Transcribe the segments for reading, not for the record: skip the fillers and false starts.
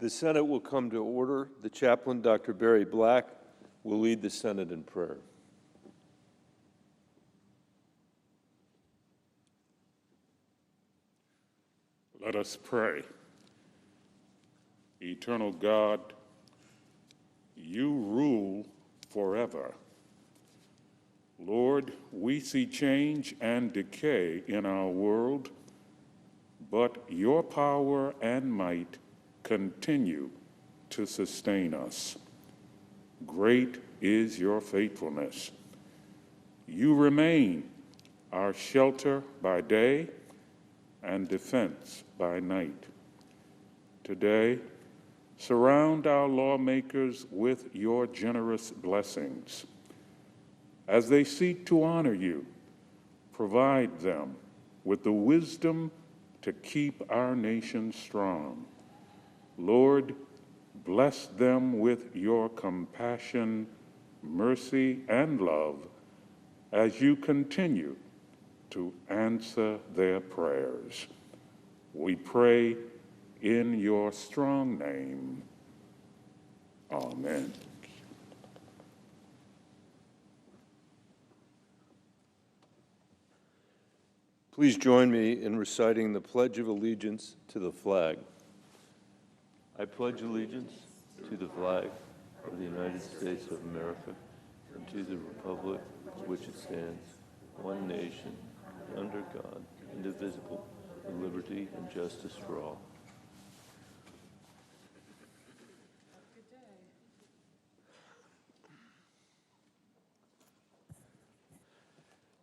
The Senate will come to order. The chaplain, Dr. Barry Black, will lead the Senate in prayer. Let us pray. Eternal God, you rule forever. Lord, we see change and decay in our world, but your power and might continue to sustain us. Great is your faithfulness. You remain our shelter by day and defense by night. Today, surround our lawmakers with your generous blessings. As they seek to honor you, provide them with the wisdom to keep our nation strong. Lord, bless them with your compassion, mercy, and love as you continue to answer their prayers. We pray in your strong name. Amen. Please join me in reciting the Pledge of Allegiance to the flag. I pledge allegiance to the flag of the United States of America and to the republic for which it stands, one nation, under God, indivisible, with liberty and justice for all.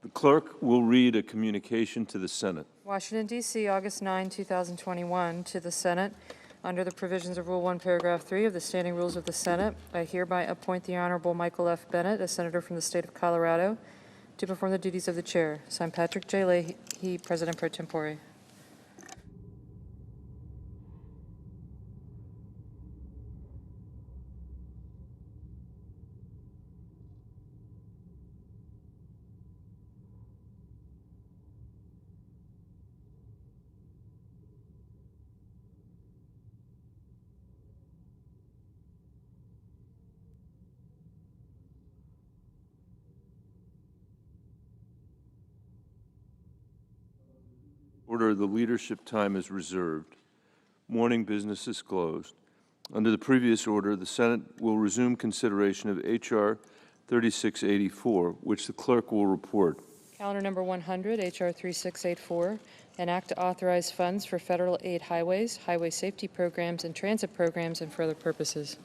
The clerk will read a communication to the Senate. Washington, D.C., August 9, 2021, to the Senate. Under the provisions of Rule 1, Paragraph 3 of the Standing Rules of the Senate, I hereby appoint the Honorable Michael F. Bennett, a senator from the state of Colorado, to perform the duties of the chair. Signed, Patrick J. Leahy, President pro tempore. Order, the leadership time is reserved. Morning business is closed. Under the previous order, the Senate will resume consideration of H.R. 3684, which the clerk will report. Calendar number 100, H.R. 3684, an act to authorize funds for federal aid highways, highway safety programs, and transit programs, and for other purposes.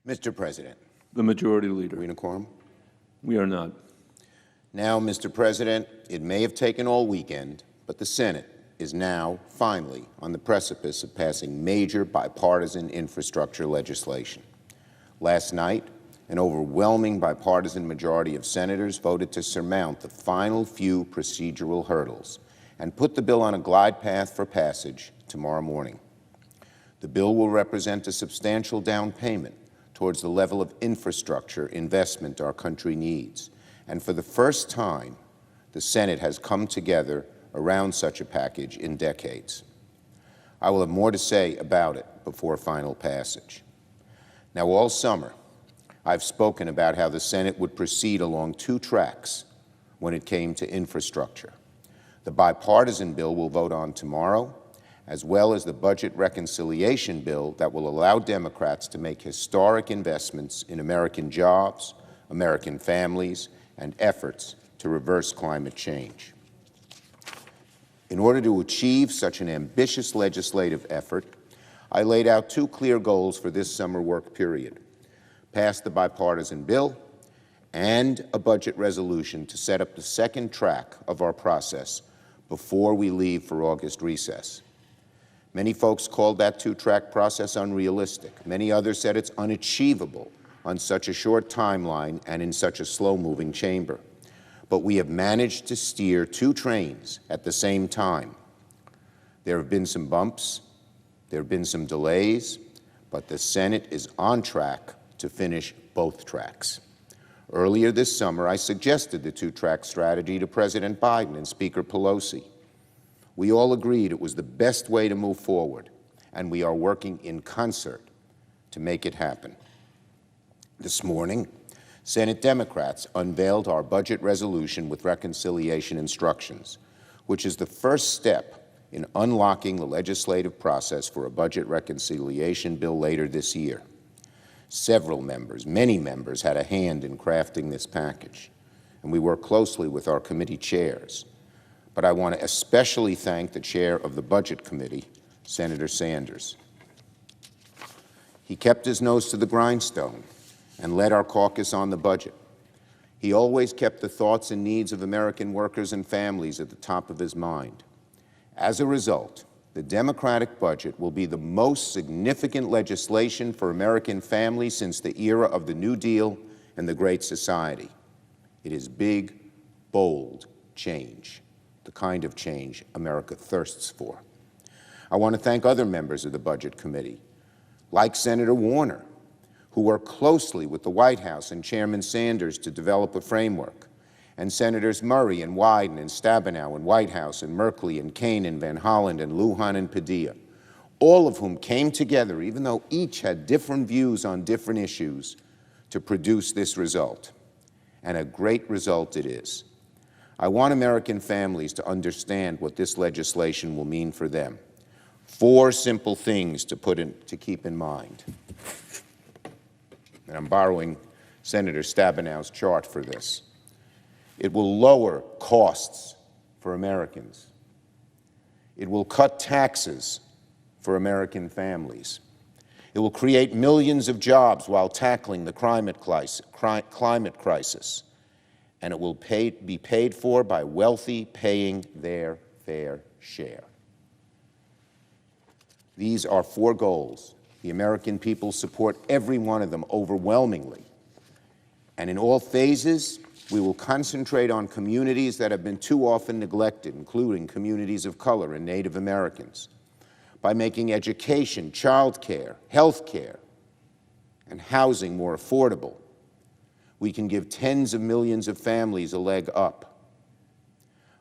Mr. President, The Majority are Leader. we in a quorum? We are not. Now, Mr. President, it may have taken all weekend, but the Senate is now, finally, on the precipice of passing major bipartisan infrastructure legislation. Last night, an overwhelming bipartisan majority of senators voted to surmount the final few procedural hurdles and put the bill on a glide path for passage tomorrow morning. The bill will represent a substantial down payment towards the level of infrastructure investment our country needs. And for the first time, the Senate has come together around such a package in decades. I will have more to say about it before final passage. Now, all summer, I've spoken about how the Senate would proceed along two tracks when it came to infrastructure. The bipartisan bill we'll vote on tomorrow, as well as the budget reconciliation bill that will allow Democrats to make historic investments in American jobs, American families, and efforts to reverse climate change. In order to achieve such an ambitious legislative effort, I laid out two clear goals for this summer work period: pass the bipartisan bill and a budget resolution to set up the second track of our process before we leave for August recess. Many folks called that two-track process unrealistic. Many others said it's unachievable on such a short timeline and in such a slow-moving chamber. But we have managed to steer two trains at the same time. There have been some bumps, there have been some delays, but the Senate is on track to finish both tracks. Earlier this summer, I suggested the two-track strategy to President Biden and Speaker Pelosi. We all agreed it was the best way to move forward, and we are working in concert to make it happen. This morning, Senate Democrats unveiled our budget resolution with reconciliation instructions, which is the first step in unlocking the legislative process for a budget reconciliation bill later this year. Several members, many members, had a hand in crafting this package, and we worked closely with our committee chairs. But I want to especially thank the chair of the Budget Committee, Senator Sanders. He kept his nose to the grindstone and led our caucus on the budget. He always kept the thoughts and needs of American workers and families at the top of his mind. As a result, the Democratic budget will be the most significant legislation for American families since the era of the New Deal and the Great Society. It is big, bold change, the kind of change America thirsts for. I want to thank other members of the Budget Committee, like Senator Warner, who worked closely with the White House and Chairman Sanders to develop a framework, and Senators Murray and Wyden and Stabenow and Whitehouse and Merkley and Kaine and Van Hollen and Lujan and Padilla, all of whom came together, even though each had different views on different issues, to produce this result. And a great result it is. I want American families to understand what this legislation will mean for them. 4 simple things to keep in mind. And I'm borrowing Senator Stabenow's chart for this. It will lower costs for Americans. It will cut taxes for American families. It will create millions of jobs while tackling the climate crisis. And it will be paid for by wealthy paying their fair share. These are 4 goals. The American people support every one of them overwhelmingly. And in all phases, we will concentrate on communities that have been too often neglected, including communities of color and Native Americans, by making education, childcare, health care, and housing more affordable. We can give tens of millions of families a leg up.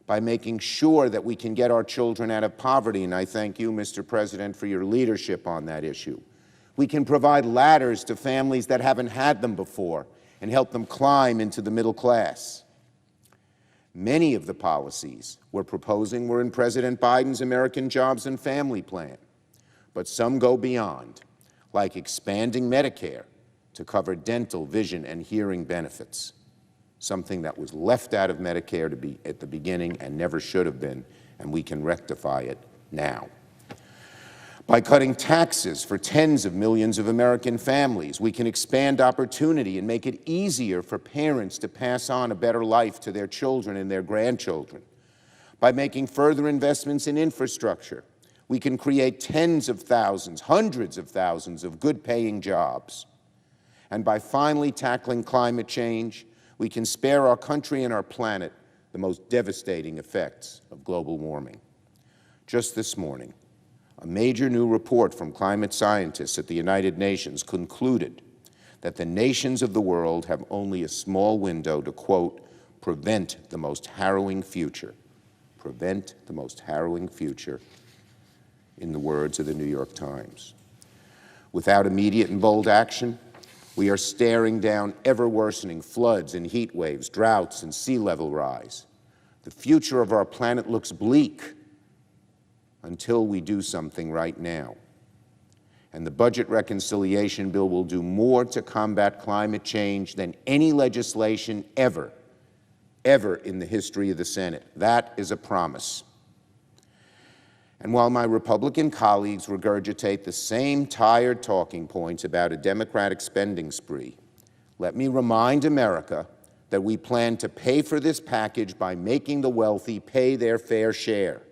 By making sure that we can get our children out of poverty, and I thank you, Mr. President, for your leadership on that issue. We can provide ladders to families that haven't had them before and help them climb into the middle class. Many of the policies we're proposing were in President Biden's American Jobs and Family Plan, but some go beyond, like expanding Medicare to cover dental, vision, and hearing benefits, something that was left out of Medicare at the beginning and never should have been, and we can rectify it now. By cutting taxes for tens of millions of American families, we can expand opportunity and make it easier for parents to pass on a better life to their children and their grandchildren. By making further investments in infrastructure, we can create tens of thousands, hundreds of thousands of good-paying jobs. And by finally tackling climate change, we can spare our country and our planet the most devastating effects of global warming. Just this morning, a major new report from climate scientists at the United Nations concluded that the nations of the world have only a small window to, quote, prevent the most harrowing future. Prevent the most harrowing future, in the words of the New York Times. Without immediate and bold action, we are staring down ever-worsening floods and heat waves, droughts and sea level rise. The future of our planet looks bleak until we do something right now. And the budget reconciliation bill will do more to combat climate change than any legislation ever in the history of the Senate. That is a promise. And while my Republican colleagues regurgitate the same tired talking points about a Democratic spending spree, let me remind America that we plan to pay for this package by making the wealthy pay their fair share.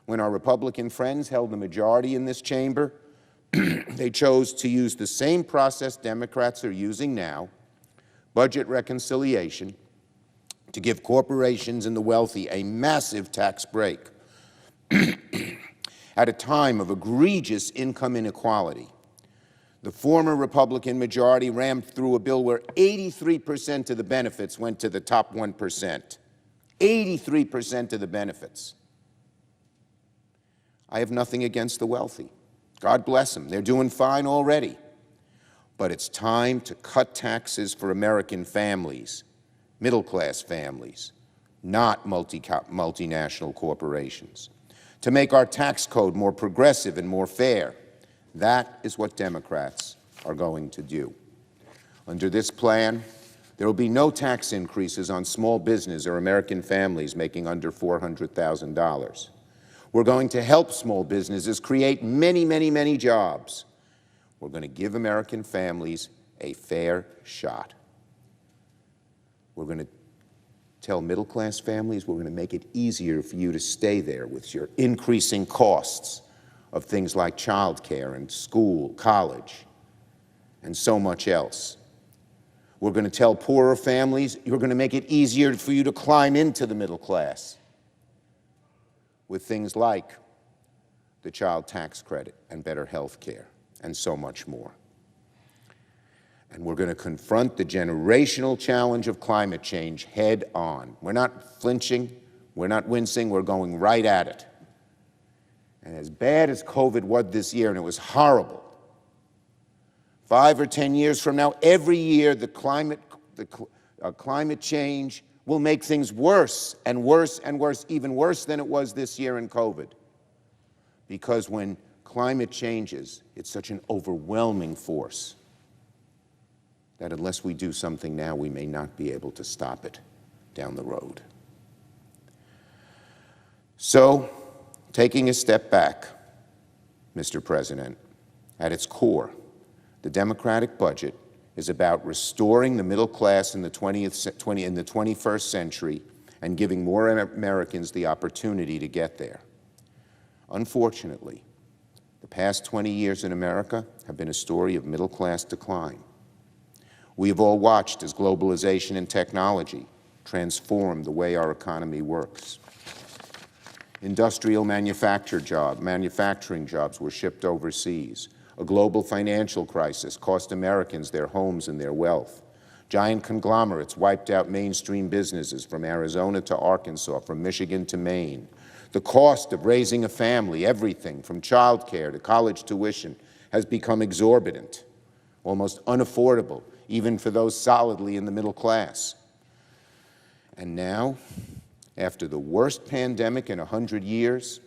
When our Republican friends held the majority in this chamber, they chose to use the same process Democrats are using now, budget reconciliation, to give corporations and the wealthy a massive tax break at a time of egregious income inequality. The former Republican majority rammed through a bill where 83% of the benefits went to the top 1%. 83% of the benefits. I have nothing against the wealthy. God bless them. They're doing fine already. But it's time to cut taxes for American families, middle-class families, not multinational corporations. To make our tax code more progressive and more fair. That is what Democrats are going to do. Under this plan, there will be no tax increases on small business or American families making under $400,000. We're going to help small businesses create many, many, many jobs. We're going to give American families a fair shot. We're going to tell middle-class families we're going to make it easier for you to stay there with your increasing costs of things like childcare and school, college, and so much else. We're going to tell poorer families you're going to make it easier for you to climb into the middle class with things like the child tax credit and better health care and so much more. And we're going to confront the generational challenge of climate change head on. We're not flinching, we're not wincing, we're going right at it. And as bad as COVID was this year, and it was horrible, 5 or 10 years from now, every year the climate change will make things worse and worse and worse, even worse than it was this year in COVID. Because when climate changes, it's such an overwhelming force that unless we do something now, we may not be able to stop it down the road. So, taking a step back, Mr. President, at its core, the Democratic budget is about restoring the middle class in the 21st century and giving more Americans the opportunity to get there. Unfortunately, the past 20 years in America have been a story of middle class decline. We have all watched as globalization and technology transform the way our economy works. Industrial manufacturing jobs were shipped overseas. A global financial crisis cost Americans their homes and their wealth. Giant conglomerates wiped out mainstream businesses from Arizona to Arkansas, from Michigan to Maine. The cost of raising a family, everything from childcare to college tuition, has become exorbitant, almost unaffordable, even for those solidly in the middle class. And now, after the worst pandemic in 100 years,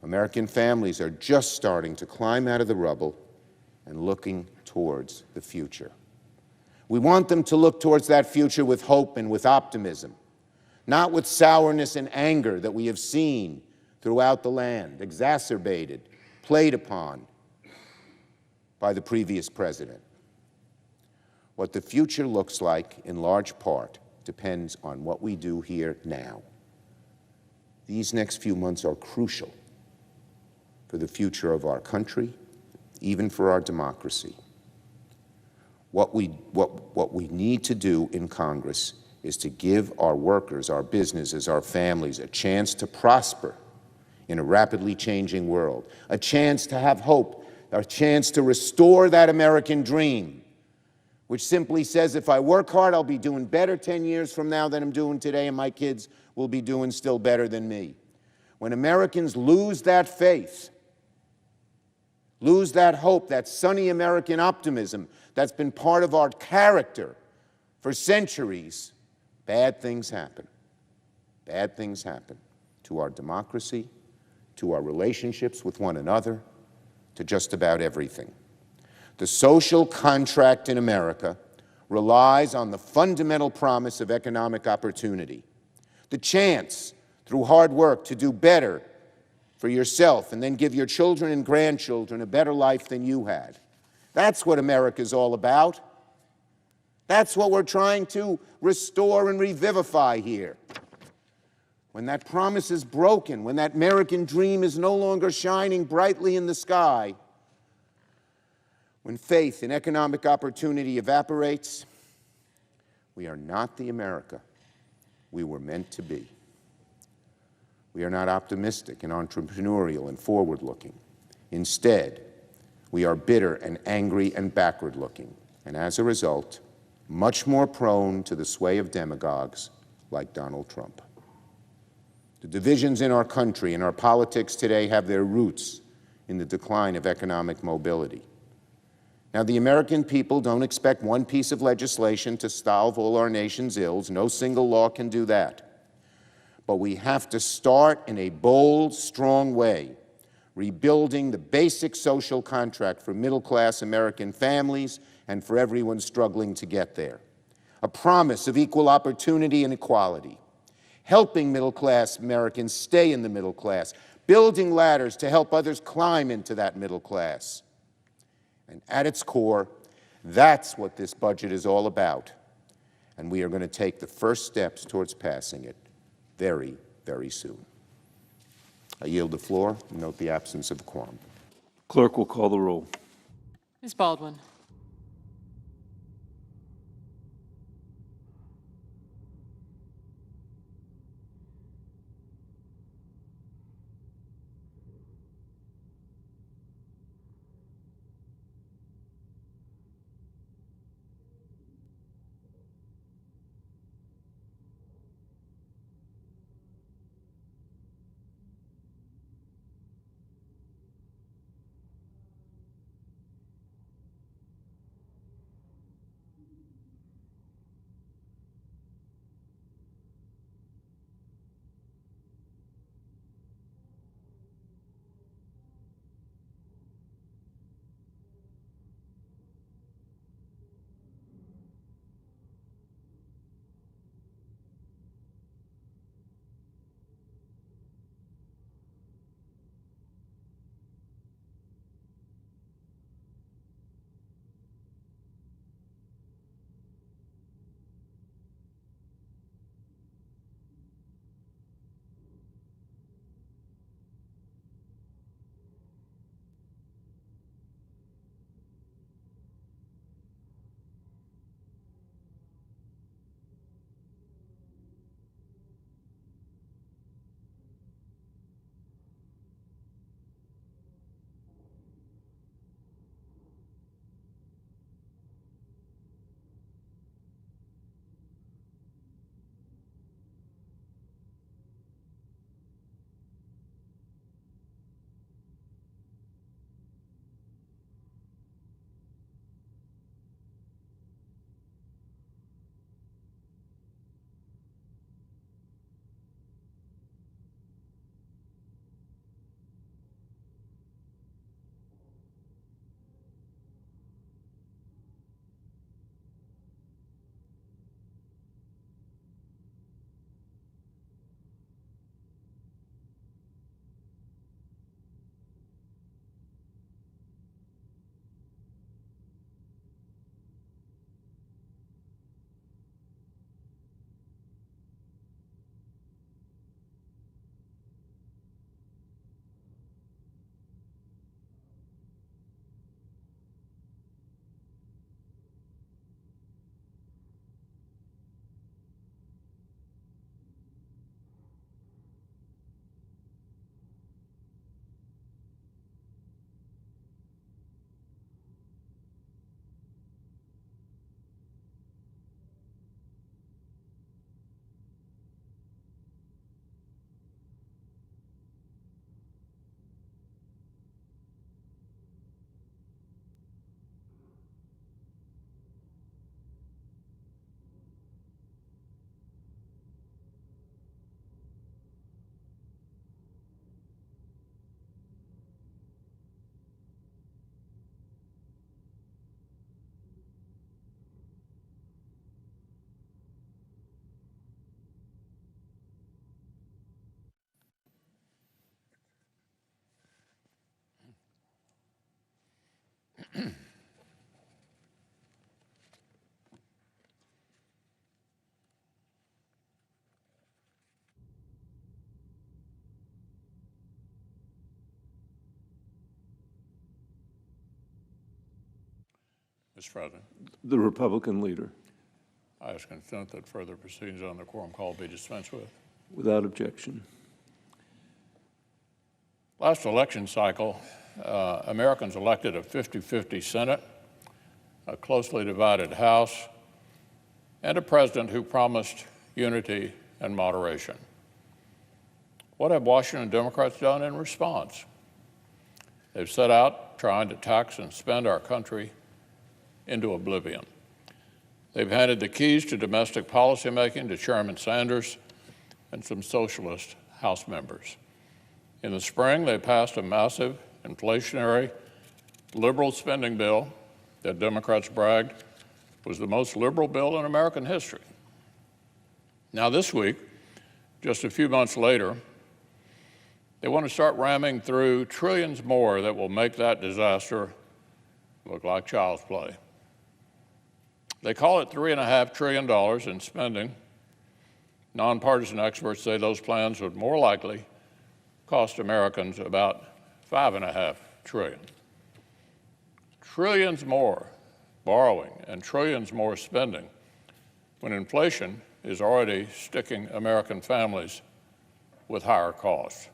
American families are just starting to climb out of the rubble and looking towards the future. We want them to look towards that future with hope and with optimism, not with sourness and anger that we have seen throughout the land, exacerbated, played upon by the previous president. What the future looks like, in large part, depends on what we do here now. These next few months are crucial for the future of our country, even for our democracy. What we need to do in Congress is to give our workers, our businesses, our families a chance to prosper in a rapidly changing world, a chance to have hope, a chance to restore that American dream, which simply says, if I work hard, I'll be doing better 10 years from now than I'm doing today, and my kids will be doing still better than me. When Americans lose that faith, lose that hope, that sunny American optimism that's been part of our character for centuries, bad things happen. Bad things happen to our democracy, to our relationships with one another, to just about everything. The social contract in America relies on the fundamental promise of economic opportunity, the chance, through hard work, to do better for yourself and then give your children and grandchildren a better life than you had. That's what America's all about. That's what we're trying to restore and revivify here. When that promise is broken, when that American dream is no longer shining brightly in the sky, when faith in economic opportunity evaporates, we are not the America we were meant to be. We are not optimistic and entrepreneurial and forward-looking. Instead, we are bitter and angry and backward-looking, and as a result, much more prone to the sway of demagogues like Donald Trump. The divisions in our country and our politics today have their roots in the decline of economic mobility. Now, the American people don't expect one piece of legislation to solve all our nation's ills. No single law can do that. But we have to start in a bold, strong way, rebuilding the basic social contract for middle-class American families and for everyone struggling to get there. A promise of equal opportunity and equality, helping middle-class Americans stay in the middle class, building ladders to help others climb into that middle class. And at its core, that's what this budget is all about. And we are going to take the first steps towards passing it very, very soon. I yield the floor and note the absence of quorum. Clerk will call the roll. Ms. Baldwin. Mr. President, The Republican leader, I ask consent that further proceedings on the quorum call be dispensed with. without objection. Last election cycle, Americans elected a 50-50 Senate, a closely divided House, and a president who promised unity and moderation. What have Washington Democrats done in response? They've set out trying to tax and spend our country into oblivion. They've handed the keys to domestic policymaking to Chairman Sanders and some socialist House members. In the spring, they passed a massive, inflationary, liberal spending bill that Democrats bragged was the most liberal bill in American history. Now this week, just a few months later, they want to start ramming through trillions more that will make that disaster look like child's play. They call it $3.5 trillion in spending. Nonpartisan experts say those plans would more likely cost Americans about $5.5 trillion. Trillions more borrowing and trillions more spending when inflation is already sticking American families with higher costs.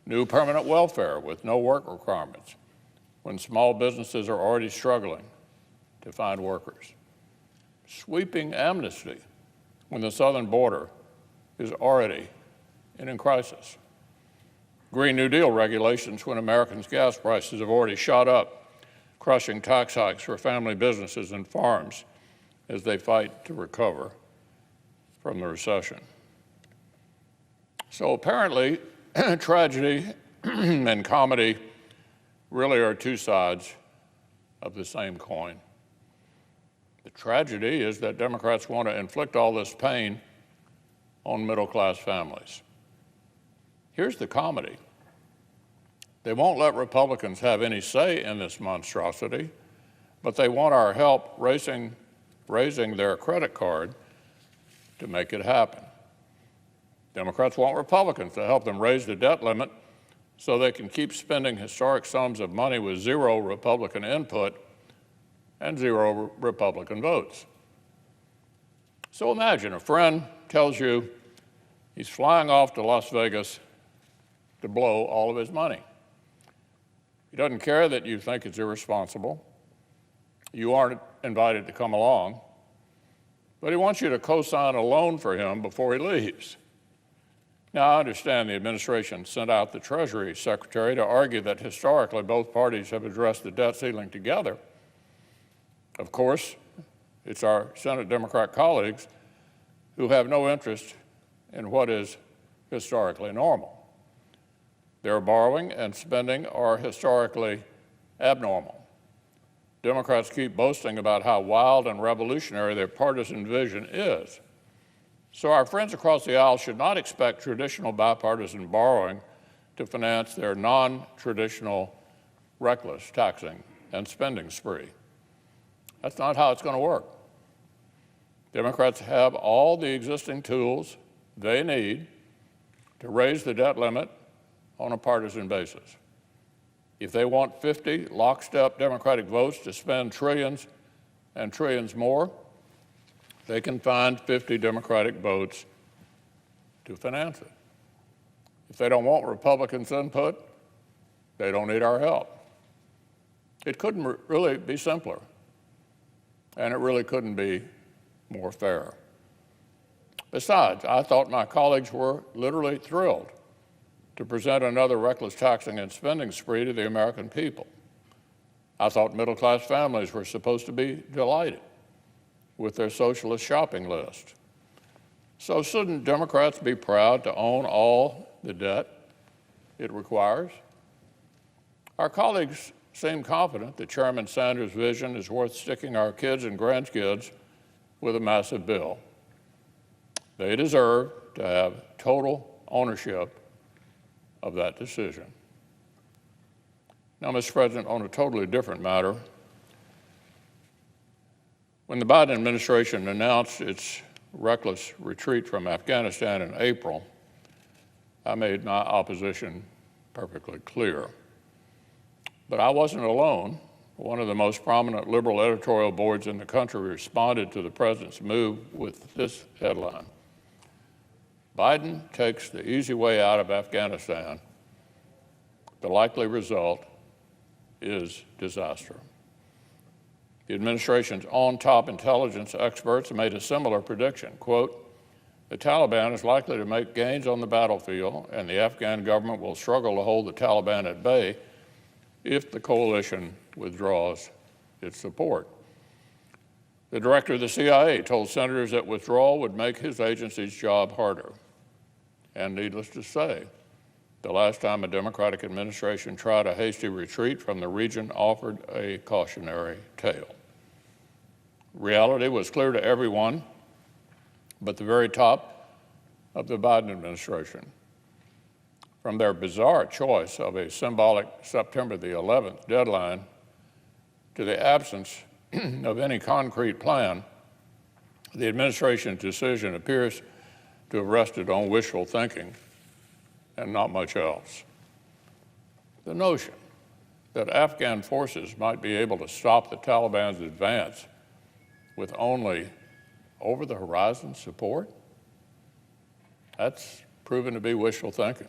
New permanent welfare with no work requirements when small businesses are already struggling to find workers. Sweeping amnesty when the southern border is already in crisis. Green New Deal regulations when Americans' gas prices have already shot up, crushing tax hikes for family businesses and farms as they fight to recover from the recession. So apparently, tragedy and comedy really are two sides of the same coin. The tragedy is that Democrats want to inflict all this pain on middle-class families. Here's the comedy. They won't let Republicans have any say in this monstrosity, but they want our help raising their credit card to make it happen. Democrats want Republicans to help them raise the debt limit so they can keep spending historic sums of money with zero Republican input and zero Republican votes. So imagine a friend tells you he's flying off to Las Vegas to blow all of his money. He doesn't care that you think it's irresponsible. You aren't invited to come along, but he wants you to co-sign a loan for him before he leaves. Now, I understand the administration sent out the Treasury Secretary to argue that historically both parties have addressed the debt ceiling together. Of course, it's our Senate Democrat colleagues who have no interest in what is historically normal. Their borrowing and spending are historically abnormal. Democrats keep boasting about how wild and revolutionary their partisan vision is. So our friends across the aisle should not expect traditional bipartisan borrowing to finance their non-traditional reckless taxing and spending spree. That's not how it's going to work. Democrats have all the existing tools they need to raise the debt limit on a partisan basis. If they want 50 lockstep Democratic votes to spend trillions and trillions more, they can find 50 Democratic votes to finance it. If they don't want Republicans' input, they don't need our help. It couldn't really be simpler, and it really couldn't be more fair. Besides, I thought my colleagues were literally thrilled to present another reckless taxing and spending spree to the American people. I thought middle-class families were supposed to be delighted with their socialist shopping list. So shouldn't Democrats be proud to own all the debt it requires? Our colleagues seem confident that Chairman Sanders' vision is worth sticking our kids and grandkids with a massive bill. They deserve to have total ownership of that decision. Now, Mr. President, on a totally different matter, when the Biden administration announced its reckless retreat from Afghanistan in April, I made my opposition perfectly clear. But I wasn't alone. One of the most prominent liberal editorial boards in the country responded to the president's move with this headline: Biden takes the easy way out of Afghanistan. The likely result is disaster. The administration's own top intelligence experts made a similar prediction. Quote, the Taliban is likely to make gains on the battlefield, and the Afghan government will struggle to hold the Taliban at bay if the coalition withdraws its support. The director of the CIA told senators that withdrawal would make his agency's job harder. And needless to say, the last time a Democratic administration tried a hasty retreat from the region offered a cautionary tale. Reality was clear to everyone but the very top of the Biden administration. From their bizarre choice of a symbolic September the 11th deadline to the absence of any concrete plan, the administration's decision appears to have rested on wishful thinking and not much else. The notion that Afghan forces might be able to stop the Taliban's advance with only over-the-horizon support, that's proven to be wishful thinking.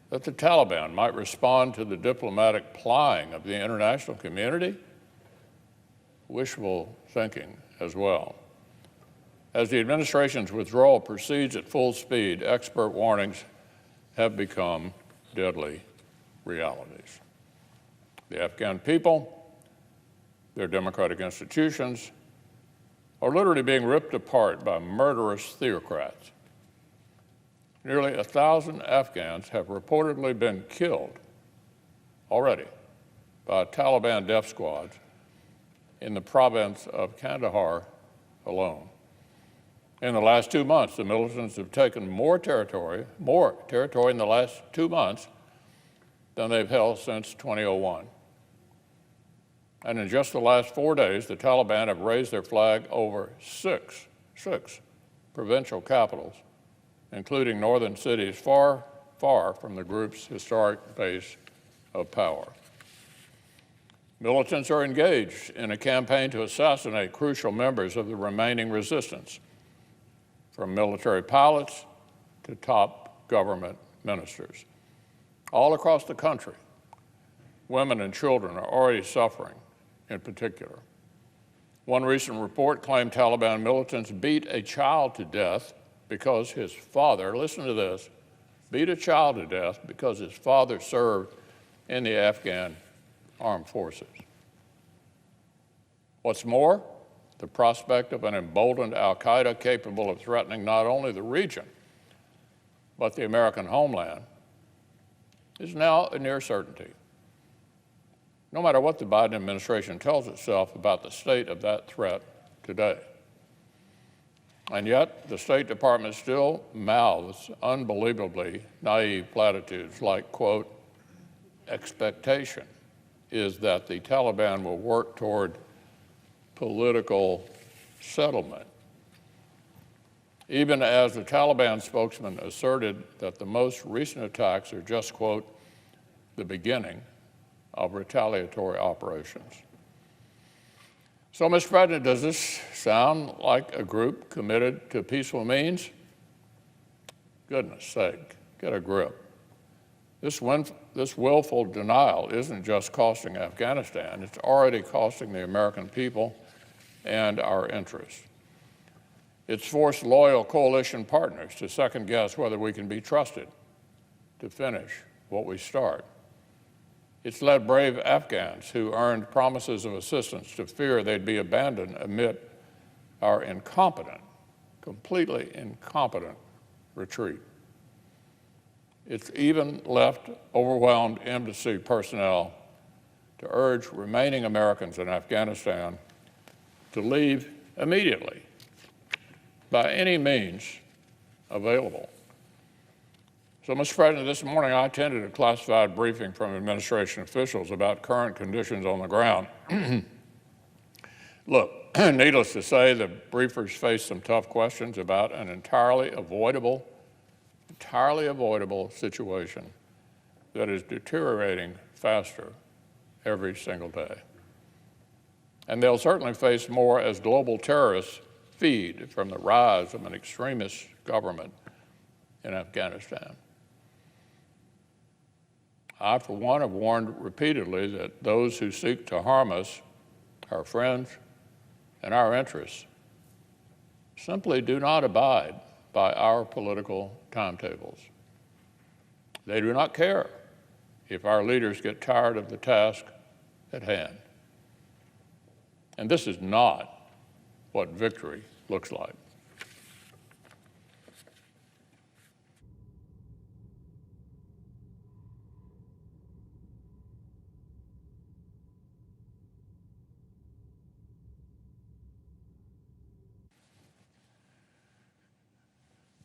That the Taliban might respond to the diplomatic plying of the international community, wishful thinking as well. As the administration's withdrawal proceeds at full speed, expert warnings have become deadly realities. The Afghan people, their democratic institutions, are literally being ripped apart by murderous theocrats. Nearly 1,000 Afghans have reportedly been killed already by Taliban death squads in the province of Kandahar alone. In the last 2 months, the militants have taken more territory in the last 2 months than they've held since 2001. And in just the last 4 days, the Taliban have raised their flag over six provincial capitals, including northern cities far, far from the group's historic base of power. Militants are engaged in a campaign to assassinate crucial members of the remaining resistance, from military pilots to top government ministers. All across the country, women and children are already suffering in particular. One recent report claimed Taliban militants beat a child to death because his father, listen to this, beat a child to death because his father served in the Afghan armed forces. What's more, the prospect of an emboldened al-Qaeda capable of threatening not only the region, but the American homeland is now a near certainty. No matter what the Biden administration tells itself about the state of that threat today. And yet, the State Department still mouths unbelievably naive platitudes like, quote, expectation is that the Taliban will work toward political settlement. Even as the Taliban spokesman asserted that the most recent attacks are just, quote, the beginning of retaliatory operations. So, Mr. President, does this sound like a group committed to peaceful means? Goodness sake, get a grip. This willful denial isn't just costing Afghanistan, it's already costing the American people and our interests. It's forced loyal coalition partners to second guess whether we can be trusted to finish what we start. It's led brave Afghans who earned promises of assistance to fear they'd be abandoned amid our incompetent, completely incompetent retreat. It's even left overwhelmed embassy personnel to urge remaining Americans in Afghanistan to leave immediately by any means available. So, Mr. President, this morning I attended a classified briefing from administration officials about current conditions on the ground. Look, needless to say, the briefers faced some tough questions about an entirely avoidable situation that is deteriorating faster every single day. And they'll certainly face more as global terrorists feed from the rise of an extremist government in Afghanistan. I, for one, have warned repeatedly that those who seek to harm us, our friends, and our interests simply do not abide by our political timetables. They do not care if our leaders get tired of the task at hand. And this is not what victory looks like.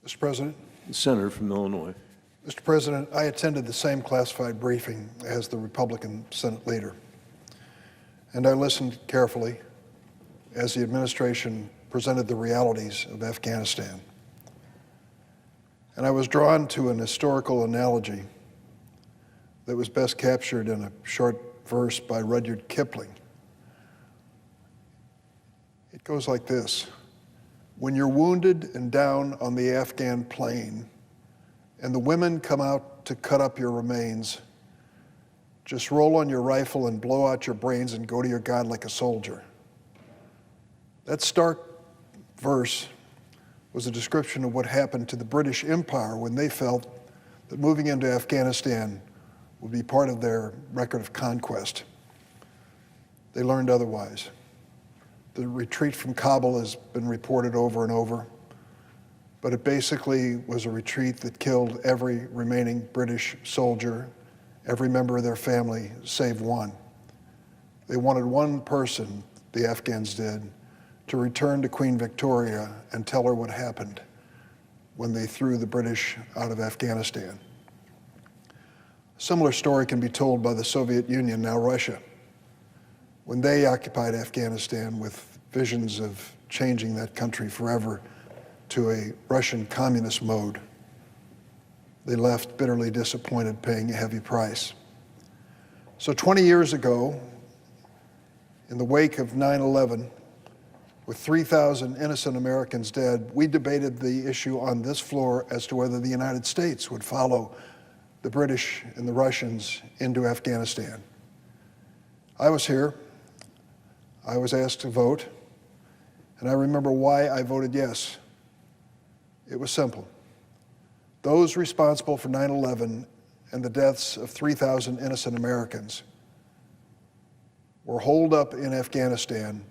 Mr. President. The senator from Illinois. Mr. President, I attended the same classified briefing as the Republican Senate leader, and I listened carefully as the administration presented the realities of Afghanistan. And I was drawn to an historical analogy that was best captured in a short verse by Rudyard Kipling. It goes like this: when you're wounded and down on the Afghan plain, and the women come out to cut up your remains, just roll on your rifle and blow out your brains and go to your God like a soldier. That stark verse was a description of what happened to the British Empire when they felt that moving into Afghanistan would be part of their record of conquest. They learned otherwise. The retreat from Kabul has been reported over and over, but it basically was a retreat that killed every remaining British soldier, every member of their family, save one. They wanted one person, the Afghans did, to return to Queen Victoria and tell her what happened when they threw the British out of Afghanistan. A similar story can be told by the Soviet Union, now Russia, when they occupied Afghanistan with visions of changing that country forever to a Russian communist mode. They left bitterly disappointed, paying a heavy price. So 20 years ago, in the wake of 9/11, with 3,000 innocent Americans dead, we debated the issue on this floor as to whether the United States would follow the British and the Russians into Afghanistan. I was here. I was asked to vote, and I remember why I voted yes. It was simple. Those responsible for 9/11 and the deaths of 3,000 innocent Americans were holed up in Afghanistan,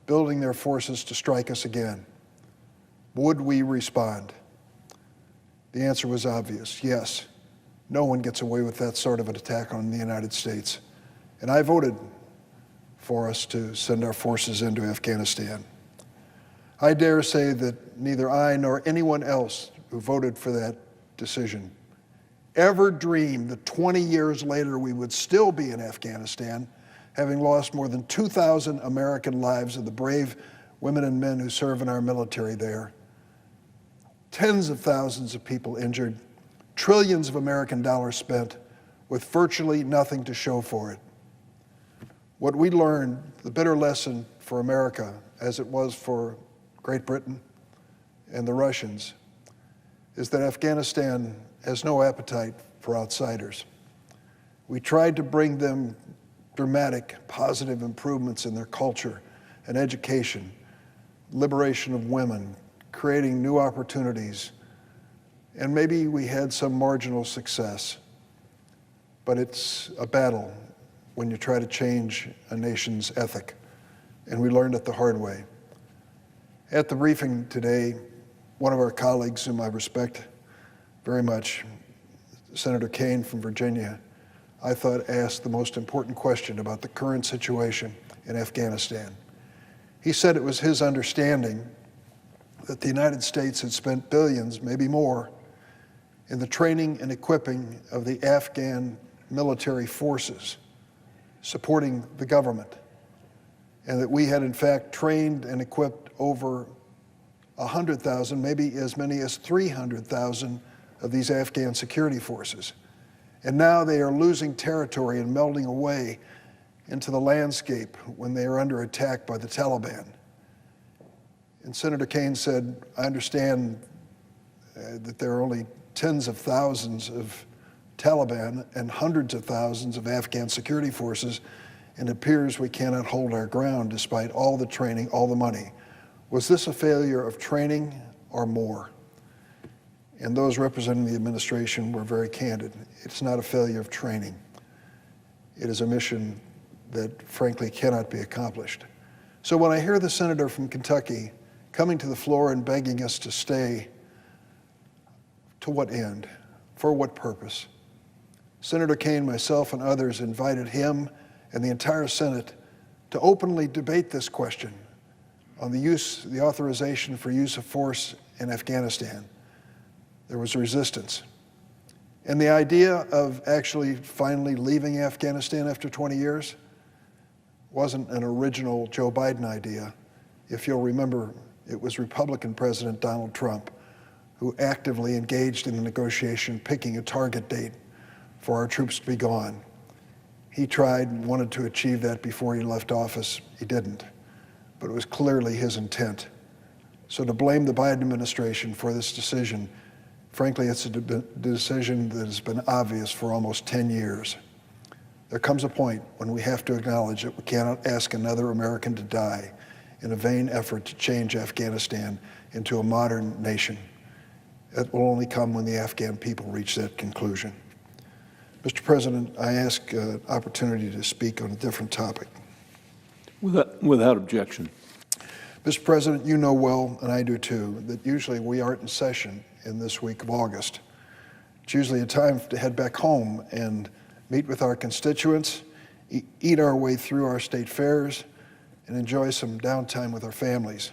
building their forces to strike us again. Would we respond? The answer was obvious, yes. No one gets away with that sort of an attack on the United States. And I voted for us to send our forces into Afghanistan. I dare say that neither I nor anyone else who voted for that decision ever dreamed that 20 years later we would still be in Afghanistan, having lost more than 2,000 American lives of the brave women and men who serve in our military there, tens of thousands of people injured, trillions of American dollars spent with virtually nothing to show for it. What we learned, the bitter lesson for America, as it was for Great Britain and the Russians, is that Afghanistan has no appetite for outsiders. We tried to bring them dramatic, positive improvements in their culture and education, liberation of women, creating new opportunities, and maybe we had some marginal success. But it's a battle when you try to change a nation's ethic, and we learned it the hard way. At the briefing today, one of our colleagues, whom I respect very much, Senator Kaine from Virginia, I thought asked the most important question about the current situation in Afghanistan. He said it was his understanding that the United States had spent billions, maybe more, in the training and equipping of the Afghan military forces supporting the government, and that we had in fact trained and equipped over 100,000, maybe as many as 300,000 of these Afghan security forces. And now they are losing territory and melding away into the landscape when they are under attack by the Taliban. And Senator Kaine said, I understand that there are only tens of thousands of Taliban and hundreds of thousands of Afghan security forces, and it appears we cannot hold our ground despite all the training, all the money. Was this a failure of training or more? And those representing the administration were very candid. It's not a failure of training. It is a mission that frankly cannot be accomplished. So when I hear the senator from Kentucky coming to the floor and begging us to stay, to what end? For what purpose? Senator Kaine, myself, and others invited him and the entire Senate to openly debate this question on the authorization for use of force in Afghanistan. There was resistance. And the idea of actually finally leaving Afghanistan after 20 years wasn't an original Joe Biden idea. If you'll remember, it was Republican President Donald Trump who actively engaged in the negotiation, picking a target date for our troops to be gone. He tried and wanted to achieve that before he left office. He didn't, but it was clearly his intent. So to blame the Biden administration for this decision, frankly, it's a decision that has been obvious for almost 10 years. There comes a point when we have to acknowledge that we cannot ask another American to die in a vain effort to change Afghanistan into a modern nation. It will only come when the Afghan people reach that conclusion. Mr. President, I ask an opportunity to speak on a different topic. Without objection. Mr. President, you know well, and I do too, that usually we aren't in session in this week of August. It's usually a time to head back home and meet with our constituents, eat our way through our state fairs, and enjoy some downtime with our families.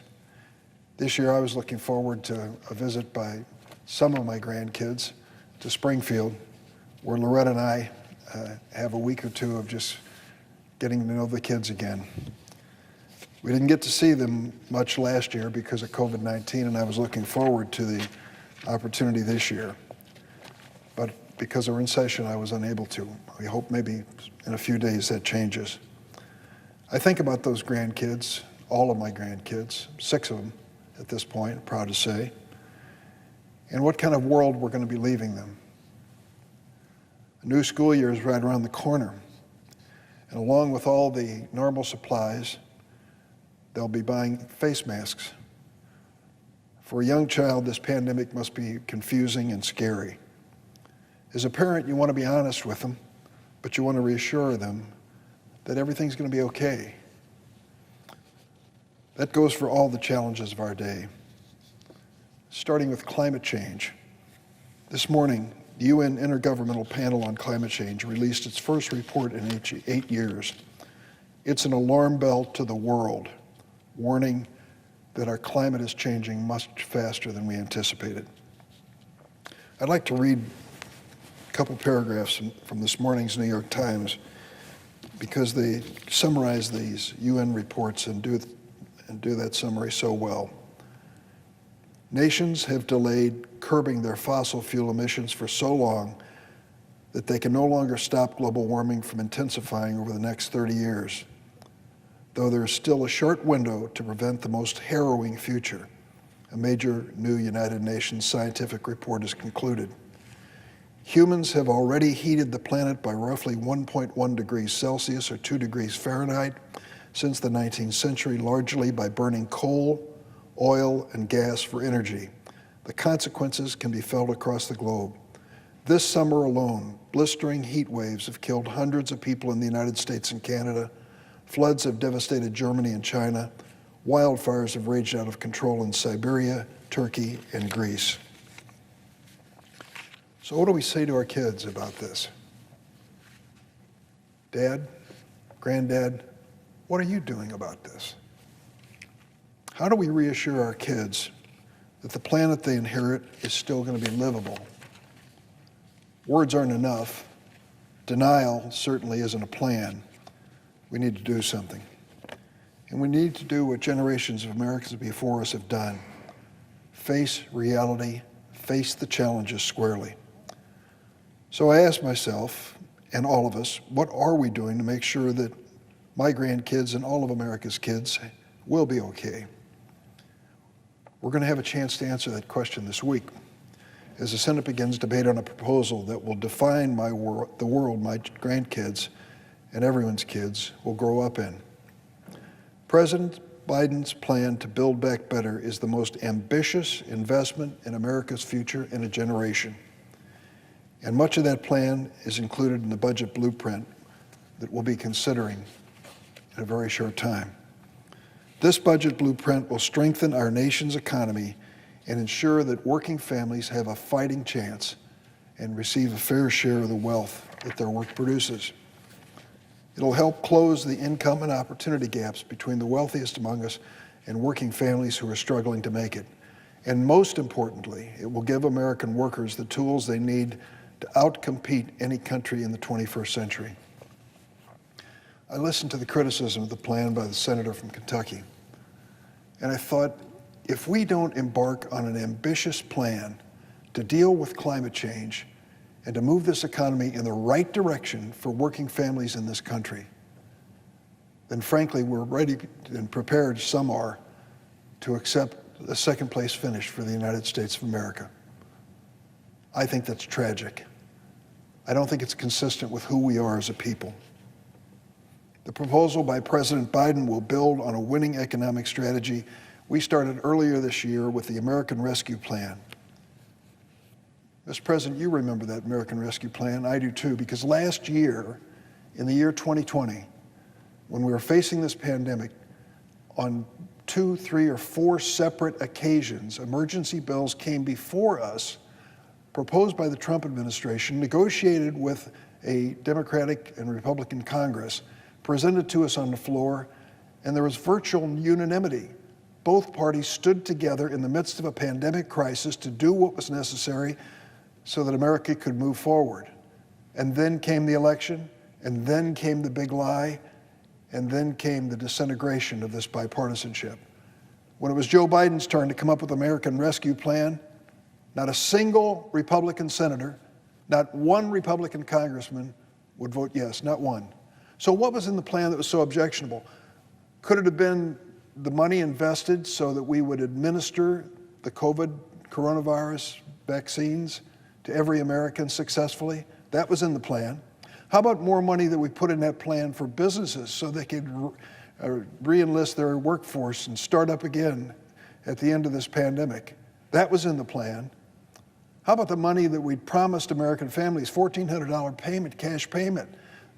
This year I was looking forward to a visit by some of my grandkids to Springfield, where Loretta and I have a week or two of just getting to know the kids again. We didn't get to see them much last year because of COVID-19, and I was looking forward to the opportunity this year. But because we're in session, I was unable to. We hope maybe in a few days that changes. I think about those grandkids, all of my grandkids, 6 of them at this point, proud to say, and what kind of world we're going to be leaving them. A new school year is right around the corner, and along with all the normal supplies, they'll be buying face masks. For a young child, this pandemic must be confusing and scary. As a parent, you want to be honest with them, but you want to reassure them that everything's going to be okay. That goes for all the challenges of our day, starting with climate change. This morning, the UN Intergovernmental Panel on Climate Change released its first report in 8 years. It's an alarm bell to the world, warning that our climate is changing much faster than we anticipated. I'd like to read a couple paragraphs from this morning's New York Times because they summarize these UN reports and do that summary so well. Nations have delayed curbing their fossil fuel emissions for so long that they can no longer stop global warming from intensifying over the next 30 years, though there is still a short window to prevent the most harrowing future, a major new United Nations scientific report has concluded. Humans have already heated the planet by roughly 1.1 degrees Celsius or 2 degrees Fahrenheit since the 19th century, largely by burning coal, oil, and gas for energy. The consequences can be felt across the globe. This summer alone, blistering heat waves have killed hundreds of people in the United States and Canada. Floods have devastated Germany and China. Wildfires have raged out of control in Siberia, Turkey, and Greece. So what do we say to our kids about this? Dad, Granddad, what are you doing about this? How do we reassure our kids that the planet they inherit is still going to be livable Words aren't enough. Denial certainly isn't a plan. We need to do something. And we need to do what generations of Americans before us have done. Face reality, face the challenges squarely. So I asked myself, and all of us, what are we doing to make sure that my grandkids and all of America's kids will be okay? We're going to have a chance to answer that question this week as the Senate begins debate on a proposal that will define the world my grandkids and everyone's kids will grow up in. President Biden's plan to build back better is the most ambitious investment in America's future in a generation. And much of that plan is included in the budget blueprint that we'll be considering in a very short time. This budget blueprint will strengthen our nation's economy and ensure that working families have a fighting chance and receive a fair share of the wealth that their work produces. It'll help close the income and opportunity gaps between the wealthiest among us and working families who are struggling to make it. And most importantly, it will give American workers the tools they need to outcompete any country in the 21st century. I listened to the criticism of the plan by the senator from Kentucky, and I thought, if we don't embark on an ambitious plan to deal with climate change and to move this economy in the right direction for working families in this country, then frankly, we're ready and prepared, some are, to accept a second place finish for the United States of America. I think that's tragic. I don't think it's consistent with who we are as a people. The proposal by President Biden will build on a winning economic strategy we started earlier this year with the American Rescue Plan. Mr. President, you remember that American Rescue Plan. I do too, because last year, in the year 2020, when we were facing this pandemic, on 2, 3, or 4 separate occasions, emergency bills came before us, proposed by the Trump administration, negotiated with a Democratic and Republican Congress, presented to us on the floor, and there was virtual unanimity. Both parties stood together in the midst of a pandemic crisis to do what was necessary so that America could move forward. And then came the election, and then came the big lie, and then came the disintegration of this bipartisanship. When it was Joe Biden's turn to come up with the American Rescue Plan, not a single Republican senator, not one Republican congressman would vote yes, not one. So what was in the plan that was so objectionable? Could it have been the money invested so that we would administer the coronavirus vaccines to every American successfully? That was in the plan. How about more money that we put in that plan for businesses so they could re-enlist their workforce and start up again at the end of this pandemic? That was in the plan. How about the money that we promised American families, $1,400 payment, cash payment,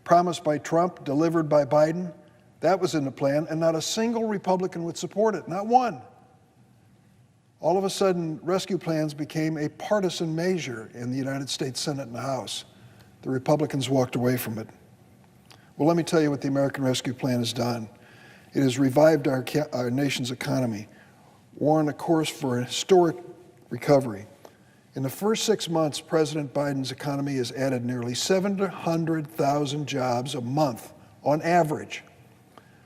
promised by Trump, delivered by Biden? That was in the plan, and not a single Republican would support it, not one. All of a sudden, rescue plans became a partisan measure in the United States Senate and the House. The Republicans walked away from it. Well, let me tell you what the American Rescue Plan has done. It has revived our nation's economy. We're on a course for a historic recovery. In the first 6 months, President Biden's economy has added nearly 700,000 jobs a month on average.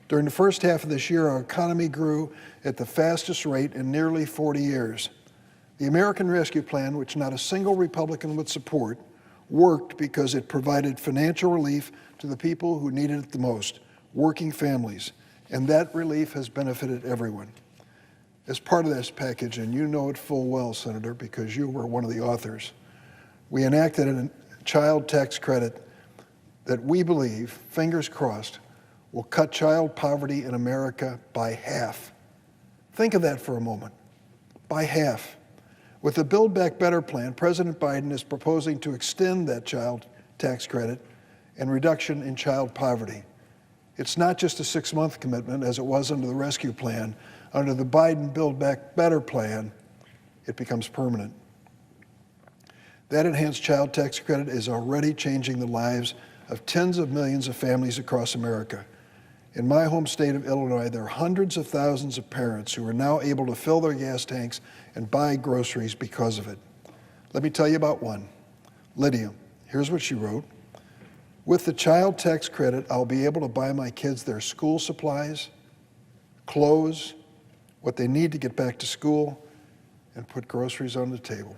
During the first half of this year, our economy grew at the fastest rate in nearly 40 years. The American Rescue Plan, which not a single Republican would support, worked because it provided financial relief to the people who needed it the most, working families, and that relief has benefited everyone. As part of this package, and you know it full well, Senator, because you were one of the authors, we enacted a child tax credit that we believe, fingers crossed, will cut child poverty in America by half. Think of that for a moment, by half. With the Build Back Better plan, President Biden is proposing to extend that child tax credit and reduction in child poverty. It's not just a 6-month commitment as it was under the rescue plan. Under the Biden Build Back Better plan, it becomes permanent. That enhanced child tax credit is already changing the lives of tens of millions of families across America. In my home state of Illinois, there are hundreds of thousands of parents who are now able to fill their gas tanks and buy groceries because of it. Let me tell you about one, Lydia. Here's what she wrote. With the child tax credit, I'll be able to buy my kids their school supplies, clothes, what they need to get back to school, and put groceries on the table.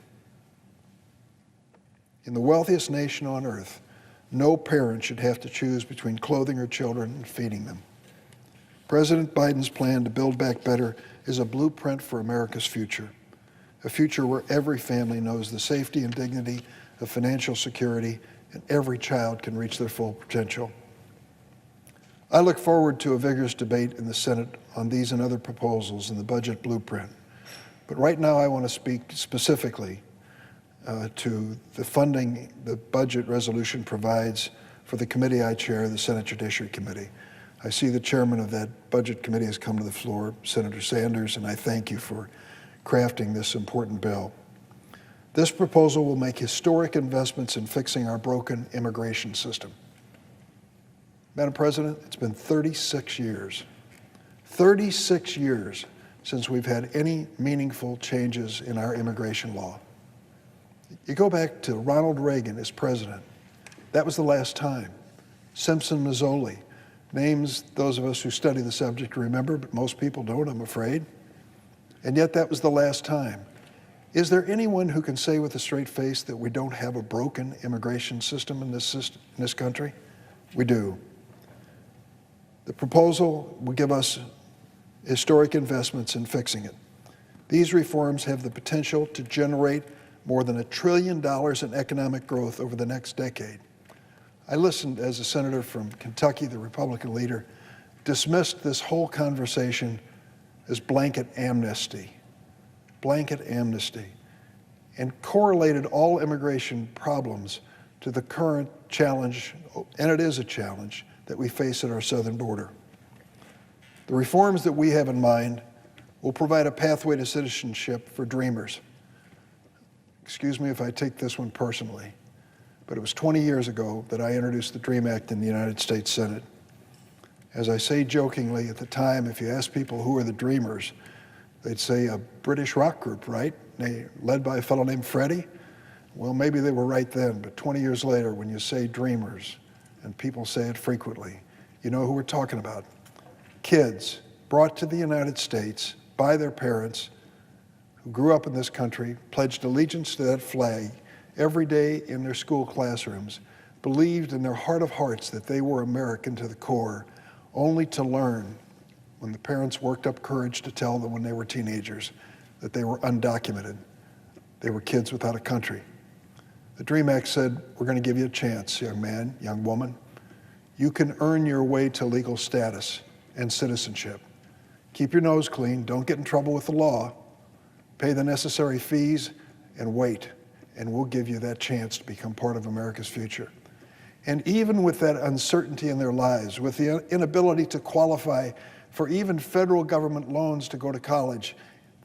In the wealthiest nation on earth, no parent should have to choose between clothing her children and feeding them. President Biden's plan to build back better is a blueprint for America's future, a future where every family knows the safety and dignity of financial security and every child can reach their full potential. I look forward to a vigorous debate in the Senate on these and other proposals in the budget blueprint. But right now I want to speak specifically to the funding the budget resolution provides for the committee I chair, the Senate Judiciary Committee. I see the chairman of that budget committee has come to the floor, Senator Sanders, and I thank you for crafting this important bill. This proposal will make historic investments in fixing our broken immigration system. Madam President, it's been 36 years since we've had any meaningful changes in our immigration law. You go back to Ronald Reagan as president. That was the last time. Simpson Mazzoli, names those of us who study the subject remember, but most people don't, I'm afraid. And yet that was the last time. Is there anyone who can say with a straight face that we don't have a broken immigration system in this country? We do. The proposal will give us historic investments in fixing it. These reforms have the potential to generate more than $1 trillion in economic growth over the next decade. I listened as a senator from Kentucky, the Republican leader, dismissed this whole conversation as blanket amnesty, and correlated all immigration problems to the current challenge, and it is a challenge, that we face at our southern border. The reforms that we have in mind will provide a pathway to citizenship for dreamers. Excuse me if I take this one personally, but it was 20 years ago that I introduced the DREAM Act in the United States Senate. As I say jokingly, at the time, if you ask people who are the Dreamers, they'd say a British rock group, right? Led by a fellow named Freddie. Well, maybe they were right then, but 20 years later, when you say Dreamers, and people say it frequently, you know who we're talking about. Kids brought to the United States by their parents who grew up in this country, pledged allegiance to that flag every day in their school classrooms, believed in their heart of hearts that they were American to the core, only to learn when the parents worked up courage to tell them when they were teenagers that they were undocumented. They were kids without a country. The DREAM Act said, we're going to give you a chance, young man, young woman. You can earn your way to legal status and citizenship. Keep your nose clean, don't get in trouble with the law, pay the necessary fees, and wait, and we'll give you that chance to become part of America's future. And even with that uncertainty in their lives, with the inability to qualify for even federal government loans to go to college,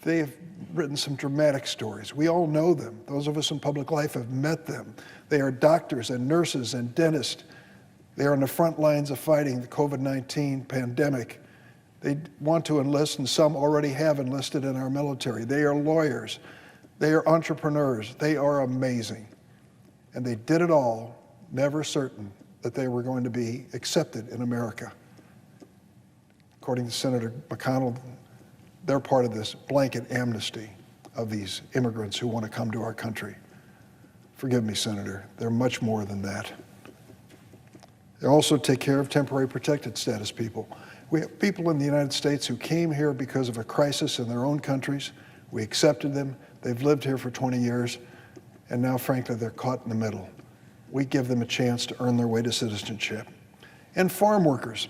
they have written some dramatic stories. We all know them. Those of us in public life have met them. They are doctors and nurses and dentists. They are on the front lines of fighting the COVID-19 pandemic. They want to enlist, and some already have enlisted in our military. They are lawyers. They are entrepreneurs. They are amazing. And they did it all, never certain that they were going to be accepted in America. According to Senator McConnell, they're part of this blanket amnesty of these immigrants who want to come to our country. Forgive me, Senator, they're much more than that. They also take care of temporary protected status people. We have people in the United States who came here because of a crisis in their own countries. We accepted them. They've lived here for 20 years, and now, frankly, they're caught in the middle. We give them a chance to earn their way to citizenship. And farm workers.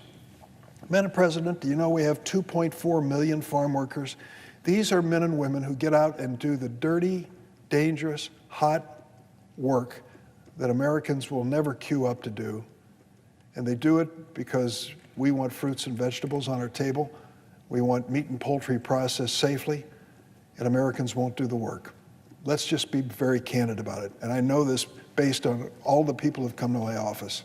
Madam President, do you know we have 2.4 million farm workers? These are men and women who get out and do the dirty, dangerous, hot work that Americans will never queue up to do. And they do it because we want fruits and vegetables on our table. We want meat and poultry processed safely, and Americans won't do the work. Let's just be very candid about it. And I know this based on all the people who have come to my office.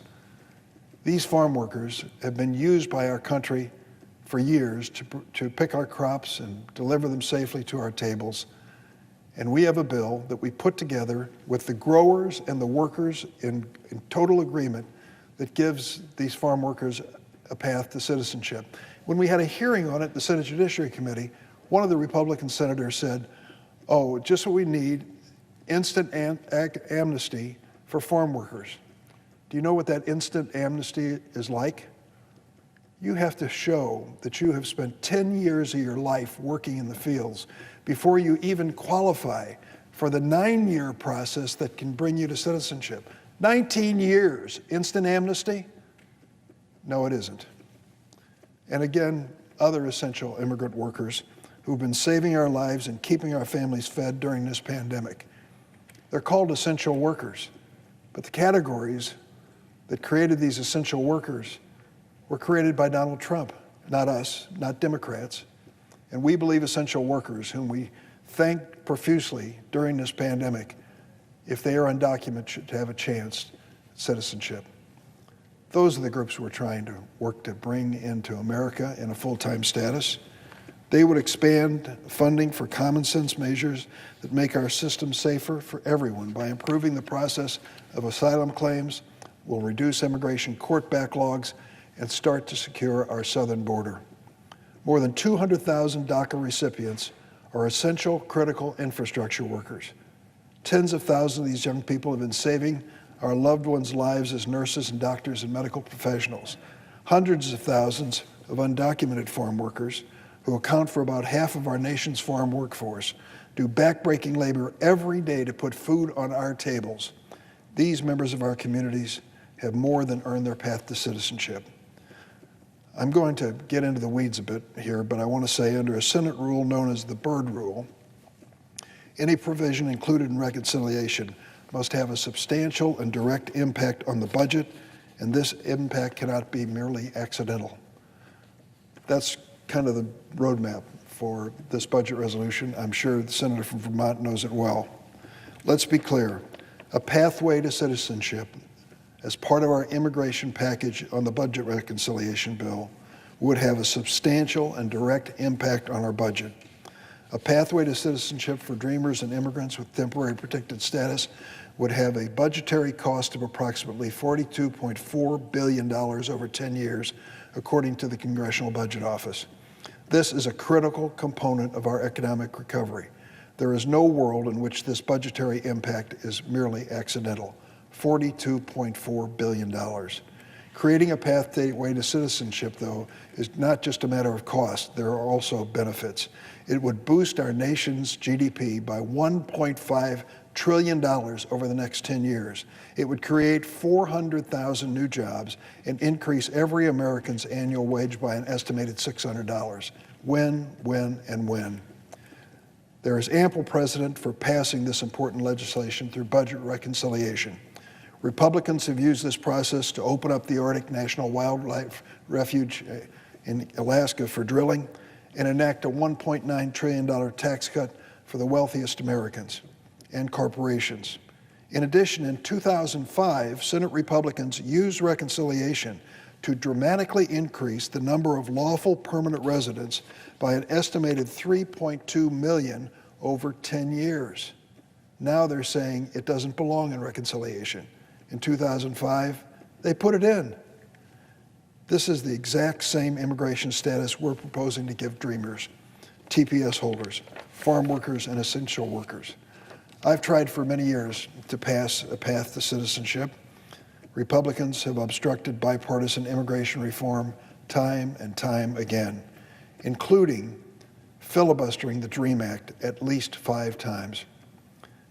These farm workers have been used by our country for years to pick our crops and deliver them safely to our tables. And we have a bill that we put together with the growers and the workers in total agreement that gives these farm workers a path to citizenship. When we had a hearing on it, the Senate Judiciary Committee, one of the Republican senators said, oh, just what we need, instant amnesty for farm workers. Do you know what that instant amnesty is like? You have to show that you have spent 10 years of your life working in the fields before you even qualify for the 9-year process that can bring you to citizenship. 19 years, instant amnesty? No, it isn't. And again, other essential immigrant workers who've been saving our lives and keeping our families fed during this pandemic. They're called essential workers, but the categories that created these essential workers were created by Donald Trump, not us, not Democrats. And we believe essential workers, whom we thank profusely during this pandemic, if they are undocumented, should have a chance at citizenship. Those are the groups we're trying to work to bring into America in a full-time status. They would expand funding for common sense measures that make our system safer for everyone by improving the process of asylum claims, will reduce immigration court backlogs, and start to secure our southern border. More than 200,000 DACA recipients are essential critical infrastructure workers. Tens of thousands of these young people have been saving our loved ones' lives as nurses and doctors and medical professionals. Hundreds of thousands of undocumented farm workers, who account for about half of our nation's farm workforce, do backbreaking labor every day to put food on our tables. These members of our communities have more than earned their path to citizenship. I'm going to get into the weeds a bit here, but I want to say under a Senate rule known as the Byrd Rule, any provision included in reconciliation must have a substantial and direct impact on the budget, and this impact cannot be merely accidental. That's kind of the roadmap for this budget resolution. I'm sure the senator from Vermont knows it well. Let's be clear. A pathway to citizenship as part of our immigration package on the budget reconciliation bill would have a substantial and direct impact on our budget. A pathway to citizenship for dreamers and immigrants with temporary protected status would have a budgetary cost of approximately $42.4 billion over 10 years, according to the Congressional Budget Office. This is a critical component of our economic recovery. There is no world in which this budgetary impact is merely accidental. $42.4 billion. Creating a pathway to citizenship, though, is not just a matter of cost. There are also benefits. It would boost our nation's GDP by $1.5 trillion over the next 10 years. It would create 400,000 new jobs and increase every American's annual wage by an estimated $600. When, and when. There is ample precedent for passing this important legislation through budget reconciliation. Republicans have used this process to open up the Arctic National Wildlife Refuge in Alaska for drilling and enact a $1.9 trillion tax cut for the wealthiest Americans and corporations. In addition, in 2005, Senate Republicans used reconciliation to dramatically increase the number of lawful permanent residents by an estimated 3.2 million over 10 years. Now they're saying it doesn't belong in reconciliation. In 2005, they put it in. This is the exact same immigration status we're proposing to give dreamers, TPS holders, farm workers, and essential workers. I've tried for many years to pass a path to citizenship. Republicans have obstructed bipartisan immigration reform time and time again, including filibustering the DREAM Act at least 5 times.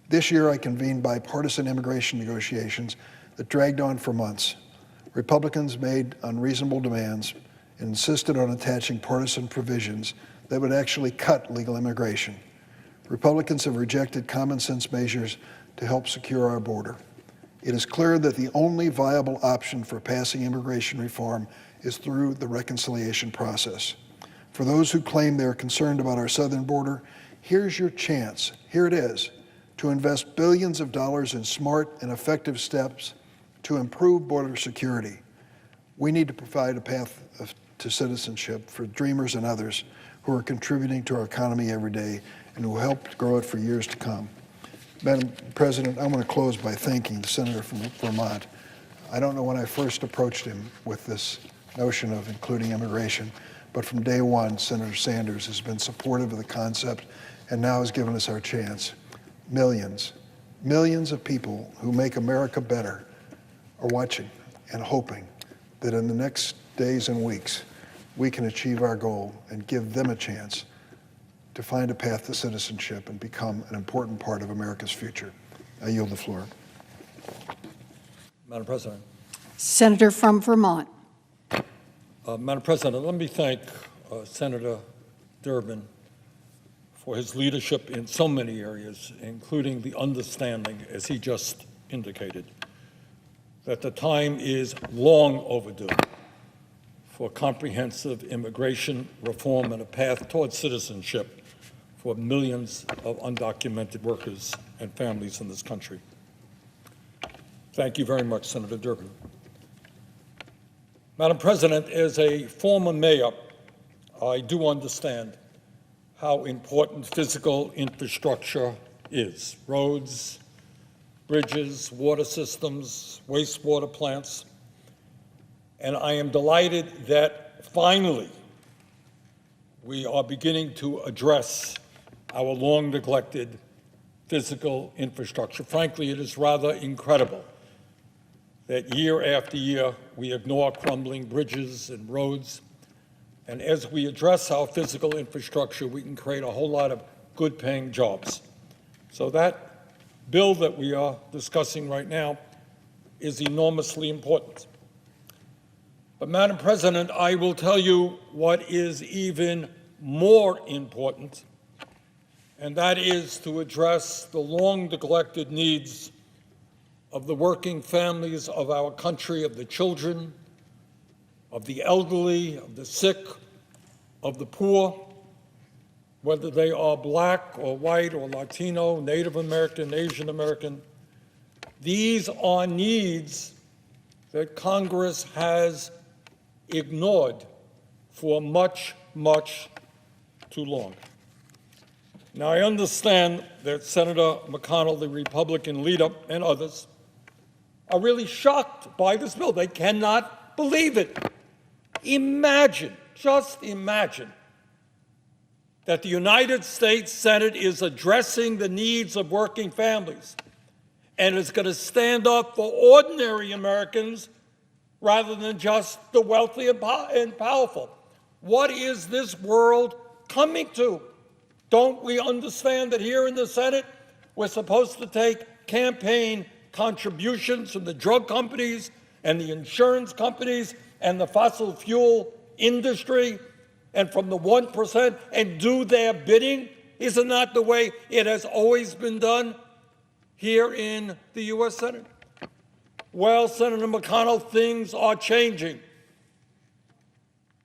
This year, I convened bipartisan immigration negotiations that dragged on for months. Republicans made unreasonable demands and insisted on attaching partisan provisions that would actually cut legal immigration. Republicans have rejected common sense measures to help secure our border. It is clear that the only viable option for passing immigration reform is through the reconciliation process. For those who claim they're concerned about our southern border, here's your chance. Here it is, to invest billions of dollars in smart and effective steps to improve border security. We need to provide a path to citizenship for dreamers and others who are contributing to our economy every day and who helped grow it for years to come. Madam President, I want to close by thanking the senator from Vermont. I don't know when I first approached him with this notion of including immigration, but from day one, Senator Sanders has been supportive of the concept and now has given us our chance. Millions of people who make America better are watching and hoping that in the next days and weeks, we can achieve our goal and give them a chance to find a path to citizenship and become an important part of America's future. I yield the floor. Madam President. Senator from Vermont. Madam President, let me thank Senator Durbin for his leadership in so many areas, including the understanding, as he just indicated, that the time is long overdue for comprehensive immigration reform and a path towards citizenship for millions of undocumented workers and families in this country. Thank you very much, Senator Durbin. Madam President, as a former mayor, I do understand how important physical infrastructure is. Roads, bridges, water systems, wastewater plants. And I am delighted that finally we are beginning to address our long neglected physical infrastructure. Frankly, it is rather incredible that year after year we ignore crumbling bridges and roads. And as we address our physical infrastructure, we can create a whole lot of good-paying jobs. So that bill that we are discussing right now is enormously important. But, Madam President, I will tell you what is even more important, and that is to address the long-neglected needs of the working families of our country, of the children, of the elderly, of the sick, of the poor, whether they are black or white or Latino, Native American, Asian American. These are needs that Congress has ignored for much, much too long. Now, I understand that Senator McConnell, the Republican leader, and others are really shocked by this bill. They cannot believe it. Imagine, just imagine, that the United States Senate is addressing the needs of working families and is going to stand up for ordinary Americans rather than just the wealthy and powerful. What is this world coming to? Don't we understand that here in the Senate, we're supposed to take campaign contributions from the drug companies and the insurance companies and the fossil fuel industry and from the 1% and do their bidding? Isn't that the way it has always been done here in the U.S. Senate? Well, Senator McConnell, things are changing.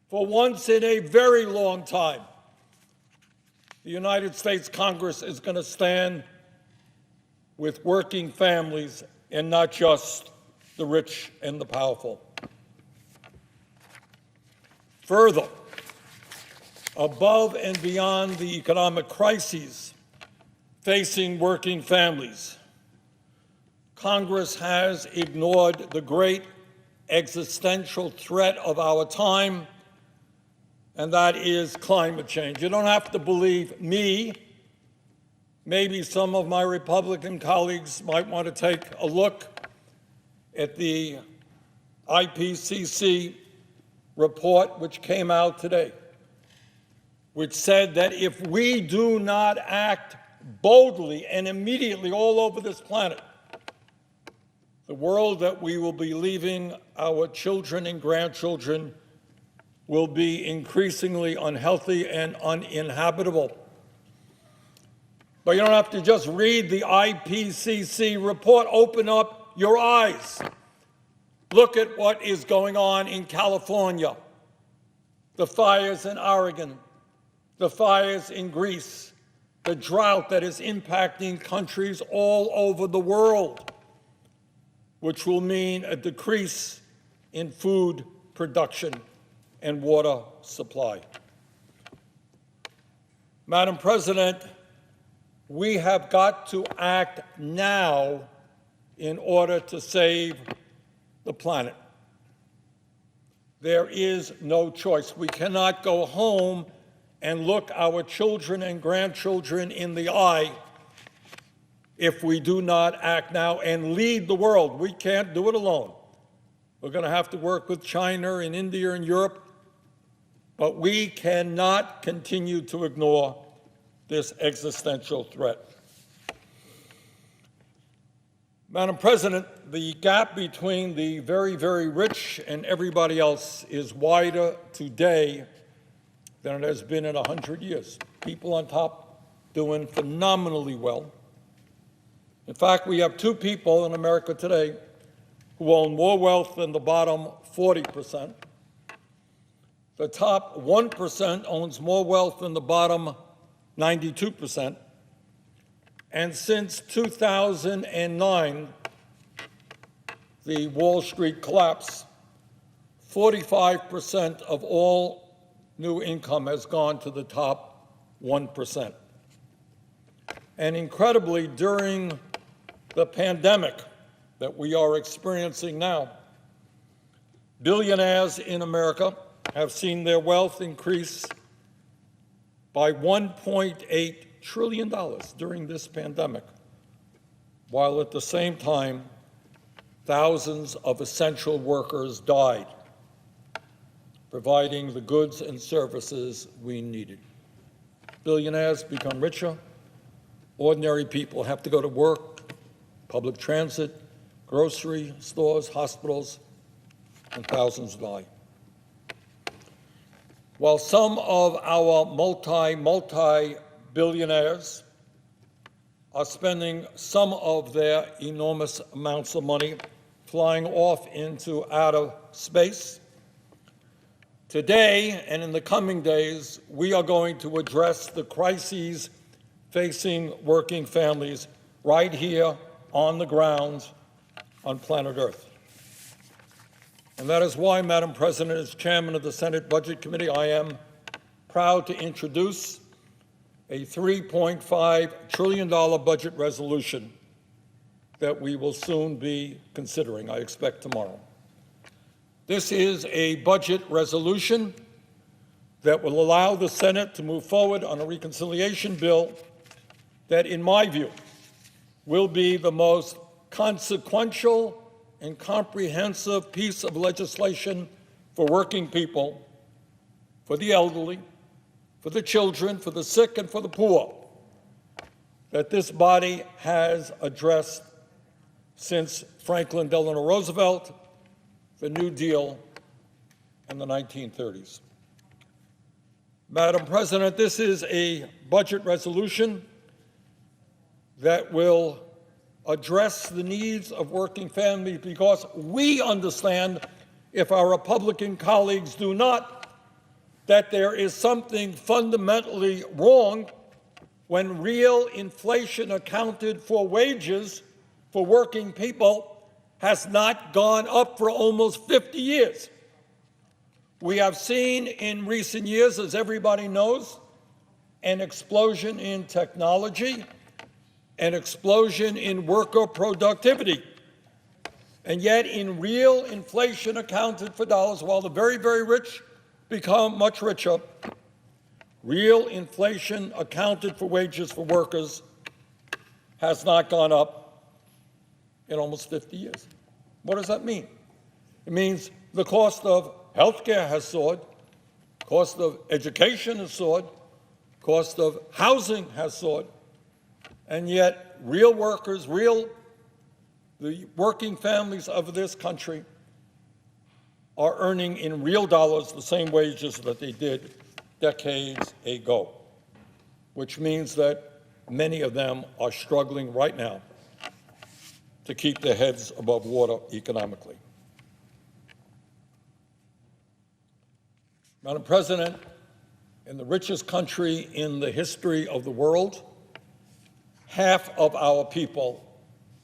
For once in a very long time, the United States Congress is going to stand with working families and not just the rich and the powerful. Further, above and beyond the economic crises facing working families, Congress has ignored the great existential threat of our time, and that is climate change. You don't have to believe me. Maybe some of my Republican colleagues might want to take a look at the IPCC report which came out today, which said that if we do not act boldly and immediately all over this planet, the world that we will be leaving our children and grandchildren will be increasingly unhealthy and uninhabitable. But you don't have to just read the IPCC report. Open up your eyes. Look at what is going on in California, the fires in Oregon, the fires in Greece, the drought that is impacting countries all over the world, which will mean a decrease in food production and water supply. Madam President, We have got to act now in order to save the planet. There is no choice. We cannot go home and look our children and grandchildren in the eye if we do not act now and lead the world. We can't do it alone. We're going to have to work with China and India and Europe, but we cannot continue to ignore this existential threat. Madam President, the gap between the very, very rich and everybody else is wider today than it has been in 100 years. People on top doing phenomenally well. In fact, we have two people in America today who own more wealth than the bottom 40%. The top 1% owns more wealth than the bottom 92%. And since 2009, the Wall Street collapse, 45% of all new income has gone to the top 1%. And incredibly, during the pandemic that we are experiencing now, billionaires in America have seen their wealth increase by $1.8 trillion during this pandemic, while at the same time, thousands of essential workers died, providing the goods and services we needed. Billionaires become richer. Ordinary people have to go to work, public transit, grocery stores, hospitals, and thousands die. While some of our multi-billionaires are spending some of their enormous amounts of money flying off into outer space, today and in the coming days, we are going to address the crises facing working families right here on the ground on planet Earth. And that is why, Madam President, as chairman of the Senate Budget Committee, I am proud to introduce a $3.5 trillion budget resolution that we will soon be considering, I expect tomorrow. This is a budget resolution that will allow the Senate to move forward on a reconciliation bill that, in my view, will be the most consequential and comprehensive piece of legislation for working people, for the elderly, for the children, for the sick, and for the poor that this body has addressed since Franklin Delano Roosevelt, the New Deal, and the 1930s. Madam President, this is a budget resolution that will address the needs of working families, because we understand, if our Republican colleagues do not, that there is something fundamentally wrong when real inflation accounted for wages for working people has not gone up for almost 50 years. We have seen in recent years, as everybody knows, an explosion in technology, an explosion in worker productivity. And yet, in real inflation accounted for dollars, while the very, very rich become much richer, real inflation accounted for wages for workers has not gone up in almost 50 years. What does that mean? It means the cost of health care has soared, cost of education has soared, cost of housing has soared, and yet real workers, the working families of this country are earning in real dollars the same wages that they did decades ago, which means that many of them are struggling right now to keep their heads above water economically. Madam President, in the richest country in the history of the world, half of our people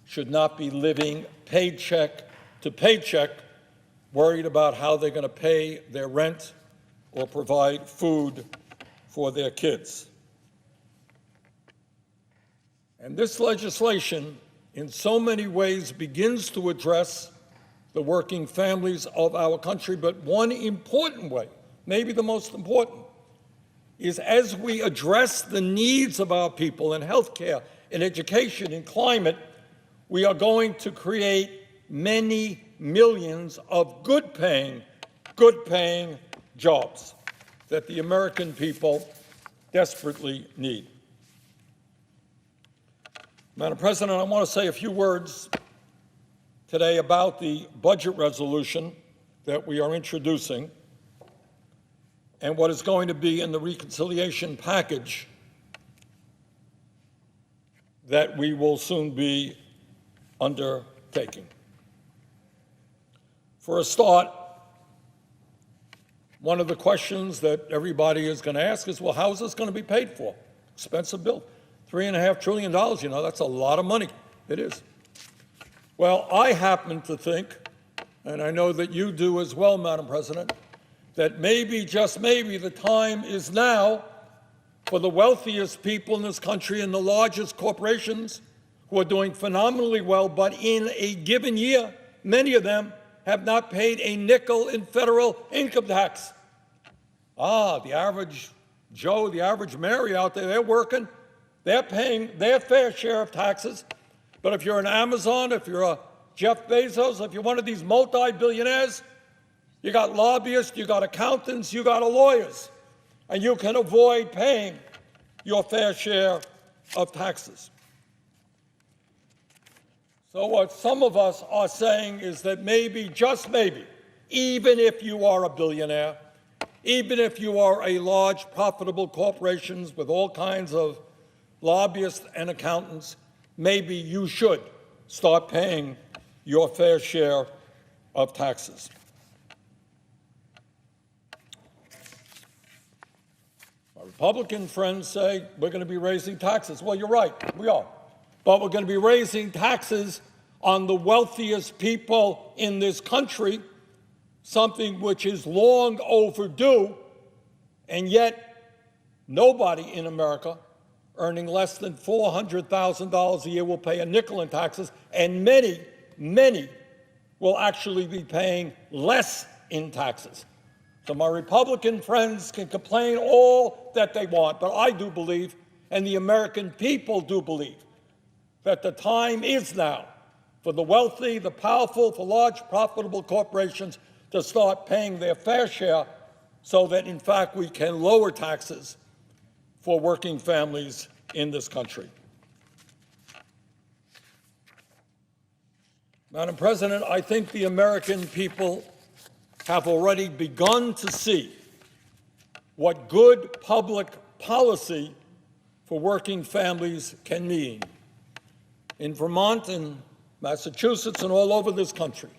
should not be living paycheck to paycheck, worried about how they're going to pay their rent or provide food for their kids. And this legislation, in so many ways, begins to address the working families of our country. But one important way, maybe the most important, is as we address the needs of our people in healthcare, in education, in climate, we are going to create many millions of good-paying jobs that the American people desperately need. Madam President, I want to say a few words today about the budget resolution that we are introducing and what is going to be in the reconciliation package that we will soon be undertaking. For a start, one of the questions that everybody is going to ask is, well, how is this going to be paid for? Expensive bill. $3.5 trillion, you know, that's a lot of money. It is. Well, I happen to think, and I know that you do as well, Madam President, that maybe, just maybe, the time is now for the wealthiest people in this country and the largest corporations who are doing phenomenally well, but in a given year, many of them have not paid a nickel in federal income tax. The average Joe, the average Mary out there, they're working, they're paying their fair share of taxes. But if you're an Amazon, if you're a Jeff Bezos, if you're one of these multi-billionaires, you got lobbyists, you got accountants, you got lawyers, and you can avoid paying your fair share of taxes. So what some of us are saying is that maybe, just maybe, even if you are a billionaire, even if you are a large, profitable corporations with all kinds of lobbyists and accountants, maybe you should start paying your fair share of taxes. My Republican friends say we're going to be raising taxes. Well, you're right, we are. But we're going to be raising taxes on the wealthiest people in this country, something which is long overdue, and yet nobody in America earning less than $400,000 a year will pay a nickel in taxes, and many, many will actually be paying less in taxes. So my Republican friends can complain all that they want, but I do believe, and the American people do believe, that the time is now for the wealthy, the powerful, for large, profitable corporations to start paying their fair share so that, in fact, we can lower taxes for working families in this country. Madam President, I think the American people have already begun to see what good public policy for working families can mean. In Vermont and Massachusetts and all over this country,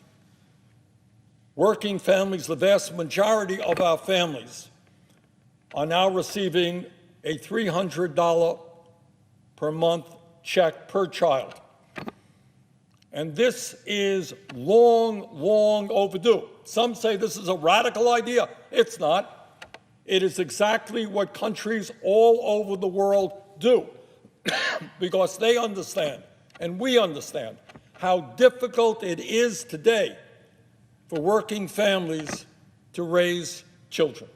working families, the vast majority of our families, are now receiving a $300 per month check per child. And this is long, long overdue. Some say this is a radical idea. It's not. It is exactly what countries all over the world do because they understand, and we understand, how difficult it is today for working families to raise children.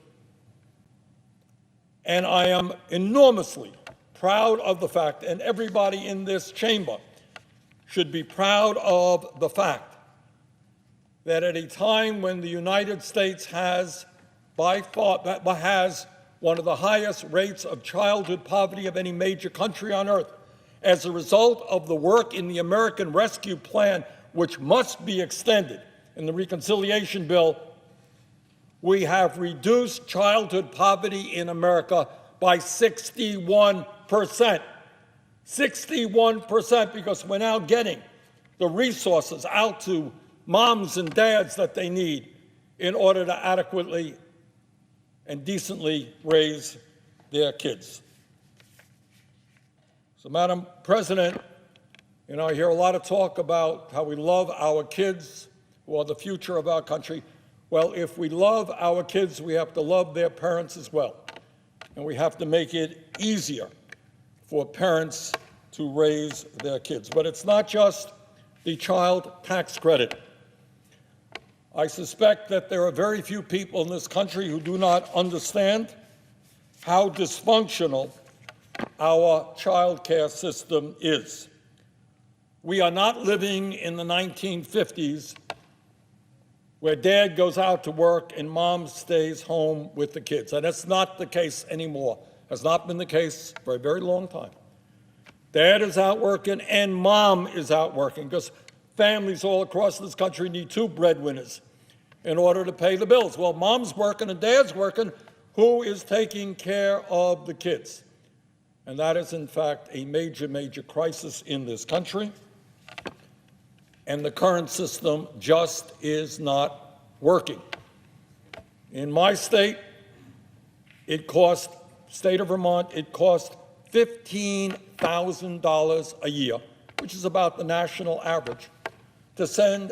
And I am enormously proud of the fact, and everybody in this chamber should be proud of the fact, that at a time when the United States has by far one of the highest rates of childhood poverty of any major country on earth, as a result of the work in the American Rescue Plan, which must be extended in the reconciliation bill, we have reduced childhood poverty in America by 61%. 61%, because we're now getting the resources out to moms and dads that they need in order to adequately and decently raise their kids. So, Madam President, I hear a lot of talk about how we love our kids who are the future of our country. Well, if we love our kids, we have to love their parents as well. And we have to make it easier for parents to to raise their kids. But it's not just the child tax credit. I suspect that there are very few people in this country who do not understand how dysfunctional our child care system is. We are not living in the 1950s where dad goes out to work and mom stays home with the kids. And that's not the case anymore. Has not been the case for a very long time. Dad is out working and mom is out working because families all across this country need two breadwinners in order to pay the bills. Well, mom's working and dad's working. Who is taking care of the kids? And that is, in fact, a major, major crisis in this country. And the current system just is not working. In my state, state of Vermont, it cost $15,000 a year, which is about the national average, to send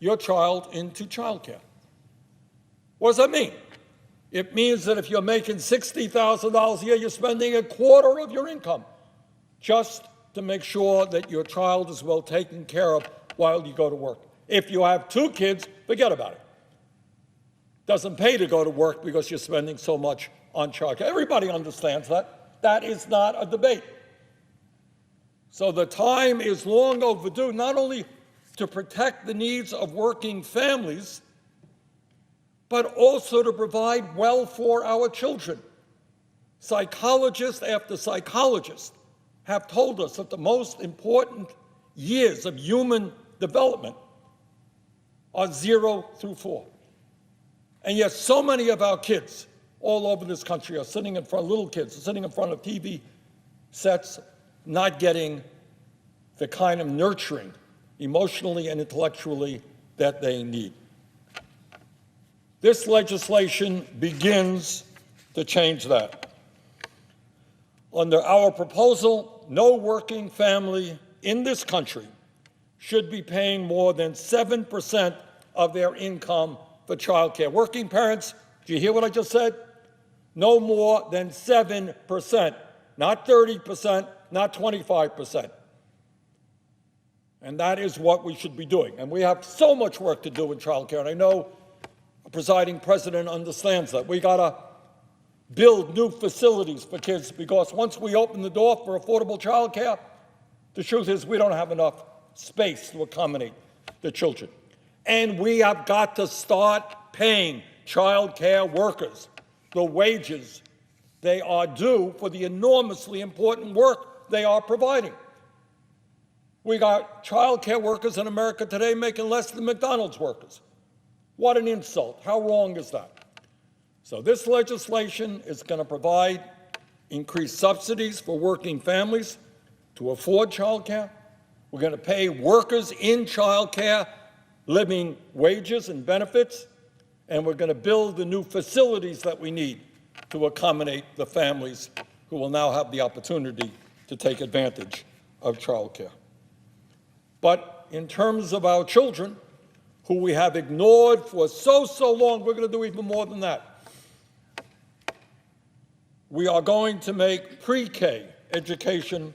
your child into child care. What does that mean? It means that if you're making $60,000 a year, you're spending a quarter of your income just to make sure that your child is well taken care of while you go to work. If you have two kids, forget about it. Doesn't pay to go to work because you're spending so much on child care. Everybody understands that. That is not a debate. So the time is long overdue, not only to protect the needs of working families, but also to provide well for our children. Psychologist after psychologist have told us that the most important years of human development are 0 through 4. And yet so many of our kids all over this country are sitting in front, little kids are sitting in front of TV sets, not getting the kind of nurturing, emotionally and intellectually, that they need. This legislation begins to change that. Under our proposal, no working family in this country should be paying more than 7% of their income for child care. Working parents, do you hear what I just said? No more than 7%, not 30%, not 25%. And that is what we should be doing. And we have so much work to do in child care, and I know the presiding president understands that. We got to build new facilities for kids because once we open the door for affordable child care, the truth is we don't have enough space to accommodate the children. And we have got to start paying child care workers the wages they are due for the enormously important work they are providing. We got child care workers in America today making less than McDonald's workers. What an insult. How wrong is that? So this legislation is going to provide increased subsidies for working families to afford child care. We're going to pay workers in child care living wages and benefits, and we're going to build the new facilities that we need to accommodate the families who will now have the opportunity to take advantage of child care. But in terms of our children, who we have ignored for so long, we're going to do even more than that. We are going to make pre-K education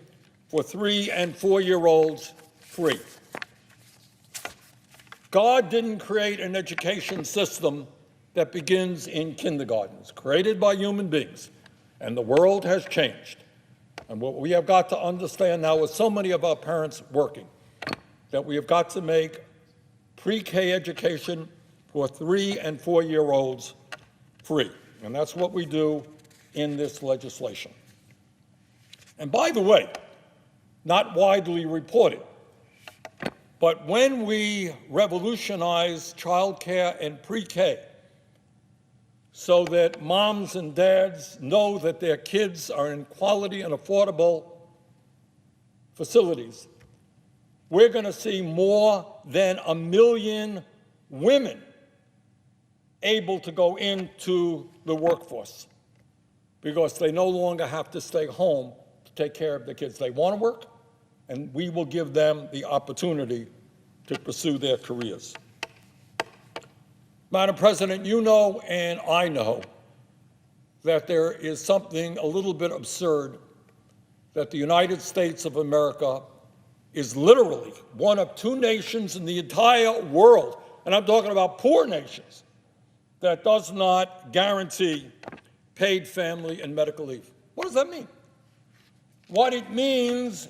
for 3- and 4-year-olds free. God didn't create an education system that begins in kindergarten. It's created by human beings, and the world has changed. And what we have got to understand now, with so many of our parents working, that we have got to make pre-K education for 3- and 4-year-olds free. And that's what we do in this legislation. And by the way, not widely reported, but when we revolutionize child care and pre-K so that moms and dads know that their kids are in quality and affordable facilities, we're going to see more than 1 million women able to go into the workforce because they no longer have to stay home to take care of the kids. They want to work, and we will give them the opportunity to pursue their careers. Madam President, you know and I know that there is something a little bit absurd that the United States of America is literally one of two nations in the entire world, and I'm talking about poor nations, that does not guarantee paid family and medical leave. What does that mean? What it means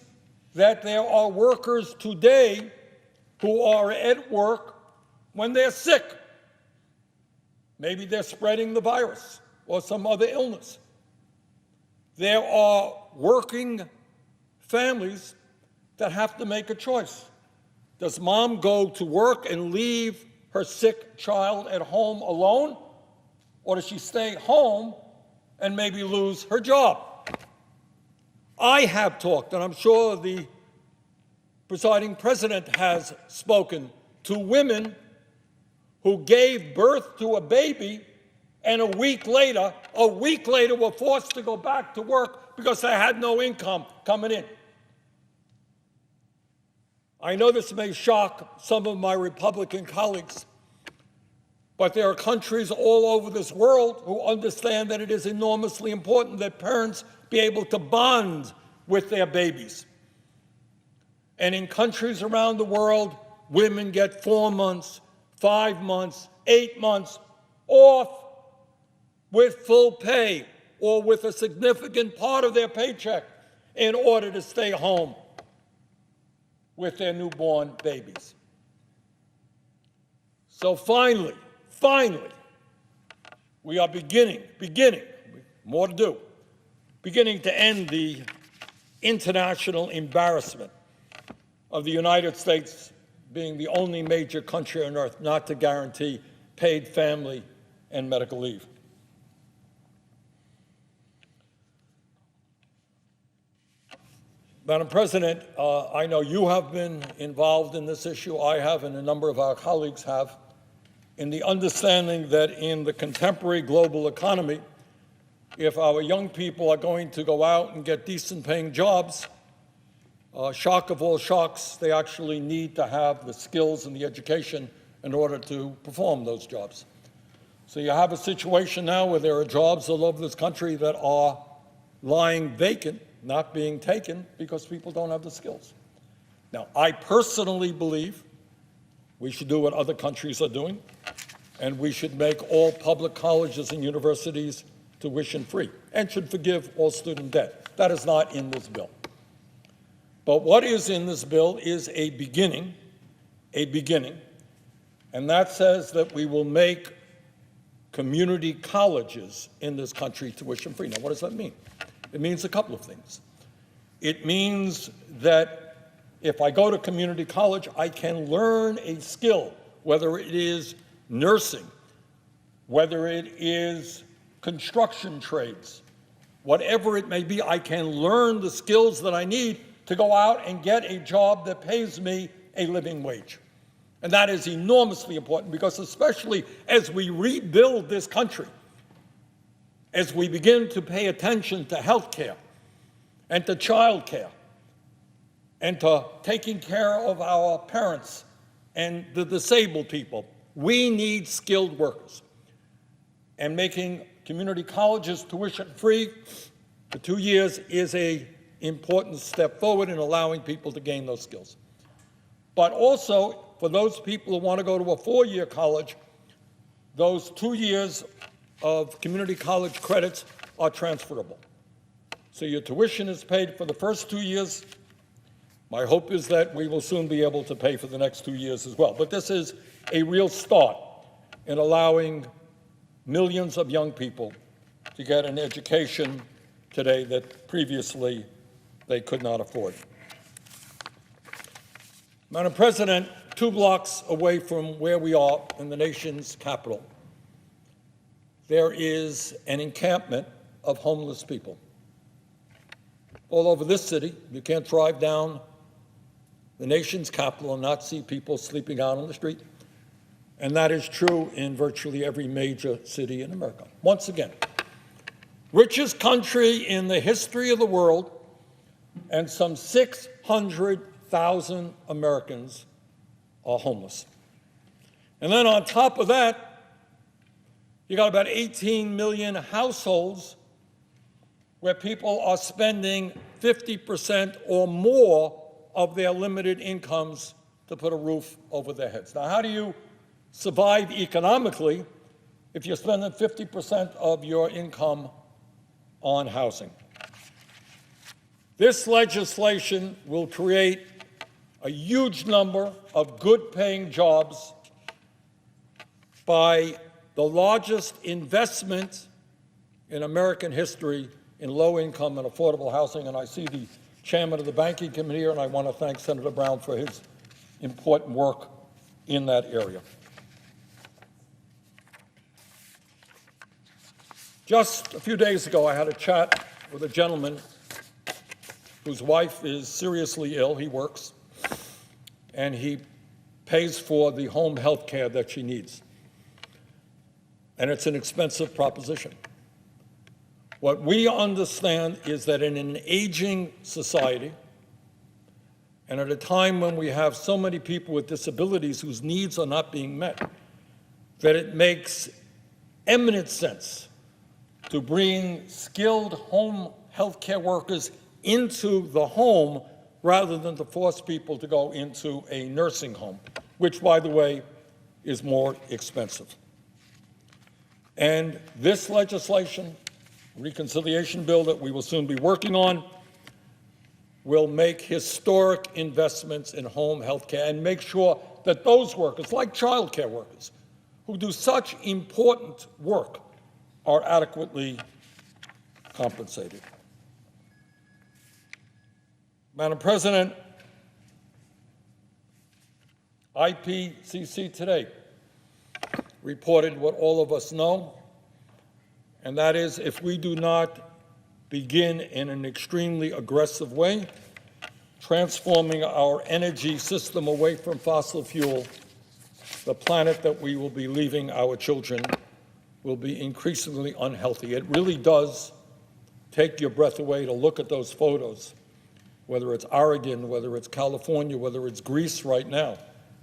that there are workers today who are at work when they're sick. Maybe they're spreading the virus or some other illness. There are working families that have to make a choice. Does mom go to work and leave her sick child at home alone, or does she stay home and maybe lose her job? I have talked, and I'm sure the presiding president has spoken to women who gave birth to a baby and a week later were forced to go back to work because they had no income coming in. I know this may shock some of my Republican colleagues, but there are countries all over this world who understand that it is enormously important that parents be able to bond with their babies. And in countries around the world, women get 4 months, 5 months, 8 months off with full pay or with a significant part of their paycheck in order to stay home with their newborn babies. So finally, we are beginning, more to do, beginning to end the international embarrassment of the United States being the only major country on earth not to guarantee paid family and medical leave. Madam President, I know you have been involved in this issue. I have, and a number of our colleagues have, in the understanding that in the contemporary global economy, if our young people are going to go out and get decent paying jobs, shock of all shocks, they actually need to have the skills and the education in order to perform those jobs. So you have a situation now where there are jobs all over this country that are lying vacant, not being taken because people don't have the skills. Now, I personally believe we should do what other countries are doing, and we should make all public colleges and universities tuition-free and should forgive all student debt. That is not in this bill. But what is in this bill is a beginning, and that says that we will make community colleges in this country tuition-free. Now, what does that mean? It means a couple of things. It means that if I go to community college, I can learn a skill, whether it is nursing, whether it is construction trades, whatever it may be, I can learn the skills that I need to go out and get a job that pays me a living wage. And that is enormously important because especially as we rebuild this country, as we begin to pay attention to health care and to child care and to taking care of our parents and the disabled people, we need skilled workers. And making community colleges tuition-free for 2 years is an important step forward in allowing people to gain those skills. But also, for those people who want to go to a 4-year college, those 2 years of community college credits are transferable. So your tuition is paid for the first 2 years. My hope is that we will soon be able to pay for the next 2 years as well. But this is a real start in allowing millions of young people to get an education today that previously they could not afford. Madam President, 2 blocks away from where we are in the nation's capital, there is an encampment of homeless people. All over this city, you can't drive down the nation's capital and not see people sleeping out on the street. And that is true in virtually every major city in America. Once again, richest country in the history of the world, and some 600,000 Americans are homeless. And then on top of that, you got about 18 million households where people are spending 50% or more of their limited incomes to put a roof over their heads. Now, how do you survive economically if you're spending 50% of your income on housing? This legislation will create a huge number of good-paying jobs by the largest investment in American history in low-income and affordable housing. And I see the chairman of the Banking Committee here, and I want to thank Senator Brown for his important work in that area. Just a few days ago, I had a chat with a gentleman whose wife is seriously ill. He works, and he pays for the home health care that she needs. And it's an expensive proposition. What we understand is that in an aging society, and at a time when we have so many people with disabilities whose needs are not being met, that it makes eminent sense to bring skilled home health care workers into the home rather than to force people to go into a nursing home, which, by the way, is more expensive. And this legislation, reconciliation bill that we will soon be working on, will make historic investments in home health care and make sure that those workers, like child care workers, who do such important work, are adequately compensated. Madam President, IPCC today reported what all of us know, and that is if we do not begin in an extremely aggressive way, transforming our energy system away from fossil fuel, the planet that we will be leaving our children will be increasingly unhealthy. It really does take your breath away to look at those photos, whether it's Oregon, whether it's California, whether it's Greece right now,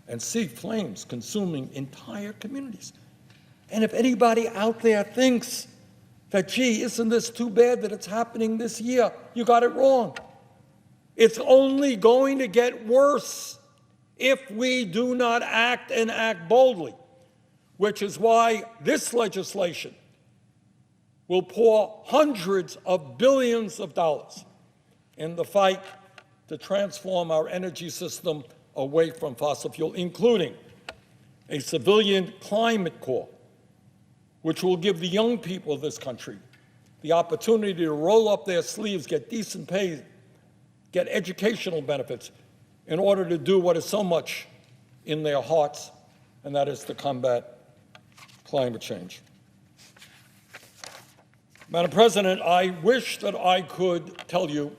and see flames consuming entire communities. And if anybody out there thinks that, gee, isn't this too bad that it's happening this year, you got it wrong. It's only going to get worse if we do not act and act boldly, which is why this legislation will pour hundreds of billions of dollars in the fight to transform our energy system away from fossil fuel, including a civilian climate corps, which will give the young people of this country the opportunity to roll up their sleeves, get decent pay, get educational benefits in order to do what is so much in their hearts, and that is to combat climate change. Madam President, I wish that I could tell you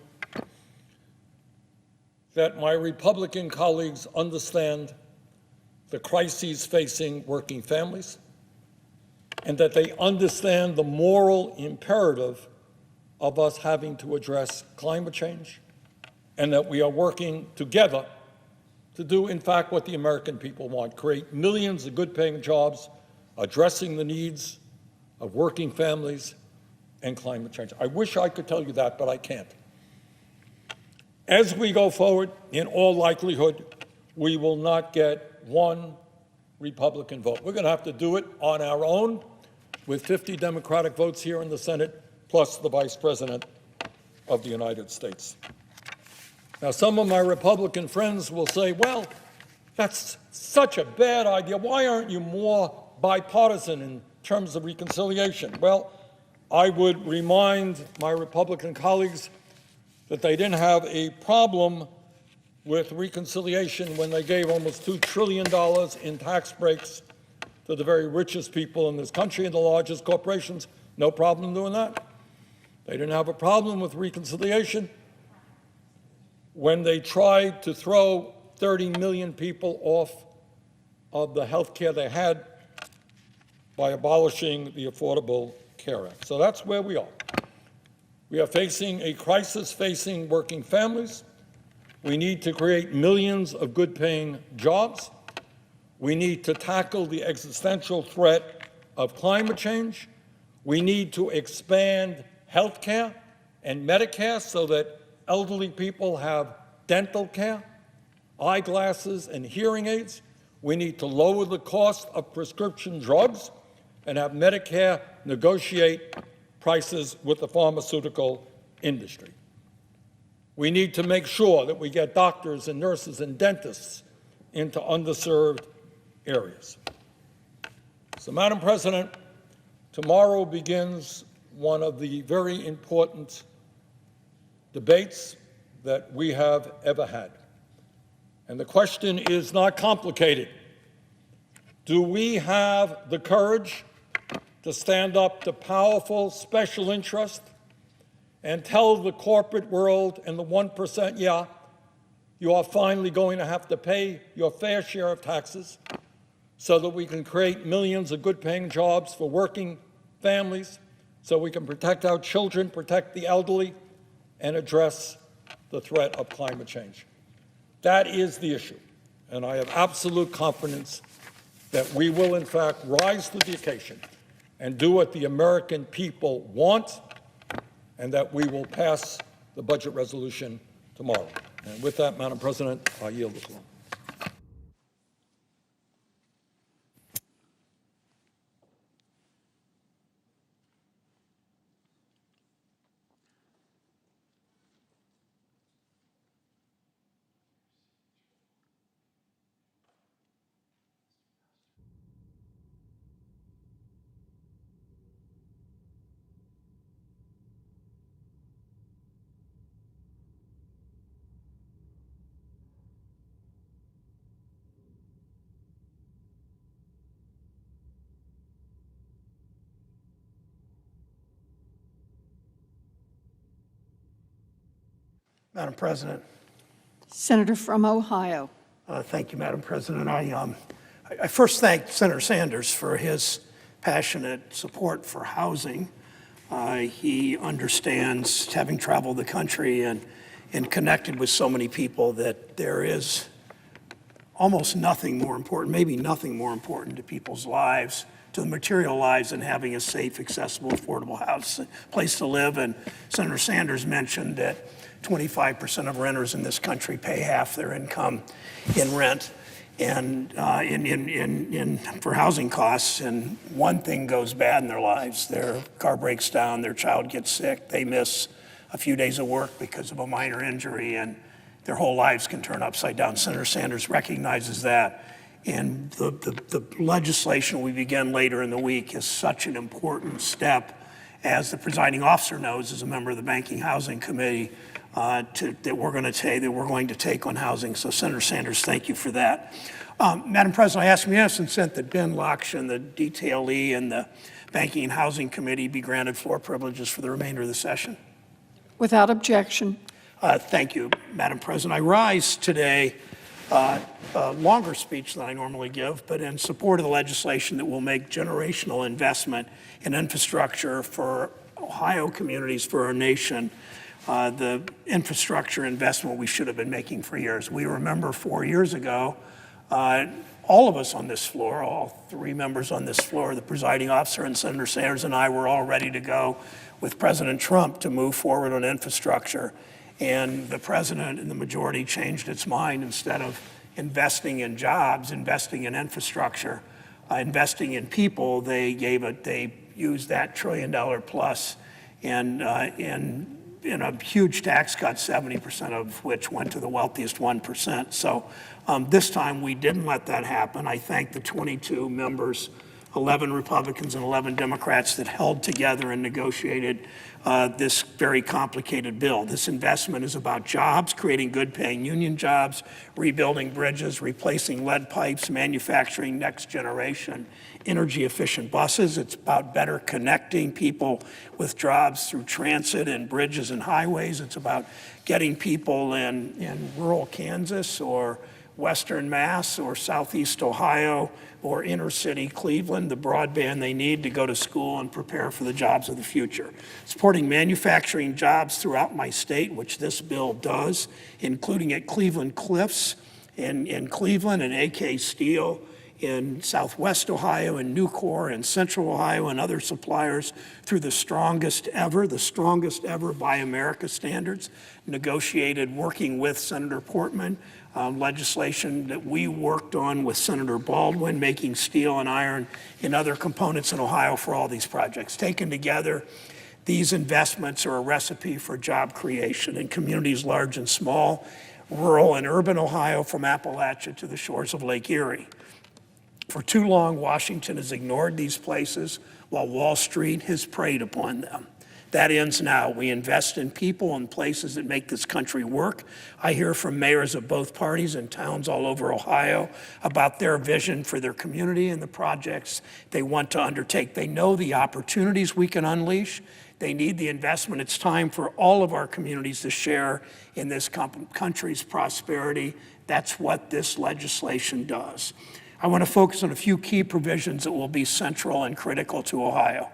that my Republican colleagues understand the crises facing working families and that they understand the moral imperative of us having to address climate change, and that we are working together to do, in fact, what the American people want, create millions of good-paying jobs addressing the needs of working families and climate change. I wish I could tell you that, but I can't. As we go forward, in all likelihood, we will not get one Republican vote. We're going to have to do it on our own with 50 Democratic votes here in the Senate, plus the Vice President of the United States. Now, some of my Republican friends will say, well, that's such a bad idea. Why aren't you more bipartisan in terms of reconciliation? Well, I would remind my Republican colleagues that they didn't have a problem with reconciliation when they gave almost $2 trillion in tax breaks to the very richest people in this country and the largest corporations. No problem doing that. They didn't have a problem with reconciliation when they tried to throw 30 million people off of the health care they had by abolishing the Affordable Care Act. So that's where we are. We are facing a crisis facing working families. We need to create millions of good-paying jobs. We need to tackle the existential threat of climate change. We need to expand health care and Medicare so that elderly people have dental care, eyeglasses, and hearing aids. We need to lower the cost of prescription drugs and have Medicare negotiate prices with the pharmaceutical industry. We need to make sure that we get doctors and nurses and dentists into underserved areas. So, Madam President, tomorrow begins one of the very important debates that we have ever had. And the question is not complicated. Do we have the courage to stand up to powerful special interest and tell the corporate world and the 1%, yeah, you are finally going to have to pay your fair share of taxes so that we can create millions of good-paying jobs for working families, so we can protect our children, protect the elderly, and address the threat of climate change? That is the issue, and I have absolute confidence that we will, in fact, rise to the occasion and do what the American people want, and that we will pass the budget resolution tomorrow. And with that, Madam President, I yield the floor. Madam President. Senator from Ohio. Thank you, Madam President. I first thank Senator Sanders for his passionate support for housing. He understands, having traveled the country and connected with so many people, that there is almost nothing more important, maybe nothing more important to people's lives, to the material lives, than having a safe, accessible, affordable house, place to live. And Senator Sanders mentioned that 25% of renters in this country pay half their income in rent and for housing costs. And one thing goes bad in their lives: their car breaks down, their child gets sick, they miss a few days of work because of a minor injury, and their whole lives can turn upside down. Senator Sanders recognizes that. And the legislation we begin later in the week is such an important step, as the presiding officer knows, as a member of the Banking Housing Committee, that we're going to take on housing. So, Senator Sanders, thank you for that. Madam President, I ask unanimous consent that Ben Lakshan, the detailee, and the Banking and Housing Committee be granted floor privileges for the remainder of the session. Without objection. Thank you, Madam President. I rise today, a longer speech than I normally give, but in support of the legislation that will make generational investment in infrastructure for Ohio communities, for our nation, the infrastructure investment we should have been making for years. We remember 4 years ago, all of us on this floor, all three members on this floor, the presiding officer and Senator Sanders and I, were all ready to go with President Trump to move forward on infrastructure. And the president and the majority changed its mind. Instead of investing in jobs, investing in infrastructure, investing in people, they used that $1 trillion plus in a huge tax cut, 70% of which went to the wealthiest 1%. So this time we didn't let that happen. I thank the 22 members, 11 Republicans and 11 Democrats, that held together and negotiated this very complicated bill. This investment is about jobs, creating good-paying union jobs, rebuilding bridges, replacing lead pipes, manufacturing next-generation energy-efficient buses. It's about better connecting people with jobs through transit and bridges and highways. It's about getting people in rural Kansas or Western Mass or Southeast Ohio or inner city Cleveland the broadband they need to go to school and prepare for the jobs of the future. Supporting manufacturing jobs throughout my state, which this bill does, including at Cleveland Cliffs in Cleveland, and AK Steel in Southwest Ohio and Nucor and Central Ohio and other suppliers through the strongest ever Buy America standards, negotiated working with Senator Portman, legislation that we worked on with Senator Baldwin, making steel and iron and other components in Ohio for all these projects. Taken together, these investments are a recipe for job creation in communities large and small, rural and urban Ohio, from Appalachia to the shores of Lake Erie. For too long, Washington has ignored these places while Wall Street has preyed upon them. That ends now. We invest in people and places that make this country work. I hear from mayors of both parties in towns all over Ohio about their vision for their community and the projects they want to undertake. They know the opportunities we can unleash. They need the investment. It's time for all of our communities to share in this country's prosperity. That's what this legislation does. I want to focus on a few key provisions that will be central and critical to Ohio.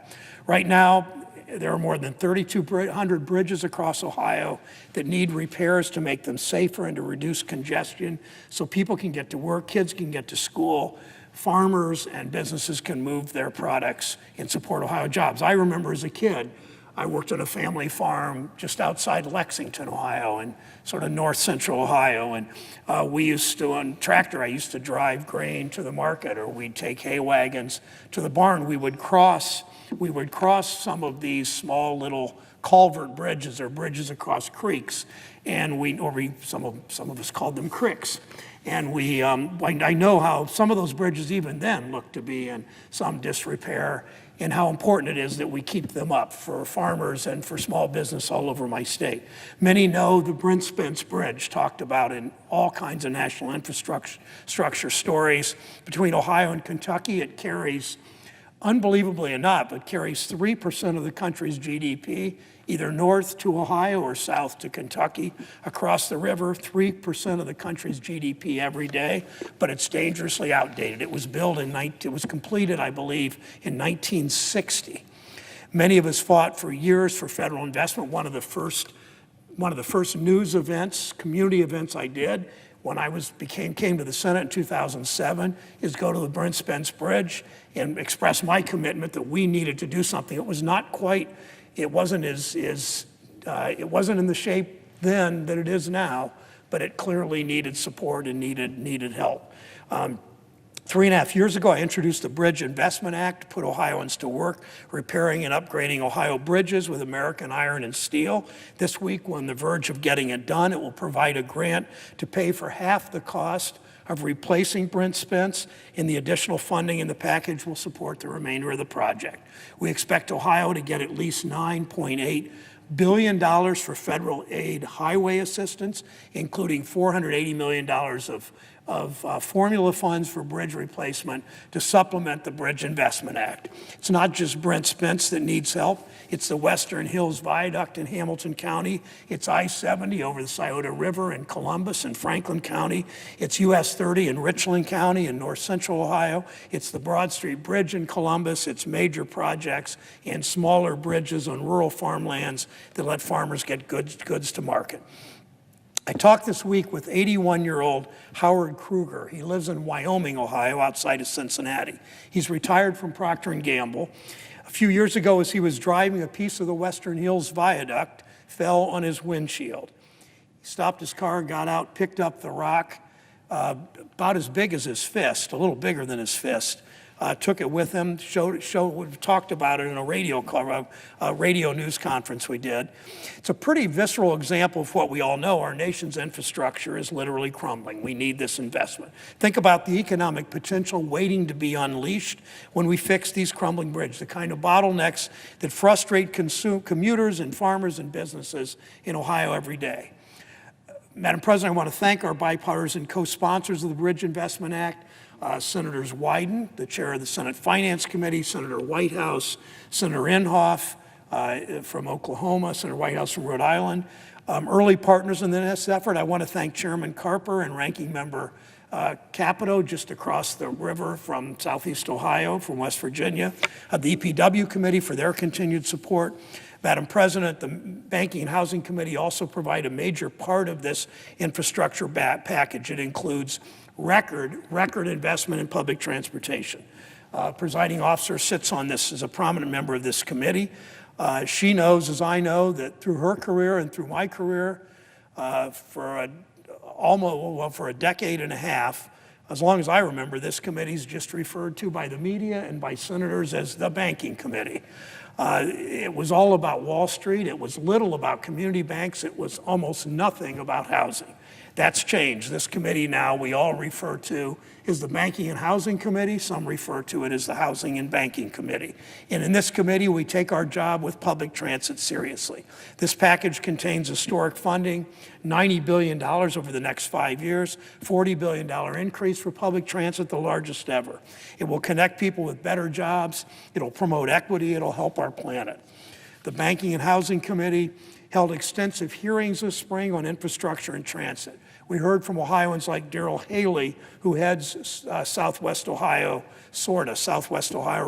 Right now, there are more than 3,200 bridges across Ohio that need repairs to make them safer and to reduce congestion so people can get to work, kids can get to school, farmers and businesses can move their products and support Ohio jobs. I remember as a kid, I worked on a family farm just outside Lexington, Ohio, and sort of north central Ohio. And we used to, on tractor, I used to drive grain to the market, or we'd take hay wagons to the barn. We would cross some of these small little culvert bridges, or bridges across creeks, and some of us called them cricks. And I know how some of those bridges even then looked to be in some disrepair, and how important it is that we keep them up for farmers and for small business all over my state. Many know the Brent Spence Bridge, talked about in all kinds of national infrastructure stories. Between Ohio and Kentucky, it carries, unbelievably enough, it carries 3% of the country's GDP, either north to Ohio or south to Kentucky. Across the river, 3% of the country's GDP every day, but it's dangerously outdated. It was completed, I believe, in 1960. Many of us fought for years for federal investment. One of the first news events, community events I did when I came to the Senate in 2007 is go to the Brent Spence Bridge and express my commitment that we needed to do something. It was not quite, it wasn't it wasn't in the shape then that it is now, but it clearly needed support and needed help. 3.5 years ago, I introduced the Bridge Investment Act to put Ohioans to work repairing and upgrading Ohio bridges with American iron and steel. This week, we're on the verge of getting it done. It will provide a grant to pay for half the cost of replacing Brent Spence, and the additional funding in the package will support the remainder of the project. We expect Ohio to get at least $9.8 billion for federal aid highway assistance, including $480 million of formula funds for bridge replacement to supplement the Bridge Investment Act. It's not just Brent Spence that needs help. It's the Western Hills Viaduct in Hamilton County. It's I-70 over the Scioto River in Columbus and Franklin County. It's US 30 in Richland County in north central Ohio. It's the Broad Street Bridge in Columbus. It's major projects and smaller bridges on rural farmlands that let farmers get goods to market. I talked this week with 81-year-old Howard Kruger. He lives in Wyoming, Ohio, outside of Cincinnati. He's retired from Procter & Gamble. A few years ago, as he was driving, a piece of the Western Hills Viaduct fell on his windshield. He stopped his car, got out, picked up the rock, about as big as his fist, a little bigger than his fist. Took it with him, talked about it in a radio news conference we did. It's a pretty visceral example of what we all know. Our nation's infrastructure is literally crumbling. We need this investment. Think about the economic potential waiting to be unleashed when we fix these crumbling bridges, the kind of bottlenecks that frustrate commuters and farmers and businesses in Ohio every day. Madam President, I want to thank our bipartisan co-sponsors of the Bridge Investment Act, Senators Wyden, the chair of the Senate Finance Committee, Senator Whitehouse, Senator Inhofe from Oklahoma, Senator Whitehouse from Rhode Island. Early partners in this effort, I want to thank Chairman Carper and Ranking Member Capito, just across the river from Southeast Ohio, from West Virginia, the EPW Committee for their continued support. Madam President, the Banking and Housing Committee also provide a major part of this infrastructure package. It includes record investment in public transportation. Presiding officer sits on this as a prominent member of this committee. She knows, as I know, that through her career and through my career, for a decade and a half, as long as I remember, this committee is just referred to by the media and by senators as the banking committee. It was all about Wall Street. It was little about community banks. It was almost nothing about housing. That's changed. This committee now we all refer to as the Banking and Housing Committee. Some refer to it as the Housing and Banking Committee. And in this committee, we take our job with public transit seriously. This package contains historic funding, $90 billion over the next 5 years, $40 billion increase for public transit, the largest ever. It will connect people with better jobs. It'll promote equity. It'll help our planet. The Banking and Housing Committee held extensive hearings this spring on infrastructure and transit. We heard from Ohioans like Darrell Haley, who heads Southwest Ohio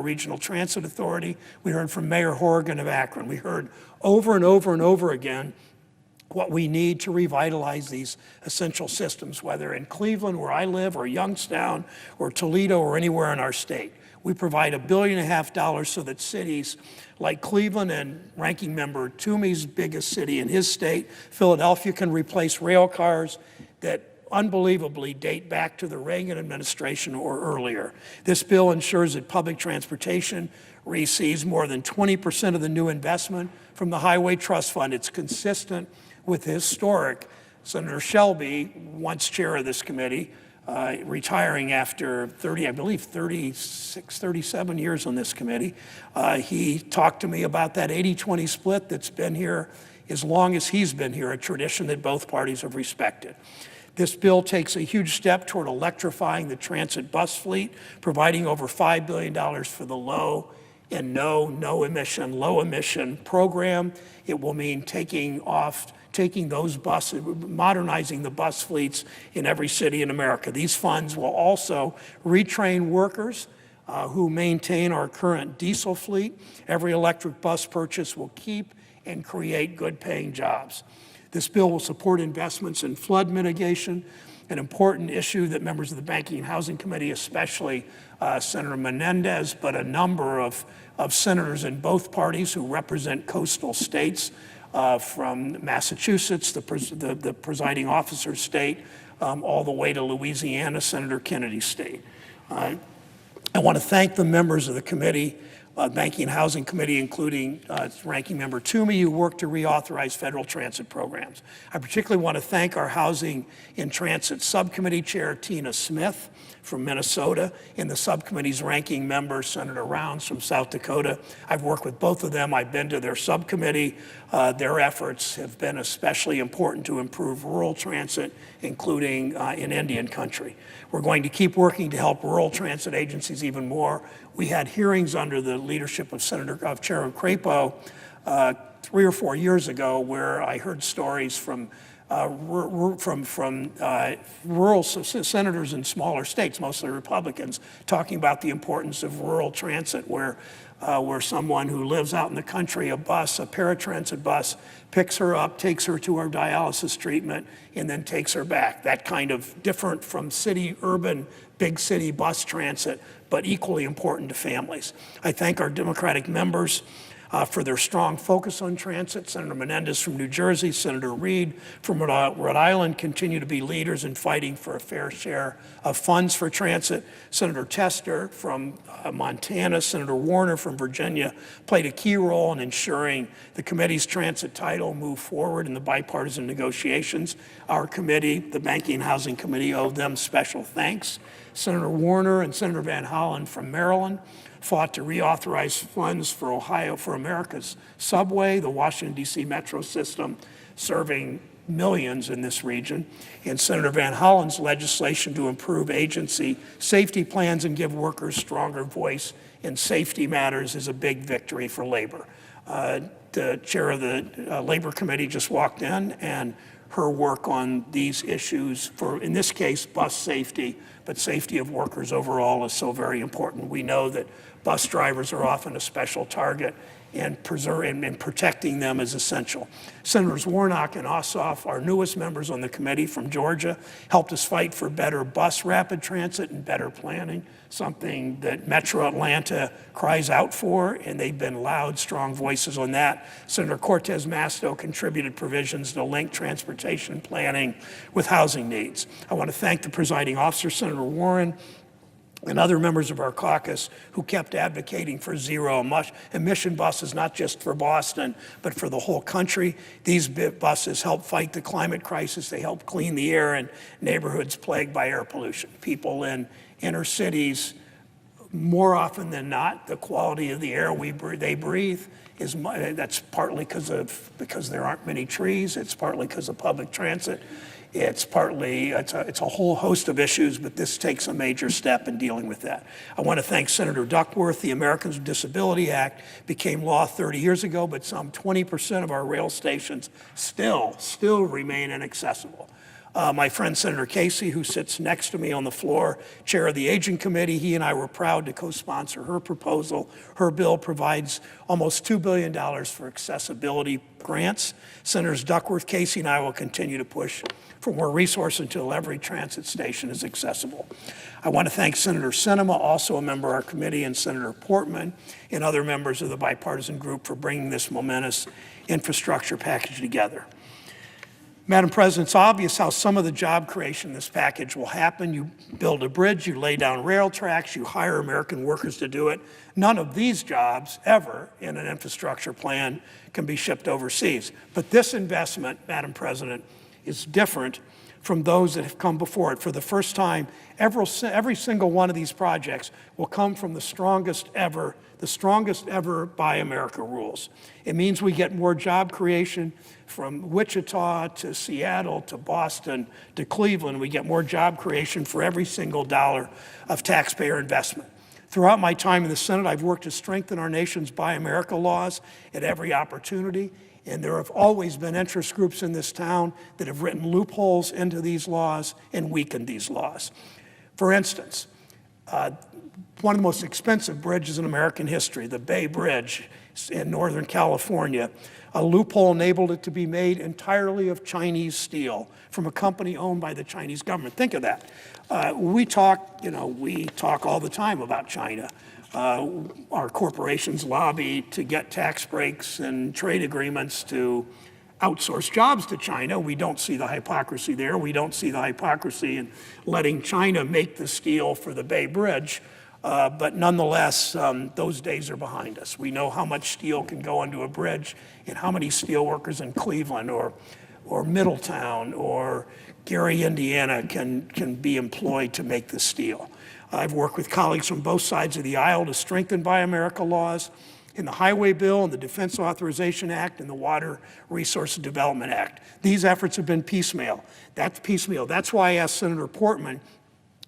Regional Transit Authority. We heard from Mayor Horgan of Akron. We heard over and over and over again what we need to revitalize these essential systems, whether in Cleveland, where I live, or Youngstown, or Toledo, or anywhere in our state. We provide $1.5 billion so that cities like Cleveland and Ranking Member Toomey's biggest city in his state, Philadelphia, can replace rail cars that unbelievably date back to the Reagan administration or earlier. This bill ensures that public transportation receives more than 20% of the new investment from the Highway Trust Fund. It's consistent with historic Senator Shelby, once chair of this committee, retiring after 37 years on this committee. He talked to me about that 80-20 split that's been here as long as he's been here, a tradition that both parties have respected. This bill takes a huge step toward electrifying the transit bus fleet, providing over $5 billion for the low emission program. It will mean modernizing the bus fleets in every city in America. These funds will also retrain workers who maintain our current diesel fleet. Every electric bus purchase will keep and create good-paying jobs. This bill will support investments in flood mitigation, an important issue that members of the Banking and Housing Committee, especially Senator Menendez, but a number of senators in both parties who represent coastal states, from Massachusetts, the presiding officer's state, all the way to Louisiana, Senator Kennedy's state. I want to thank the members of the committee, Banking and Housing Committee, including Ranking Member Toomey, who worked to reauthorize federal transit programs. I particularly want to thank our Housing and Transit Subcommittee Chair, Tina Smith, from Minnesota, and the subcommittee's ranking member, Senator Rounds from South Dakota. I've worked with both of them. I've been to their subcommittee. Their efforts have been especially important to improve rural transit, including in Indian country. We're going to keep working to help rural transit agencies even more. We had hearings under the leadership of Chair Crapo 3 or 4 years ago where I heard stories from rural senators in smaller states, mostly Republicans, talking about the importance of rural transit, where someone who lives out in the country, a paratransit bus, picks her up, takes her to her dialysis treatment, and then takes her back. That kind of different from urban, big city bus transit, but equally important to families. I thank our Democratic members for their strong focus on transit. Senator Menendez from New Jersey, Senator Reed from Rhode Island continue to be leaders in fighting for a fair share of funds for transit. Senator Tester from Montana, Senator Warner from Virginia played a key role in ensuring the committee's transit title moved forward in the bipartisan negotiations. Our committee, the Banking and Housing Committee, owe them special thanks. Senator Warner and Senator Van Hollen from Maryland fought to reauthorize funds for America's subway, the Washington, D.C. metro system, serving millions in this region. And Senator Van Hollen's legislation to improve agency safety plans and give workers stronger voice in safety matters is a big victory for labor. The chair of the Labor Committee just walked in, and her work on these issues for, in this case, bus safety, but safety of workers overall is so very important. We know that bus drivers are often a special target, and protecting them is essential. Senators Warnock and Ossoff, our newest members on the committee from Georgia, helped us fight for better bus rapid transit and better planning, something that Metro Atlanta cries out for, and they've been loud, strong voices on that. Senator Cortez Masto contributed provisions to link transportation planning with housing needs. I want to thank the presiding officer, Senator Warren, and other members of our caucus who kept advocating for zero emission buses, not just for Boston, but for the whole country. These buses help fight the climate crisis. They help clean the air in neighborhoods plagued by air pollution. People in inner cities, more often than not, the quality of the air they breathe that's partly because there aren't many trees. It's partly because of public transit. It's a whole host of issues, but this takes a major step in dealing with that. I want to thank Senator Duckworth. The Americans with Disability Act became law 30 years ago, but some 20% of our rail stations still remain inaccessible. My friend Senator Casey, who sits next to me on the floor, chair of the Aging Committee, he and I were proud to co-sponsor her proposal. Her bill provides almost $2 billion for accessibility grants. Senators Duckworth, Casey, and I will continue to push for more resources until every transit station is accessible. I want to thank Senator Sinema, also a member of our committee, and Senator Portman and other members of the bipartisan group for bringing this momentous infrastructure package together. Madam President, it's obvious how some of the job creation in this package will happen. You build a bridge, you lay down rail tracks, you hire American workers to do it. None of these jobs ever in an infrastructure plan can be shipped overseas. But this investment, Madam President, is different from those that have come before it. For the first time, every single one of these projects will come from the strongest ever Buy America rules. It means we get more job creation from Wichita to Seattle to Boston to Cleveland. We get more job creation for every single dollar of taxpayer investment. Throughout my time in the Senate, I've worked to strengthen our nation's Buy America laws at every opportunity. And there have always been interest groups in this town that have written loopholes into these laws and weakened these laws. For instance, one of the most expensive bridges in American history, the Bay Bridge in Northern California, a loophole enabled it to be made entirely of Chinese steel from a company owned by the Chinese government. Think of that. We talk all the time about China. Our corporations lobby to get tax breaks and trade agreements to outsource jobs to China. We don't see the hypocrisy there. We don't see the hypocrisy in letting China make the steel for the Bay Bridge. But nonetheless, those days are behind us. We know how much steel can go into a bridge and how many steel workers in Cleveland or Middletown or Gary, Indiana can be employed to make the steel. I've worked with colleagues from both sides of the aisle to strengthen Buy America laws in the Highway Bill, in the Defense Authorization Act, and the Water Resources Development Act. These efforts have been piecemeal. That's piecemeal. That's why I asked Senator Portman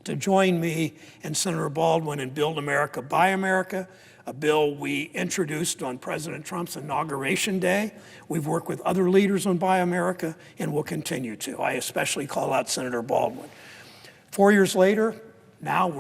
to join me and Senator Baldwin in Build America, Buy America, a bill we introduced on President Trump's inauguration day. We've worked with other leaders on Buy America and will continue to. I especially call out Senator Baldwin. 4 years later, now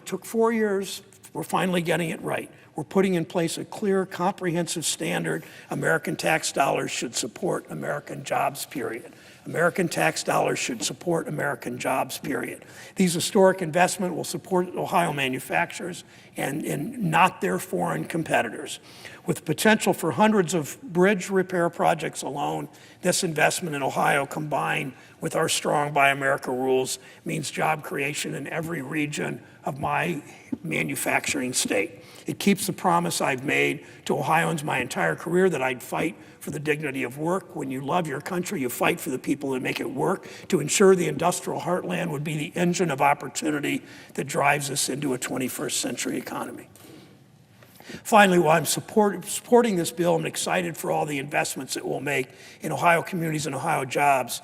took 4 years, we're finally getting it right. We're putting in place a clear, comprehensive standard. American tax dollars should support American jobs, period. American tax dollars should support American jobs, period. These historic investments will support Ohio manufacturers and not their foreign competitors. With potential for hundreds of bridge repair projects alone, this investment in Ohio combined with our strong Buy America rules means job creation in every region of my manufacturing state. It keeps the promise I've made to Ohioans my entire career that I'd fight for the dignity of work. When you love your country, you fight for the people that make it work, to ensure the industrial heartland would be the engine of opportunity that drives us into a 21st century economy. Finally, while I'm supporting this bill, I'm excited for all the investments it will make in Ohio communities and Ohio jobs.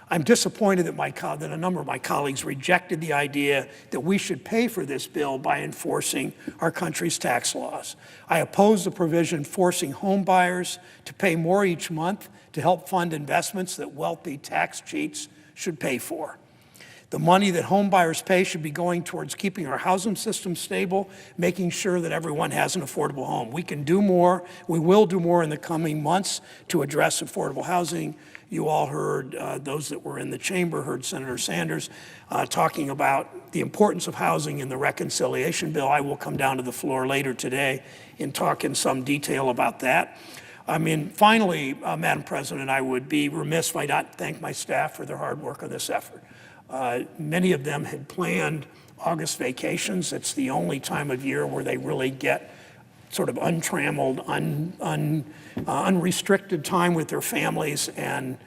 I'm disappointed that a number of my colleagues rejected the idea that we should pay for this bill by enforcing our country's tax laws. I oppose the provision forcing home buyers to pay more each month to help fund investments that wealthy tax cheats should pay for. The money that home buyers pay should be going towards keeping our housing system stable, making sure that everyone has an affordable home. We can do more. We will do more in the coming months to address affordable housing. You all heard, those that were in the chamber heard Senator Sanders talking about the importance of housing in the reconciliation bill. I will come down to the floor later today and talk in some detail about that. I mean, finally, Madam President, I would be remiss if I not thank my staff for their hard work on this effort. Many of them had planned August vacations. It's the only time of year where they really get sort of untrammeled, unrestricted time with their families, and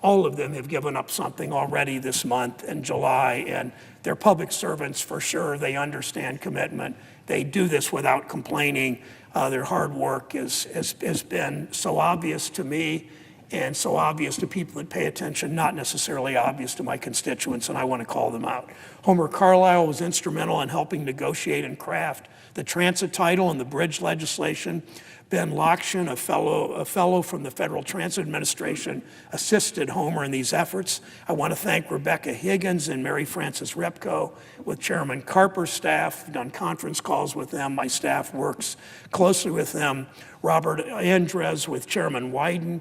all of them have given up something already this month in July, and they're public servants for sure. They understand commitment. They do this without complaining. Their hard work has been so obvious to me and so obvious to people that pay attention, not necessarily obvious to my constituents, and I want to call them out. Homer Carlisle was instrumental in helping negotiate and craft the transit title and the bridge legislation. Ben Lokshin, a fellow from the Federal Transit Administration, assisted Homer in these efforts. I want to thank Rebecca Higgins and Mary Frances Repko with Chairman Carper's staff. I've done conference calls with them. My staff works closely with them. Robert Andres with Chairman Wyden.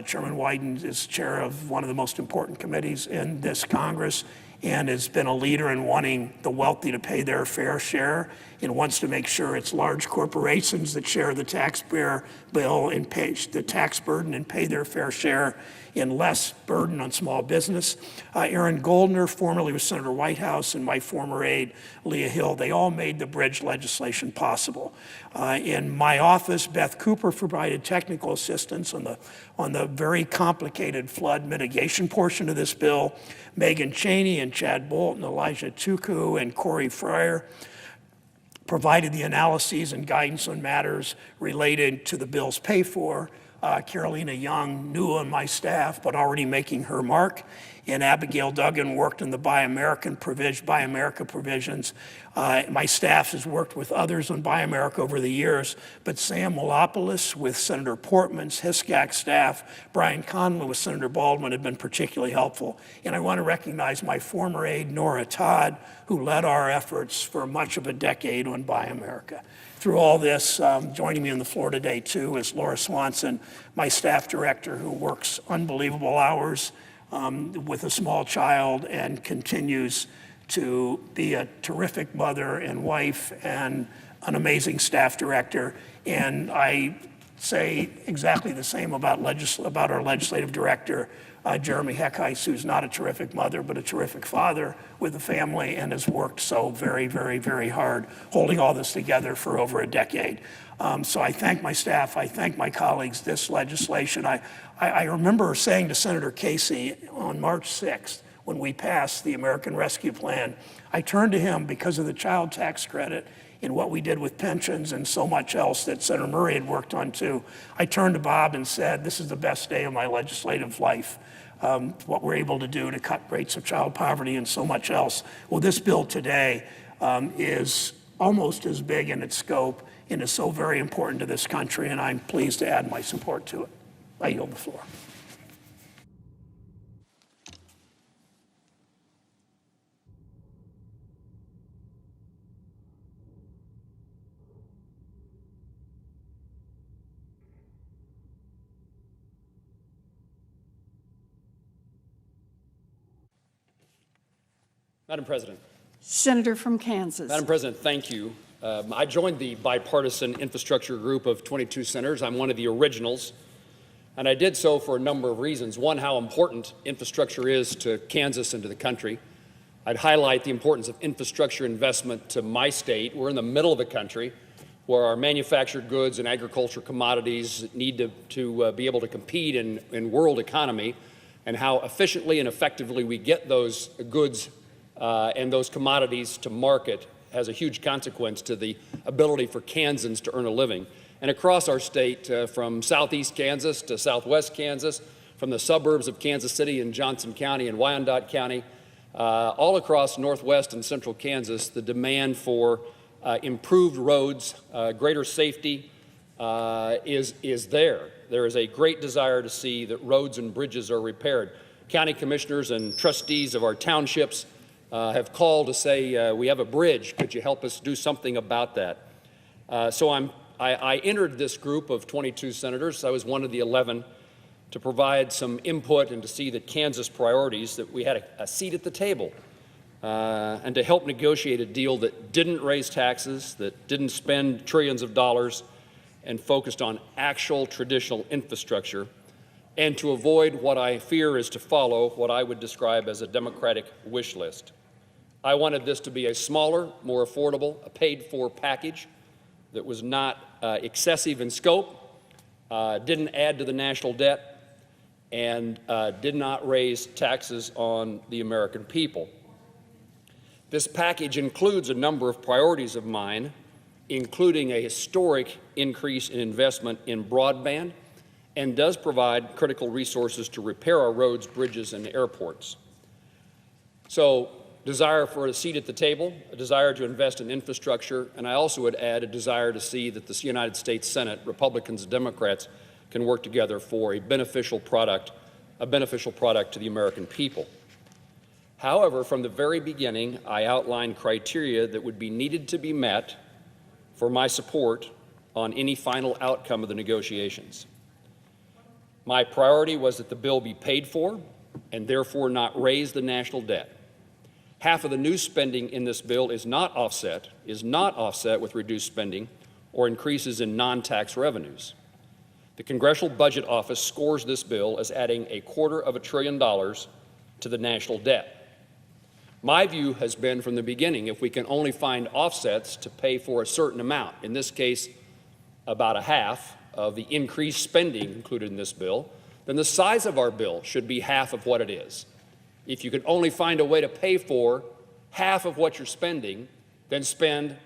Chairman Wyden is chair of one of the most important committees in this Congress and has been a leader in wanting the wealthy to pay their fair share and wants to make sure it's large corporations that share the taxpayer bill and pay the tax burden and pay their fair share and less burden on small business. Aaron Goldner, formerly with Senator Whitehouse, and my former aide, Leah Hill, they all made the bridge legislation possible. In my office, Beth Cooper provided technical assistance on the very complicated flood mitigation portion of this bill. Megan Cheney and Chad Bolton, Elijah Tuku, and Corey Fryer provided the analyses and guidance on matters related to the bill's pay for. Carolina Young, new on my staff, but already making her mark. And Abigail Duggan worked in the Buy America provisions. My staff has worked with others on Buy America over the years, but Sam Milopoulos with Senator Portman's HISCAC staff, Brian Conlon with Senator Baldwin have been particularly helpful. And I want to recognize my former aide, Nora Todd, who led our efforts for much of a decade on Buy America. Through all this, joining me on the floor today, too, is Laura Swanson, my staff director, who works unbelievable hours with a small child and continues to be a terrific mother and wife and an amazing staff director. And I say exactly the same about our legislative director, Jeremy Heckheis, who's not a terrific mother, but a terrific father with a family and has worked so very, very, very hard, holding all this together for over a decade. So I thank my staff, I thank my colleagues. This legislation, I remember saying to Senator Casey on March 6th, when we passed the American Rescue Plan, I turned to him because of the child tax credit and what we did with pensions and so much else that Senator Murray had worked on too. I turned to Bob and said, this is the best day of my legislative life. What we're able to do to cut rates of child poverty and so much else. Well, this bill today is almost as big in its scope and is so very important to this country, and I'm pleased to add my support to it. I yield the floor. Madam President. Senator from Kansas. Madam President, thank you. I joined the bipartisan infrastructure group of 22 senators. I'm one of the originals, and I did so for a number of reasons. One, how important infrastructure is to Kansas and to the country. I'd highlight the importance of infrastructure investment to my state. We're in the middle of the country where our manufactured goods and agriculture commodities need to be able to compete in world economy, and how efficiently and effectively we get those goods and those commodities to market has a huge consequence to the ability for Kansans to earn a living. And across our state, from southeast Kansas to southwest Kansas, from the suburbs of Kansas City and Johnson County and Wyandotte County, all across northwest and central Kansas, the demand for improved roads, greater safety is there. There is a great desire to see that roads and bridges are repaired. county commissioners and trustees of our townships have called to say, we have a bridge, could you help us do something about that? So I entered this group of 22 senators. I was one of the 11 to provide some input and to see that Kansas priorities, that we had a seat at the table, and to help negotiate a deal that didn't raise taxes, that didn't spend trillions of dollars, and focused on actual traditional infrastructure, and to avoid what I fear is to follow what I would describe as a Democratic wish list. I wanted this to be a smaller, more affordable, a paid-for package that was not excessive in scope, didn't add to the national debt, and did not raise taxes on the American people. This package includes a number of priorities of mine, including a historic increase in investment in broadband, and does provide critical resources to repair our roads, bridges, and airports. So, desire for a seat at the table, a desire to invest in infrastructure, and I also would add a desire to see that the United States Senate, Republicans and Democrats, can work together for a beneficial product to the American people. However, from the very beginning, I outlined criteria that would be needed to be met for my support on any final outcome of the negotiations. My priority was that the bill be paid for and therefore not raise the national debt. Half of the new spending in this bill is not offset with reduced spending or increases in non-tax revenues. The Congressional Budget Office scores this bill as adding $250 billion to the national debt. My view has been from the beginning, if we can only find offsets to pay for a certain amount, in this case about a half of the increased spending included in this bill, then the size of our bill should be half of what it is. If you can only find a way to pay for half of what you're spending, then spend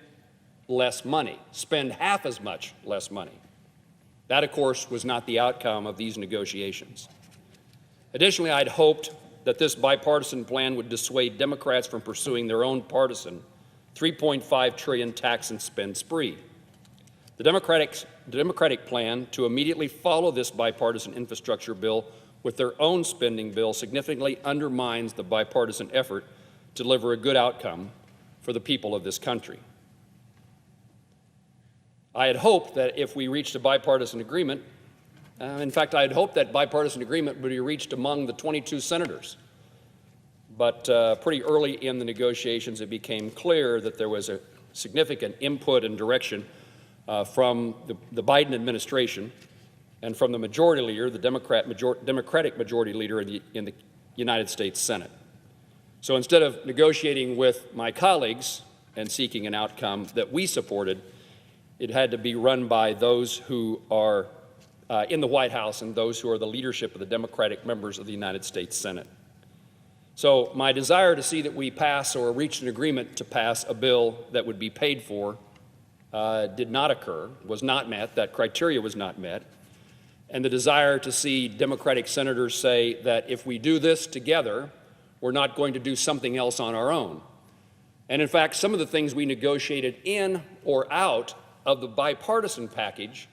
less money. Spend half as much less money. That, of course, was not the outcome of these negotiations. Additionally, I'd hoped that this bipartisan plan would dissuade Democrats from pursuing their own partisan $3.5 trillion tax and spend spree. The Democratic plan to immediately follow this bipartisan infrastructure bill with their own spending bill significantly undermines the bipartisan effort to deliver a good outcome for the people of this country. I had hoped that if we reached a bipartisan agreement, in fact, I had hoped that bipartisan agreement would be reached among the 22 senators. But pretty early in the negotiations, it became clear that there was a significant input and direction from the Biden administration and from the majority leader, the Democratic majority leader in the United States Senate. So instead of negotiating with my colleagues and seeking an outcome that we supported, it had to be run by those who are in the White House and those who are the leadership of the Democratic members of the United States Senate. So my desire to see that we pass or reach an agreement to pass a bill that would be paid for did not occur, was not met, that criteria was not met, and the desire to see Democratic senators say that if we do this together, we're not going to do something else on our own. And in fact, some of the things we negotiated in or out of the bipartisan package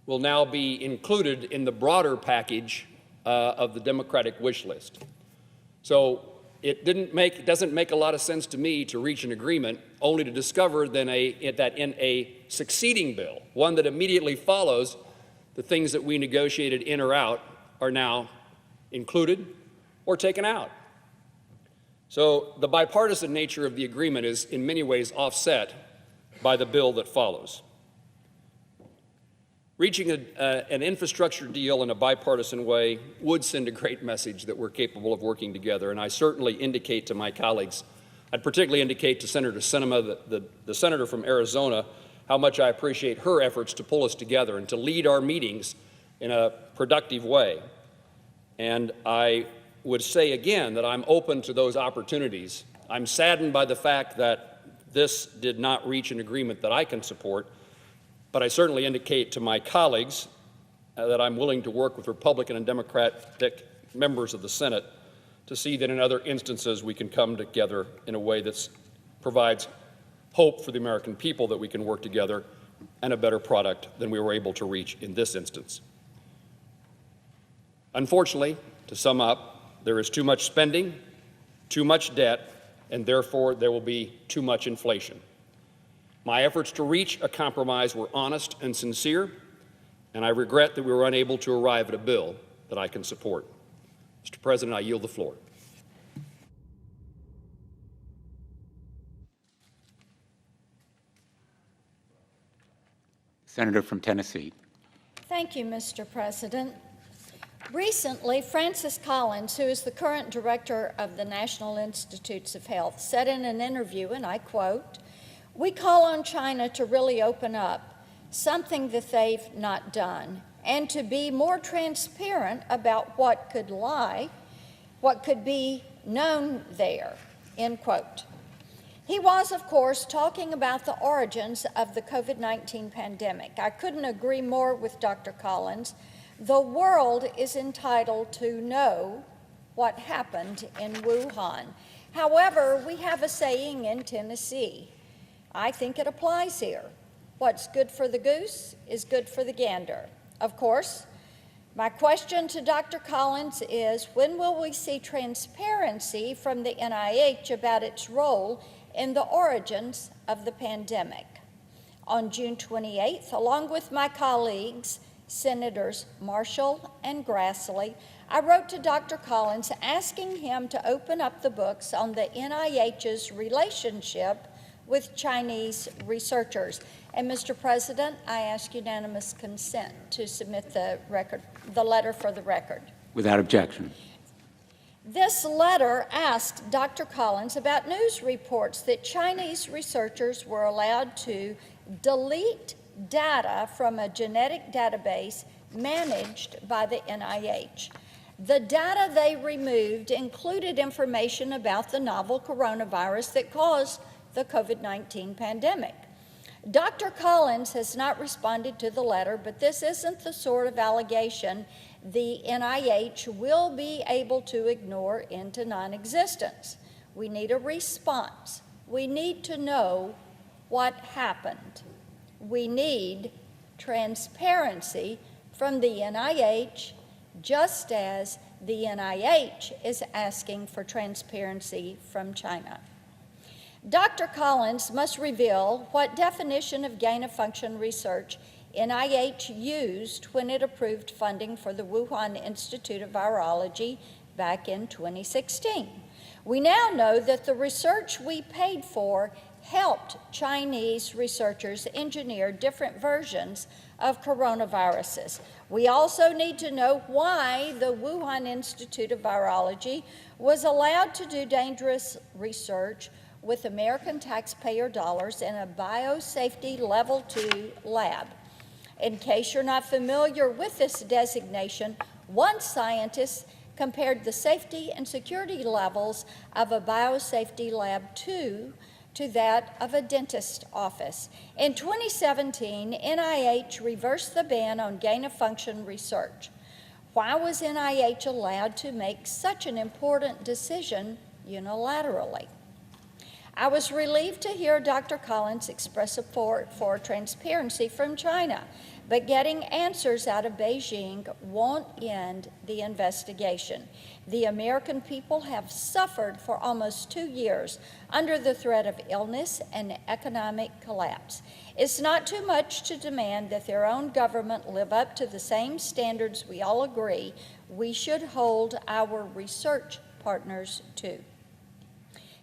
will now be included in the broader package of the Democratic wish list. So it doesn't make a lot of sense to me to reach an agreement only to discover that in a succeeding bill, one that immediately follows the things that we negotiated in or out, are now included or taken out. So the bipartisan nature of the agreement is in many ways offset by the bill that follows. Reaching an infrastructure deal in a bipartisan way would send a great message that we're capable of working together, and I certainly indicate to my colleagues, I'd particularly indicate to Senator Sinema, the senator from Arizona, how much I appreciate her efforts to pull us together and to lead our meetings in a productive way. And I would say again that I'm open to those opportunities. I'm saddened by the fact that this did not reach an agreement that I can support, but I certainly indicate to my colleagues that I'm willing to work with Republican and Democratic members of the Senate to see that in other instances we can come together in a way that provides hope for the American people that we can work together and a better product than we were able to reach in this instance. Unfortunately, to sum up, There is too much spending, too much debt, and therefore there will be too much inflation. My efforts to reach a compromise were honest and sincere, and I regret that we were unable to arrive at a bill that I can support. Mr. President, I yield the floor. Senator from Tennessee. Thank you, Mr. President. Recently, Francis Collins, who is the current director of the National Institutes of Health, said in an interview, and I quote, "We call on China to really open up, something that they've not done, and to be more transparent about what could lie, what could be known there," end quote. He was, of course, talking about the origins of the COVID-19 pandemic. I couldn't agree more with Dr. Collins. The world is entitled to know what happened in Wuhan. However, we have a saying in Tennessee. I think it applies here. What's good for the goose is good for the gander. Of course, my question to Dr. Collins is, when will we see transparency from the NIH about its role in the origins of the pandemic? On June 28th, along with my colleagues, Senators Marshall and Grassley, I wrote to Dr. Collins asking him to open up the books on the NIH's relationship with Chinese researchers. And Mr. President, I ask unanimous consent to submit the letter for the record. Without objection. This letter asked Dr. Collins about news reports that Chinese researchers were allowed to delete data from a genetic database managed by the NIH. The data they removed included information about the novel coronavirus that caused the COVID-19 pandemic. Dr. Collins has not responded to the letter, but this isn't the sort of allegation the NIH will be able to ignore into non-existence. We need a response. We need to know what happened. We need transparency from the NIH, just as the NIH is asking for transparency from China. Dr. Collins must reveal what definition of gain-of-function research NIH used when it approved funding for the Wuhan Institute of Virology back in 2016. We now know that the research we paid for helped Chinese researchers engineer different versions of coronaviruses. We also need to know why the Wuhan Institute of Virology was allowed to do dangerous research with American taxpayer dollars in a biosafety level 2 lab. In case you're not familiar with this designation, one scientist compared the safety and security levels of a biosafety lab 2 to that of a dentist office. In 2017, NIH reversed the ban on gain-of-function research. Why was NIH allowed to make such an important decision unilaterally? I was relieved to hear Dr. Collins express support for transparency from China, but getting answers out of Beijing won't end the investigation. The American people have suffered for almost 2 years under the threat of illness and economic collapse. It's not too much to demand that their own government live up to the same standards we all agree we should hold our research partners to.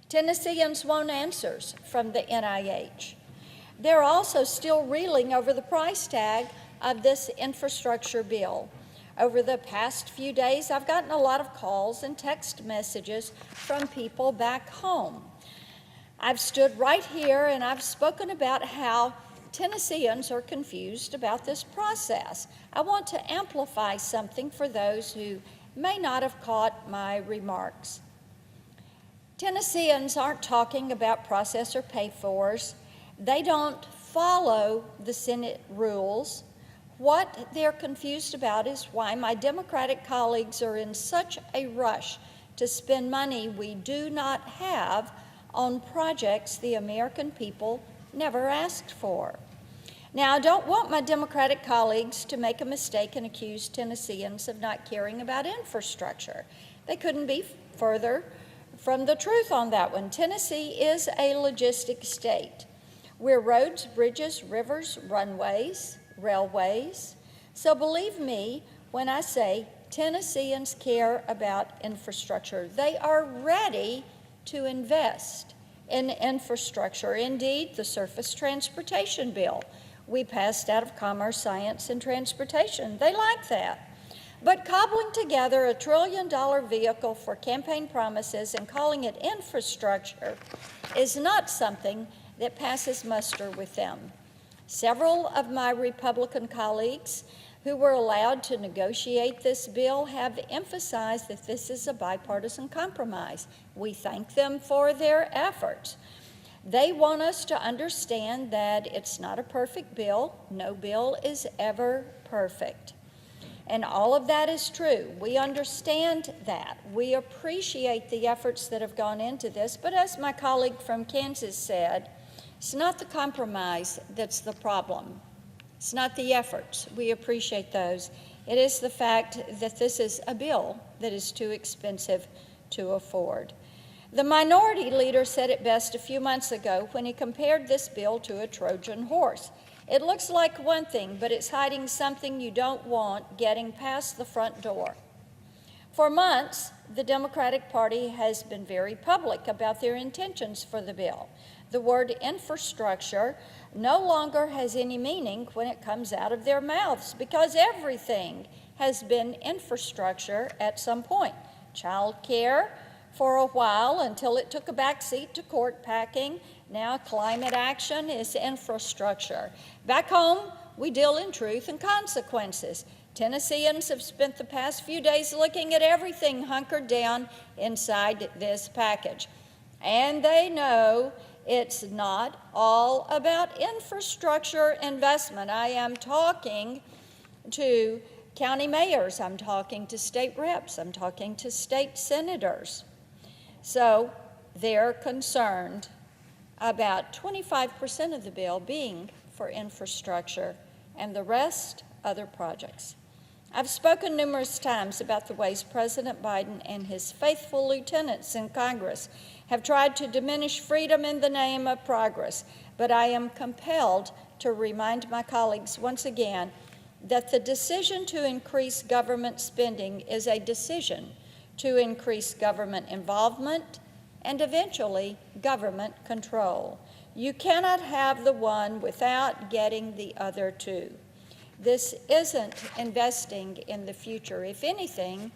Tennesseans want answers from the NIH. They're also still reeling over the price tag of this infrastructure bill. Over the past few days, I've gotten a lot of calls and text messages from people back home. I've stood right here and I've spoken about how Tennesseans are confused about this process. I want to amplify something for those who may not have caught my remarks. Tennesseans aren't talking about process or pay-fors. They don't follow the Senate rules. What they're confused about is why my Democratic colleagues are in such a rush to spend money we do not have on projects the American people never asked for. Now, I don't want my Democratic colleagues to make a mistake and accuse Tennesseans of not caring about infrastructure. They couldn't be further from the truth on that one. Tennessee is a logistic state. We're roads, bridges, rivers, runways, railways. So believe me when I say Tennesseans care about infrastructure. They are ready to invest in infrastructure. Indeed, the surface transportation bill we passed out of Commerce, Science, and Transportation, they like that. But cobbling together a $1 trillion vehicle for campaign promises and calling it infrastructure is not something that passes muster with them. Several of my Republican colleagues who were allowed to negotiate this bill have emphasized that this is a bipartisan compromise. We thank them for their efforts. They want us to understand that it's not a perfect bill. No bill is ever perfect. And all of that is true. We understand that. We appreciate the efforts that have gone into this, but as my colleague from Kansas said, it's not the compromise that's the problem. It's not the efforts. We appreciate those. It is the fact that this is a bill that is too expensive to afford. The minority leader said it best a few months ago when he compared this bill to a Trojan horse. It looks like one thing, but it's hiding something you don't want getting past the front door. For months, the Democratic Party has been very public about their intentions for the bill. The word infrastructure no longer has any meaning when it comes out of their mouths because everything has been infrastructure at some point. Child care for a while until it took a backseat to court packing. Now climate action is infrastructure. Back home, we deal in truth and consequences. Tennesseans have spent the past few days looking at everything hunkered down inside this package. And they know it's not all about infrastructure investment. I am talking to county mayors, I'm talking to state reps, I'm talking to state senators. So they're concerned about 25% of the bill being for infrastructure and the rest other projects. I've spoken numerous times about the ways President Biden and his faithful lieutenants in Congress have tried to diminish freedom in the name of progress, but I am compelled to remind my colleagues once again that the decision to increase government spending is a decision to increase government involvement and eventually government control. You cannot have the one without getting the other two. This isn't investing in the future. If anything,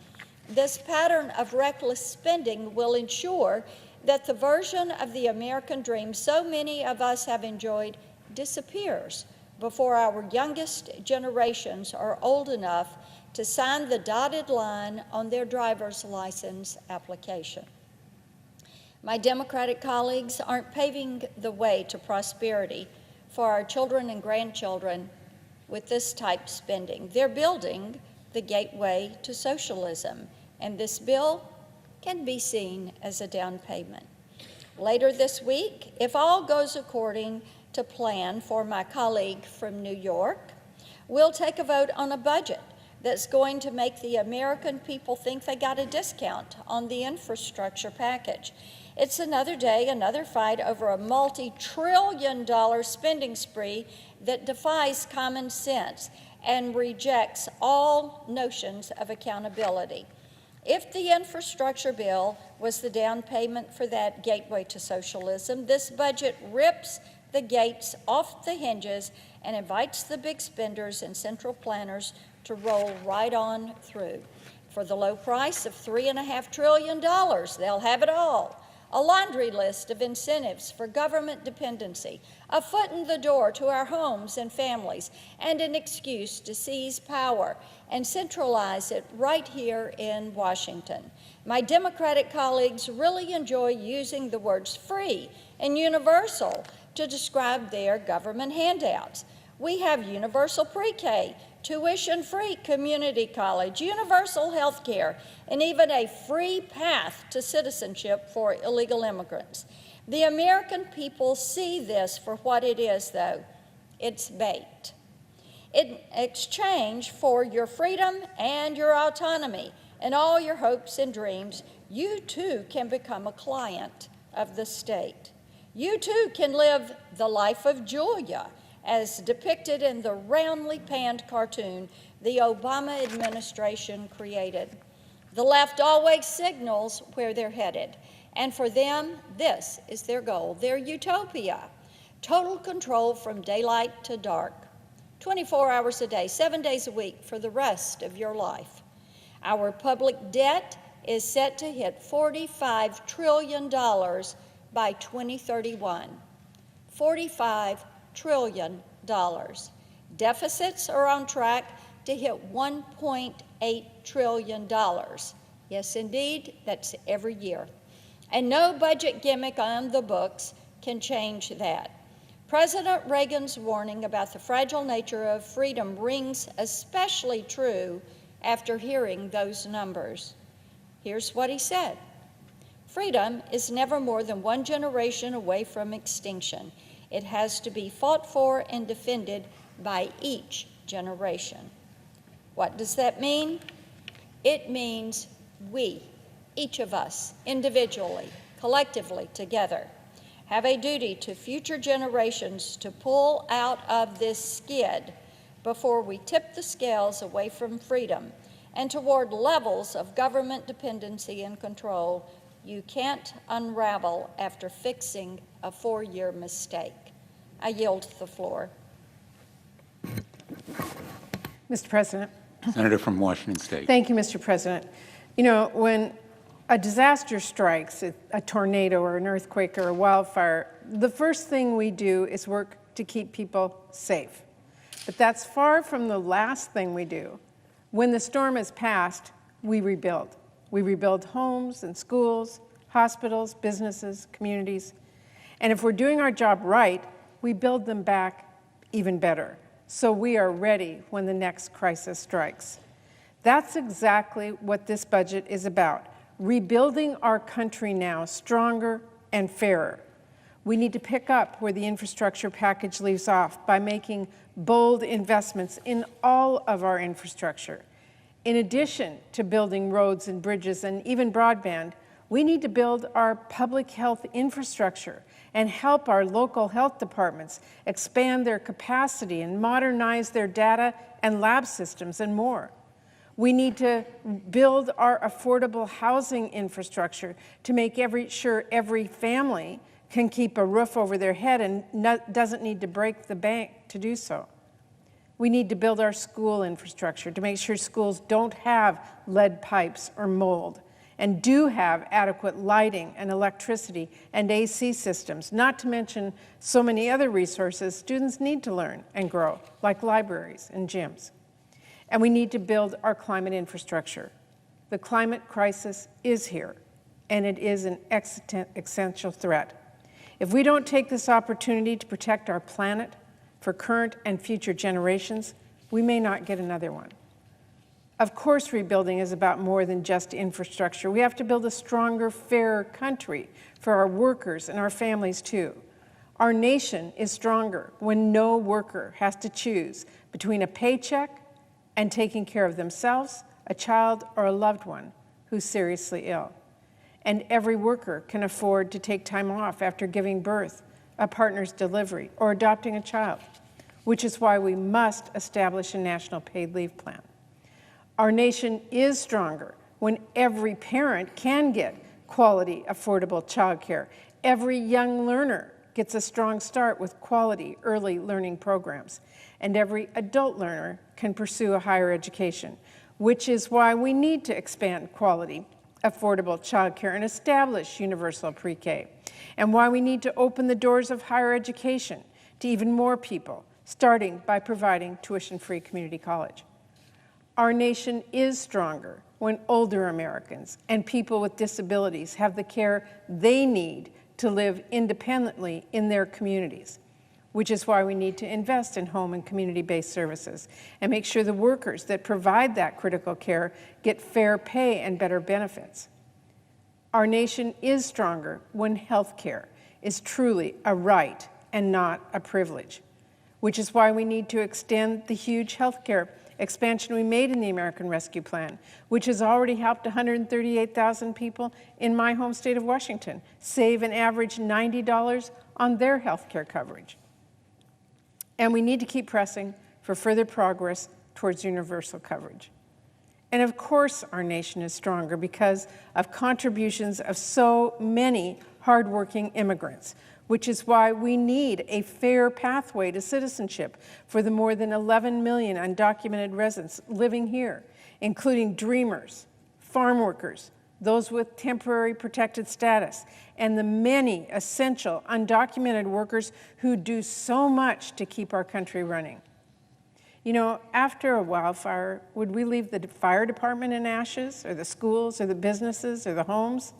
this pattern of reckless spending will ensure that the version of the American dream so many of us have enjoyed disappears before our youngest generations are old enough to sign the dotted line on their driver's license application. My Democratic colleagues aren't paving the way to prosperity for our children and grandchildren with this type spending. They're building the gateway to socialism, and this bill can be seen as a down payment. Later this week, if all goes according to plan for my colleague from New York, we'll take a vote on a budget that's going to make the American people think they got a discount on the infrastructure package. It's another day, another fight over a multi-trillion-dollar spending spree that defies common sense and rejects all notions of accountability. If the infrastructure bill was the down payment for that gateway to socialism, this budget rips the gates off the hinges and invites the big spenders and central planners to roll right on through. For the low price of $3.5 trillion, they'll have it all. A laundry list of incentives for government dependency, a foot in the door to our homes and families, and an excuse to seize power and centralize it right here in Washington. My Democratic colleagues really enjoy using the words free and universal to describe their government handouts. We have universal pre-K, tuition-free community college, universal health care, and even a free path to citizenship for illegal immigrants. The American people see this for what it is, though. It's bait. In exchange for your freedom and your autonomy and all your hopes and dreams, you too can become a client of the state. You too can live the life of Julia, as depicted in the roundly panned cartoon the Obama administration created. The left always signals where they're headed, and for them, this is their goal, their utopia. Total control from daylight to dark, 24 hours a day, 7 days a week for the rest of your life. Our public debt is set to hit $45 trillion by 2031. $45 trillion. Deficits are on track to hit $1.8 trillion. Yes, indeed, that's every year. And no budget gimmick on the books can change that. President Reagan's warning about the fragile nature of freedom rings especially true after hearing those numbers. Here's what he said. Freedom is never more than one generation away from extinction. It has to be fought for and defended by each generation. What does that mean? It means we, each of us, individually, collectively, together, have a duty to future generations to pull out of this skid before we tip the scales away from freedom and toward levels of government dependency and control you can't unravel after fixing a 4-year mistake. I yield the floor. Mr. President. Senator from Washington State. Thank you, Mr. President. You know, when a disaster strikes, a tornado or an earthquake or a wildfire, the first thing we do is work to keep people safe. But that's far from the last thing we do. When the storm has passed, we rebuild. We rebuild homes and schools, hospitals, businesses, communities. And if we're doing our job right, we build them back even better, so we are ready when the next crisis strikes. That's exactly what this budget is about, rebuilding our country now stronger and fairer. We need to pick up where the infrastructure package leaves off by making bold investments in all of our infrastructure. In addition to building roads and bridges and even broadband, we need to build our public health infrastructure and help our local health departments expand their capacity and modernize their data and lab systems and more. We need to build our affordable housing infrastructure to make sure every family can keep a roof over their head and doesn't need to break the bank to do so. We need to build our school infrastructure to make sure schools don't have lead pipes or mold and do have adequate lighting and electricity and AC systems, not to mention so many other resources students need to learn and grow, like libraries and gyms. And we need to build our climate infrastructure. The climate crisis is here, and it is an existential threat. If we don't take this opportunity to protect our planet for current and future generations, we may not get another one. Of course, rebuilding is about more than just infrastructure. We have to build a stronger, fairer country for our workers and our families too. Our nation is stronger when no worker has to choose between a paycheck and taking care of themselves, a child, or a loved one who's seriously ill. And every worker can afford to take time off after giving birth, a partner's delivery, or adopting a child, which is why we must establish a national paid leave plan. Our nation is stronger when every parent can get quality, affordable childcare. Every young learner gets a strong start with quality early learning programs, and every adult learner can pursue a higher education, which is why we need to expand quality, affordable childcare and establish universal pre-K, and why we need to open the doors of higher education to even more people, starting by providing tuition-free community college. Our nation is stronger when older Americans and people with disabilities have the care they need to live independently in their communities, which is why we need to invest in home and community-based services and make sure the workers that provide that critical care get fair pay and better benefits. Our nation is stronger when health care is truly a right and not a privilege, which is why we need to extend the huge health care expansion we made in the American Rescue Plan, which has already helped 138,000 people in my home state of Washington save an average $90 on their health care coverage. And we need to keep pressing for further progress towards universal coverage. And of course, our nation is stronger because of contributions of so many hardworking immigrants, which is why we need a fair pathway to citizenship for the more than 11 million undocumented residents living here, including dreamers, farm workers, those with temporary protected status, and the many essential undocumented workers who do so much to keep our country running. You know, after a wildfire, would we leave the fire department in ashes, or the schools, or the businesses, or the homes?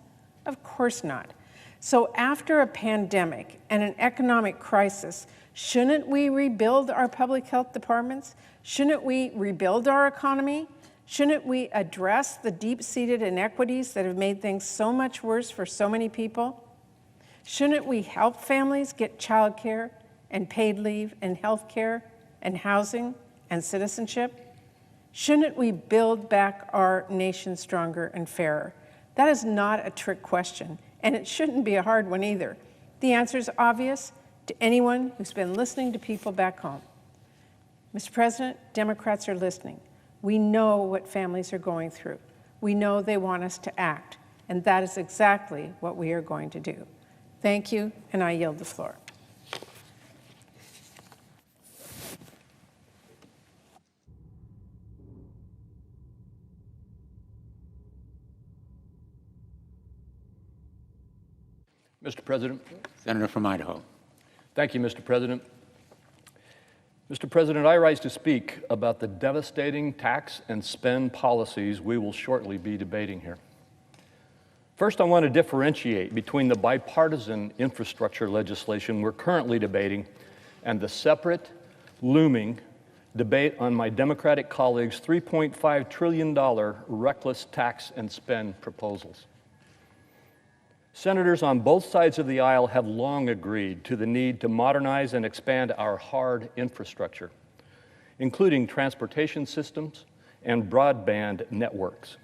Of course not. So after a pandemic and an economic crisis, shouldn't we rebuild our public health departments? Shouldn't we rebuild our economy? Shouldn't we address the deep-seated inequities that have made things so much worse for so many people? Shouldn't we help families get child care and paid leave and health care and housing and citizenship? Shouldn't we build back our nation stronger and fairer? That is not a trick question, and it shouldn't be a hard one either. The answer is obvious to anyone who's been listening to people back home. Mr. President, Democrats are listening. We know what families are going through. We know they want us to act, and that is exactly what we are going to do. Thank you, and I yield the floor. Mr. President. Senator from Idaho. Thank you, Mr. President. Mr. President, I rise to speak about the devastating tax and spend policies we will shortly be debating here. First, I want to differentiate between the bipartisan infrastructure legislation we're currently debating and the separate, looming debate on my Democratic colleagues' $3.5 trillion reckless tax and spend proposals. Senators on both sides of the aisle have long agreed to the need to modernize and expand our hard infrastructure, including transportation systems and broadband networks.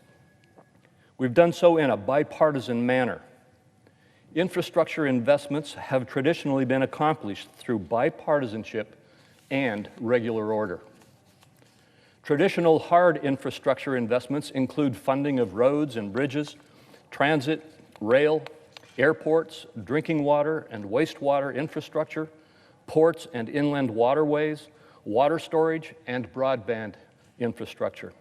We've done so in a bipartisan manner. Infrastructure investments have traditionally been accomplished through bipartisanship and regular order. Traditional hard infrastructure investments include funding of roads and bridges, transit, rail, airports, drinking water and wastewater infrastructure, ports and inland waterways, water storage, and broadband infrastructure.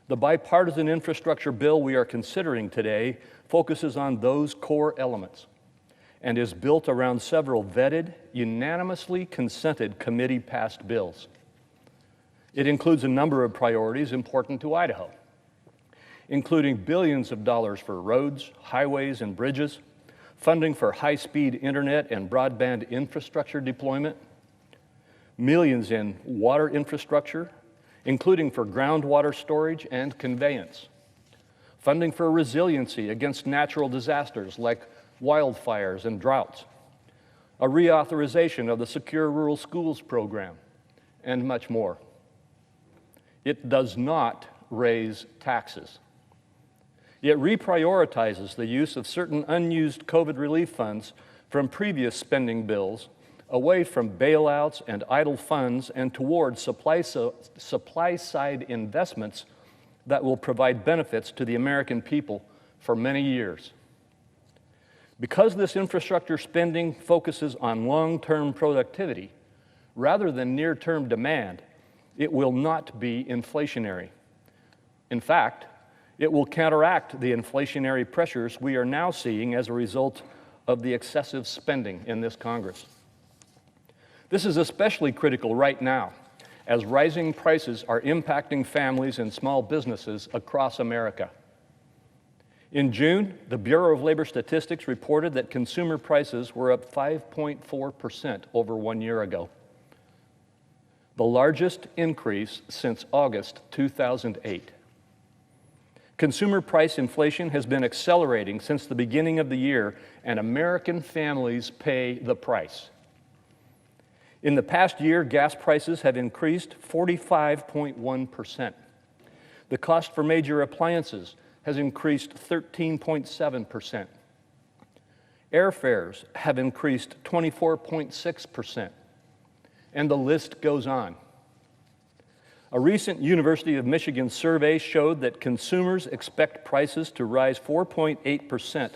The bipartisan infrastructure bill we are considering today focuses on those core elements and is built around several vetted, unanimously consented committee-passed bills. It includes a number of priorities important to Idaho, including billions of dollars for roads, highways, and bridges, funding for high-speed internet and broadband infrastructure deployment, millions in water infrastructure, including for groundwater storage and conveyance, funding for resiliency against natural disasters like wildfires and droughts, a reauthorization of the Secure Rural Schools program, and much more. It does not raise taxes. It reprioritizes the use of certain unused COVID relief funds from previous spending bills away from bailouts and idle funds and towards supply-side investments that will provide benefits to the American people for many years. Because this infrastructure spending focuses on long-term productivity rather than near-term demand, it will not be inflationary. In fact, it will counteract the inflationary pressures we are now seeing as a result of the excessive spending in this Congress. This is especially critical right now, as rising prices are impacting families and small businesses across America. In June, the Bureau of Labor Statistics reported that consumer prices were up 5.4% over 1 year ago, the largest increase since August 2008. Consumer price inflation has been accelerating since the beginning of the year, and American families pay the price. In the past year, gas prices have increased 45.1%. The cost for major appliances has increased 13.7%. Airfares have increased 24.6%. And the list goes on. A recent University of Michigan survey showed that consumers expect prices to rise 4.8%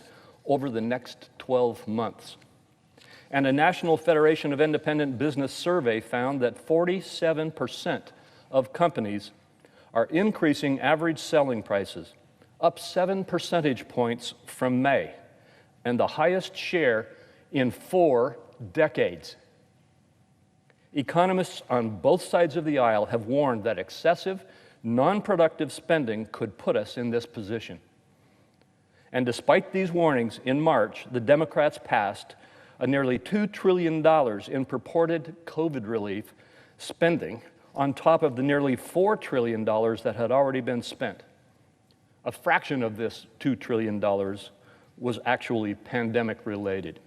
over the next 12 months. And a National Federation of Independent Business survey found that 47% of companies are increasing average selling prices, up 7 percentage points from May, and the highest share in 4 decades. Economists on both sides of the aisle have warned that excessive, non-productive spending could put us in this position. And despite these warnings, in March, the Democrats passed a nearly $2 trillion in purported COVID relief spending on top of the nearly $4 trillion that had already been spent. A fraction of this $2 trillion was actually pandemic-related.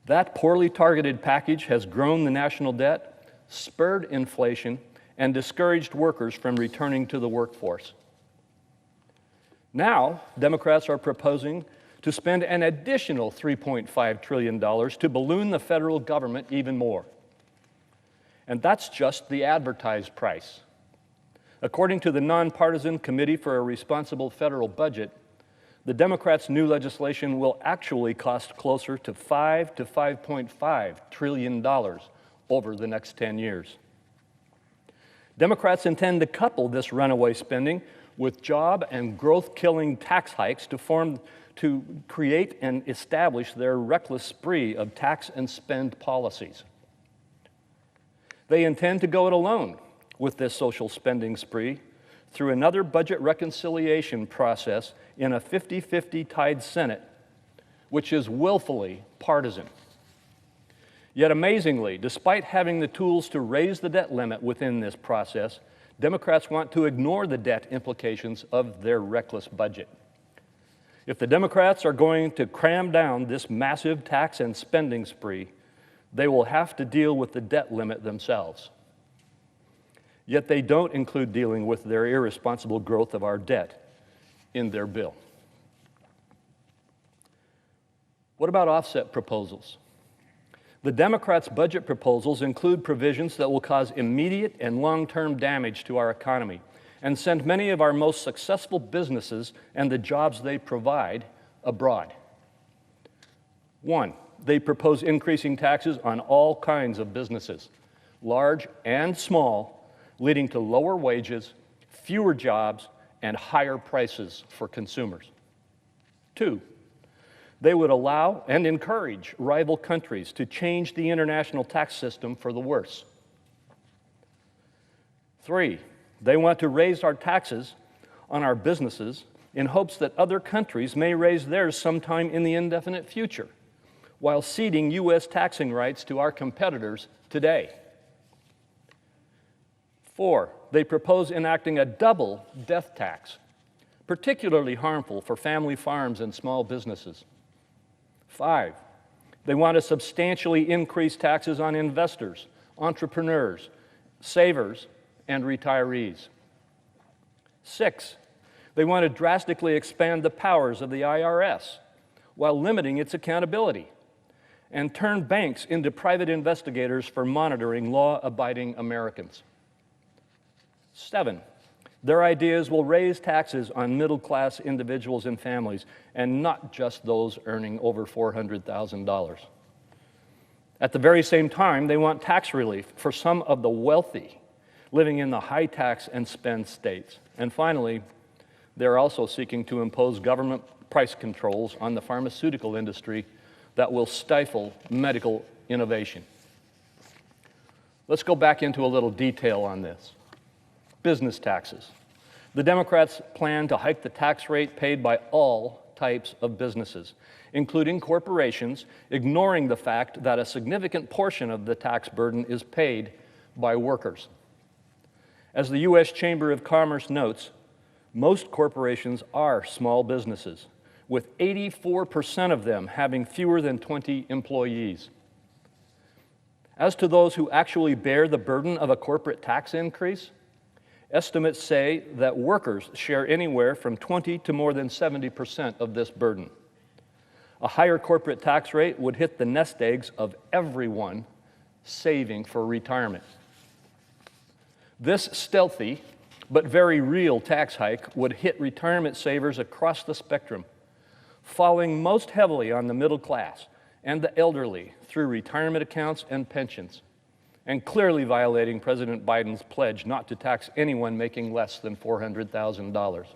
That poorly targeted package has grown the national debt, spurred inflation, and discouraged workers from returning to the workforce. Now, Democrats are proposing to spend an additional $3.5 trillion to balloon the federal government even more. And that's just the advertised price. According to the Nonpartisan Committee for a Responsible Federal Budget, the Democrats' new legislation will actually cost closer to $5 to $5.5 trillion over the next 10 years. Democrats intend to couple this runaway spending with job and growth-killing tax hikes to create and establish their reckless spree of tax and spend policies. They intend to go it alone with this social spending spree through another budget reconciliation process in a 50-50 tied Senate, which is willfully partisan. Yet amazingly, despite having the tools to raise the debt limit within this process, Democrats want to ignore the debt implications of their reckless budget. If the Democrats are going to cram down this massive tax and spending spree, they will have to deal with the debt limit themselves. Yet they don't include dealing with their irresponsible growth of our debt in their bill. What about offset proposals? The Democrats' budget proposals include provisions that will cause immediate and long-term damage to our economy and send many of our most successful businesses and the jobs they provide abroad. 1, they propose increasing taxes on all kinds of businesses, large and small, leading to lower wages, fewer jobs, and higher prices for consumers. 2, they would allow and encourage rival countries to change the international tax system for the worse. 3, they want to raise our taxes on our businesses in hopes that other countries may raise theirs sometime in the indefinite future, while ceding U.S. taxing rights to our competitors today. 4, they propose enacting a double death tax, particularly harmful for family farms and small businesses. 5, they want to substantially increase taxes on investors, entrepreneurs, savers, and retirees. 6, they want to drastically expand the powers of the IRS while limiting its accountability and turn banks into private investigators for monitoring law-abiding Americans. 7, their ideas will raise taxes on middle-class individuals and families, and not just those earning over $400,000. At the very same time, they want tax relief for some of the wealthy living in the high tax and spend states. And finally, they're also seeking to impose government price controls on the pharmaceutical industry that will stifle medical innovation. Let's go back into a little detail on this. Business taxes. The Democrats plan to hike the tax rate paid by all types of businesses, including corporations, ignoring the fact that a significant portion of the tax burden is paid by workers. As the U.S. Chamber of Commerce notes, most corporations are small businesses, with 84% of them having fewer than 20 employees. As to those who actually bear the burden of a corporate tax increase, estimates say that workers share anywhere from 20 to more than 70% of this burden. A higher corporate tax rate would hit the nest eggs of everyone saving for retirement. This stealthy but very real tax hike would hit retirement savers across the spectrum, falling most heavily on the middle class and the elderly through retirement accounts and pensions, and clearly violating President Biden's pledge not to tax anyone making less than $400,000.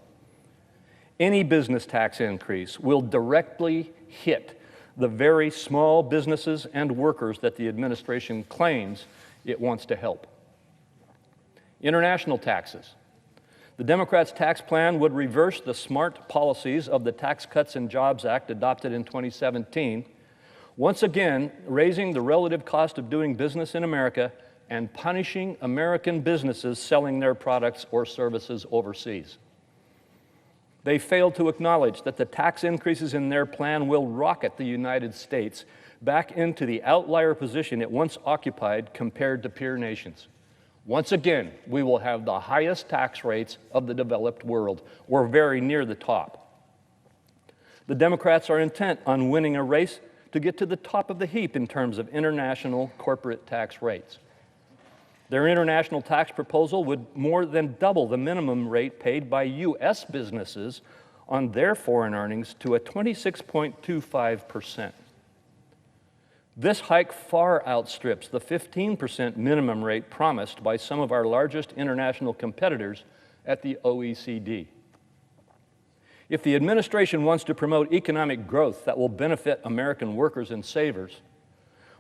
Any business tax increase will directly hit the very small businesses and workers that the administration claims it wants to help. International taxes. The Democrats' tax plan would reverse the smart policies of the Tax Cuts and Jobs Act adopted in 2017, once again raising the relative cost of doing business in America and punishing American businesses selling their products or services overseas. They failed to acknowledge that the tax increases in their plan will rocket the United States back into the outlier position it once occupied compared to peer nations. Once again, we will have the highest tax rates of the developed world. We're very near the top. The Democrats are intent on winning a race to get to the top of the heap in terms of international corporate tax rates. Their international tax proposal would more than double the minimum rate paid by U.S. businesses on their foreign earnings to a 26.25%. This hike far outstrips the 15% minimum rate promised by some of our largest international competitors at the OECD. If the administration wants to promote economic growth that will benefit American workers and savers,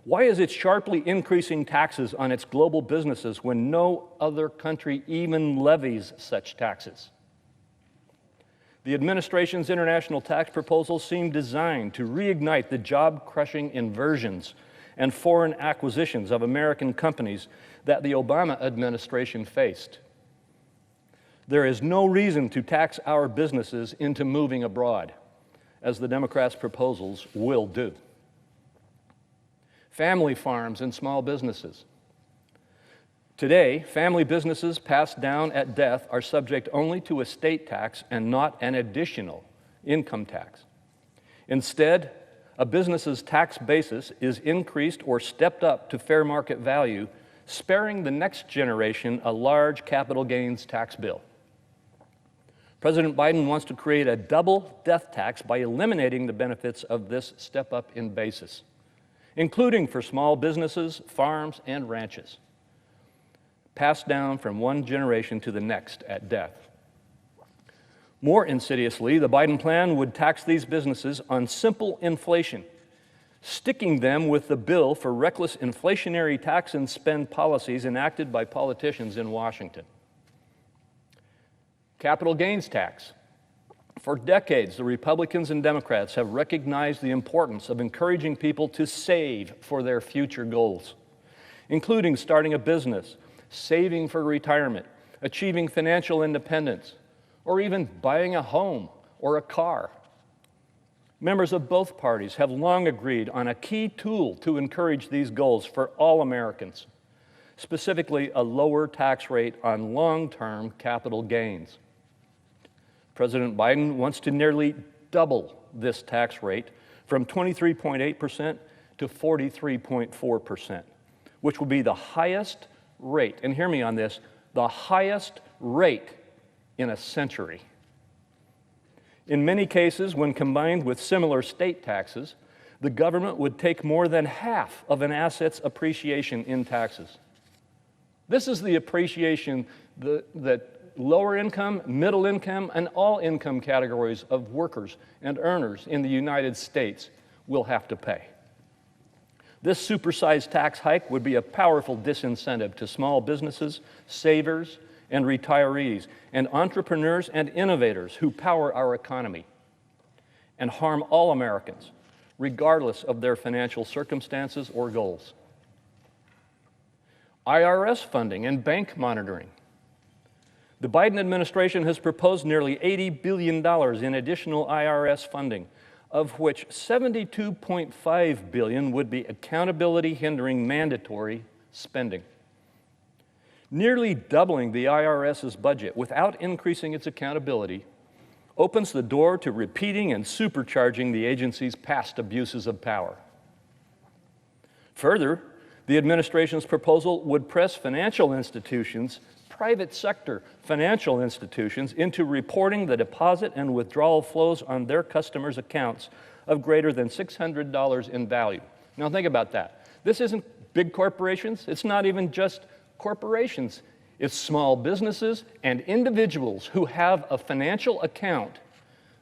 why is it sharply increasing taxes on its global businesses when no other country even levies such taxes? The administration's international tax proposals seem designed to reignite the job-crushing inversions and foreign acquisitions of American companies that the Obama administration faced. There is no reason to tax our businesses into moving abroad, as the Democrats' proposals will do. Family farms and small businesses. Today, family businesses passed down at death are subject only to estate tax and not an additional income tax. Instead, a business's tax basis is increased or stepped up to fair market value, sparing the next generation a large capital gains tax bill. President Biden wants to create a double death tax by eliminating the benefits of this step up in basis, including for small businesses, farms, and ranches, passed down from one generation to the next at death. More insidiously, the Biden plan would tax these businesses on simple inflation, sticking them with the bill for reckless inflationary tax and spend policies enacted by politicians in Washington. Capital gains tax. For decades, the Republicans and Democrats have recognized the importance of encouraging people to save for their future goals, including starting a business, saving for retirement, achieving financial independence, or even buying a home or a car. Members of both parties have long agreed on a key tool to encourage these goals for all Americans, specifically a lower tax rate on long-term capital gains. President Biden wants to nearly double this tax rate from 23.8% to 43.4%, which will be the highest rate, and hear me on this, the highest rate in a century. In many cases, when combined with similar state taxes, the government would take more than half of an asset's appreciation in taxes. This is the appreciation that lower income, middle income, and all income categories of workers and earners in the United States will have to pay. This supersized tax hike would be a powerful disincentive to small businesses, savers, and retirees, and entrepreneurs and innovators who power our economy, and harm all Americans, regardless of their financial circumstances or goals. IRS funding and bank monitoring. The Biden administration has proposed nearly $80 billion in additional IRS funding, of which $72.5 billion would be accountability-hindering mandatory spending. Nearly doubling the IRS's budget without increasing its accountability opens the door to repeating and supercharging the agency's past abuses of power. Further, the administration's proposal would press financial institutions, private sector financial institutions, into reporting the deposit and withdrawal flows on their customers' accounts of greater than $600 in value. Now think about that. This isn't big corporations. It's not even just corporations. It's small businesses and individuals who have a financial account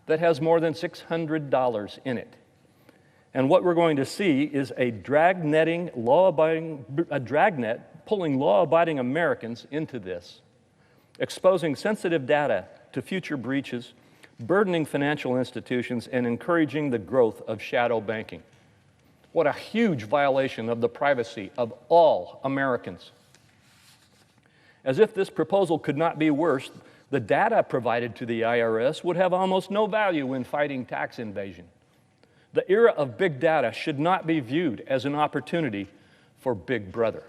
that has more than $600 in it. And what we're going to see is a dragnet pulling law-abiding Americans into this, exposing sensitive data to future breaches, burdening financial institutions, and encouraging the growth of shadow banking. What a huge violation of the privacy of all Americans. As if this proposal could not be worse, the data provided to the IRS would have almost no value in fighting tax evasion. The era of big data should not be viewed as an opportunity for Big Brother.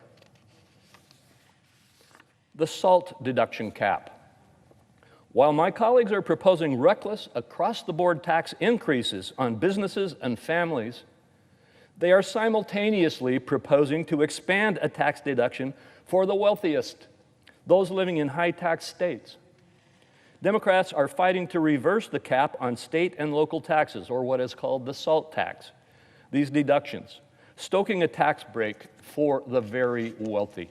The SALT deduction cap. While my colleagues are proposing reckless, across-the-board tax increases on businesses and families, they are simultaneously proposing to expand a tax deduction for the wealthiest, those living in high-tax states. Democrats are fighting to reverse the cap on state and local taxes, or what is called the SALT tax, these deductions, stoking a tax break for the very wealthy.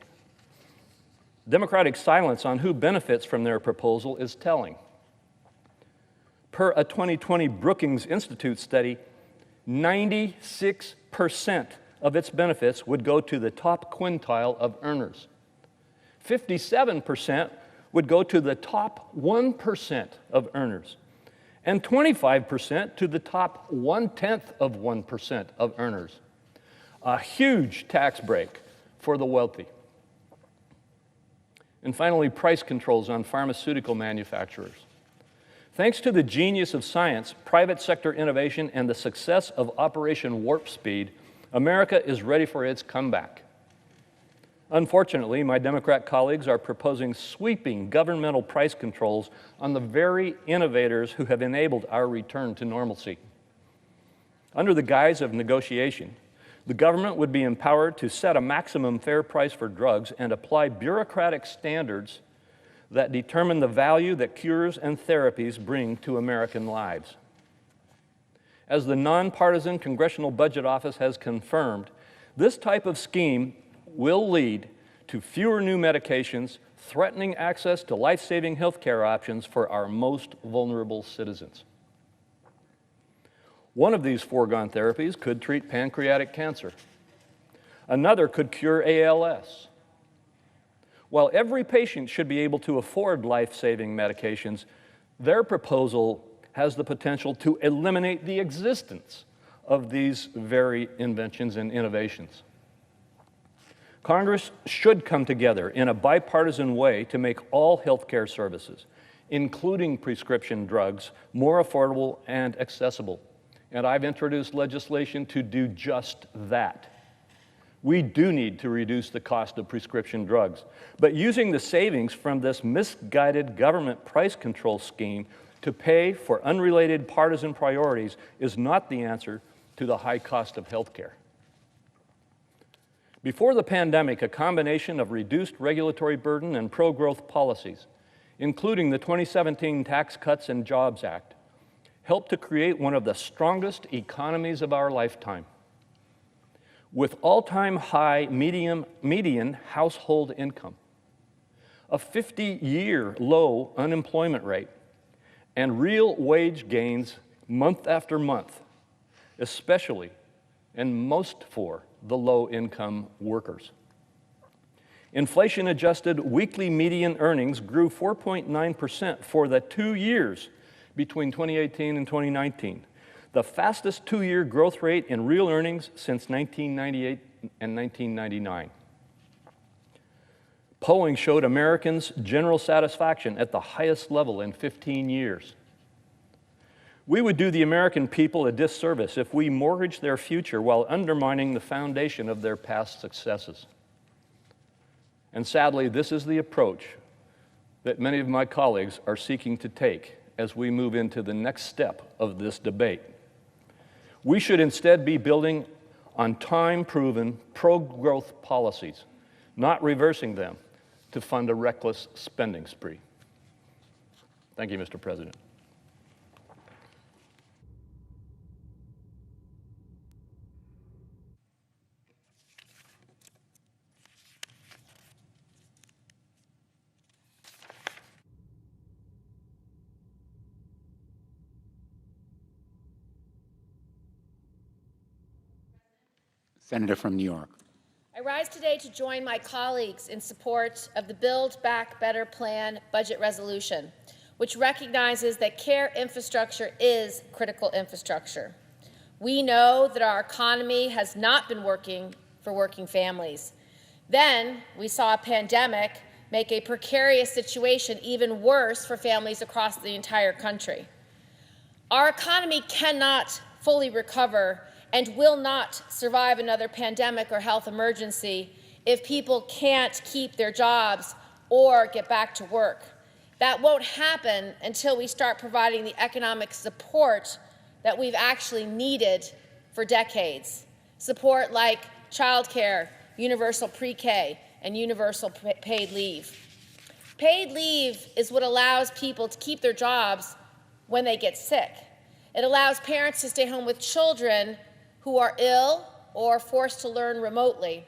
Democratic silence on who benefits from their proposal is telling. Per a 2020 Brookings Institute study, 96% of its benefits would go to the top quintile of earners. 57% would go to the top 1% of earners, and 25% to the top 0.1% of earners. A huge tax break for the wealthy. And finally, price controls on pharmaceutical manufacturers. Thanks to the genius of science, private sector innovation, and the success of Operation Warp Speed, America is ready for its comeback. Unfortunately, my Democrat colleagues are proposing sweeping governmental price controls on the very innovators who have enabled our return to normalcy. Under the guise of negotiation, the government would be empowered to set a maximum fair price for drugs and apply bureaucratic standards that determine the value that cures and therapies bring to American lives. As the nonpartisan Congressional Budget Office has confirmed, this type of scheme will lead to fewer new medications, threatening access to life-saving health care options for our most vulnerable citizens. One of these foregone therapies could treat pancreatic cancer. Another could cure ALS. While every patient should be able to afford life-saving medications, their proposal has the potential to eliminate the existence of these very inventions and innovations. Congress should come together in a bipartisan way to make all healthcare services, including prescription drugs, more affordable and accessible. And I've introduced legislation to do just that. We do need to reduce the cost of prescription drugs, but using the savings from this misguided government price control scheme to pay for unrelated partisan priorities is not the answer to the high cost of health care. Before the pandemic, a combination of reduced regulatory burden and pro-growth policies, including the 2017 Tax Cuts and Jobs Act, helped to create one of the strongest economies of our lifetime. With all-time high median household income, a 50-year low unemployment rate, and real wage gains month after month, especially and most for the low-income workers. Inflation-adjusted weekly median earnings grew 4.9% for the 2 years between 2018 and 2019, the fastest two-year growth rate in real earnings since 1998 and 1999. Polling showed Americans' general satisfaction at the highest level in 15 years. We would do the American people a disservice if we mortgaged their future while undermining the foundation of their past successes. And sadly, this is the approach that many of my colleagues are seeking to take as we move into the next step of this debate. We should instead be building on time-proven pro-growth policies, not reversing them to fund a reckless spending spree. Thank you, Mr. President. Senator from New York. I rise today to join my colleagues in support of the Build Back Better Plan budget resolution, which recognizes that care infrastructure is critical infrastructure. We know that our economy has not been working for working families. Then we saw a pandemic make a precarious situation even worse for families across the entire country. Our economy cannot fully recover and will not survive another pandemic or health emergency if people can't keep their jobs or get back to work. That won't happen until we start providing the economic support that we've actually needed for decades. Support like childcare, universal pre-K, and universal paid leave. Paid leave is what allows people to keep their jobs when they get sick. It allows parents to stay home with children who are ill or forced to learn remotely.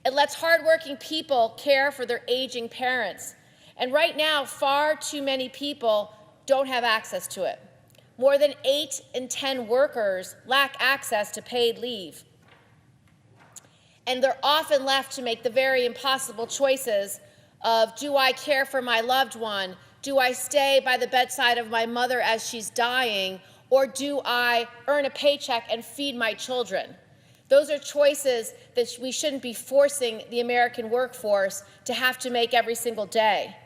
It lets hardworking people care for their aging parents. And right now, far too many people don't have access to it. More than 8 in 10 workers lack access to paid leave. And they're often left to make the very impossible choices of, do I care for my loved one? Do I stay by the bedside of my mother as she's dying? Or do I earn a paycheck and feed my children? Those are choices that we shouldn't be forcing the American workforce to have to make every single day.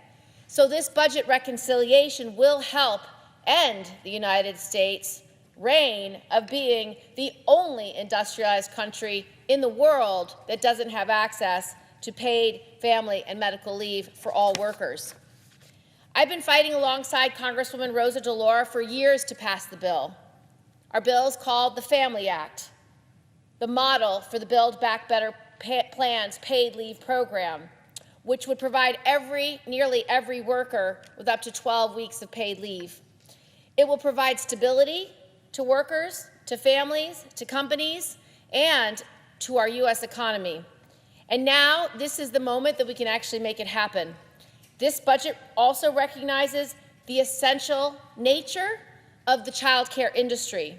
So this budget reconciliation will help end the United States' reign of being the only industrialized country in the world that doesn't have access to paid family and medical leave for all workers. I've been fighting alongside Congresswoman Rosa DeLauro for years to pass the bill. Our bill is called the Family Act, the model for the Build Back Better Plan's paid leave program, which would provide nearly every worker with up to 12 weeks of paid leave. It will provide stability to workers, to families, to companies, and to our U.S. economy. And now this is the moment that we can actually make it happen. This budget also recognizes the essential nature of the child care industry.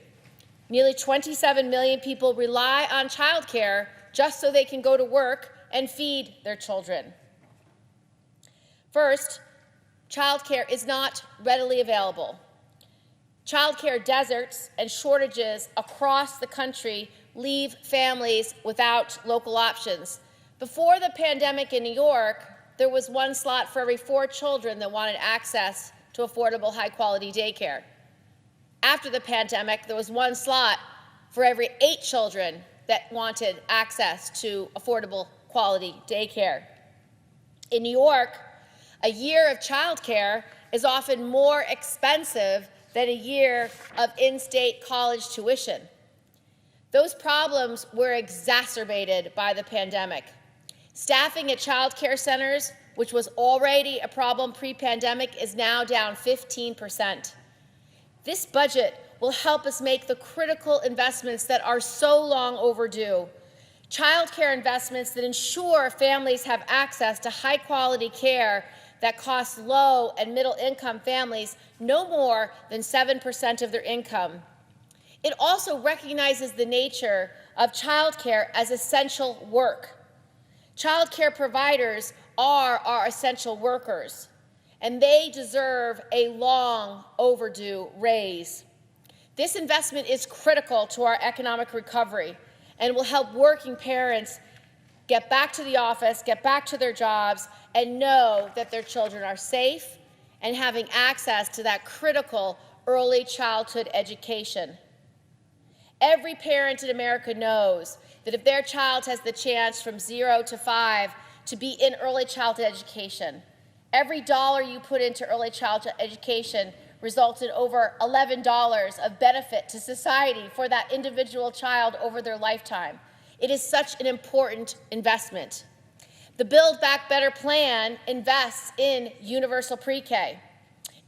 Nearly 27 million people rely on child care just so they can go to work and feed their children. First, child care is not readily available. Child care deserts and shortages across the country leave families without local options. Before the pandemic in New York, there was 1 slot for every 4 children that wanted access to affordable, high-quality daycare. After the pandemic, there was 1 slot for every 8 children that wanted access to affordable, quality daycare. In New York, a year of child care is often more expensive than a year of in-state college tuition. Those problems were exacerbated by the pandemic. Staffing at child care centers, which was already a problem pre-pandemic, is now down 15%. This budget will help us make the critical investments that are so long overdue. Child care investments that ensure families have access to high-quality care that costs low and middle-income families no more than 7% of their income. It also recognizes the nature of child care as essential work. Child care providers are our essential workers, and they deserve a long overdue raise. This investment is critical to our economic recovery and will help working parents get back to the office, get back to their jobs, and know that their children are safe and having access to that critical early childhood education. Every parent in America knows that if their child has the chance from 0 to 5 to be in early childhood education, every dollar you put into early childhood education results in over $11 of benefit to society for that individual child over their lifetime. It is such an important investment. The Build Back Better plan invests in universal pre-K.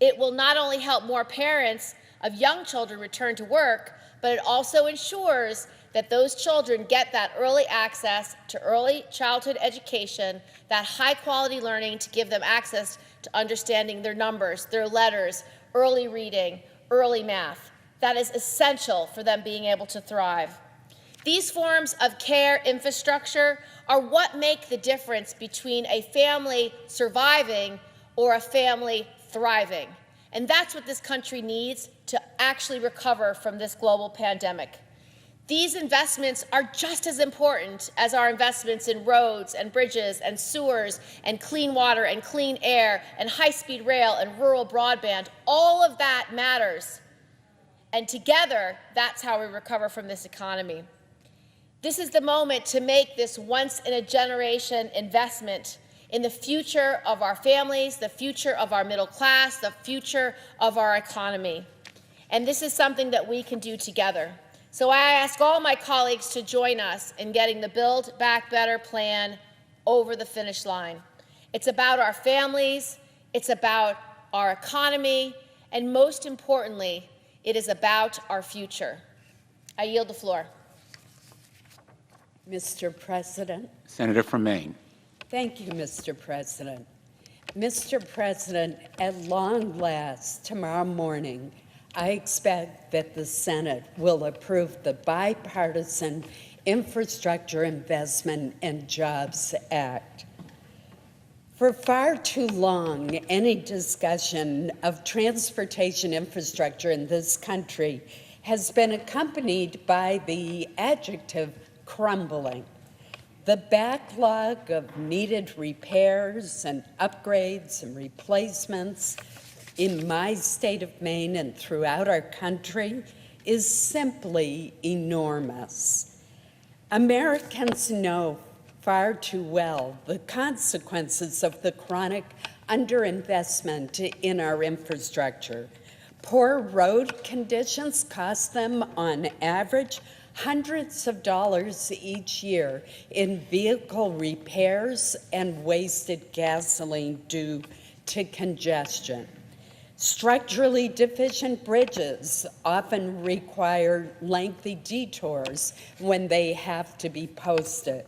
It will not only help more parents of young children return to work, but it also ensures that those children get that early access to early childhood education, that high-quality learning to give them access to understanding their numbers, their letters, early reading, early math. That is essential for them being able to thrive. These forms of care infrastructure are what make the difference between a family surviving or a family thriving. And that's what this country needs to actually recover from this global pandemic. These investments are just as important as our investments in roads and bridges and sewers and clean water and clean air and high-speed rail and rural broadband. All of that matters. And together, that's how we recover from this economy. This is the moment to make this once-in-a-generation investment in the future of our families, the future of our middle class, the future of our economy. And this is something that we can do together. So I ask all my colleagues to join us in getting the Build Back Better plan over the finish line. It's about our families, it's about our economy, and most importantly, it is about our future. I yield the floor. Mr. President. Senator from Maine. Thank you, Mr. President. Mr. President, at long last, tomorrow morning, I expect that the Senate will approve the bipartisan Infrastructure Investment and Jobs Act. For far too long, any discussion of transportation infrastructure in this country has been accompanied by the adjective crumbling. The backlog of needed repairs and upgrades and replacements in my state of Maine and throughout our country is simply enormous. Americans know far too well the consequences of the chronic underinvestment in our infrastructure. Poor road conditions cost them, on average, hundreds of dollars each year in vehicle repairs and wasted gasoline due to congestion. Structurally deficient bridges often require lengthy detours when they have to be posted.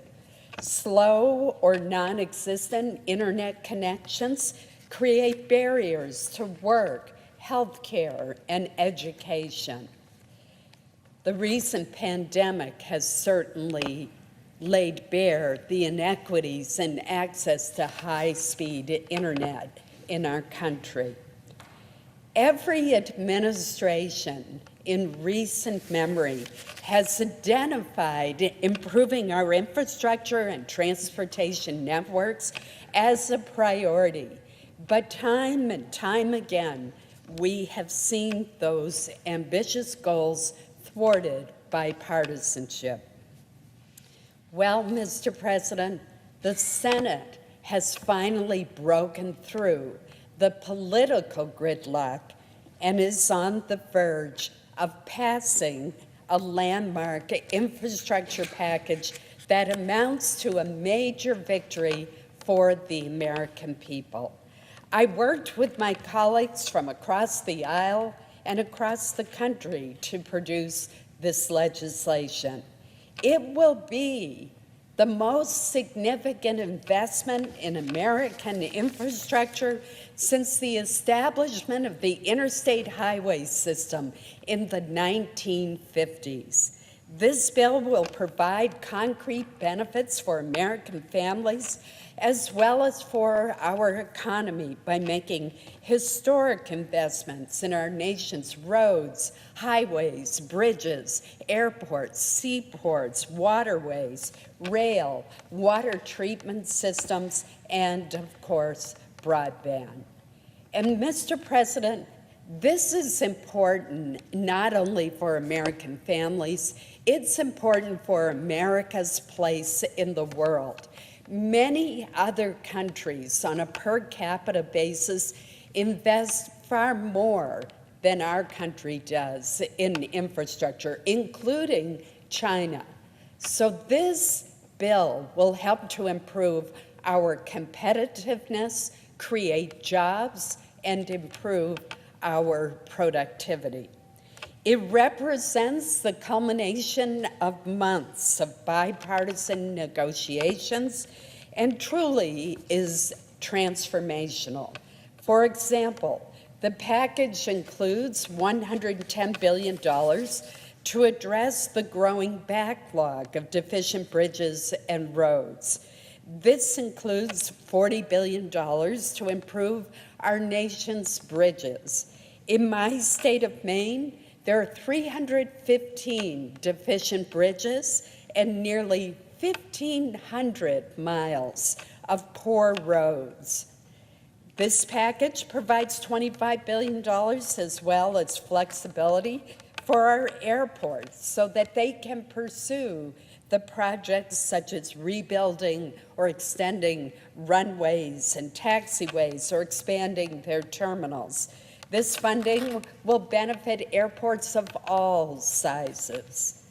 Slow or non-existent internet connections create barriers to work, healthcare, and education. The recent pandemic has certainly laid bare the inequities in access to high-speed internet in our country. Every administration in recent memory has identified improving our infrastructure and transportation networks as a priority, but time and time again, we have seen those ambitious goals thwarted by partisanship. Well, Mr. President, the Senate has finally broken through the political gridlock and is on the verge of passing a landmark infrastructure package that amounts to a major victory for the American people. I worked with my colleagues from across the aisle and across the country to produce this legislation. It will be the most significant investment in American infrastructure since the establishment of the interstate highway system in the 1950s. This bill will provide concrete benefits for American families as well as for our economy by making historic investments in our nation's roads, highways, bridges, airports, seaports, waterways, rail, water treatment systems, and, of course, broadband. And, Mr. President, This is important not only for American families, it's important for America's place in the world. Many other countries on a per capita basis invest far more than our country does in infrastructure, including China. So this bill will help to improve our competitiveness, create jobs, and improve our productivity. It represents the culmination of months of bipartisan negotiations and truly is transformational. For example, the package includes $110 billion to address the growing backlog of deficient bridges and roads. This includes $40 billion to improve our nation's bridges. In my state of Maine, there are 315 deficient bridges and nearly 1,500 miles of poor roads. This package provides $25 billion as well as flexibility for our airports so that they can pursue the projects such as rebuilding or extending runways and taxiways or expanding their terminals. This funding will benefit airports of all sizes.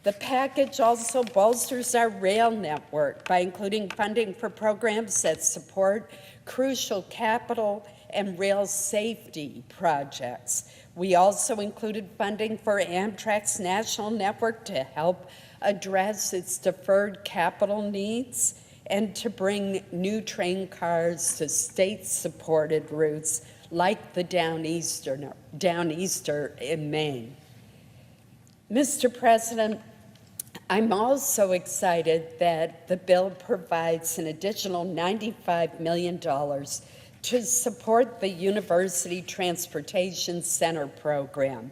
The package also bolsters our rail network by including funding for programs that support crucial capital and rail safety projects. We also included funding for Amtrak's national network to help address its deferred capital needs and to bring new train cars to state-supported routes like the Downeaster in Maine. Mr. President, I'm also excited that the bill provides an additional $95 million to support the University Transportation Center program.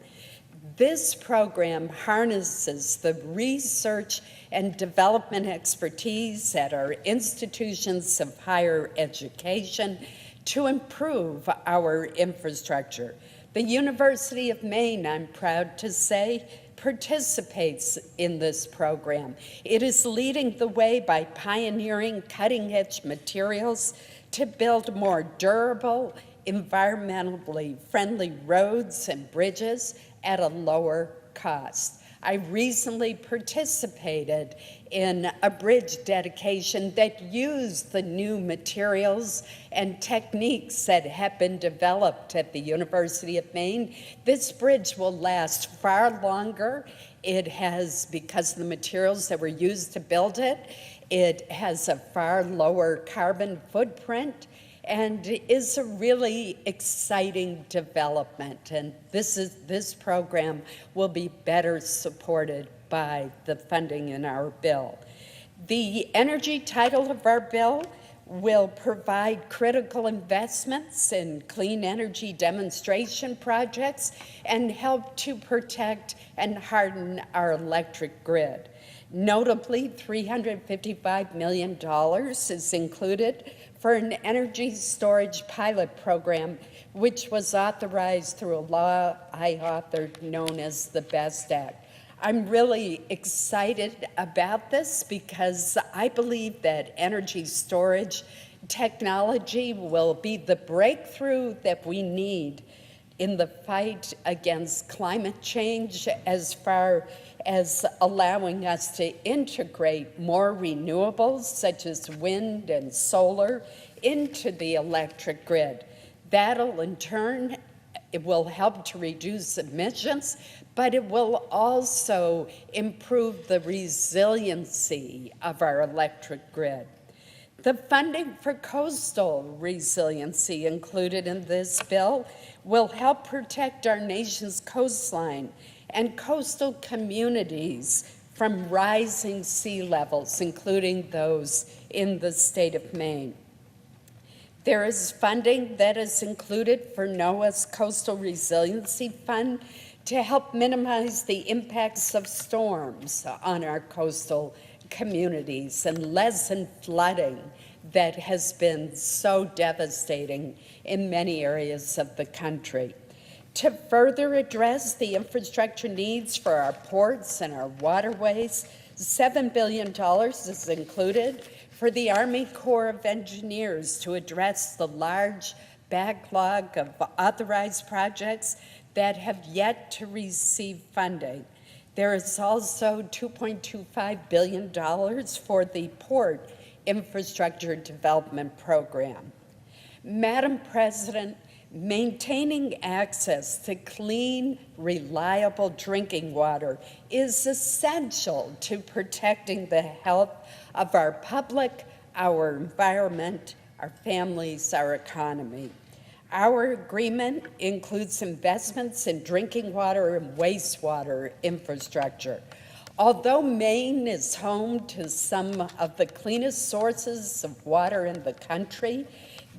This program harnesses the research and development expertise at our institutions of higher education to improve our infrastructure. The University of Maine, I'm proud to say, participates in this program. It is leading the way by pioneering cutting-edge materials to build more durable, environmentally friendly roads and bridges at a lower cost. I recently participated in a bridge dedication that used the new materials and techniques that have been developed at the University of Maine. This bridge will last far longer. It has, because of the materials that were used to build it, it has a far lower carbon footprint and is a really exciting development. And this program will be better supported by the funding in our bill. The energy title of our bill will provide critical investments in clean energy demonstration projects and help to protect and harden our electric grid. Notably, $355 million is included for an energy storage pilot program, which was authorized through a law I authored known as the BEST Act. I'm really excited about this because I believe that energy storage technology will be the breakthrough that we need in the fight against climate change, as far as allowing us to integrate more renewables such as wind and solar into the electric grid. That'll in turn, it will help to reduce emissions, but it will also improve the resiliency of our electric grid. The funding for coastal resiliency included in this bill will help protect our nation's coastline and coastal communities from rising sea levels, including those in the state of Maine. There is funding that is included for NOAA's Coastal Resiliency Fund to help minimize the impacts of storms on our coastal communities and lessen flooding that has been so devastating in many areas of the country. To further address the infrastructure needs for our ports and our waterways, $7 billion is included for the Army Corps of Engineers to address the large backlog of authorized projects that have yet to receive funding. There is also $2.25 billion for the Port Infrastructure Development Program. Madam President, maintaining access to clean, reliable drinking water is essential to protecting the health of our public, our environment, our families, our economy. Our agreement includes investments in drinking water and wastewater infrastructure. Although Maine is home to some of the cleanest sources of water in the country,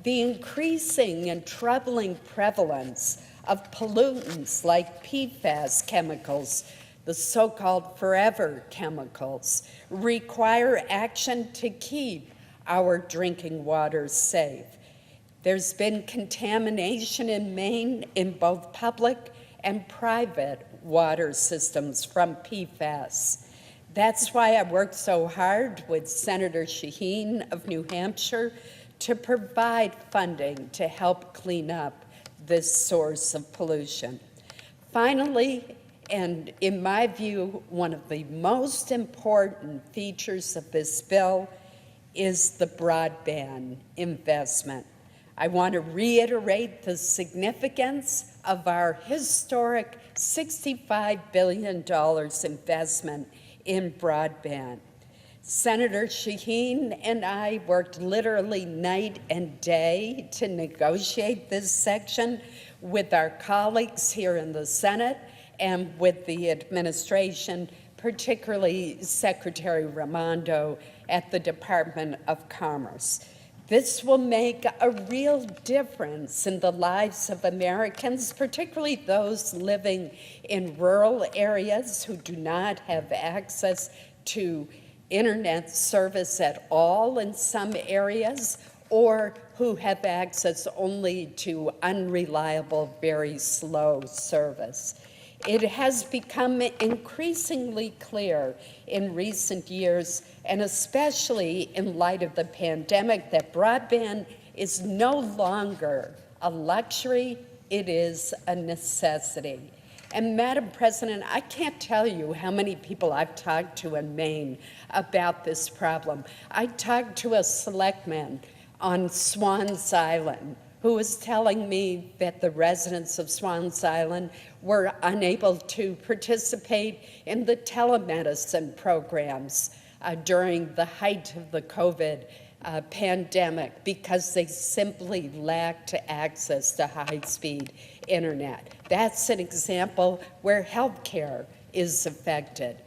the increasing and troubling prevalence of pollutants like PFAS chemicals, the so-called forever chemicals, require action to keep our drinking water safe. There's been contamination in Maine in both public and private water systems from PFAS. That's why I worked so hard with Senator Shaheen of New Hampshire to provide funding to help clean up this source of pollution. Finally, and in my view, one of the most important features of this bill is the broadband investment. I want to reiterate the significance of our historic $65 billion investment in broadband. Senator Shaheen and I worked literally night and day to negotiate this section with our colleagues here in the Senate and with the administration, particularly Secretary Raimondo at the Department of Commerce. This will make a real difference in the lives of Americans, particularly those living in rural areas who do not have access to internet service at all in some areas, or who have access only to unreliable, very slow service. It has become increasingly clear in recent years, and especially in light of the pandemic, that broadband is no longer a luxury, it is a necessity. And Madam President, I can't tell you how many people I've talked to in Maine about this problem. I talked to a selectman on Swans Island who was telling me that the residents of Swans Island were unable to participate in the telemedicine programs during the height of the COVID pandemic because they simply lacked access to high-speed internet. That's an example where healthcare is affected.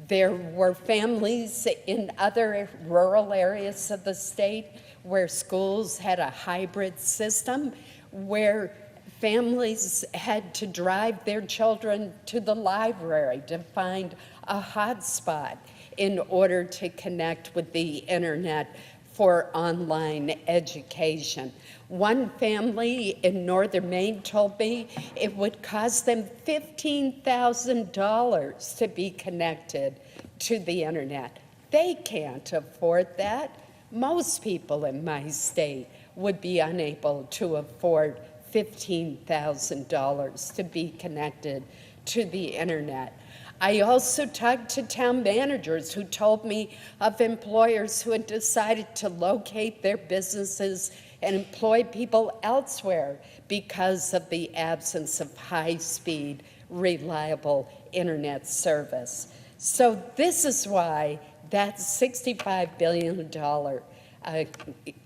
There were families in other rural areas of the state where schools had a hybrid system, where families had to drive their children to the library to find a hotspot in order to connect with the internet for online education. One family in northern Maine told me it would cost them $15,000 to be connected to the internet. They can't afford that. Most people in my state would be unable to afford $15,000 to be connected to the internet. I also talked to town managers who told me of employers who had decided to locate their businesses and employ people elsewhere because of the absence of high-speed, reliable internet service. So this is why that $65 billion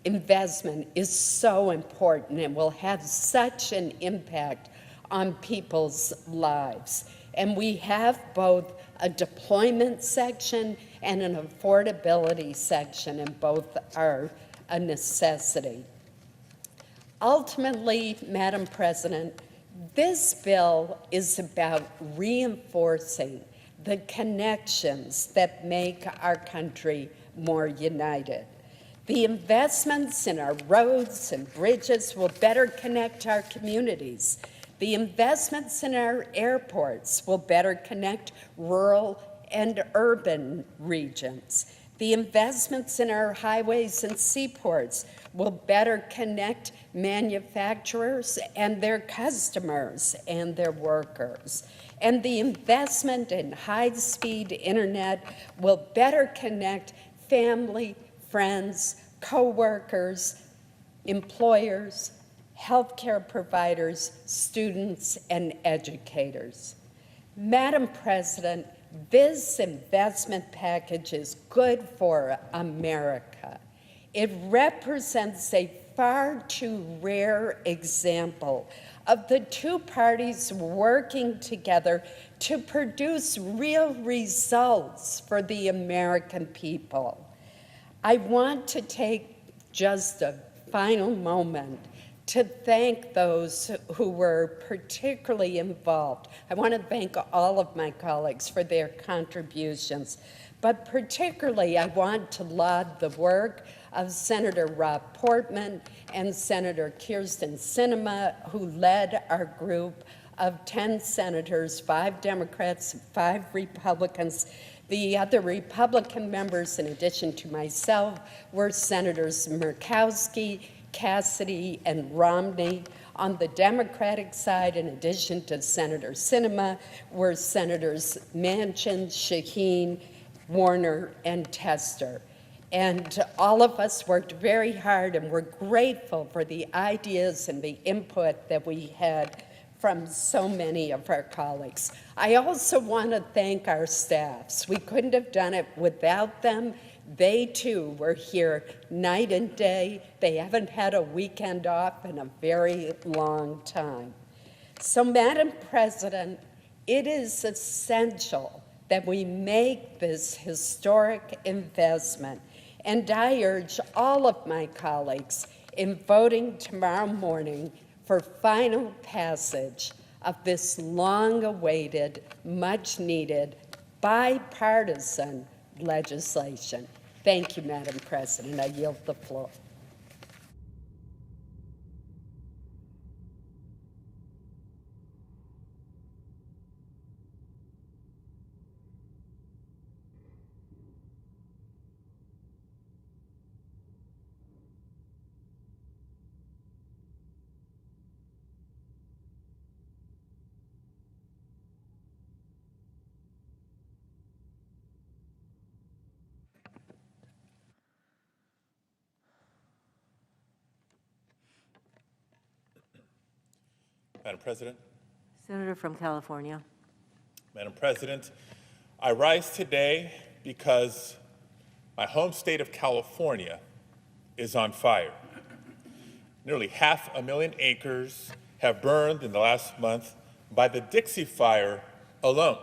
investment is so important and will have such an impact on people's lives. And we have both a deployment section and an affordability section, and both are a necessity. Ultimately, Madam President, this bill is about reinforcing the connections that make our country more united. The investments in our roads and bridges will better connect our communities. The investments in our airports will better connect rural and urban regions. The investments in our highways and seaports will better connect manufacturers and their customers and their workers. And the investment in high-speed internet will better connect family, friends, co-workers, employers, healthcare providers, students, and educators. Madam President, this investment package is good for America. It represents a far too rare example of the two parties working together to produce real results for the American people. I want to take just a final moment to thank those who were particularly involved. I want to thank all of my colleagues for their contributions, but particularly I want to laud the work of Senator Rob Portman and Senator Kirsten Sinema, who led our group of 10 senators, 5 Democrats, 5 Republicans. The other Republican members, in addition to myself, were Senators Murkowski, Cassidy, and Romney. On the Democratic side, in addition to Senator Sinema, were Senators Manchin, Shaheen, Warner, and Tester. And all of us worked very hard, and we're grateful for the ideas and the input that we had from so many of our colleagues. I also want to thank our staffs. We couldn't have done it without them. They too were here night and day. They haven't had a weekend off in a very long time. So, Madam President, it is essential that we make this historic investment, and I urge all of my colleagues in voting tomorrow morning for final passage of this long-awaited, much-needed, bipartisan legislation. Thank you, Madam President. I yield the floor. Madam President. Senator from California. Madam President, I rise today because my home state of California is on fire. Nearly 500,000 acres have burned in the last month by the Dixie Fire alone.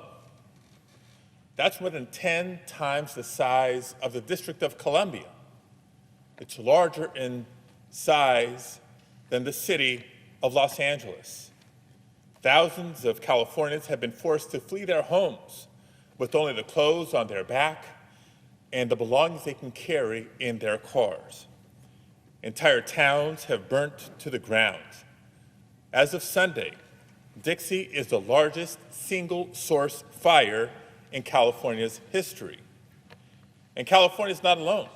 That's more than 10 times the size of the District of Columbia. It's larger in size than the city of Los Angeles. Thousands of Californians have been forced to flee their homes with only the clothes on their back and the belongings they can carry in their cars. Entire towns have burnt to the ground. As of Sunday, Dixie is the largest single-source fire in California's history. And California is not alone.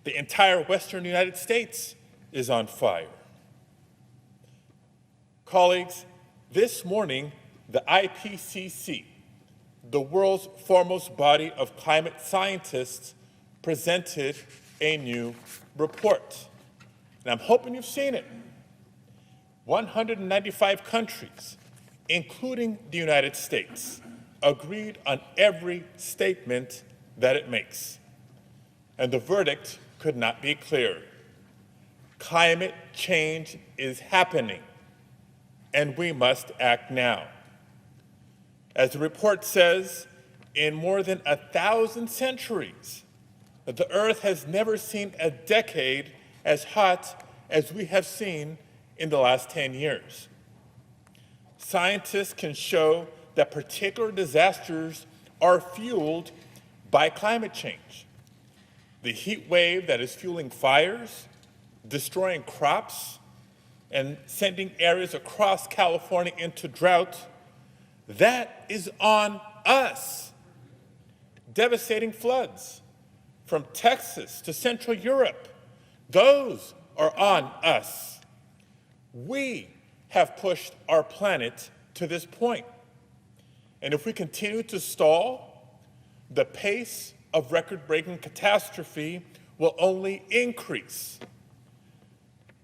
The entire western United States is on fire. Colleagues, this morning, the IPCC, the world's foremost body of climate scientists, presented a new report. And I'm hoping you've seen it. 195 countries, including the United States, agreed on every statement that it makes. And the verdict could not be clearer. Climate change is happening, and we must act now. As the report says, in more than 1,000 centuries, the Earth has never seen a decade as hot as we have seen in the last 10 years. Scientists can show that particular disasters are fueled by climate change. The heat wave that is fueling fires, destroying crops, and sending areas across California into drought, that is on us. Devastating floods from Texas to Central Europe, those are on us. We have pushed our planet to this point. And if we continue to stall, the pace of record-breaking catastrophe will only increase.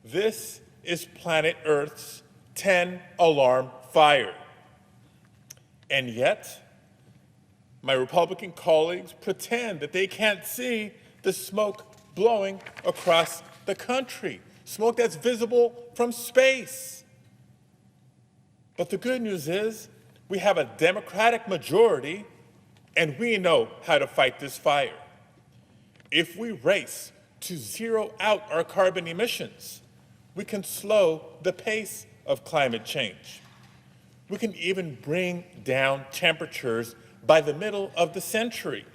This is planet Earth's 10-alarm fire. And yet, my Republican colleagues pretend that they can't see the smoke blowing across the country, smoke that's visible from space. But the good news is we have a Democratic majority, and we know how to fight this fire. If we race to zero out our carbon emissions, we can slow the pace of climate change. We can even bring down temperatures by the middle of the century.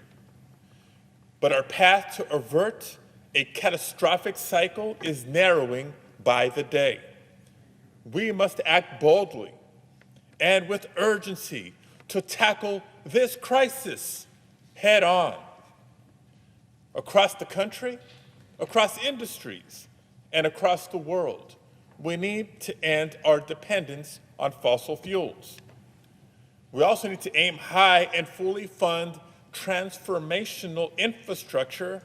But our path to avert a catastrophic cycle is narrowing by the day. We must act boldly and with urgency to tackle this crisis head on. Across the country, across industries, and across the world, we need to end our dependence on fossil fuels. We also need to aim high and fully fund transformational infrastructure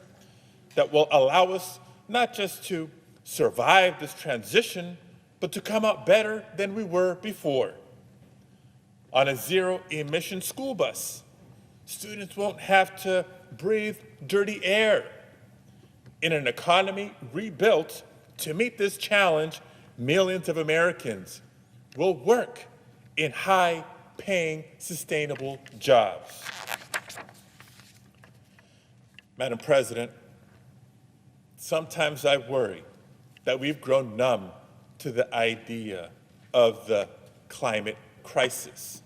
that will allow us not just to survive this transition, but to come out better than we were before. On a zero-emission school bus, students won't have to breathe dirty air. In an economy rebuilt to meet this challenge, millions of Americans will work in high-paying, sustainable jobs. Madam President, sometimes I worry that we've grown numb to the idea of the climate crisis.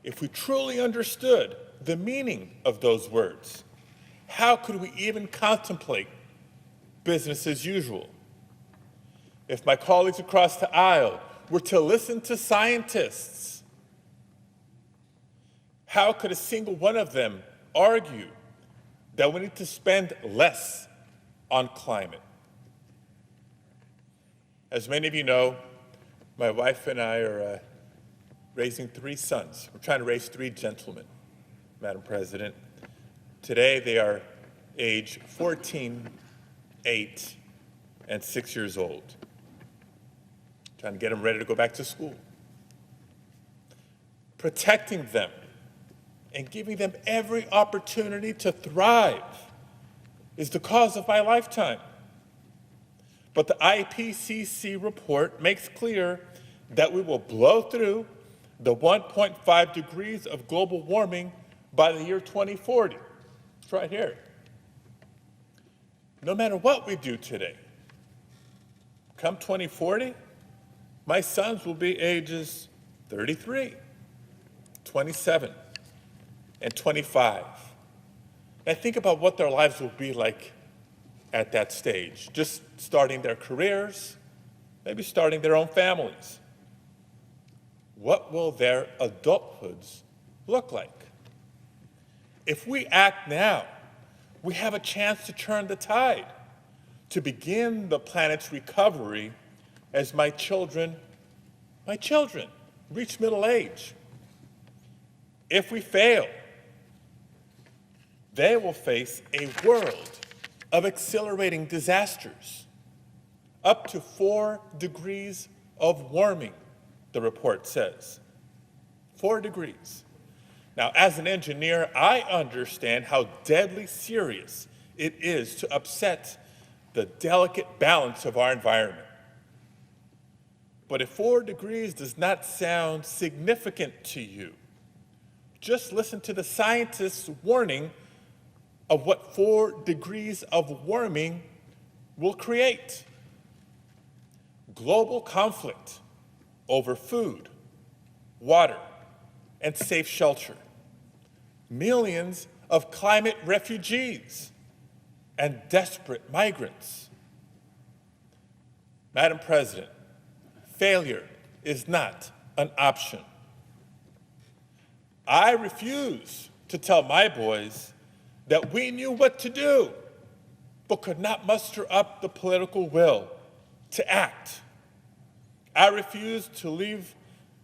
If we truly understood the meaning of those words, how could we even contemplate business as usual? If my colleagues across the aisle were to listen to scientists, how could a single one of them argue that we need to spend less on climate? As many of you know, my wife and I are raising 3 sons. We're trying to raise 3 gentlemen, Madam President. Today they are age 14, 8, and 6 years old. Trying to get them ready to go back to school. Protecting them and giving them every opportunity to thrive is the cause of my lifetime. But the IPCC report makes clear that we will blow through the 1.5 degrees of global warming by the year 2040. It's right here. No matter what we do today, come 2040, my sons will be ages 33, 27, and 25. And think about what their lives will be like at that stage, just starting their careers, maybe starting their own families. What will their adulthoods look like? If we act now, we have a chance to turn the tide, to begin the planet's recovery as my children reach middle age. If we fail, they will face a world of accelerating disasters, up to 4 degrees of warming, the report says. 4 degrees. Now, as an engineer, I understand how deadly serious it is to upset the delicate balance of our environment. But if 4 degrees does not sound significant to you, just listen to the scientists' warning of what 4 degrees of warming will create. Global conflict over food, water, and safe shelter. Millions of climate refugees and desperate migrants. Madam President, failure is not an option. I refuse to tell my boys that we knew what to do, but could not muster up the political will to act. I refuse to leave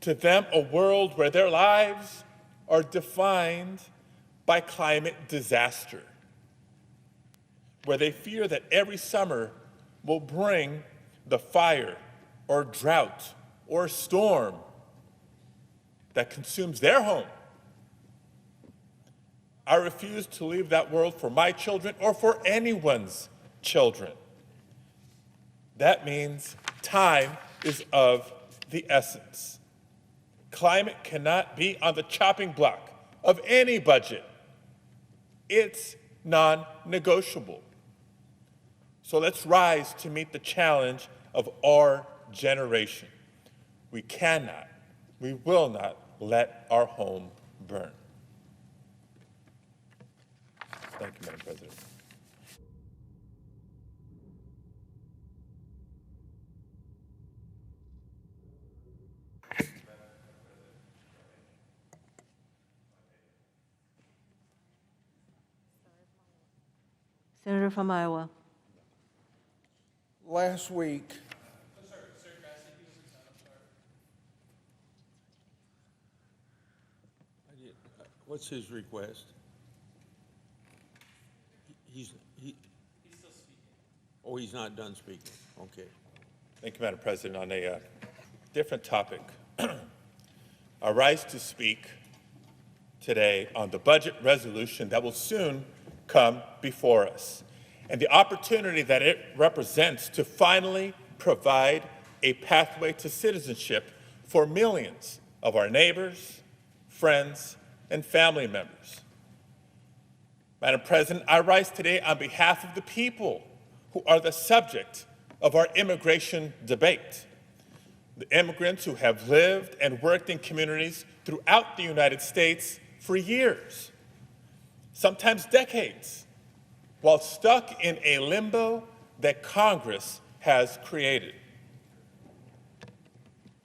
to them a world where their lives are defined by climate disaster, where they fear that every summer will bring the fire or drought or storm that consumes their home. I refuse to leave that world for my children or for anyone's children. That means time is of the essence. Climate cannot be on the chopping block of any budget. It's non-negotiable. So let's rise to meet the challenge of our generation. We cannot, we will not let our home burn. Thank you, Madam President. Senator from Iowa. Last week, what's his request? He's still speaking. Oh, he's not done speaking. Okay. Thank you, Madam President. On a different topic, I rise to speak today on the budget resolution that will soon come before us, and the opportunity that it represents to finally provide a pathway to citizenship for millions of our neighbors, friends, and family members. Madam President, I rise today on behalf of the people who are the subject of our immigration debate. The immigrants who have lived and worked in communities throughout the United States for years, sometimes decades, while stuck in a limbo that Congress has created.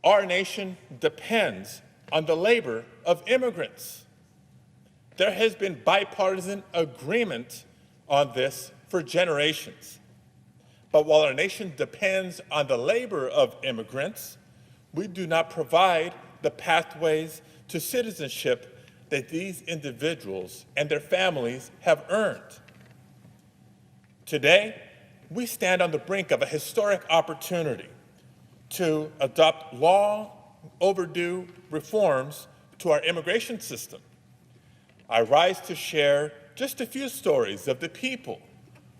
Our nation depends on the labor of immigrants. There has been bipartisan agreement on this for generations. But while our nation depends on the labor of immigrants, we do not provide the pathways to citizenship that these individuals and their families have earned. Today, we stand on the brink of a historic opportunity to adopt long overdue reforms to our immigration system. I rise to share just a few stories of the people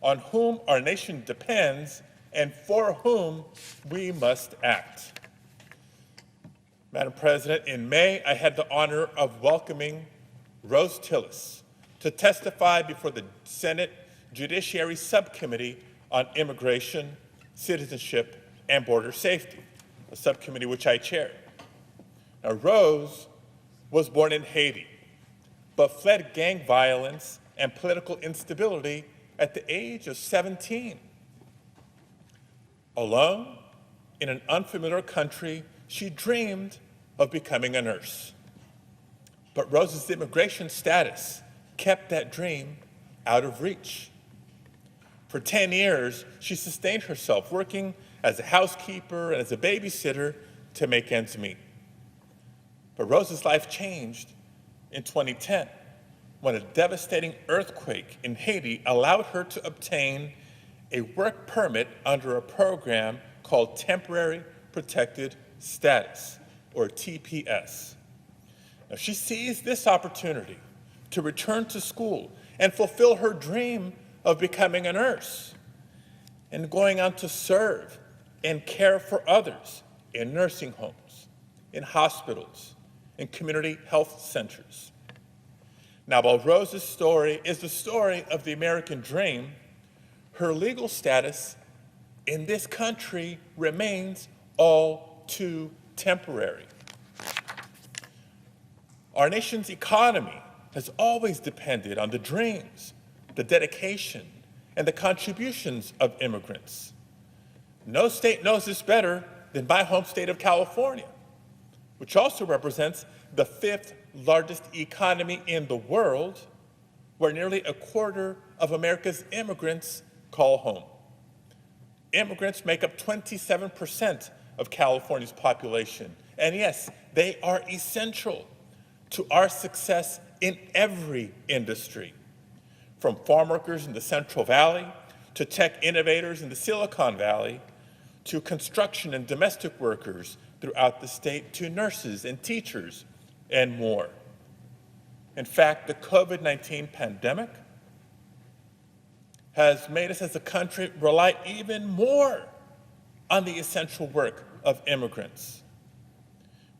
on whom our nation depends and for whom we must act. Madam President, in May, I had the honor of welcoming Rose Tillis to testify before the Senate Judiciary Subcommittee on Immigration, Citizenship, and Border Safety, a subcommittee which I chair. Now, Rose was born in Haiti, but fled gang violence and political instability at the age of 17. Alone, in an unfamiliar country, she dreamed of becoming a nurse. But Rose's immigration status kept that dream out of reach. For 10 years, she sustained herself working as a housekeeper and as a babysitter to make ends meet. But Rose's life changed in 2010 when a devastating earthquake in Haiti allowed her to obtain a work permit under a program called Temporary Protected Status, or TPS. Now, she seized this opportunity to return to school and fulfill her dream of becoming a nurse and going on to serve and care for others in nursing homes, in hospitals, in community health centers. Now, while Rose's story is the story of the American dream, her legal status in this country remains all too temporary. Our nation's economy has always depended on the dreams, the dedication, and the contributions of immigrants. No state knows this better than my home state of California, which also represents the 5th largest economy in the world, where nearly a quarter of America's immigrants call home. Immigrants make up 27% of California's population, and yes, they are essential to our success in every industry, from farm workers in the Central Valley to tech innovators in the Silicon Valley, to construction and domestic workers throughout the state, to nurses and teachers and more. In fact, the COVID-19 pandemic has made us as a country rely even more on the essential work of immigrants.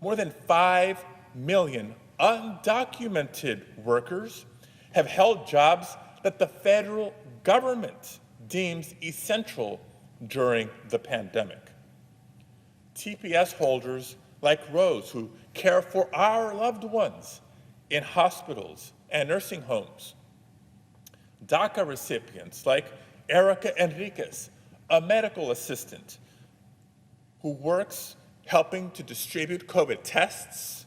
More than 5 million undocumented workers have held jobs that the federal government deems essential during the pandemic. TPS holders like Rose, who care for our loved ones in hospitals and nursing homes. DACA recipients like Erica Enriquez, a medical assistant who works helping to distribute COVID tests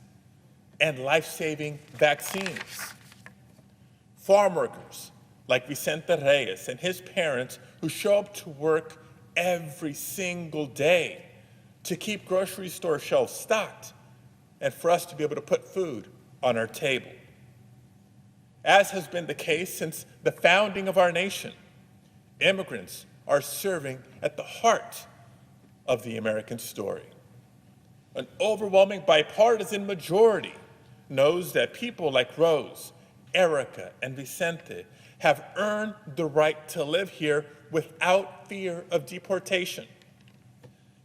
and life-saving vaccines. Farm workers like Vicente Reyes and his parents who show up to work every single day to keep grocery store shelves stocked and for us to be able to put food on our table. As has been the case since the founding of our nation, immigrants are serving at the heart of the American story. An overwhelming bipartisan majority knows that people like Rose, Erica, and Vicente have earned the right to live here without fear of deportation.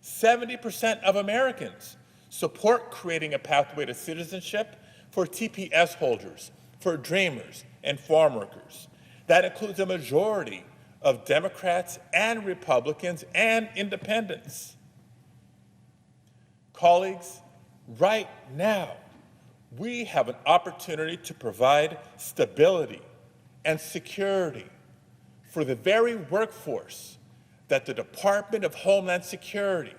70% of Americans support creating a pathway to citizenship for TPS holders, for dreamers, and farm workers. That includes a majority of Democrats and Republicans and independents. Colleagues, right now, we have an opportunity to provide stability and security for the very workforce that the Department of Homeland Security,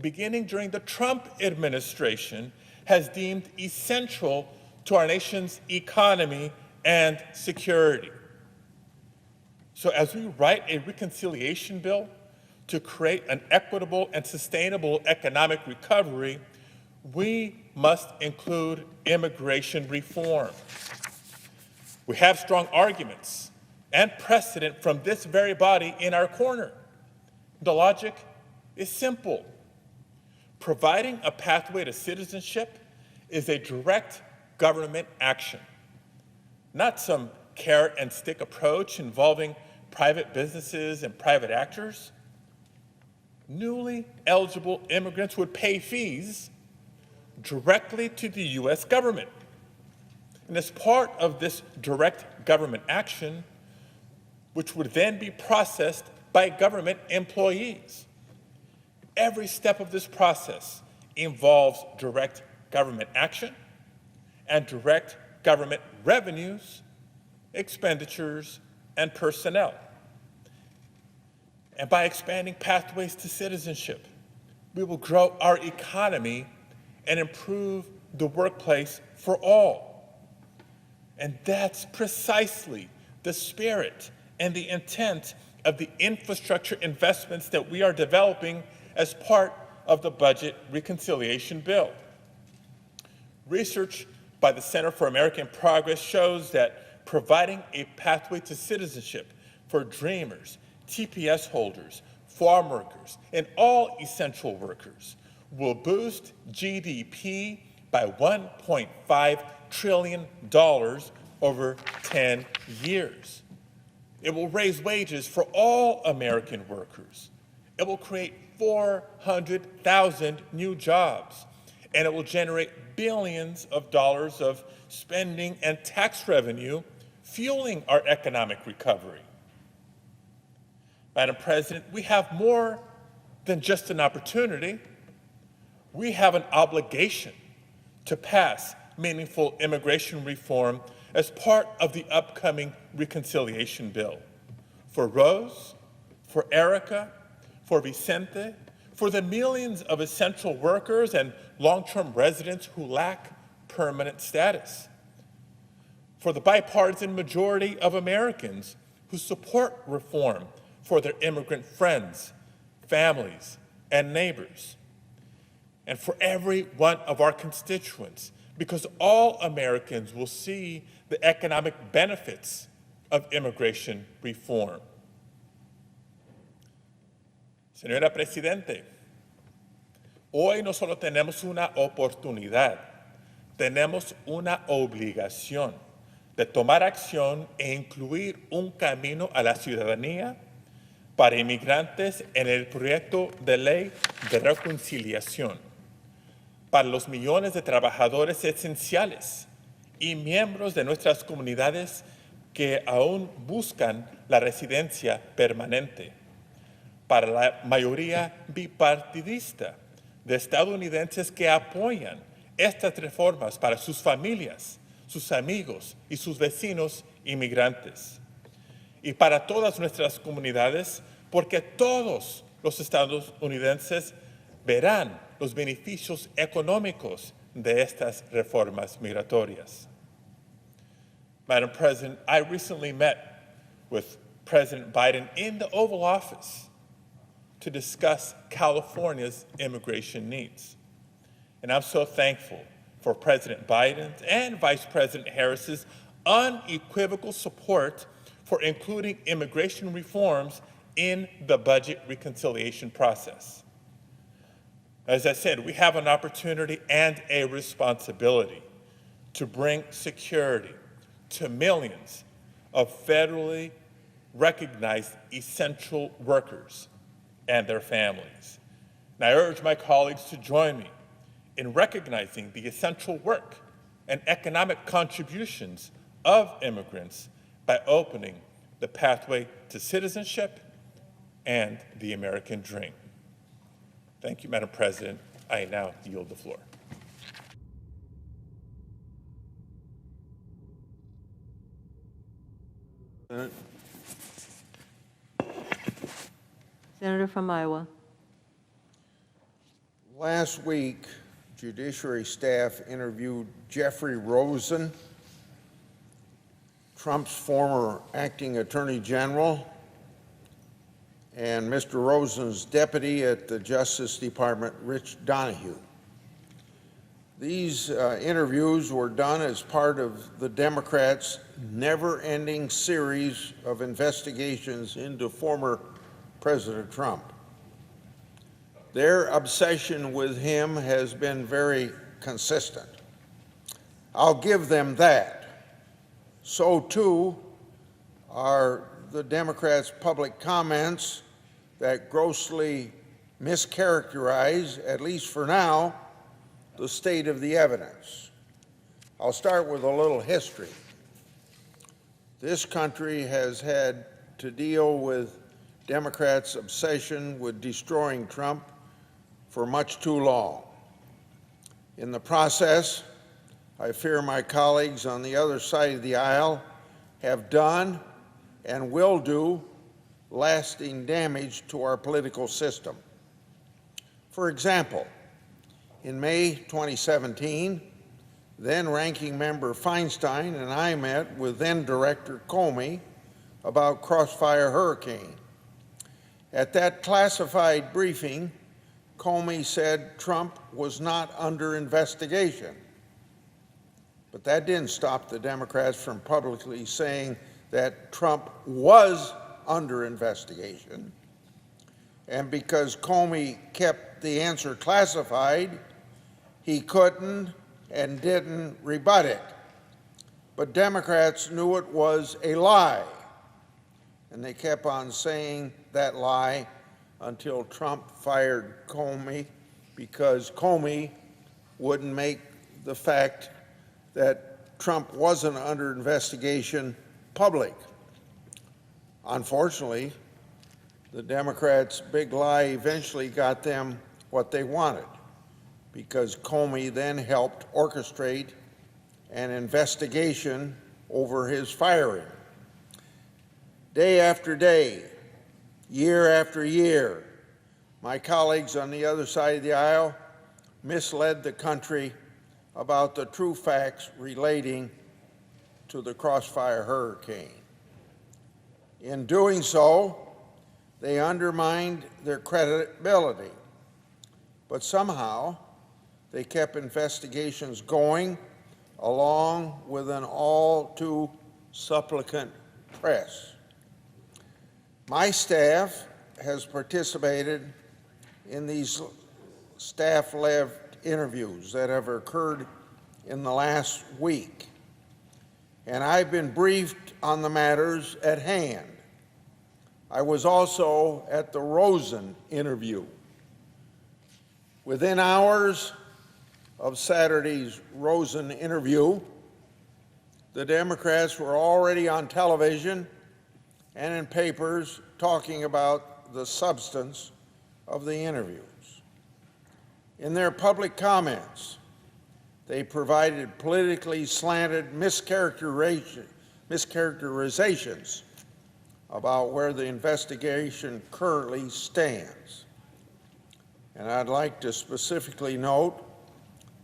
beginning during the Trump administration, has deemed essential to our nation's economy and security. So as we write a reconciliation bill to create an equitable and sustainable economic recovery, we must include immigration reform. We have strong arguments and precedent from this very body in our corner. The logic is simple. Providing a pathway to citizenship is a direct government action, not some carrot and stick approach involving private businesses and private actors. Newly eligible immigrants would pay fees directly to the U.S. government. And as part of this direct government action, which would then be processed by government employees. Every step of this process involves direct government action and direct government revenues, expenditures, and personnel. And by expanding pathways to citizenship, we will grow our economy and improve the workplace for all. And that's precisely the spirit and the intent of the infrastructure investments that we are developing as part of the budget reconciliation bill. Research by the Center for American Progress shows that providing a pathway to citizenship for dreamers, TPS holders, farm workers, and all essential workers will boost GDP by $1.5 trillion over 10 years. It will raise wages for all American workers. It will create 400,000 new jobs, and it will generate billions of dollars of spending and tax revenue, fueling our economic recovery. Madam President, we have more than just an opportunity. We have an obligation to pass meaningful immigration reform as part of the upcoming reconciliation bill. For Rose, for Erica, for Vicente, for the millions of essential workers and long-term residents who lack permanent status, for the bipartisan majority of Americans who support reform for their immigrant friends, families, and neighbors, and for every one of our constituents, because all Americans will see the economic benefits of immigration reform. Señora Presidente, hoy no solo tenemos una oportunidad, tenemos una obligación de tomar acción e incluir un camino a la ciudadanía para inmigrantes en el proyecto de ley de reconciliación, para los millones de trabajadores esenciales y miembros de nuestras comunidades que aún buscan la residencia permanente, para la mayoría bipartidista de estadounidenses que apoyan estas reformas para sus familias, sus amigos y sus vecinos inmigrantes, y para todas nuestras comunidades, porque todos los estadounidenses verán los beneficios económicos de estas reformas migratorias. Madam President, I recently met with President Biden in the Oval Office to discuss California's immigration needs. And I'm so thankful for President Biden's and Vice President Harris's unequivocal support for including immigration reforms in the budget reconciliation process. As I said, we have an opportunity and a responsibility to bring security to millions of federally recognized essential workers and their families. And I urge my colleagues to join me in recognizing the essential work and economic contributions of immigrants by opening the pathway to citizenship and the American dream. Thank you, Madam President. I now yield the floor. Senator from Iowa. Last week, Judiciary staff interviewed Jeffrey Rosen, Trump's former acting Attorney General, and Mr. Rosen's deputy at the Justice Department, Rich Donahue. These interviews were done as part of the Democrats' never-ending series of investigations into former President Trump. Their obsession with him has been very consistent. I'll give them that. So, too, are the Democrats' public comments that grossly mischaracterize, at least for now, the state of the evidence. I'll start with a little history. This country has had to deal with Democrats' obsession with destroying Trump for much too long. In the process, I fear my colleagues on the other side of the aisle have done and will do lasting damage to our political system. For example, in May 2017, then-ranking member Feinstein and I met with then-Director Comey about Crossfire Hurricane. At that classified briefing, Comey said Trump was not under investigation. But that didn't stop the Democrats from publicly saying that Trump was under investigation. And because Comey kept the answer classified, he couldn't and didn't rebut it. But Democrats knew it was a lie, and they kept on saying that lie until Trump fired Comey, because Comey wouldn't make the fact that Trump wasn't under investigation public. Unfortunately, the Democrats' big lie eventually got them what they wanted, because Comey then helped orchestrate an investigation over his firing. Day after day, year after year, my colleagues on the other side of the aisle misled the country about the true facts relating to the Crossfire hurricane. In doing so, they undermined their credibility, but somehow they kept investigations going along with an all too supplicant press. My staff has participated in these staff-led interviews that have occurred in the last week, and I've been briefed on the matters at hand. I was also at the Rosen interview. Within hours of Saturday's Rosen interview, the Democrats were already on television and in papers talking about the substance of the interviews. In their public comments, they provided politically slanted mischaracterizations about where the investigation currently stands. And I'd like to specifically note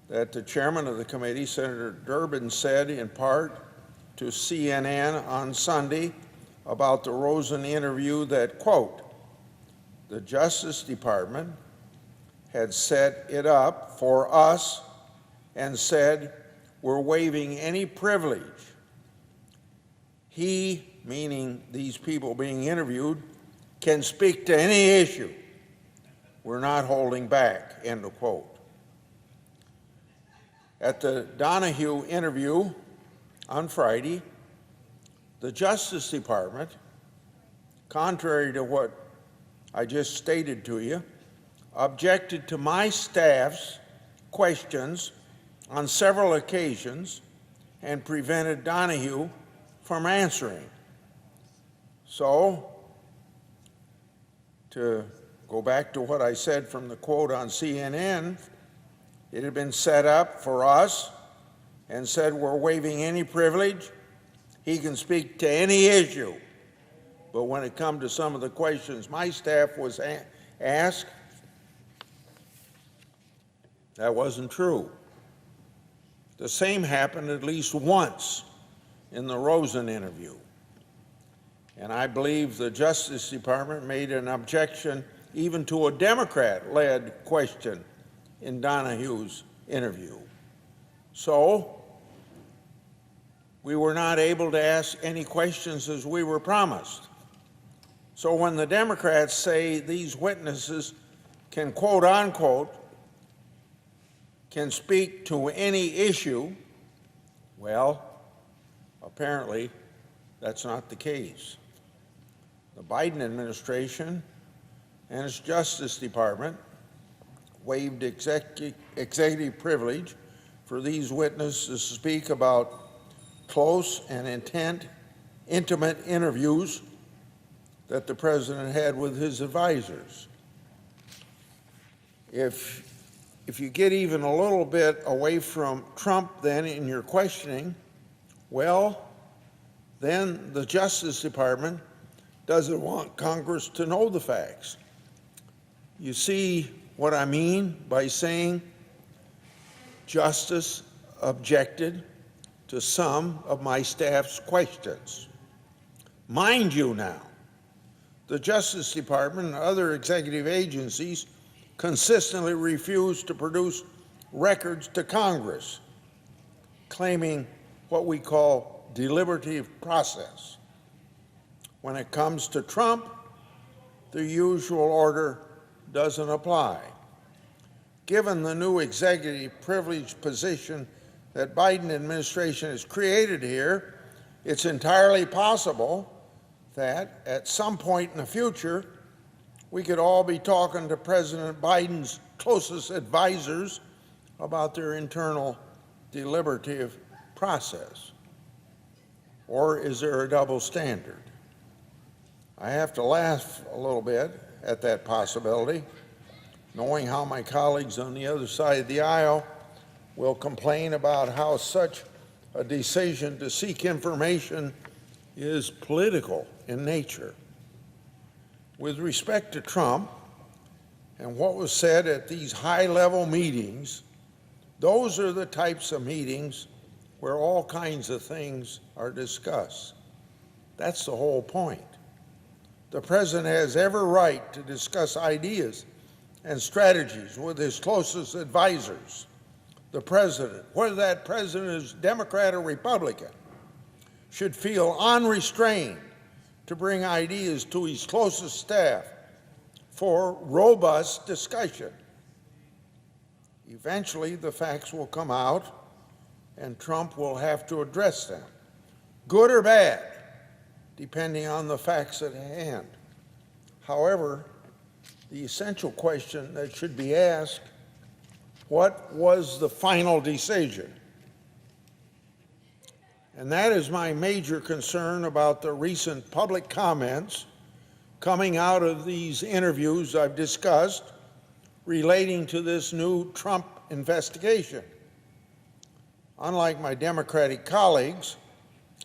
that the chairman of the committee, Senator Durbin, said in part to CNN on Sunday about the Rosen interview that, quote, the Justice Department had set it up for us and said, we're waiving any privilege. He, meaning these people being interviewed, can speak to any issue. We're not holding back, end of quote. At the Donahue interview on Friday, the Justice Department, contrary to what I just stated to you, objected to my staff's questions on several occasions and prevented Donahue from answering. So, to go back to what I said from the quote on CNN, it had been set up for us and said we're waiving any privilege. He can speak to any issue. But when it comes to some of the questions my staff was asked, that wasn't true. The same happened at least once in the Rosen interview. And I believe the Justice Department made an objection even to a Democrat-led question in Donahue's interview. So, we were not able to ask any questions as we were promised. So when the Democrats say these witnesses can, quote unquote, can speak to any issue, well, apparently that's not the case. The Biden administration and its Justice Department waived executive privilege for these witnesses to speak about close and intimate interviews that the president had with his advisors. If you get even a little bit away from Trump then in your questioning, well, then the Justice Department doesn't want Congress to know the facts. You see what I mean by saying Justice objected to some of my staff's questions. Mind you now, the Justice Department and other executive agencies consistently refuse to produce records to Congress, claiming what we call deliberative process. When it comes to Trump, the usual order doesn't apply. Given the new executive privilege position that Biden administration has created here, it's entirely possible that at some point in the future, we could all be talking to President Biden's closest advisors about their internal deliberative process. Or is there a double standard? I have to laugh a little bit at that possibility, knowing how my colleagues on the other side of the aisle will complain about how such a decision to seek information is political in nature. With respect to Trump and what was said at these high-level meetings, those are the types of meetings where all kinds of things are discussed. That's the whole point. The president has every right to discuss ideas and strategies with his closest advisors. The president, whether that president is Democrat or Republican, should feel unrestrained to bring ideas to his closest staff for robust discussion. Eventually, the facts will come out, and Trump will have to address them, good or bad, depending on the facts at hand. However, the essential question that should be asked, what was the final decision? And that is my major concern about the recent public comments coming out of these interviews I've discussed relating to this new Trump investigation. Unlike my Democratic colleagues,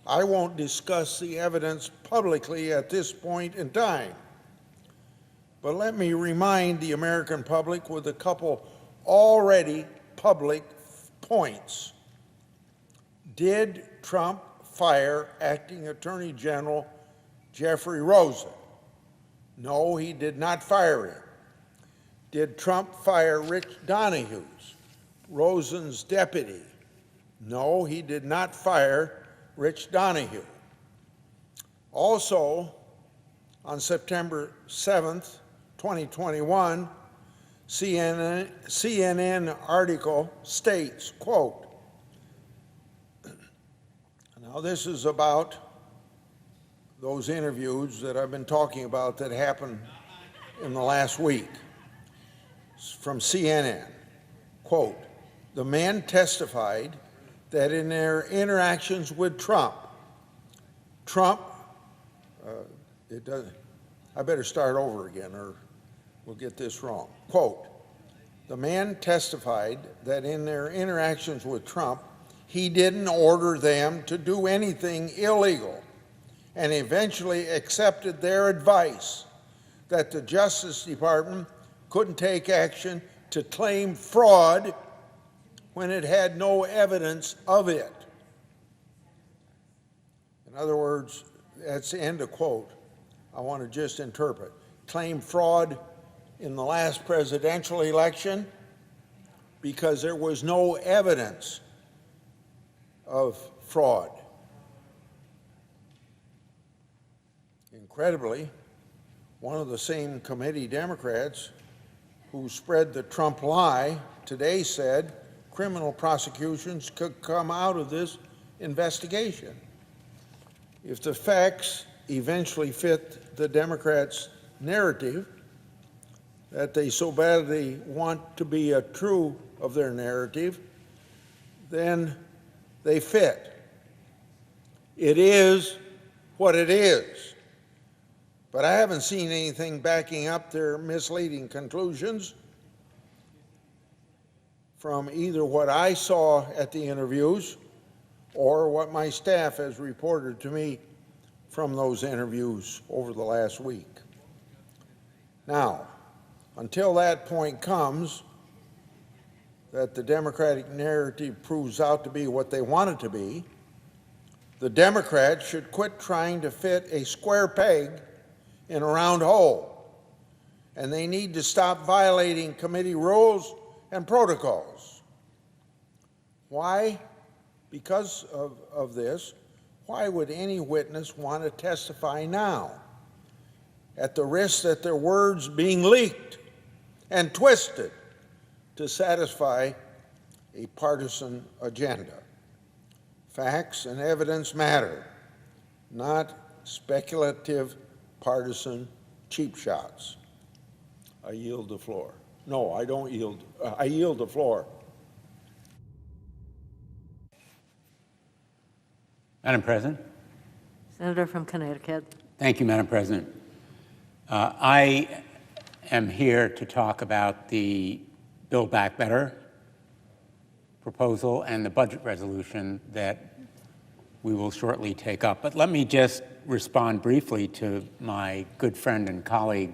I won't discuss the evidence publicly at this point in time. But let me remind the American public with a couple already public points. Did Trump fire Acting Attorney General Jeffrey Rosen? No, he did not fire him. Did Trump fire Rich Donahue, Rosen's deputy? No, he did not fire Rich Donahue. Also, on September 7th, 2021, CNN article states, quote, now this is about those interviews that I've been talking about that happened in the last week. From CNN, quote, the men testified that in their interactions with Trump, I better start over again or we'll get this wrong. Quote, the man testified that in their interactions with Trump, he didn't order them to do anything illegal and eventually accepted their advice that the Justice Department couldn't take action to claim fraud when it had no evidence of it. In other words, that's the end of quote. I want to just interpret. Claim fraud in the last presidential election because there was no evidence of fraud. Incredibly, one of the same committee Democrats who spread the Trump lie today said criminal prosecutions could come out of this investigation. If the facts eventually fit the Democrats' narrative that they so badly want to be true of their narrative, then they fit. It is what it is. But I haven't seen anything backing up their misleading conclusions from either what I saw at the interviews or what my staff has reported to me from those interviews over the last week. Now, until that point comes, that the Democratic narrative proves out to be what they want it to be, the Democrats should quit trying to fit a square peg in a round hole, and they need to stop violating committee rules and protocols. Why? Because of this, why would any witness want to testify now at the risk that their words being leaked and twisted to satisfy a partisan agenda? Facts and evidence matter, not speculative partisan cheap shots. I yield the floor. No, I don't yield. I yield the floor. Madam President. Senator from Connecticut. Thank you, Madam President. I am here to talk about the Build Back Better proposal and the budget resolution that we will shortly take up. But let me just respond briefly to my good friend and colleague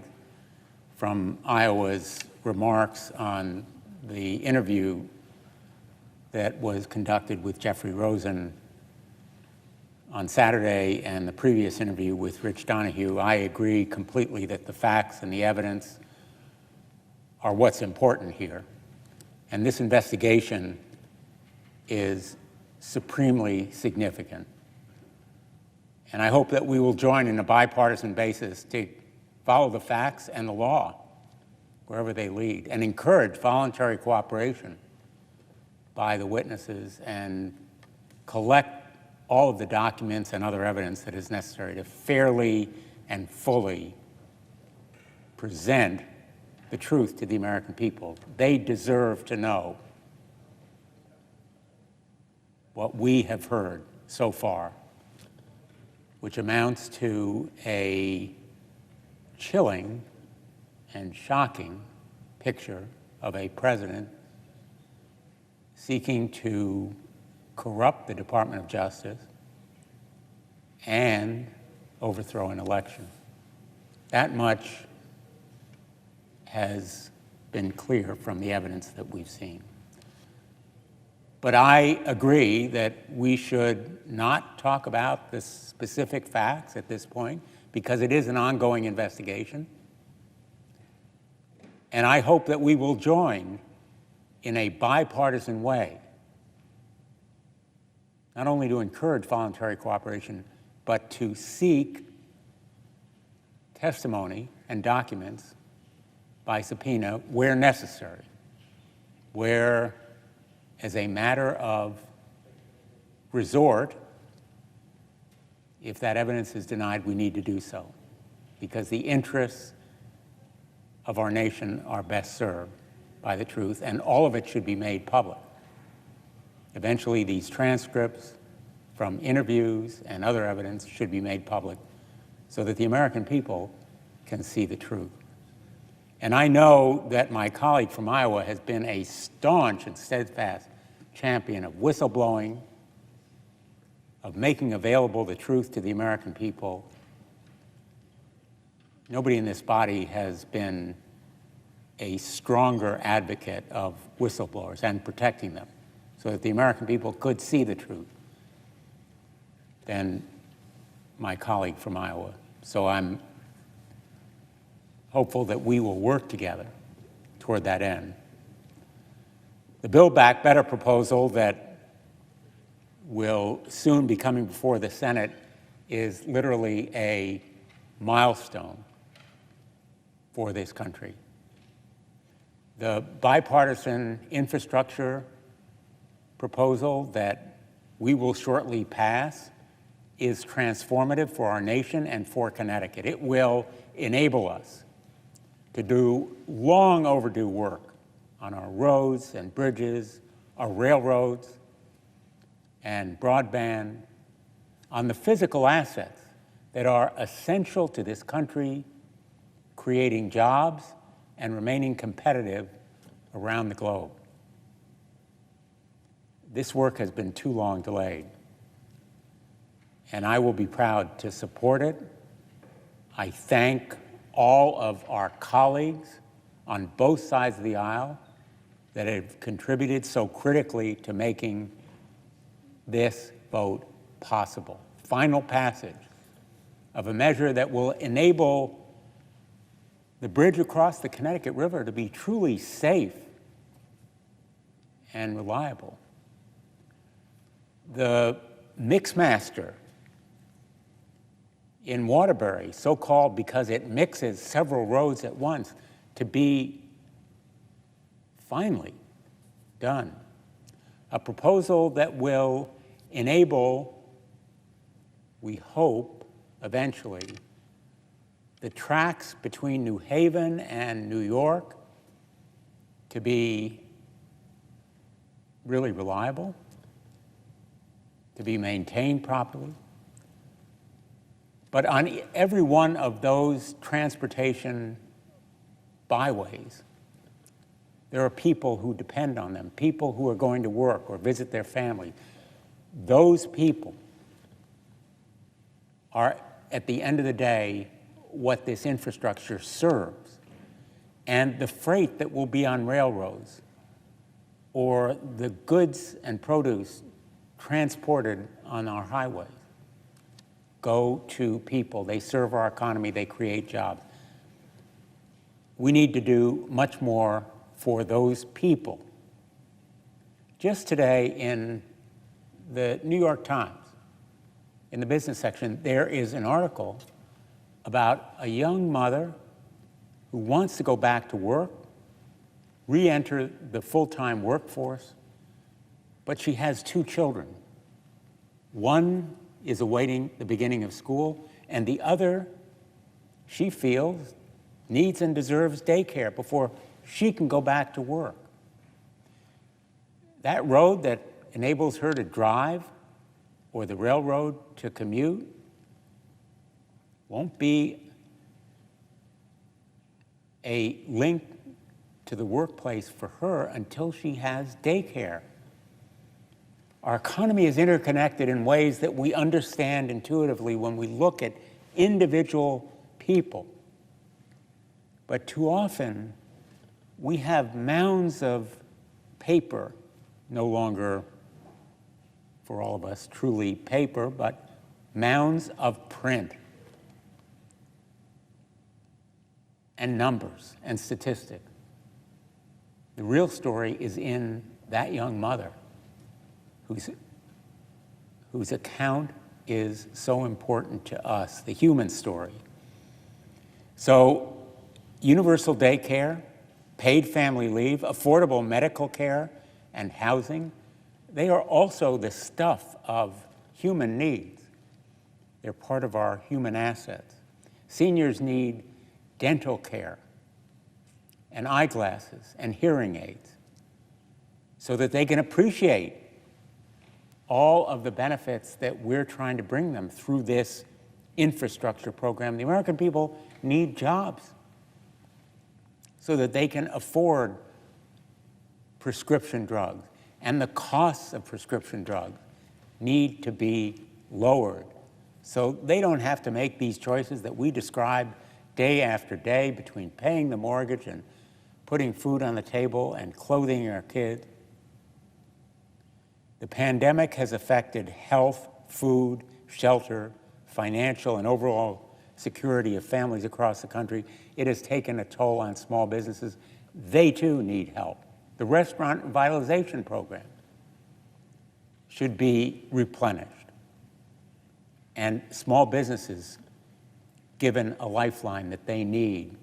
from Iowa's remarks on the interview that was conducted with Jeffrey Rosen on Saturday and the previous interview with Rich Donahue. I agree completely that the facts and the evidence are what's important here. And this investigation is supremely significant. And I hope that we will join in a bipartisan basis to follow the facts and the law wherever they lead, and encourage voluntary cooperation by the witnesses and collect all of the documents and other evidence that is necessary to fairly and fully present the truth to the American people. They deserve to know what we have heard so far, which amounts to a chilling and shocking picture of a president seeking to corrupt the Department of Justice and overthrow an election. That much has been clear from the evidence that we've seen. But I agree that we should not talk about the specific facts at this point because it is an ongoing investigation. And I hope that we will join in a bipartisan way, not only to encourage voluntary cooperation, but to seek testimony and documents by subpoena where necessary, where, as a matter of resort, if that evidence is denied, we need to do so, because the interests of our nation are best served by the truth, and all of it should be made public. Eventually, these transcripts from interviews and other evidence should be made public so that the American people can see the truth. And I know that my colleague from Iowa has been a staunch and steadfast champion of whistleblowing, of making available the truth to the American people. Nobody in this body has been a stronger advocate of whistleblowers and protecting them so that the American people could see the truth than my colleague from Iowa. So I'm hopeful that we will work together toward that end. The Build Back Better proposal that will soon be coming before the Senate is literally a milestone for this country. The bipartisan infrastructure proposal that we will shortly pass is transformative for our nation and for Connecticut. It will enable us to do long overdue work on our roads and bridges, our railroads and broadband, on the physical assets that are essential to this country, creating jobs and remaining competitive around the globe. This work has been too long delayed, and I will be proud to support it. I thank all of our colleagues on both sides of the aisle that have contributed so critically to making this vote possible. Final passage of a measure that will enable the bridge across the Connecticut River to be truly safe and reliable. The mixmaster in Waterbury, so-called because it mixes several roads at once, to be finally done. A proposal that will enable, we hope, eventually, the tracks between New Haven and New York to be really reliable, to be maintained properly. But on every one of those transportation byways, there are people who depend on them, people who are going to work or visit their family. Those people are, at the end of the day, what this infrastructure serves. and the freight that will be on railroads, or the goods and produce transported on our highways, go to people. They serve our economy, they create jobs. We need to do much more for those people. Just today in the New York Times, in the business section, there is an article about a young mother who wants to go back to work, re-enter the full-time workforce, but she has 2 children. One is awaiting the beginning of school, and the other, she feels, needs and deserves daycare before she can go back to work. That road that enables her to drive, or the railroad to commute, won't be a link to the workplace for her until she has daycare. Our economy is interconnected in ways that we understand intuitively when we look at individual people. But too often, we have mounds of paper, no longer for all of us truly paper, but mounds of print and numbers and statistics. The real story is in that young mother whose account is so important to us, the human story. So, universal daycare, paid family leave, affordable medical care, and housing, they are also the stuff of human needs. They're part of our human assets. Seniors need dental care and eyeglasses and hearing aids so that they can appreciate all of the benefits that we're trying to bring them through this infrastructure program. The American people need jobs so that they can afford prescription drugs, and the costs of prescription drugs need to be lowered so they don't have to make these choices that we describe day after day between paying the mortgage and putting food on the table and clothing our kids. The pandemic has affected health, food, shelter, financial, and overall security of families across the country. It has taken a toll on small businesses. They too need help. The restaurant revitalization program should be replenished, and small businesses given a lifeline that they need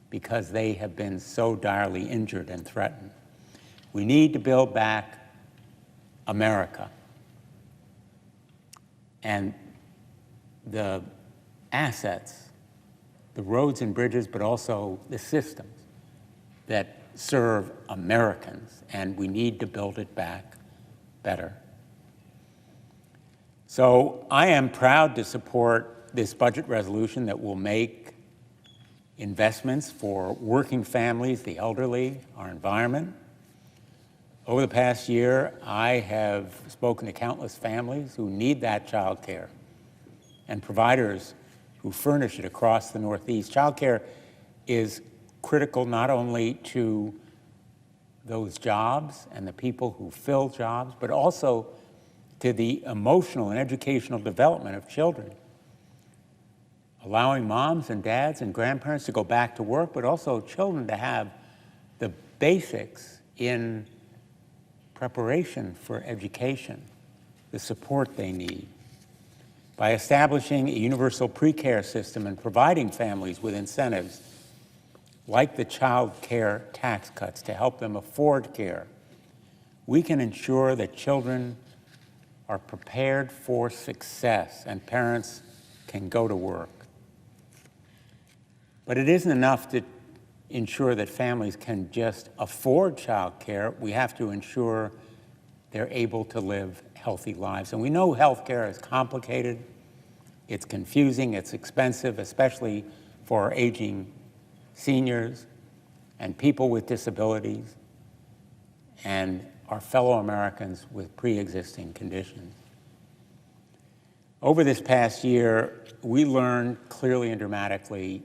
because they have been so direly injured and threatened. We need to build back America, and the assets, the roads and bridges, but also the systems that serve Americans, and we need to build it back better. So I am proud to support this budget resolution that will make investments for working families, the elderly, our environment. Over the past year, I have spoken to countless families who need that child care and providers who furnish it across the Northeast. Child care is critical not only to those jobs and the people who fill jobs, but also to the emotional and educational development of children. Allowing moms and dads and grandparents to go back to work, but also children to have the basics in preparation for education, the support they need. By establishing a universal pre-care system and providing families with incentives like the child care tax cuts to help them afford care, we can ensure that children are prepared for success and parents can go to work. But it isn't enough to ensure that families can just afford child care. We have to ensure they're able to live healthy lives. And we know health care is complicated, it's confusing, it's expensive, especially for our aging seniors and people with disabilities and our fellow Americans with pre-existing conditions. Over this past year, we learned clearly and dramatically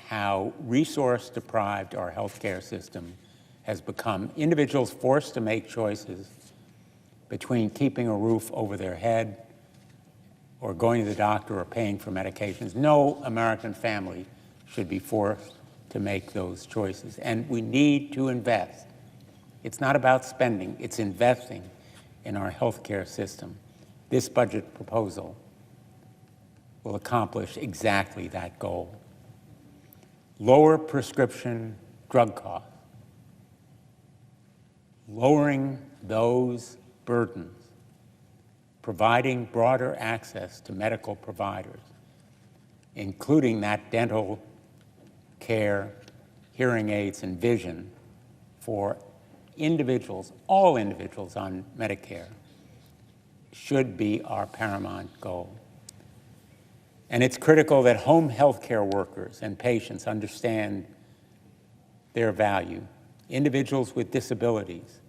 how resource-deprived our healthcare system has become. Individuals forced to make choices between keeping a roof over their head or going to the doctor or paying for medications. No American family should be forced to make those choices. And we need to invest. It's not about spending, it's investing in our healthcare system. This budget proposal will accomplish exactly that goal. Lower prescription drug costs, lowering those burdens, providing broader access to medical providers, including that dental care, hearing aids, and vision for individuals, all individuals on Medicare, should be our paramount goal. And it's critical that home health care workers and patients understand their value. Individuals with disabilities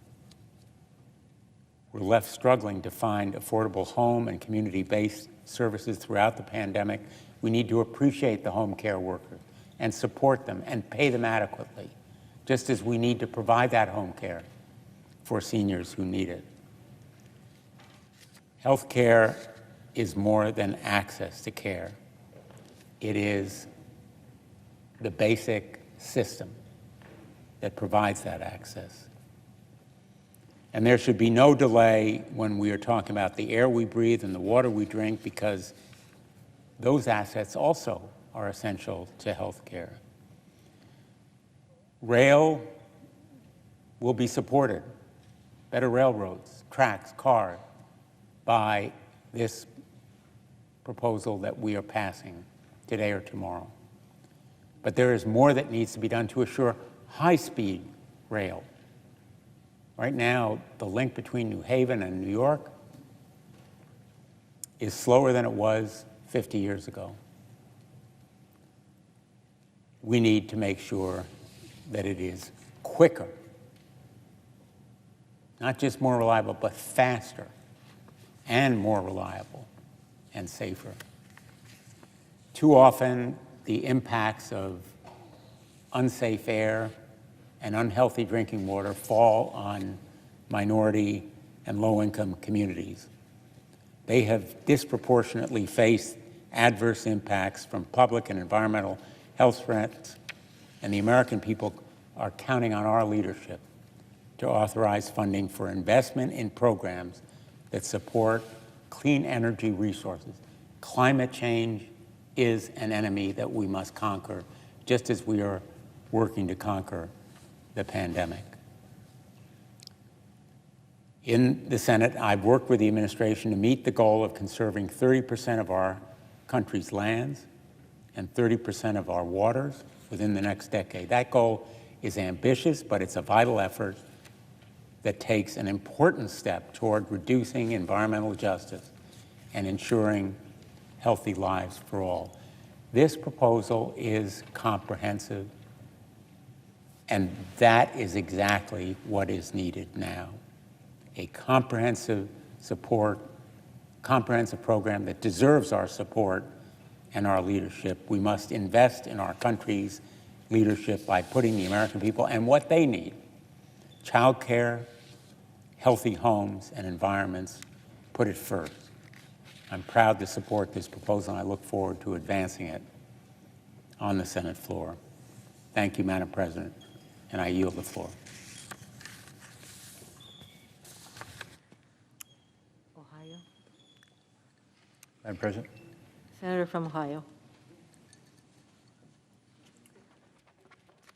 were left struggling to find affordable home and community-based services throughout the pandemic. We need to appreciate the home care workers and support them and pay them adequately, just as we need to provide that home care for seniors who need it. Health care is more than access to care. It is the basic system that provides that access. And there should be no delay when we are talking about the air we breathe and the water we drink, because those assets also are essential to health care. Rail will be supported, better railroads, tracks, cars, by this proposal that we are passing today or tomorrow. But there is more that needs to be done to assure high-speed rail. Right now, the link between New Haven and New York is slower than it was 50 years ago. We need to make sure that it is quicker, not just more reliable, but faster and more reliable and safer. Too often, the impacts of unsafe air and unhealthy drinking water fall on minority and low-income communities. They have disproportionately faced adverse impacts from public and environmental health threats, and the American people are counting on our leadership to authorize funding for investment in programs that support clean energy resources. Climate change is an enemy that we must conquer, just as we are working to conquer the pandemic. In the Senate, I've worked with the administration to meet the goal of conserving 30% of our country's lands and 30% of our waters within the next decade. That goal is ambitious, but it's a vital effort that takes an important step toward reducing environmental justice and ensuring healthy lives for all. This proposal is comprehensive, and that is exactly what is needed now. A comprehensive program that deserves our support and our leadership. We must invest in our country's leadership by putting the American people and what they need, child care, healthy homes and environments, put it first. I'm proud to support this proposal, and I look forward to advancing it on the Senate floor. Thank you, Madam President, and I yield the floor. Ohio. Madam President. Senator from Ohio.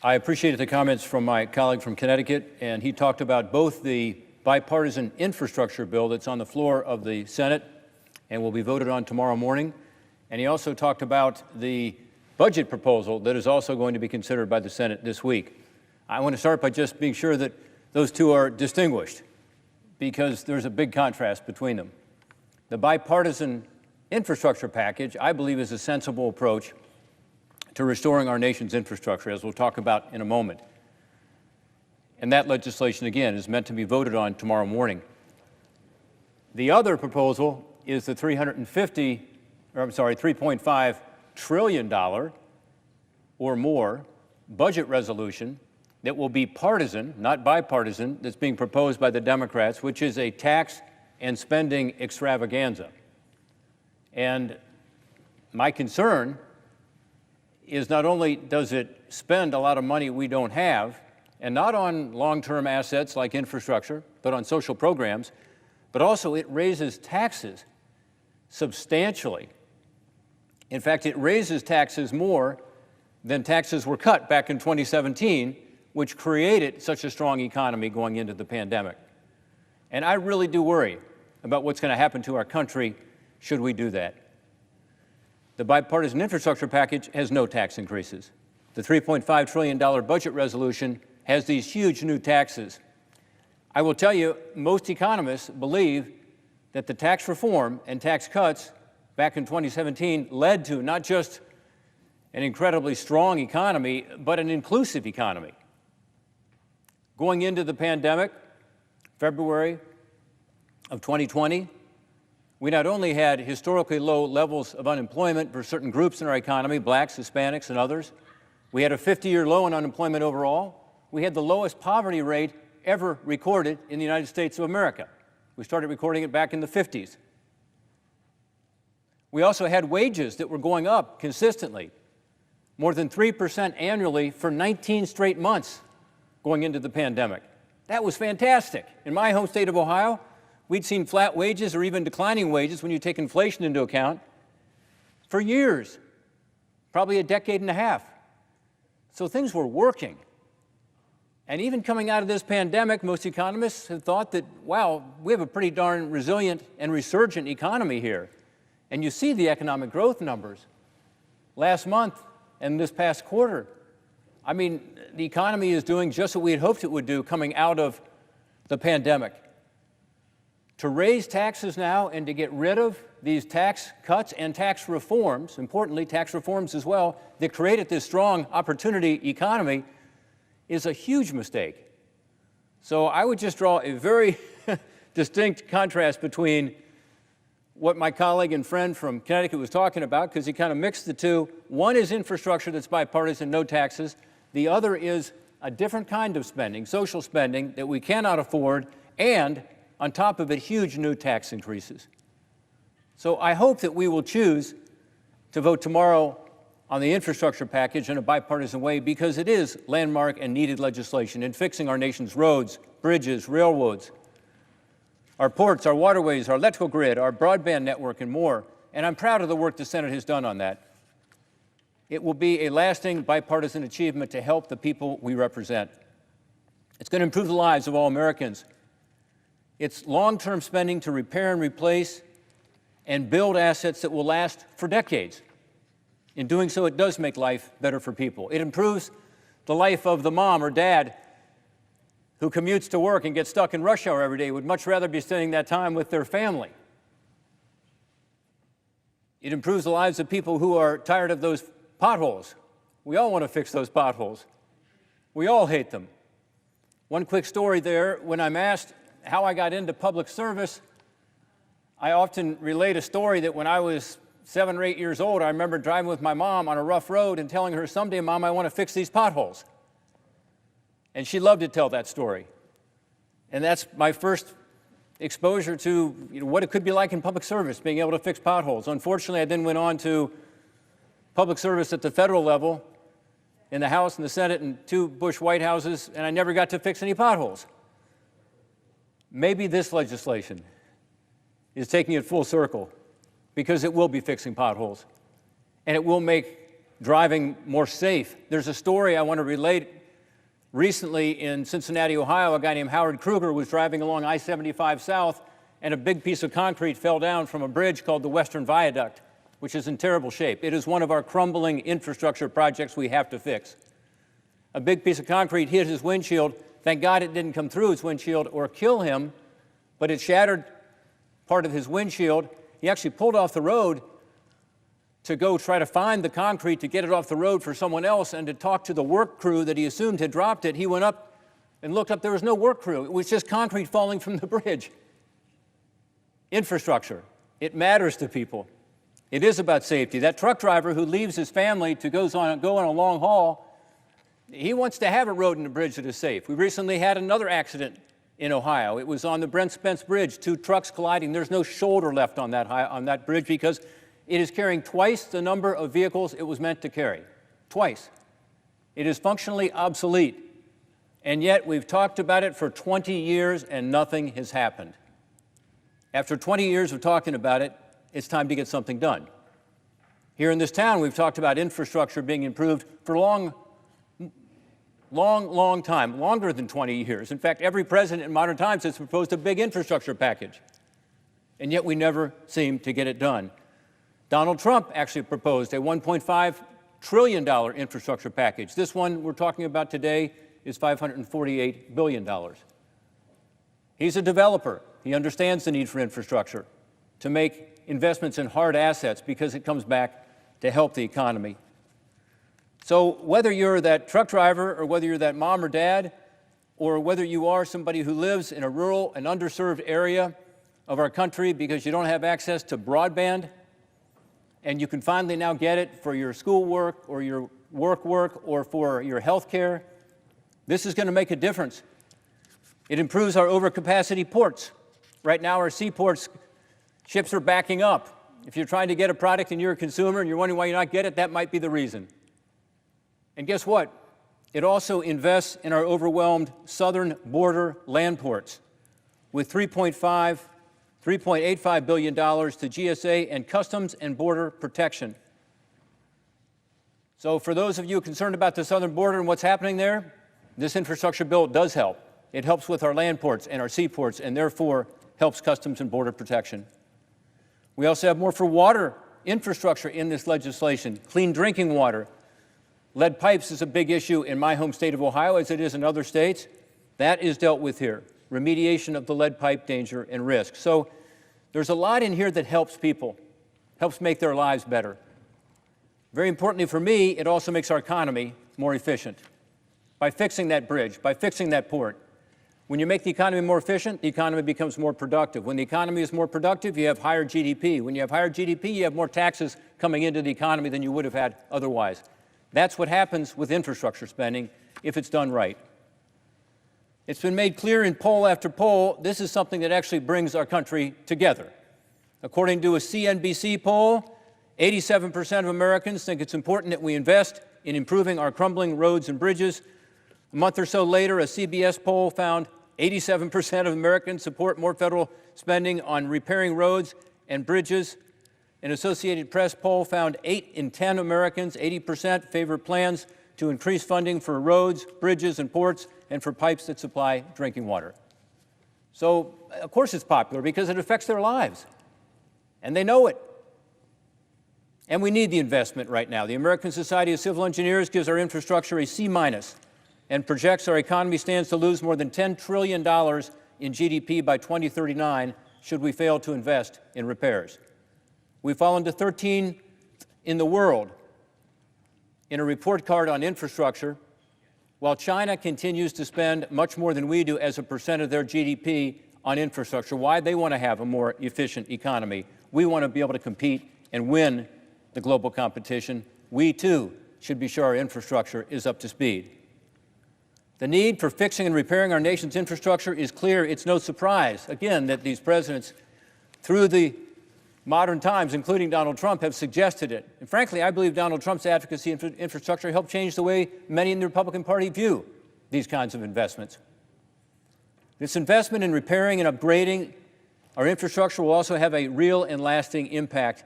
I appreciated the comments from my colleague from Connecticut, and he talked about both the bipartisan infrastructure bill that's on the floor of the Senate and will be voted on tomorrow morning, and he also talked about the budget proposal that is also going to be considered by the Senate this week. I want to start by just being sure that those two are distinguished, because there's a big contrast between them. The bipartisan infrastructure package, I believe, is a sensible approach to restoring our nation's infrastructure, as we'll talk about in a moment. And that legislation, again, is meant to be voted on tomorrow morning. The other proposal is the $3.5 trillion or more budget resolution that will be partisan, not bipartisan, that's being proposed by the Democrats, which is a tax and spending extravaganza. And my concern is not only does it spend a lot of money we don't have, and not on long-term assets like infrastructure, but on social programs, but also it raises taxes substantially. In fact, it raises taxes more than taxes were cut back in 2017, which created such a strong economy going into the pandemic. And I really do worry about what's going to happen to our country should we do that. The bipartisan infrastructure package has no tax increases. The $3.5 trillion budget resolution has these huge new taxes. I will tell you, most economists believe that the tax reform and tax cuts back in 2017 led to not just an incredibly strong economy, but an inclusive economy. Going into the pandemic, February of 2020, we not only had historically low levels of unemployment for certain groups in our economy, blacks, Hispanics, and others. We had a 50-year low in unemployment overall. We had the lowest poverty rate ever recorded in the United States of America. We started recording it back in the 50s. We also had wages that were going up consistently, more than 3% annually for 19 straight months going into the pandemic. That was fantastic. In my home state of Ohio, we'd seen flat wages or even declining wages when you take inflation into account for years, probably a decade and a half. So things were working. And even coming out of this pandemic, most economists have thought that, wow, we have a pretty darn resilient and resurgent economy here. And you see the economic growth numbers last month and this past quarter. I mean, the economy is doing just what we had hoped it would do coming out of the pandemic. To raise taxes now and to get rid of these tax cuts and tax reforms, importantly, tax reforms as well, that created this strong opportunity economy is a huge mistake. So I would just draw a very distinct contrast between what my colleague and friend from Connecticut was talking about, because he kind of mixed the two. One is infrastructure that's bipartisan, no taxes. The other is a different kind of spending, social spending that we cannot afford, and on top of it, huge new tax increases. So I hope that we will choose to vote tomorrow on the infrastructure package in a bipartisan way, because it is landmark and needed legislation in fixing our nation's roads, bridges, railroads, our ports, our waterways, our electrical grid, our broadband network, and more. And I'm proud of the work the Senate has done on that. It will be a lasting bipartisan achievement to help the people we represent. It's going to improve the lives of all Americans. It's long-term spending to repair and replace and build assets that will last for decades. In doing so, it does make life better for people. It improves the life of the mom or dad who commutes to work and gets stuck in rush hour every day, would much rather be spending that time with their family. It improves the lives of people who are tired of those potholes. We all want to fix those potholes. We all hate them. One quick story there, when I'm asked how I got into public service, I often relate a story that when I was 7 or 8 years old, I remember driving with my mom on a rough road and telling her, someday, Mom, I want to fix these potholes. And she loved to tell that story. And that's my first exposure to what it could be like in public service, being able to fix potholes. Unfortunately, I then went on to public service at the federal level, in the House and the Senate and 2 Bush White Houses, and I never got to fix any potholes. Maybe this legislation is taking it full circle, because it will be fixing potholes, and it will make driving more safe. There's a story I want to relate. Recently in Cincinnati, Ohio, a guy named Howard Kruger was driving along I-75 South, and a big piece of concrete fell down from a bridge called the Western Viaduct, which is in terrible shape. It is one of our crumbling infrastructure projects we have to fix. A big piece of concrete hit his windshield. Thank God it didn't come through his windshield or kill him, but it shattered part of his windshield. He actually pulled off the road to go try to find the concrete to get it off the road for someone else and to talk to the work crew that he assumed had dropped it. He went up and looked up. There was no work crew. It was just concrete falling from the bridge. Infrastructure. It matters to people. It is about safety. That truck driver who leaves his family to go on a long haul, he wants to have a road and a bridge that is safe. We recently had another accident in Ohio. It was on the Brent Spence Bridge, 2 trucks colliding. There's no shoulder left on that bridge because it is carrying twice the number of vehicles it was meant to carry. Twice. It is functionally obsolete. And yet we've talked about it for 20 years and nothing has happened. After 20 years of talking about it, it's time to get something done. Here in this town, we've talked about infrastructure being improved for a long time, longer than 20 years. In fact, every president in modern times has proposed a big infrastructure package, and yet we never seem to get it done. Donald Trump actually proposed a $1.5 trillion infrastructure package. This one we're talking about today is $548 billion. He's a developer. He understands the need for infrastructure to make investments in hard assets because it comes back to help the economy. So whether you're that truck driver or whether you're that mom or dad or whether you are somebody who lives in a rural and underserved area of our country because you don't have access to broadband and you can finally now get it for your schoolwork or your work or for your health care, this is going to make a difference. It improves our overcapacity ports. Right now our seaports, ships are backing up. If you're trying to get a product and you're a consumer and you're wondering why you not get it, that might be the reason. And guess what? It also invests in our overwhelmed southern border land ports with $3.85 billion to GSA and Customs and Border Protection. So for those of you concerned about the southern border and what's happening there, this infrastructure bill does help. It helps with our land ports and our seaports and therefore helps Customs and Border Protection. We also have more for water infrastructure in this legislation, clean drinking water. Lead pipes is a big issue in my home state of Ohio, as it is in other states. That is dealt with here, remediation of the lead pipe danger and risk. So there's a lot in here that helps people, helps make their lives better. Very importantly for me, it also makes our economy more efficient. By fixing that bridge, by fixing that port. When you make the economy more efficient, the economy becomes more productive. When the economy is more productive, you have higher GDP. When you have higher GDP, you have more taxes coming into the economy than you would have had otherwise. That's what happens with infrastructure spending if it's done right. It's been made clear in poll after poll, this is something that actually brings our country together. According to a CNBC poll, 87% of Americans think it's important that we invest in improving our crumbling roads and bridges. A month or so later, a CBS poll found 87% of Americans support more federal spending on repairing roads and bridges. An Associated Press poll found 8 in 10 Americans, 80%, favor plans to increase funding for roads, bridges, and ports, and for pipes that supply drinking water. So, of course it's popular because it affects their lives, and they know it. And we need the investment right now. The American Society of Civil Engineers gives our infrastructure a C- and projects our economy stands to lose more than $10 trillion in GDP by 2039 should we fail to invest in repairs. We've fallen to 13th in the world in a report card on infrastructure, while China continues to spend much more than we do as a percent of their GDP on infrastructure. Why? They want to have a more efficient economy. We want to be able to compete and win the global competition. We, too, should be sure our infrastructure is up to speed. The need for fixing and repairing our nation's infrastructure is clear. It's no surprise, again, that these presidents, through the modern times, including Donald Trump, have suggested it. And frankly, I believe Donald Trump's advocacy for infrastructure helped change the way many in the Republican Party view these kinds of investments. This investment in repairing and upgrading our infrastructure will also have a real and lasting impact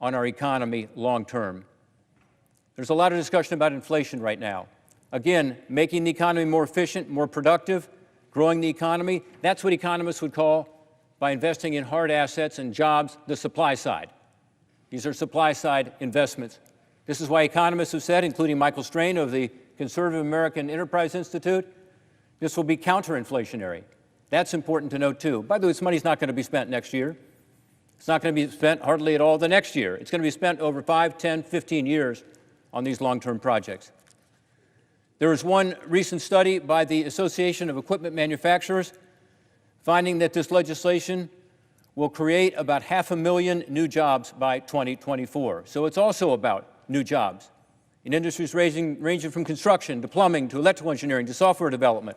on our economy long term. There's a lot of discussion about inflation right now. Again, making the economy more efficient, more productive, growing the economy, that's what economists would call, by investing in hard assets and jobs, the supply side. These are supply side investments. This is why economists have said, including Michael Strain of the Conservative American Enterprise Institute, this will be counterinflationary. That's important to note, too. By the way, this money's not going to be spent next year. It's not going to be spent hardly at all the next year. It's going to be spent over 5, 10, 15 years on these long-term projects. There was one recent study by the Association of Equipment Manufacturers finding that this legislation will create about 500,000 new jobs by 2024. So it's also about new jobs in industries ranging from construction to plumbing to electrical engineering to software development.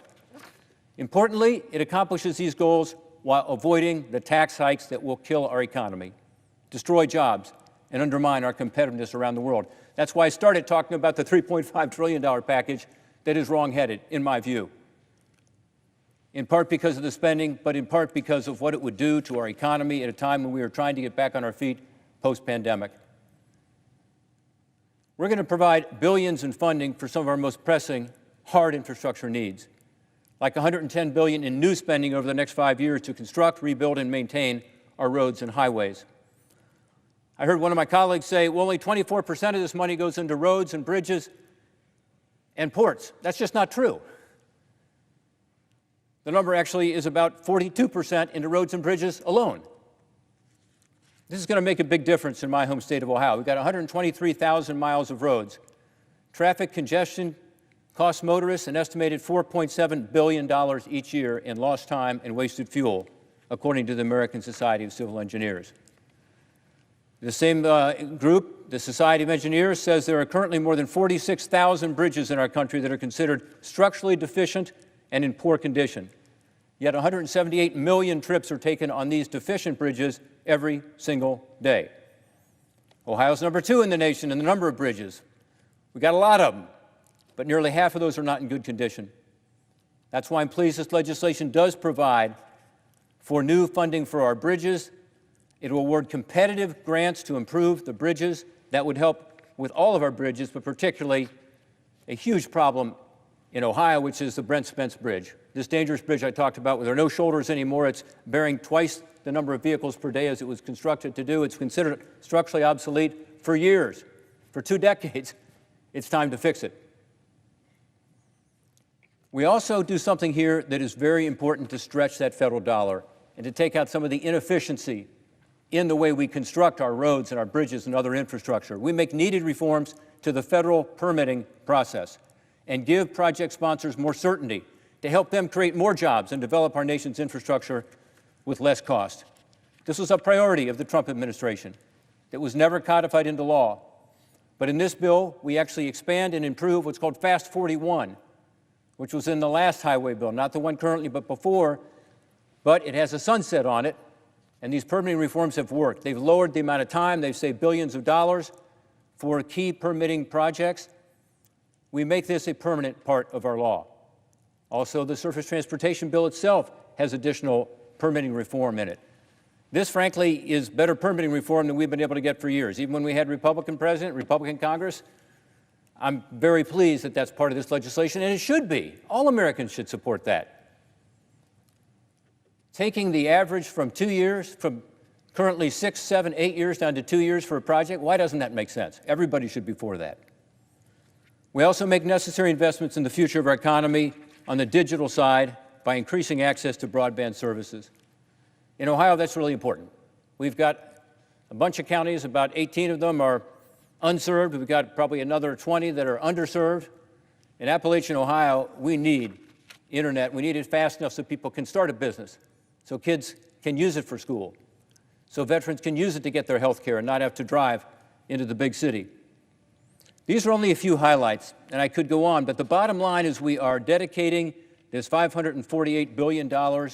Importantly, it accomplishes these goals while avoiding the tax hikes that will kill our economy, destroy jobs, and undermine our competitiveness around the world. That's why I started talking about the $3.5 trillion package that is wrong-headed, in my view. In part because of the spending, but in part because of what it would do to our economy at a time when we are trying to get back on our feet post-pandemic. We're going to provide billions in funding for some of our most pressing, hard infrastructure needs, like $110 billion in new spending over the next 5 years to construct, rebuild, and maintain our roads and highways. I heard one of my colleagues say, well, only 24% of this money goes into roads and bridges and ports. That's just not true. The number actually is about 42% into roads and bridges alone. This is going to make a big difference in my home state of Ohio. We've got 123,000 miles of roads. Traffic congestion costs motorists an estimated $4.7 billion each year in lost time and wasted fuel, according to the American Society of Civil Engineers. The same group, the Society of Engineers, says there are currently more than 46,000 bridges in our country that are considered structurally deficient and in poor condition. Yet 178 million trips are taken on these deficient bridges every single day. Ohio's number 2 in the nation in the number of bridges. We've got a lot of them, but nearly half of those are not in good condition. That's why I'm pleased this legislation does provide for new funding for our bridges. It will award competitive grants to improve the bridges. That would help with all of our bridges, but particularly a huge problem in Ohio, which is the Brent Spence Bridge. This dangerous bridge I talked about, where there are no shoulders anymore, it's bearing twice the number of vehicles per day as it was constructed to do. It's considered structurally obsolete for years, for 2 decades. It's time to fix it. We also do something here that is very important to stretch that federal dollar and to take out some of the inefficiency in the way we construct our roads and our bridges and other infrastructure. We make needed reforms to the federal permitting process and give project sponsors more certainty to help them create more jobs and develop our nation's infrastructure with less cost. This was a priority of the Trump administration that was never codified into law. But in this bill, we actually expand and improve what's called Fast 41, which was in the last highway bill, not the one currently, but before. But it has a sunset on it, and these permitting reforms have worked. They've lowered the amount of time. They've saved billions of dollars for key permitting projects. We make this a permanent part of our law. Also, the Surface Transportation Bill itself has additional permitting reform in it. This, frankly, is better permitting reform than we've been able to get for years. Even when we had Republican president, Republican Congress, I'm very pleased that that's part of this legislation, and it should be. All Americans should support that. Taking the average from 2 years, from currently 6, 7, 8 years down to 2 years for a project, why doesn't that make sense? Everybody should be for that. We also make necessary investments in the future of our economy on the digital side by increasing access to broadband services. In Ohio, that's really important. We've got a bunch of counties, about 18 of them are unserved. We've got probably another 20 that are underserved. In Appalachian, Ohio, we need internet. We need it fast enough so people can start a business, so kids can use it for school, so veterans can use it to get their health care and not have to drive into the big city. These are only a few highlights, and I could go on, but the bottom line is we are dedicating this $548 billion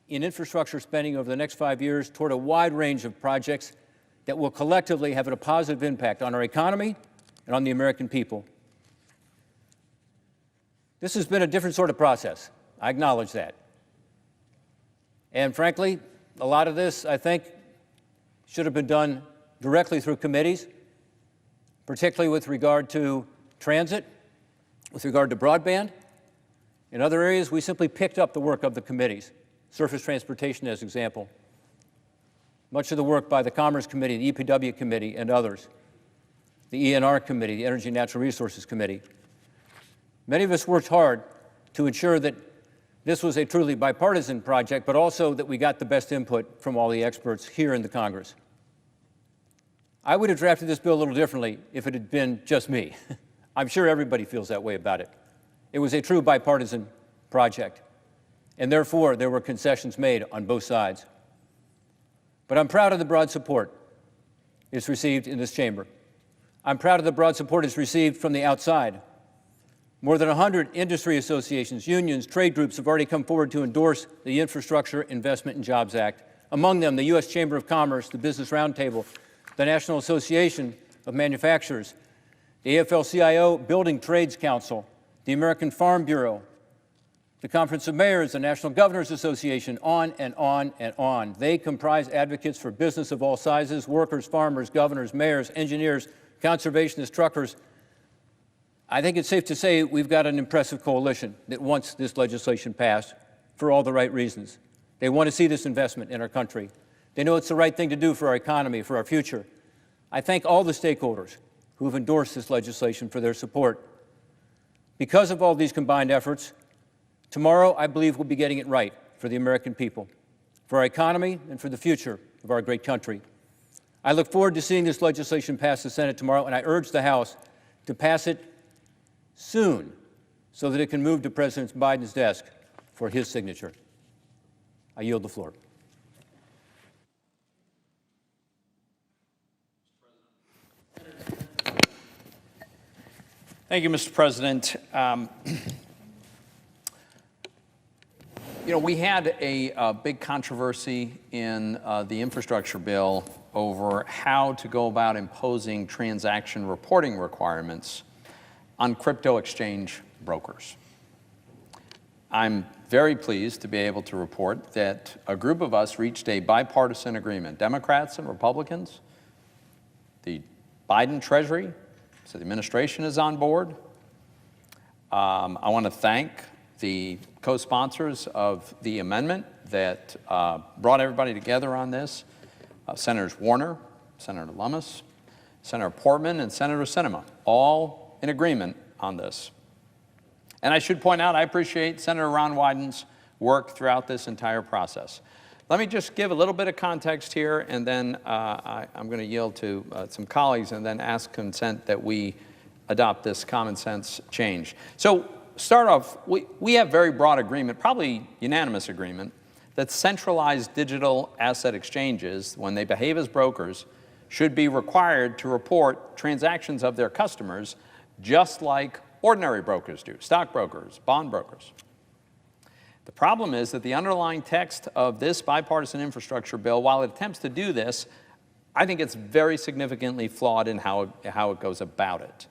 in infrastructure spending over the next 5 years toward a wide range of projects that will collectively have a positive impact on our economy and on the American people. This has been a different sort of process. I acknowledge that. And frankly, a lot of this, I think, should have been done directly through committees, particularly with regard to transit, with regard to broadband. In other areas, we simply picked up the work of the committees, surface transportation as an example. Much of the work by the Commerce Committee, the EPW Committee, and others, the ENR Committee, the Energy and Natural Resources Committee. Many of us worked hard to ensure that this was a truly bipartisan project, but also that we got the best input from all the experts here in the Congress. I would have drafted this bill a little differently if it had been just me. I'm sure everybody feels that way about it. It was a true bipartisan project, and therefore there were concessions made on both sides. But I'm proud of the broad support it's received in this chamber. I'm proud of the broad support it's received from the outside. More than 100 industry associations, unions, trade groups have already come forward to endorse the Infrastructure Investment and Jobs Act. Among them, the U.S. Chamber of Commerce, the Business Roundtable, the National Association of Manufacturers, the AFL-CIO Building Trades Council, the American Farm Bureau, the Conference of Mayors, the National Governors Association, on and on and on. They comprise advocates for business of all sizes, workers, farmers, governors, mayors, engineers, conservationists, truckers. I think it's safe to say we've got an impressive coalition that wants this legislation passed for all the right reasons. They want to see this investment in our country. They know it's the right thing to do for our economy, for our future. I thank all the stakeholders who have endorsed this legislation for their support. Because of all these combined efforts, tomorrow I believe we'll be getting it right for the American people, for our economy, and for the future of our great country. I look forward to seeing this legislation pass the Senate tomorrow, and I urge the House to pass it soon so that it can move to President Biden's desk for his signature. I yield the floor. Thank you, Mr. President. We had a big controversy in the infrastructure bill over how to go about imposing transaction reporting requirements on crypto exchange brokers. I'm very pleased to be able to report that a group of us reached a bipartisan agreement, Democrats and Republicans, the Biden Treasury, so the administration is on board. I want to thank the co-sponsors of the amendment that brought everybody together on this, Senators Warner, Senator Lummis, Senator Portman, and Senator Sinema, all in agreement on this. And I should point out, I appreciate Senator Ron Wyden's work throughout this entire process. Let me just give a little bit of context here, and then I'm going to yield to some colleagues and then ask consent that we adopt this common sense change. So start off, we have very broad agreement, probably unanimous agreement, that centralized digital asset exchanges, when they behave as brokers, should be required to report transactions of their customers just like ordinary brokers do, stockbrokers, bond brokers. The problem is that the underlying text of this bipartisan infrastructure bill, while it attempts to do this, I think it's very significantly flawed in how it goes about it.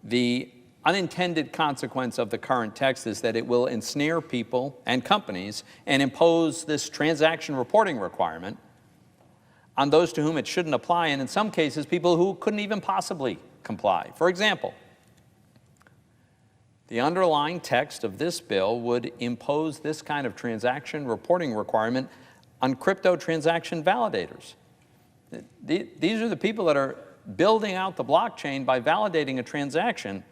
The unintended consequence of the current text is that it will ensnare people and companies and impose this transaction reporting requirement on those to whom it shouldn't apply, and in some cases, people who couldn't even possibly comply. For example, the underlying text of this bill would impose this kind of transaction reporting requirement on crypto transaction validators. These are the people that are building out the blockchain by validating a transaction.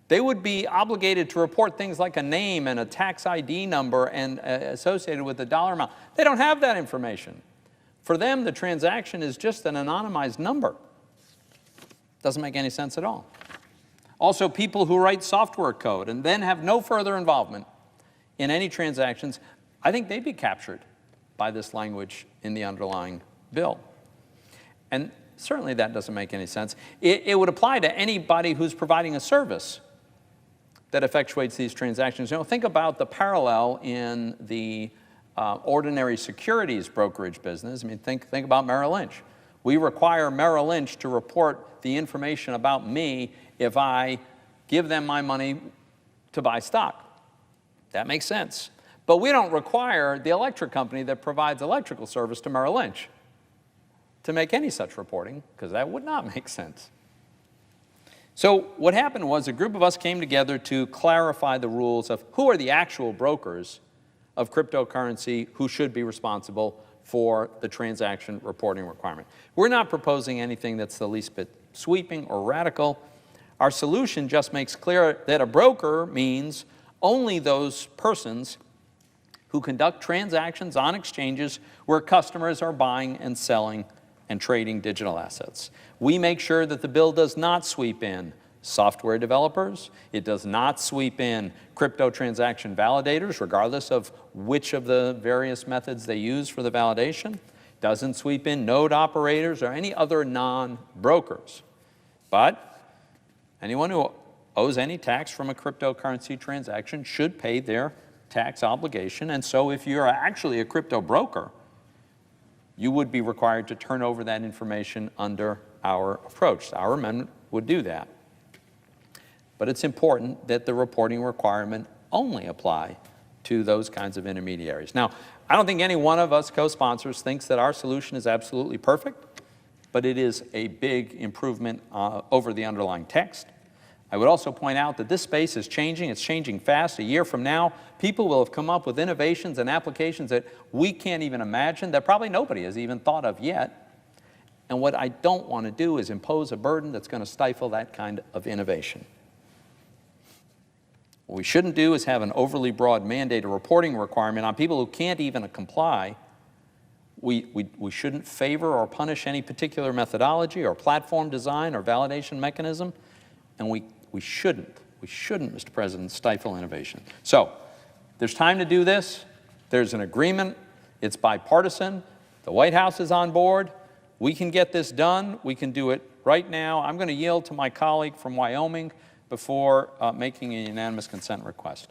They would be obligated to report things like a name and a tax ID number and associated with the dollar amount. They don't have that information. For them, the transaction is just an anonymized number. Doesn't make any sense at all. Also, people who write software code and then have no further involvement in any transactions, I think they'd be captured by this language in the underlying bill. And certainly that doesn't make any sense. It would apply to anybody who's providing a service that effectuates these transactions. Think about the parallel in the ordinary securities brokerage business. I mean, think about Merrill Lynch. We require Merrill Lynch to report the information about me if I give them my money to buy stock. That makes sense. But we don't require the electric company that provides electrical service to Merrill Lynch to make any such reporting, because that would not make sense. So what happened was a group of us came together to clarify the rules of who are the actual brokers of cryptocurrency who should be responsible for the transaction reporting requirement. We're not proposing anything that's the least bit sweeping or radical. Our solution just makes clear that a broker means only those persons who conduct transactions on exchanges where customers are buying and selling and trading digital assets. We make sure that the bill does not sweep in software developers. It does not sweep in crypto transaction validators, regardless of which of the various methods they use for the validation. It doesn't sweep in node operators or any other non-brokers. But anyone who owes any tax from a cryptocurrency transaction should pay their tax obligation. And so if you're actually a crypto broker, you would be required to turn over that information under our approach. Our amendment would do that. But it's important that the reporting requirement only apply to those kinds of intermediaries. Now, I don't think any one of us co-sponsors thinks that our solution is absolutely perfect, but it is a big improvement over the underlying text. I would also point out that this space is changing. It's changing fast. A year from now, people will have come up with innovations and applications that we can't even imagine, that probably nobody has even thought of yet. And what I don't want to do is impose a burden that's going to stifle that kind of innovation. What we shouldn't do is have an overly broad mandate or reporting requirement on people who can't even comply. We shouldn't favor or punish any particular methodology or platform design or validation mechanism, and we shouldn't, Mr. President, stifle innovation. So there's time to do this. There's an agreement. It's bipartisan. The White House is on board. We can get this done. We can do it right now. I'm going to yield to my colleague from Wyoming before making a unanimous consent request.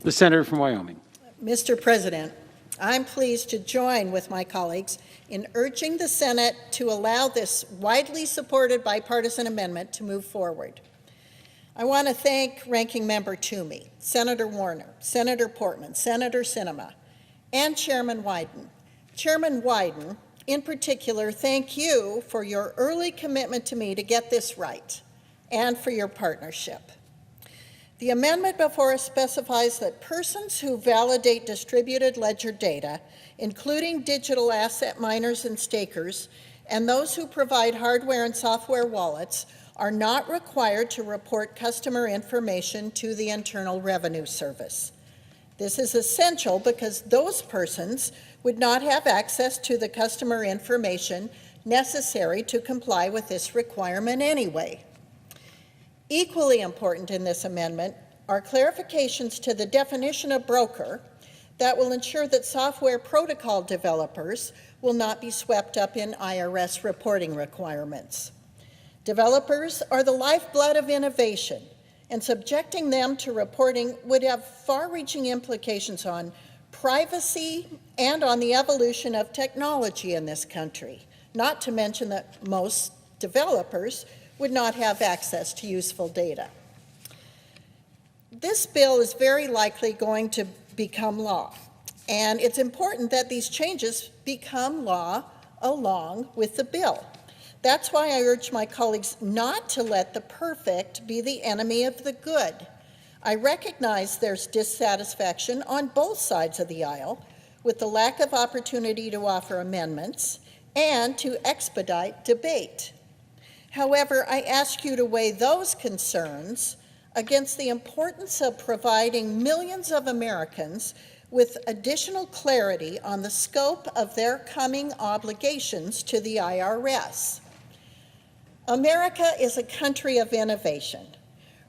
The senator from Wyoming. Mr. President, I'm pleased to join with my colleagues in urging the Senate to allow this widely supported bipartisan amendment to move forward. I want to thank Ranking Member Toomey, Senator Warner, Senator Portman, Senator Sinema, and Chairman Wyden. Chairman Wyden, in particular, thank you for your early commitment to me to get this right and for your partnership. The amendment before us specifies that persons who validate distributed ledger data, including digital asset miners and stakers, and those who provide hardware and software wallets, are not required to report customer information to the Internal Revenue Service. This is essential because those persons would not have access to the customer information necessary to comply with this requirement anyway. Equally important in this amendment are clarifications to the definition of broker that will ensure that software protocol developers will not be swept up in IRS reporting requirements. Developers are the lifeblood of innovation, and subjecting them to reporting would have far-reaching implications on privacy and on the evolution of technology in this country, not to mention that most developers would not have access to useful data. This bill is very likely going to become law, and it's important that these changes become law along with the bill. That's why I urge my colleagues not to let the perfect be the enemy of the good. I recognize there's dissatisfaction on both sides of the aisle with the lack of opportunity to offer amendments and to expedite debate. However, I ask you to weigh those concerns against the importance of providing millions of Americans with additional clarity on the scope of their coming obligations to the IRS. America is a country of innovation.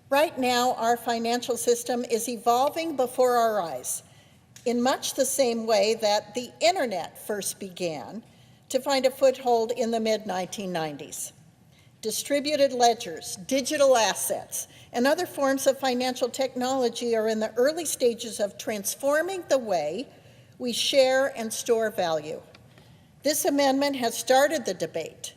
Right now, our financial system is evolving before our eyes in much the same way that the internet first began to find a foothold in the mid-1990s. Distributed ledgers, digital assets, and other forms of financial technology are in the early stages of transforming the way we share and store value. This amendment has started the debate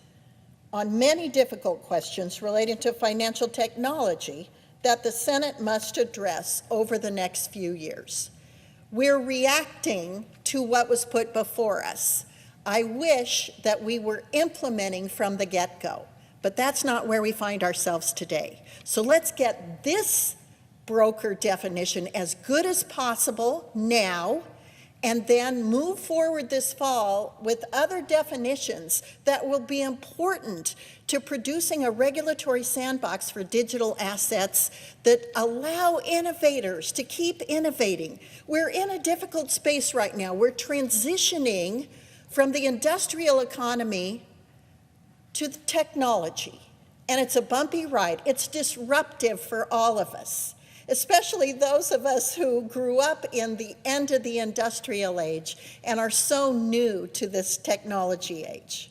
on many difficult questions relating to financial technology that the Senate must address over the next few years. We're reacting to what was put before us. I wish that we were implementing from the get-go. But that's not where we find ourselves today. So let's get this broker definition as good as possible now, and then move forward this fall with other definitions that will be important to producing a regulatory sandbox for digital assets that allow innovators to keep innovating. We're in a difficult space right now. We're transitioning from the industrial economy to the technology, and it's a bumpy ride. It's disruptive for all of us. especially those of us who grew up in the end of the industrial age and are so new to this technology age.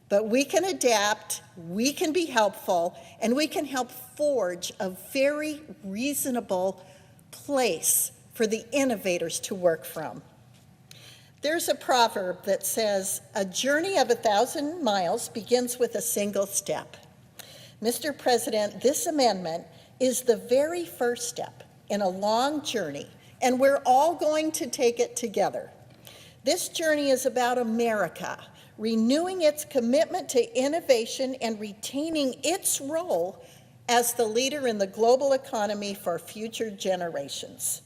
But we can adapt, we can be helpful, and we can help forge a very reasonable place for the innovators to work from. There's a proverb that says, "A journey of 1,000 miles begins with a single step." Mr. President, this amendment is the very first step in a long journey, and we're all going to take it together. This journey is about America renewing its commitment to innovation and retaining its role as the leader in the global economy for future generations.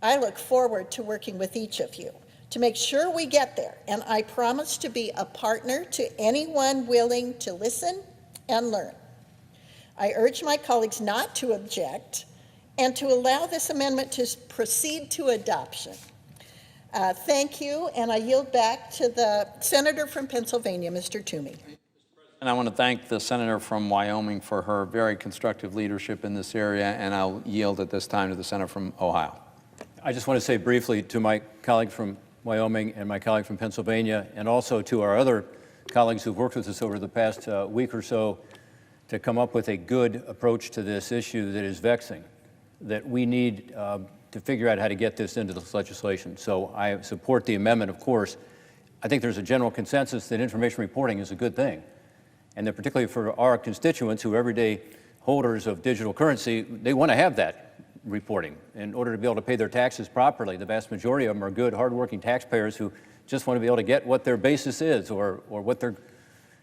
I look forward to working with each of you to make sure we get there, and I promise to be a partner to anyone willing to listen and learn. I urge my colleagues not to object and to allow this amendment to proceed to adoption. Thank you, and I yield back to the Senator from Pennsylvania, Mr. Toomey. And I want to thank the Senator from Wyoming for her very constructive leadership in this area, and I'll yield at this time to the Senator from Ohio. I just want to say briefly to my colleague from Wyoming and my colleague from Pennsylvania, and also to our other colleagues who've worked with us over the past week or so to come up with a good approach to this issue that is vexing, that we need to figure out how to get this into this legislation. So I support the amendment, of course. I think there's a general consensus that information reporting is a good thing, and that particularly for our constituents who are everyday holders of digital currency, they want to have that reporting in order to be able to pay their taxes properly. The vast majority of them are good, hardworking taxpayers who just want to be able to get what their basis is or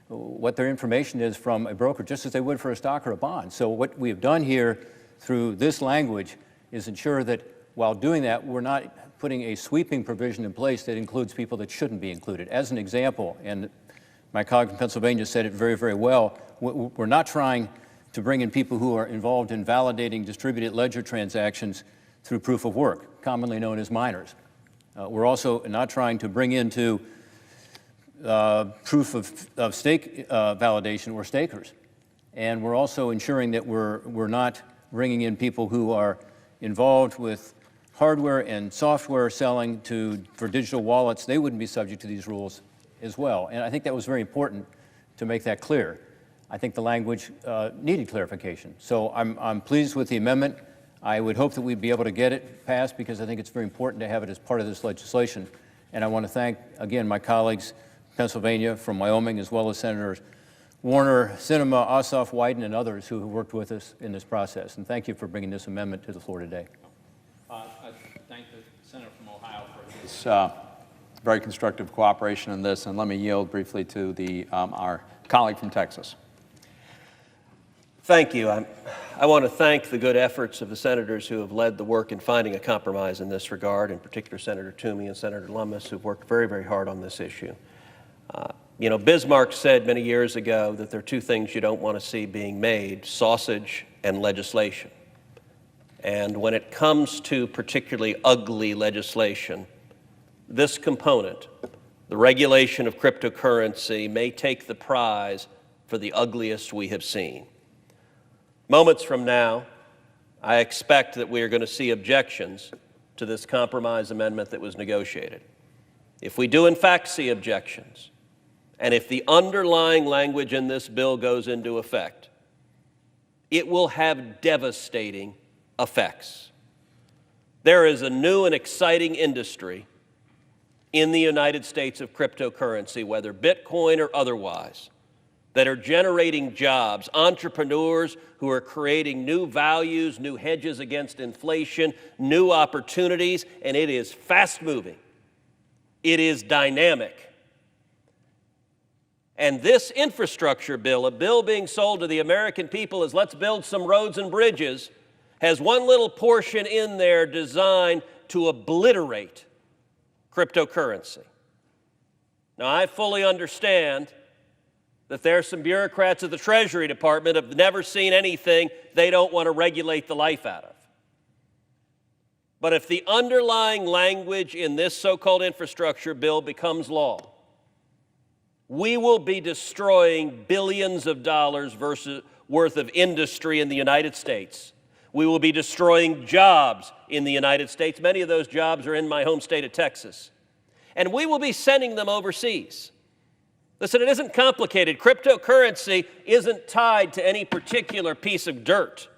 what their information is from a broker, just as they would for a stock or a bond. So what we have done here through this language is ensure that while doing that, we're not putting a sweeping provision in place that includes people that shouldn't be included. As an example, and my colleague from Pennsylvania said it very, very well, we're not trying to bring in people who are involved in validating distributed ledger transactions through proof of work, commonly known as miners. We're also not trying to bring into proof of stake validation or stakers. And we're also ensuring that we're not bringing in people who are involved with hardware and software selling for digital wallets. They wouldn't be subject to these rules as well. And I think that was very important to make that clear. I think the language needed clarification. So I'm pleased with the amendment. I would hope that we'd be able to get it passed because I think it's very important to have it as part of this legislation. And I want to thank, again, my colleagues from Pennsylvania, from Wyoming, as well as Senators Warner, Sinema, Ossoff, Wyden, and others who have worked with us in this process. And thank you for bringing this amendment to the floor today. I thank the Senator from Ohio for his very constructive cooperation in this, and let me yield briefly to our colleague from Texas. Thank you. I want to thank the good efforts of the senators who have led the work in finding a compromise in this regard, in particular Senator Toomey and Senator Lummis, who've worked very, very hard on this issue. You know, Bismarck said many years ago that there are two things you don't want to see being made: sausage and legislation. And when it comes to particularly ugly legislation, this component, the regulation of cryptocurrency, may take the prize for the ugliest we have seen. Moments from now, I expect that we are going to see objections to this compromise amendment that was negotiated. If we do in fact see objections, and if the underlying language in this bill goes into effect, it will have devastating effects. There is a new and exciting industry in the United States of cryptocurrency, whether Bitcoin or otherwise, that are generating jobs, entrepreneurs who are creating new values, new hedges against inflation, new opportunities, and it is fast-moving. It is dynamic. And this infrastructure bill, a bill being sold to the American people as let's build some roads and bridges, has one little portion in there designed to obliterate cryptocurrency. Now, I fully understand that there are some bureaucrats at the Treasury Department who have never seen anything they don't want to regulate the life out of. But if the underlying language in this so-called infrastructure bill becomes law, we will be destroying billions of dollars worth of industry in the United States We will be destroying jobs in the United States. Many of those jobs are in my home state of Texas. And we will be sending them overseas. Listen, it isn't complicated. Cryptocurrency isn't tied to any particular piece of dirt.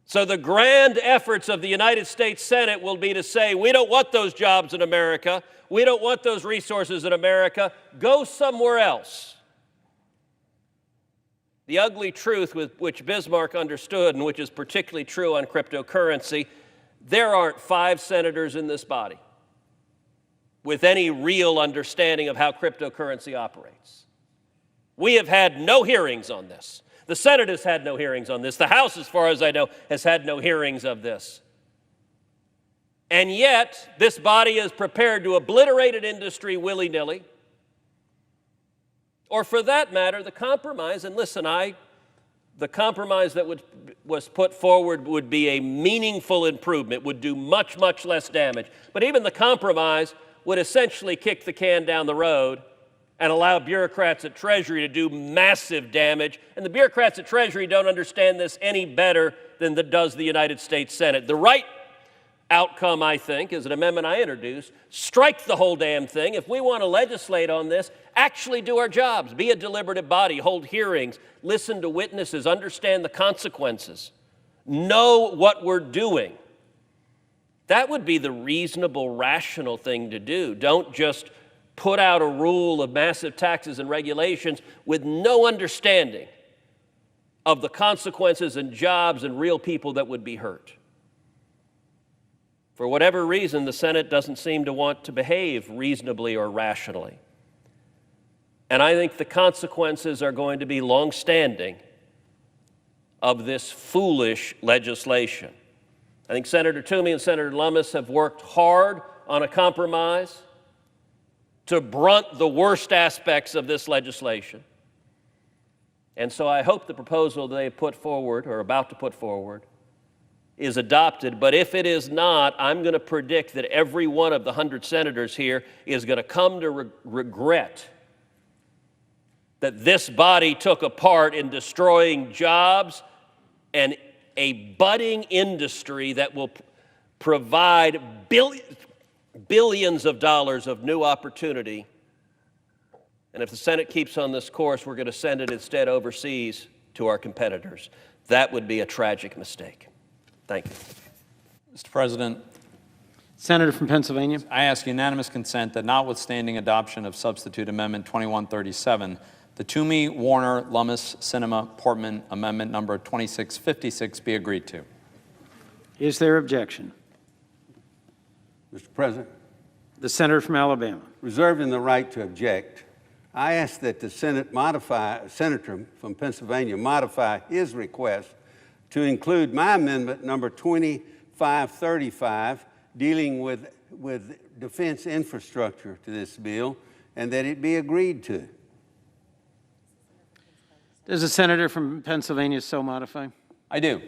So the grand efforts of the United States Senate will be to say, we don't want those jobs in America. We don't want those resources in America. Go somewhere else. The ugly truth which Bismarck understood, and which is particularly true on cryptocurrency, there aren't 5 senators in this body with any real understanding of how cryptocurrency operates. We have had no hearings on this. The Senate has had no hearings on this. The House, as far as I know, has had no hearings of this. And yet, this body is prepared to obliterate an industry willy-nilly, or for that matter, the compromise. And listen, the compromise that was put forward would be a meaningful improvement, would do much, much less damage. But even the compromise would essentially kick the can down the road and allow bureaucrats at Treasury to do massive damage. And the bureaucrats at Treasury don't understand this any better than does the United States Senate. The right outcome, I think, is an amendment I introduced. Strike the whole damn thing. If we want to legislate on this, actually do our jobs. Be a deliberative body, hold hearings, listen to witnesses, understand the consequences, know what we're doing. That would be the reasonable, rational thing to do. Don't just put out a rule of massive taxes and regulations with no understanding of the consequences and jobs and real people that would be hurt. For whatever reason, the Senate doesn't seem to want to behave reasonably or rationally. And I think the consequences are going to be long-standing of this foolish legislation. I think Senator Toomey and Senator Lummis have worked hard on a compromise to brunt the worst aspects of this legislation. And so I hope the proposal they put forward, or about to put forward, is adopted. But if it is not, I'm going to predict that every one of the 100 senators here is going to come to regret that this body took a part in destroying jobs and a budding industry that will provide billions of dollars of new opportunity. And if the Senate keeps on this course, we're going to send it instead overseas to our competitors. That would be a tragic mistake. Thank you. Mr. President, Senator from Pennsylvania. I ask unanimous consent that notwithstanding adoption of Substitute Amendment 2137, the Toomey, Warner, Lummis, Sinema, Portman Amendment number 2656 be agreed to. Is there objection? Mr. President. The Senator from Alabama. Reserving the right to object, I ask that the Senator from Pennsylvania modify his request to include my amendment number 2535 dealing with defense infrastructure to this bill, and that it be agreed to. Does the Senator from Pennsylvania so modify? I do.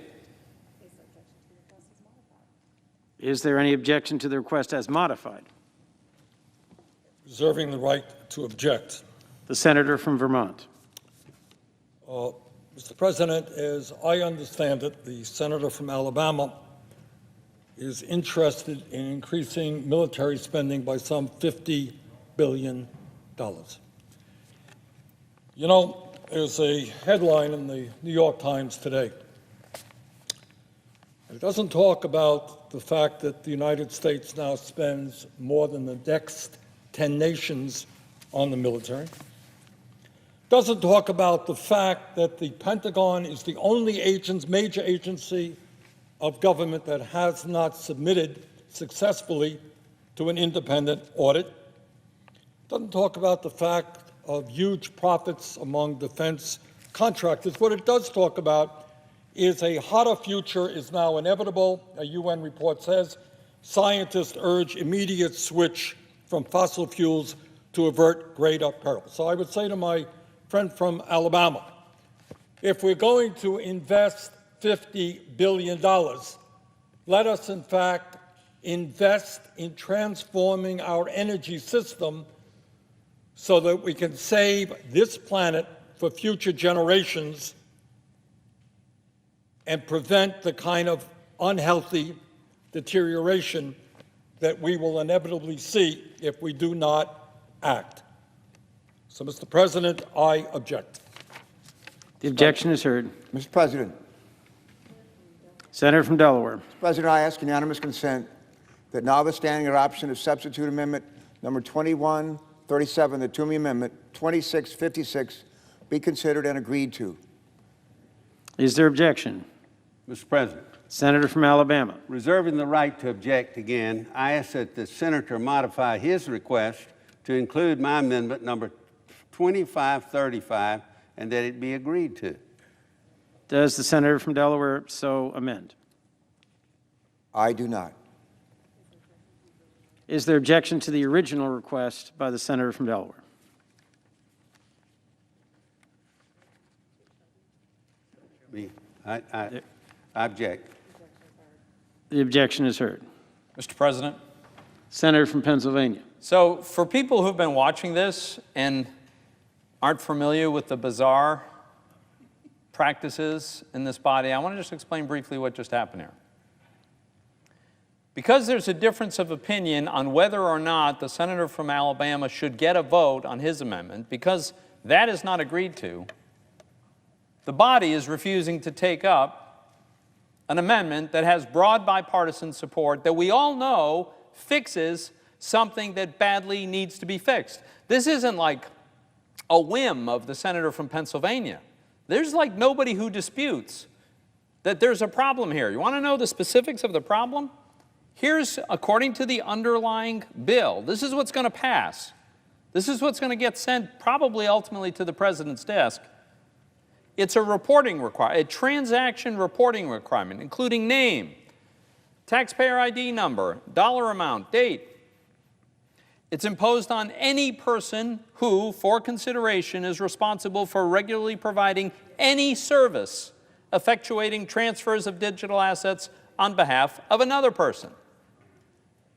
Is there any objection to the request as modified? Reserving the right to object. The Senator from Vermont. Mr. President, as I understand it, the Senator from Alabama is interested in increasing military spending by some $50 billion. You know, there's a headline in the New York Times today. It doesn't talk about the fact that the United States now spends more than the next 10 nations on the military. Doesn't talk about the fact that the Pentagon is the only major agency of government that has not submitted successfully to an independent audit. Doesn't talk about the fact of huge profits among defense contractors. What it does talk about is a hotter future is now inevitable. A UN report says scientists urge immediate switch from fossil fuels to avert greater peril. So I would say to my friend from Alabama, if we're going to invest $50 billion, let us in fact invest in transforming our energy system so that we can save this planet for future generations and prevent the kind of unhealthy deterioration that we will inevitably see if we do not act. So, Mr. President, I object. The objection is heard. Mr. President. Senator from Delaware. Mr. President, I ask unanimous consent that notwithstanding adoption of substitute amendment number 2137, the Toomey Amendment 2656 be considered and agreed to. Is there objection? Mr. President. Senator from Alabama. Reserving the right to object again, I ask that the senator modify his request to include my amendment number 2535 and that it be agreed to. Does the senator from Delaware so amend? I do not. Is there objection to the original request by the senator from Delaware? I object. The objection is heard. Mr. President. Senator from Pennsylvania. So for people who've been watching this and aren't familiar with the bizarre practices in this body, I want to just explain briefly what just happened here. Because there's a difference of opinion on whether or not the senator from Alabama should get a vote on his amendment, because that is not agreed to, the body is refusing to take up an amendment that has broad bipartisan support that we all know fixes something that badly needs to be fixed. This isn't like a whim of the senator from Pennsylvania. There's like nobody who disputes that there's a problem here. You want to know the specifics of the problem? Here's, according to the underlying bill, this is what's going to pass. This is what's going to get sent probably ultimately to the president's desk. It's a reporting requirement, a transaction reporting requirement, including name, taxpayer ID number, dollar amount, date. It's imposed on any person who, for consideration, is responsible for regularly providing any service effectuating transfers of digital assets on behalf of another person.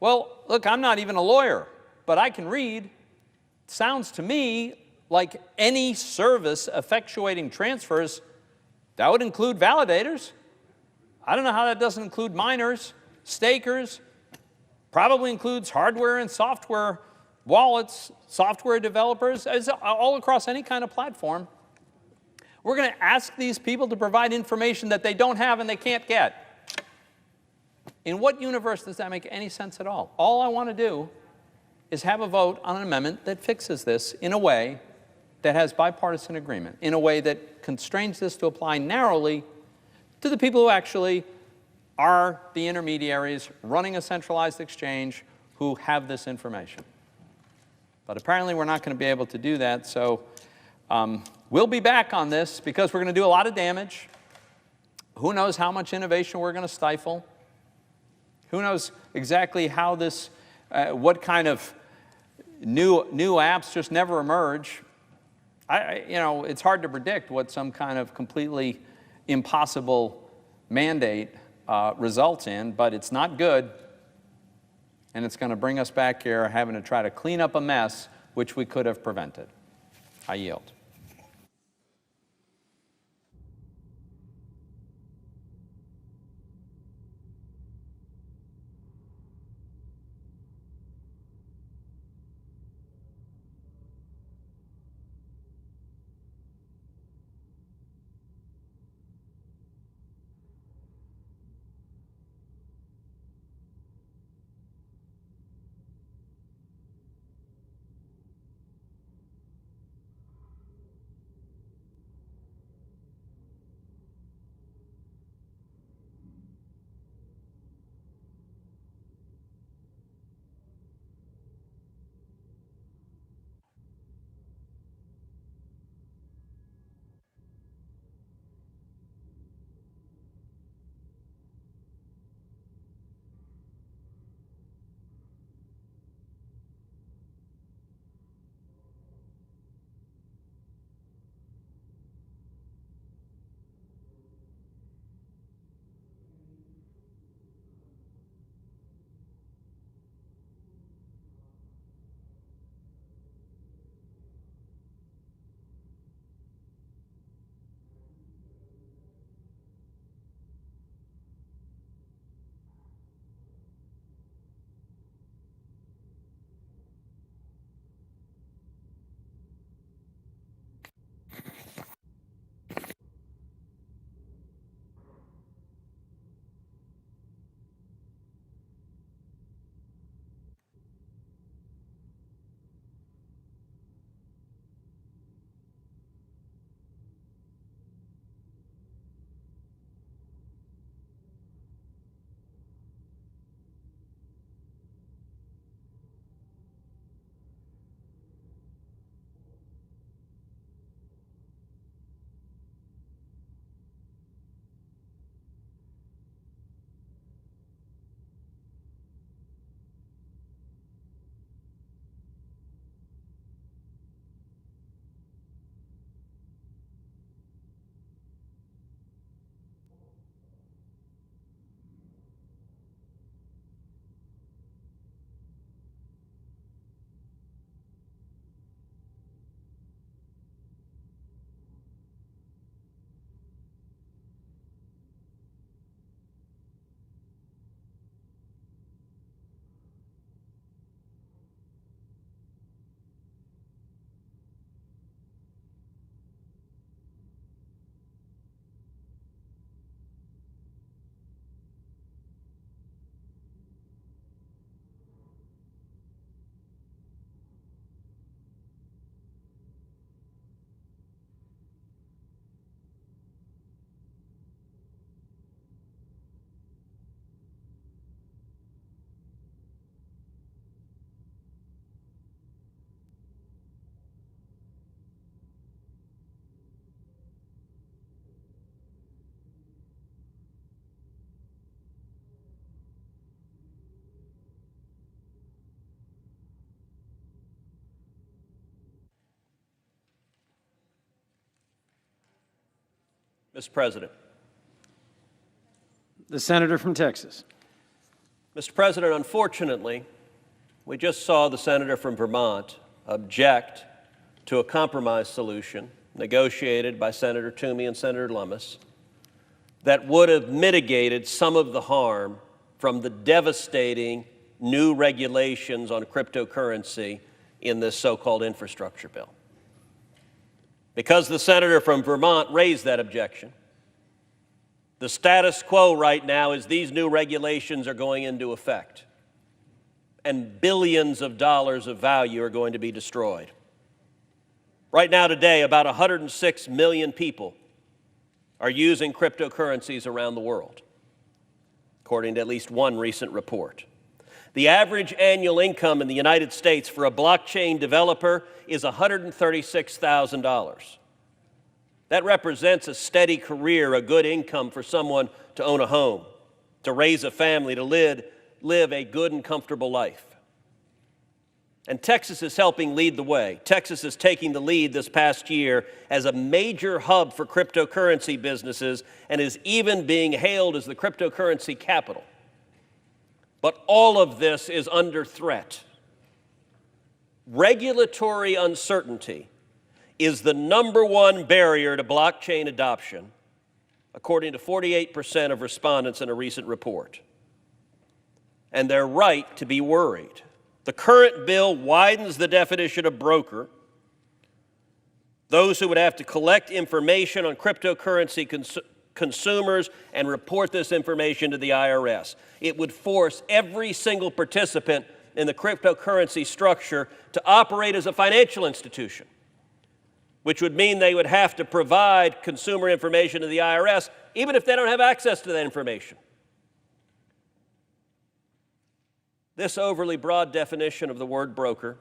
Well, look, I'm not even a lawyer, but I can read. It sounds to me like any service effectuating transfers, that would include validators. I don't know how that doesn't include miners, stakers, probably includes hardware and software wallets, software developers, all across any kind of platform. We're going to ask these people to provide information that they don't have and they can't get. In what universe does that make any sense at all? All I want to do is have a vote on an amendment that fixes this in a way that has bipartisan agreement, in a way that constrains this to apply narrowly to the people who actually are the intermediaries running a centralized exchange who have this information. But apparently we're not going to be able to do that, so we'll be back on this because we're going to do a lot of damage. Who knows how much innovation we're going to stifle? Who knows exactly how this, what kind of new apps just never emerge. You know, it's hard to predict what some kind of completely impossible mandate results in, but it's not good, and it's going to bring us back here having to try to clean up a mess which we could have prevented. I yield. Mr. President. The senator from Texas. Mr. President, unfortunately, we just saw the senator from Vermont object to a compromise solution negotiated by Senator Toomey and Senator Lummis that would have mitigated some of the harm from the devastating new regulations on cryptocurrency in this so-called infrastructure bill. Because the senator from Vermont raised that objection, the status quo right now is these new regulations are going into effect, and billions of dollars of value are going to be destroyed. Right now, today, about 106 million people are using cryptocurrencies around the world, according to at least one recent report. The average annual income in the United States for a blockchain developer is $136,000. That represents a steady career, a good income for someone to own a home, to raise a family, to live a good and comfortable life. And Texas is helping lead the way. Texas is taking the lead this past year as a major hub for cryptocurrency businesses and is even being hailed as the cryptocurrency capital. But all of this is under threat. Regulatory uncertainty is the #1 barrier to blockchain adoption, according to 48% of respondents in a recent report. And they're right to be worried. The current bill widens the definition of broker, those who would have to collect information on cryptocurrency consumers and report this information to the IRS. It would force every single participant in the cryptocurrency structure to operate as a financial institution, which would mean they would have to provide consumer information to the IRS, even if they don't have access to that information. This overly broad definition of the word broker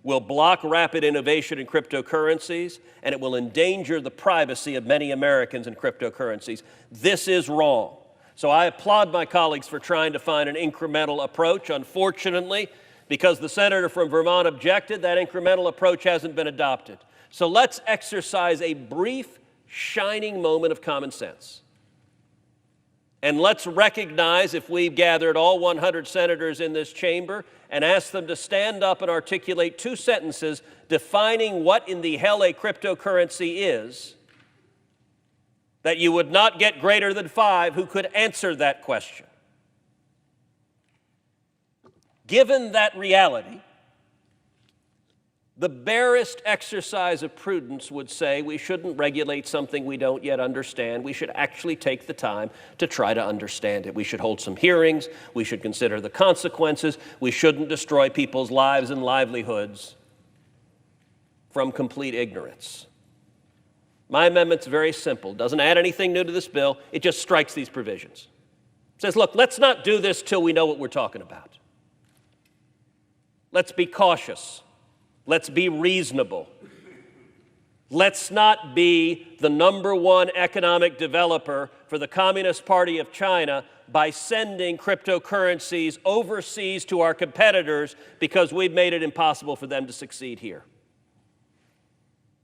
will block rapid innovation in cryptocurrencies, and it will endanger the privacy of many Americans in cryptocurrencies. This is wrong. So I applaud my colleagues for trying to find an incremental approach. Unfortunately, because the senator from Vermont objected, that incremental approach hasn't been adopted. So let's exercise a brief, shining moment of common sense. And let's recognize, if we've gathered all 100 senators in this chamber and asked them to stand up and articulate 2 sentences defining what in the hell a cryptocurrency is, that you would not get greater than 5 who could answer that question. Given that reality, the barest exercise of prudence would say we shouldn't regulate something we don't yet understand. We should actually take the time to try to understand it. We should hold some hearings. We should consider the consequences. We shouldn't destroy people's lives and livelihoods from complete ignorance. My amendment's very simple. Doesn't add anything new to this bill. It just strikes these provisions. It says, look, let's not do this till we know what we're talking about. Let's be cautious. Let's be reasonable. Let's not be the #1 economic developer for the Communist Party of China by sending cryptocurrencies overseas to our competitors because we've made it impossible for them to succeed here.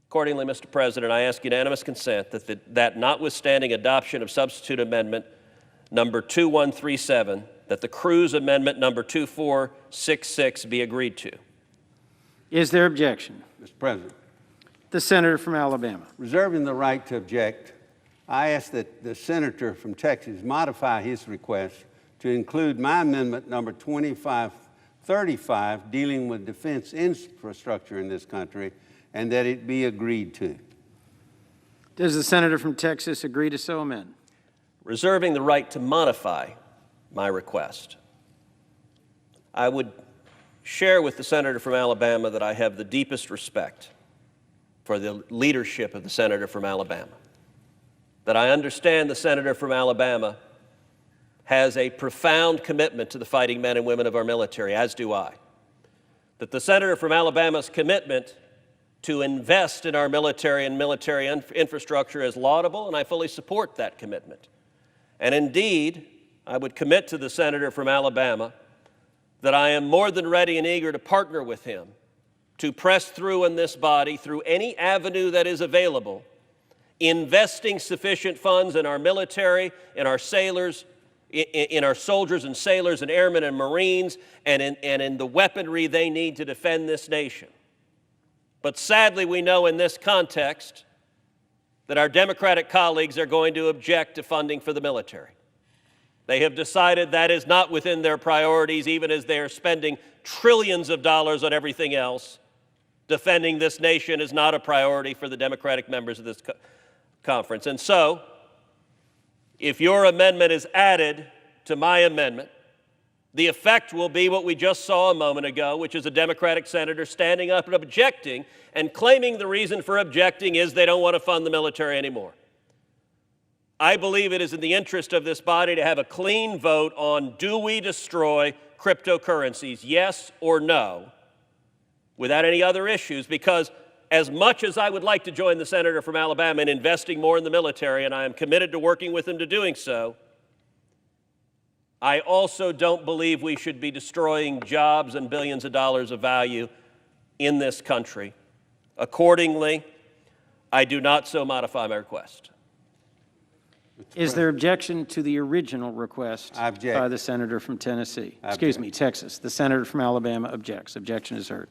Accordingly, Mr. President, I ask unanimous consent that notwithstanding adoption of substitute amendment number 2137, that the Cruz amendment number 2466 be agreed to. Is there objection? Mr. President. The senator from Alabama. Reserving the right to object, I ask that the senator from Texas modify his request to include my amendment number 2535 dealing with defense infrastructure in this country, and that it be agreed to. Does the senator from Texas agree to so amend? Reserving the right to modify my request, I would share with the senator from Alabama that I have the deepest respect for the leadership of the senator from Alabama, that I understand the senator from Alabama has a profound commitment to the fighting men and women of our military, as do I, that the senator from Alabama's commitment to invest in our military and military infrastructure is laudable, and I fully support that commitment. And indeed, I would commit to the senator from Alabama that I am more than ready and eager to partner with him to press through in this body, through any avenue that is available, investing sufficient funds in our military, in our sailors, in our soldiers and sailors and airmen and Marines, and in the weaponry they need to defend this nation. But sadly, we know in this context that our Democratic colleagues are going to object to funding for the military. They have decided that is not within their priorities, even as they are spending trillions of dollars on everything else. Defending this nation is not a priority for the Democratic members of this conference. And so, if your amendment is added to my amendment, the effect will be what we just saw a moment ago, which is a Democratic senator standing up and objecting and claiming the reason for objecting is they don't want to fund the military anymore. I believe it is in the interest of this body to have a clean vote on, do we destroy cryptocurrencies, yes or no, without any other issues, because as much as I would like to join the senator from Alabama in investing more in the military, and I am committed to working with him to doing so, I also don't believe we should be destroying jobs and billions of dollars of value in this country. Accordingly, I do not so modify my request. Is there objection to the original request I object. by the senator from Tennessee? I Excuse object. me, Texas. The senator from Alabama objects. Objection is heard.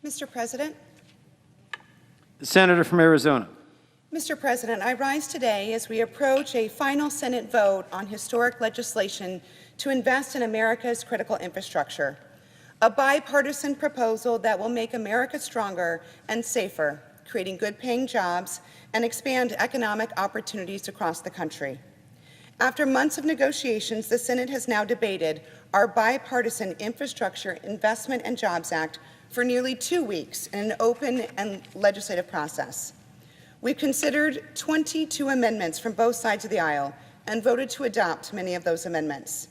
Mr. President, The senator from Arizona. Mr. President, I rise today as we approach a final Senate vote on historic legislation to invest in America's critical infrastructure, a bipartisan proposal that will make America stronger and safer, creating good-paying jobs and expand economic opportunities across the country. After months of negotiations, the Senate has now debated our bipartisan Infrastructure Investment and Jobs Act for nearly 2 weeks in an open and legislative process. We've considered 22 amendments from both sides of the aisle and voted to adopt many of those amendments.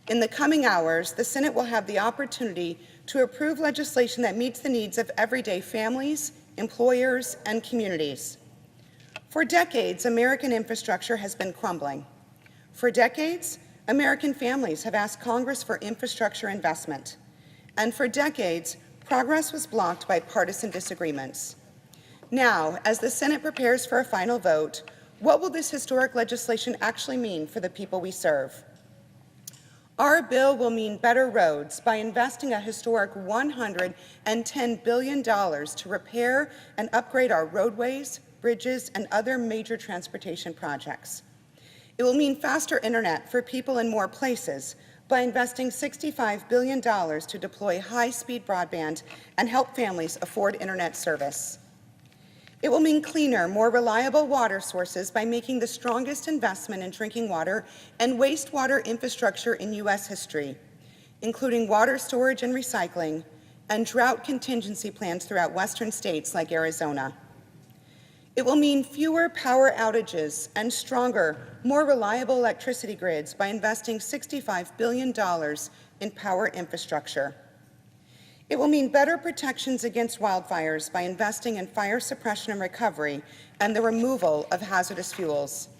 In the coming hours, the Senate will have the opportunity to approve legislation that meets the needs of everyday families, employers, and communities. For decades, American infrastructure has been crumbling. For decades, American families have asked Congress for infrastructure investment. And for decades, progress was blocked by partisan disagreements. Now, as the Senate prepares for a final vote, what will this historic legislation actually mean for the people we serve? Our bill will mean better roads by investing a historic $110 billion to repair and upgrade our roadways, bridges, and other major transportation projects. It will mean faster internet for people in more places by investing $65 billion to deploy high-speed broadband and help families afford internet service. It will mean cleaner, more reliable water sources by making the strongest investment in drinking water and wastewater infrastructure in U.S. history, including water storage and recycling, and drought contingency plans throughout western states like Arizona. It will mean fewer power outages and stronger, more reliable electricity grids by investing $65 billion in power infrastructure. It will mean better protections against wildfires by investing in fire suppression and recovery and the removal of hazardous fuels.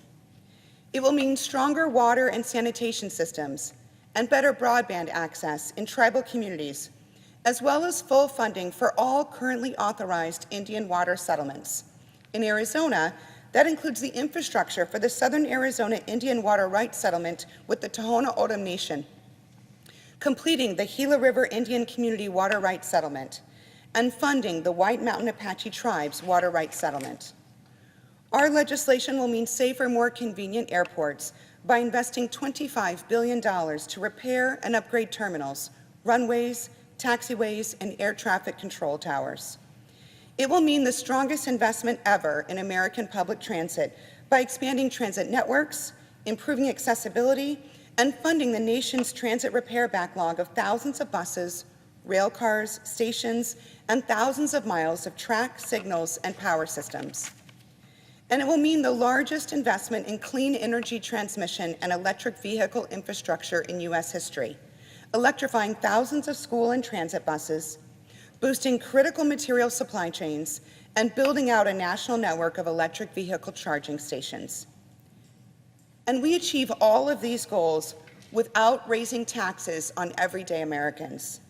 It will mean stronger water and sanitation systems and better broadband access in tribal communities, as well as full funding for all currently authorized Indian water settlements. In Arizona, that includes the infrastructure for the Southern Arizona Indian Water Rights Settlement with the Tohono O'odham Nation, completing the Gila River Indian Community Water Rights Settlement, and funding the White Mountain Apache Tribe's Water Rights Settlement. Our legislation will mean safer, more convenient airports by investing $25 billion to repair and upgrade terminals, runways, taxiways, and air traffic control towers. It will mean the strongest investment ever in American public transit by expanding transit networks, improving accessibility, and funding the nation's transit repair backlog of thousands of buses, rail cars, stations, and thousands of miles of track, signals, and power systems. And it will mean the largest investment in clean energy transmission and electric vehicle infrastructure in U.S. history, electrifying thousands of school and transit buses, boosting critical material supply chains, and building out a national network of electric vehicle charging stations. And we achieve all of these goals without raising taxes on everyday Americans.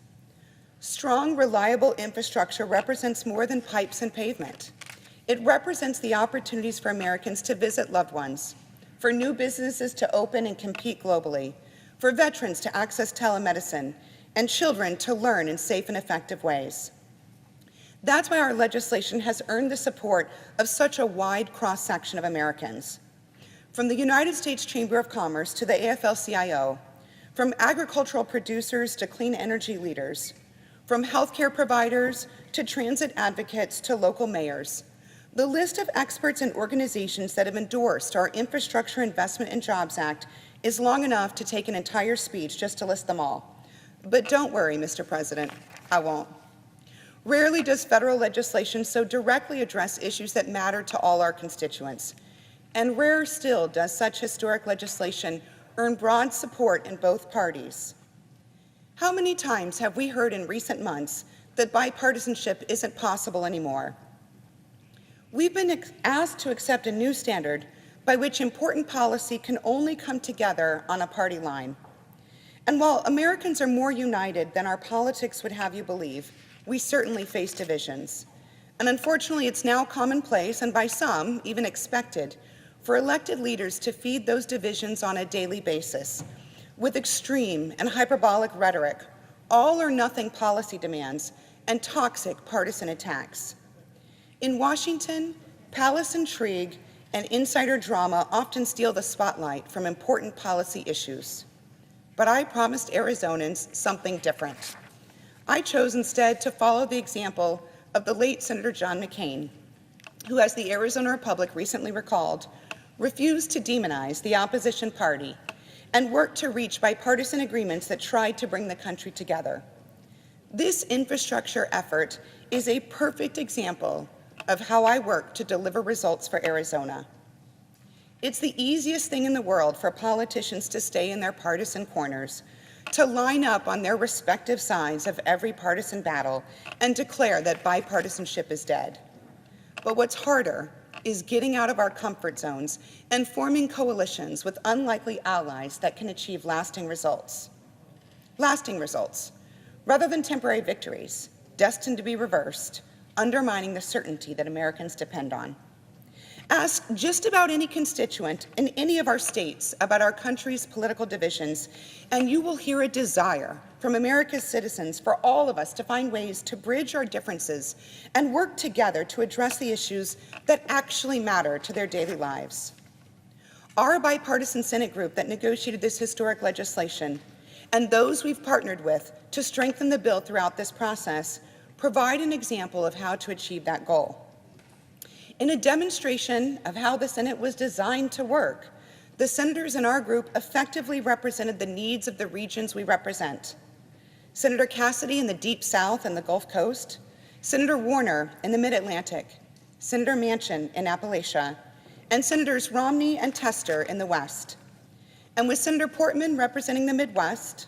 Strong, reliable infrastructure represents more than pipes and pavement. It represents the opportunities for Americans to visit loved ones, for new businesses to open and compete globally, for veterans to access telemedicine, and children to learn in safe and effective ways. That's why our legislation has earned the support of such a wide cross-section of Americans. From the United States Chamber of Commerce to the AFL-CIO, from agricultural producers to clean energy leaders, from healthcare providers to transit advocates to local mayors, the list of experts and organizations that have endorsed our Infrastructure Investment and Jobs Act is long enough to take an entire speech just to list them all. But don't worry, Mr. President, I won't. Rarely does federal legislation so directly address issues that matter to all our constituents. And rarer still does such historic legislation earn broad support in both parties. How many times have we heard in recent months that bipartisanship isn't possible anymore? We've been asked to accept a new standard by which important policy can only come together on a party line. And while Americans are more united than our politics would have you believe, we certainly face divisions. And unfortunately, it's now commonplace, and by some, even expected, for elected leaders to feed those divisions on a daily basis with extreme and hyperbolic rhetoric, all or nothing policy demands, and toxic partisan attacks. In Washington, palace intrigue and insider drama often steal the spotlight from important policy issues. But I promised Arizonans something different. I chose instead to follow the example of the late Senator John McCain, who, as the Arizona Republic recently recalled, refused to demonize the opposition party and worked to reach bipartisan agreements that tried to bring the country together. This infrastructure effort is a perfect example of how I work to deliver results for Arizona. It's the easiest thing in the world for politicians to stay in their partisan corners, to line up on their respective sides of every partisan battle and declare that bipartisanship is dead. But what's harder is getting out of our comfort zones and forming coalitions with unlikely allies that can achieve lasting results. Lasting results, rather than temporary victories, destined to be reversed, undermining the certainty that Americans depend on. Ask just about any constituent in any of our states about our country's political divisions, and you will hear a desire from America's citizens for all of us to find ways to bridge our differences and work together to address the issues that actually matter to their daily lives. Our bipartisan Senate group that negotiated this historic legislation and those we've partnered with to strengthen the bill throughout this process provide an example of how to achieve that goal. In a demonstration of how the Senate was designed to work, the senators in our group effectively represented the needs of the regions we represent. Senator Cassidy in the Deep South and the Gulf Coast, Senator Warner in the Mid-Atlantic, Senator Manchin in Appalachia, and Senators Romney and Tester in the West. And with Senator Portman representing the Midwest,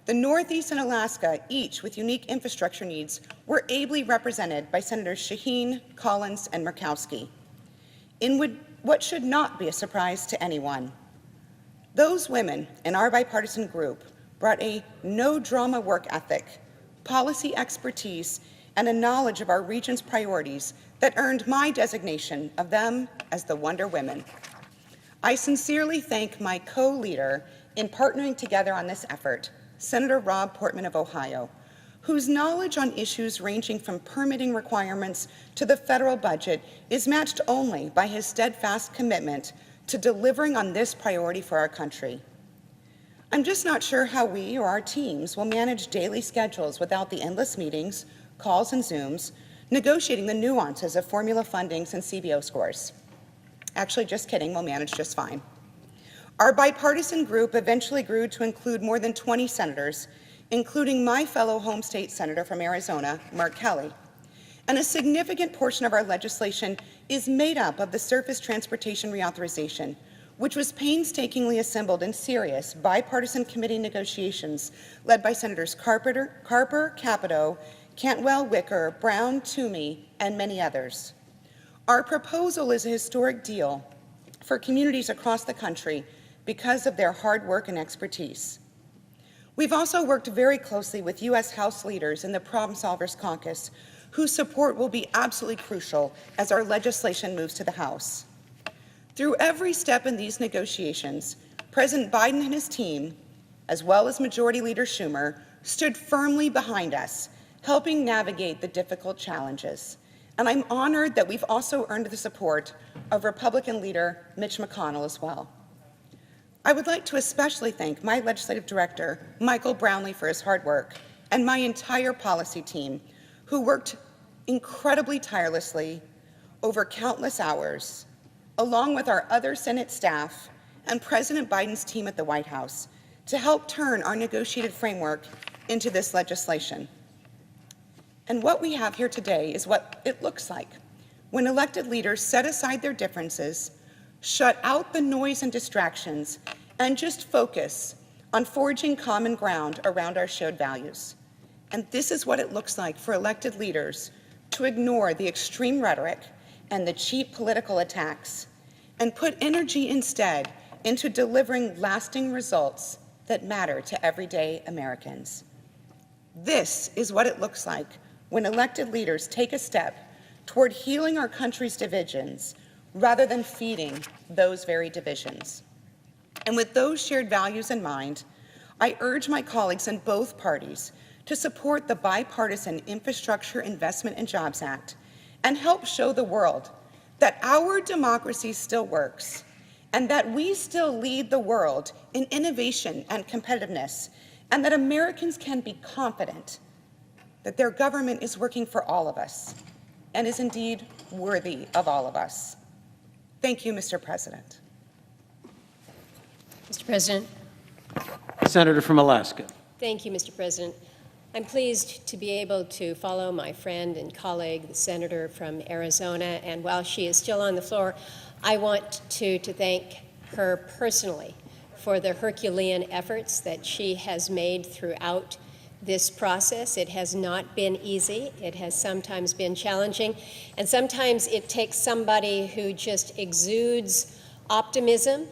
the Northeast and Alaska, each with unique infrastructure needs, were ably represented by Senators Shaheen, Collins, and Murkowski. In what should not be a surprise to anyone, those women in our bipartisan group brought a no-drama work ethic, policy expertise, and a knowledge of our region's priorities that earned my designation of them as the Wonder Women. I sincerely thank my co-leader in partnering together on this effort, Senator Rob Portman of Ohio, whose knowledge on issues ranging from permitting requirements to the federal budget is matched only by his steadfast commitment to delivering on this priority for our country. I'm just not sure how we or our teams will manage daily schedules without the endless meetings, calls, and Zooms, negotiating the nuances of formula fundings and CBO scores. Actually, just kidding, we'll manage just fine. Our bipartisan group eventually grew to include more than 20 senators, including my fellow home state senator from Arizona, Mark Kelly. And a significant portion of our legislation is made up of the Surface Transportation Reauthorization, which was painstakingly assembled in serious bipartisan committee negotiations led by Senators Carper, Capito, Cantwell, Wicker, Brown, Toomey, and many others. Our proposal is a historic deal for communities across the country because of their hard work and expertise. We've also worked very closely with U.S. House leaders in the Problem Solvers Caucus, whose support will be absolutely crucial as our legislation moves to the House. Through every step in these negotiations, President Biden and his team, as well as Majority Leader Schumer, stood firmly behind us, helping navigate the difficult challenges. And I'm honored that we've also earned the support of Republican leader Mitch McConnell as well. I would like to especially thank my legislative director, Michael Brownlee, for his hard work, and my entire policy team, who worked incredibly tirelessly over countless hours, along with our other Senate staff and President Biden's team at the White House, to help turn our negotiated framework into this legislation. And what we have here today is what it looks like when elected leaders set aside their differences, shut out the noise and distractions, and just focus on forging common ground around our shared values. And this is what it looks like for elected leaders to ignore the extreme rhetoric and the cheap political attacks and put energy instead into delivering lasting results that matter to everyday Americans. This is what it looks like when elected leaders take a step toward healing our country's divisions rather than feeding those very divisions. And with those shared values in mind, I urge my colleagues in both parties to support the Bipartisan Infrastructure Investment and Jobs Act and help show the world that our democracy still works and that we still lead the world in innovation and competitiveness, and that Americans can be confident that their government is working for all of us and is indeed worthy of all of us. Thank you, Mr. President. Mr. President. Senator from Alaska. Thank you, Mr. President. I'm pleased to be able to follow my friend and colleague, the senator from Arizona, and while she is still on the floor, I want to thank her personally for the Herculean efforts that she has made throughout this process. It has not been easy. It has sometimes been challenging, and sometimes it takes somebody who just exudes optimism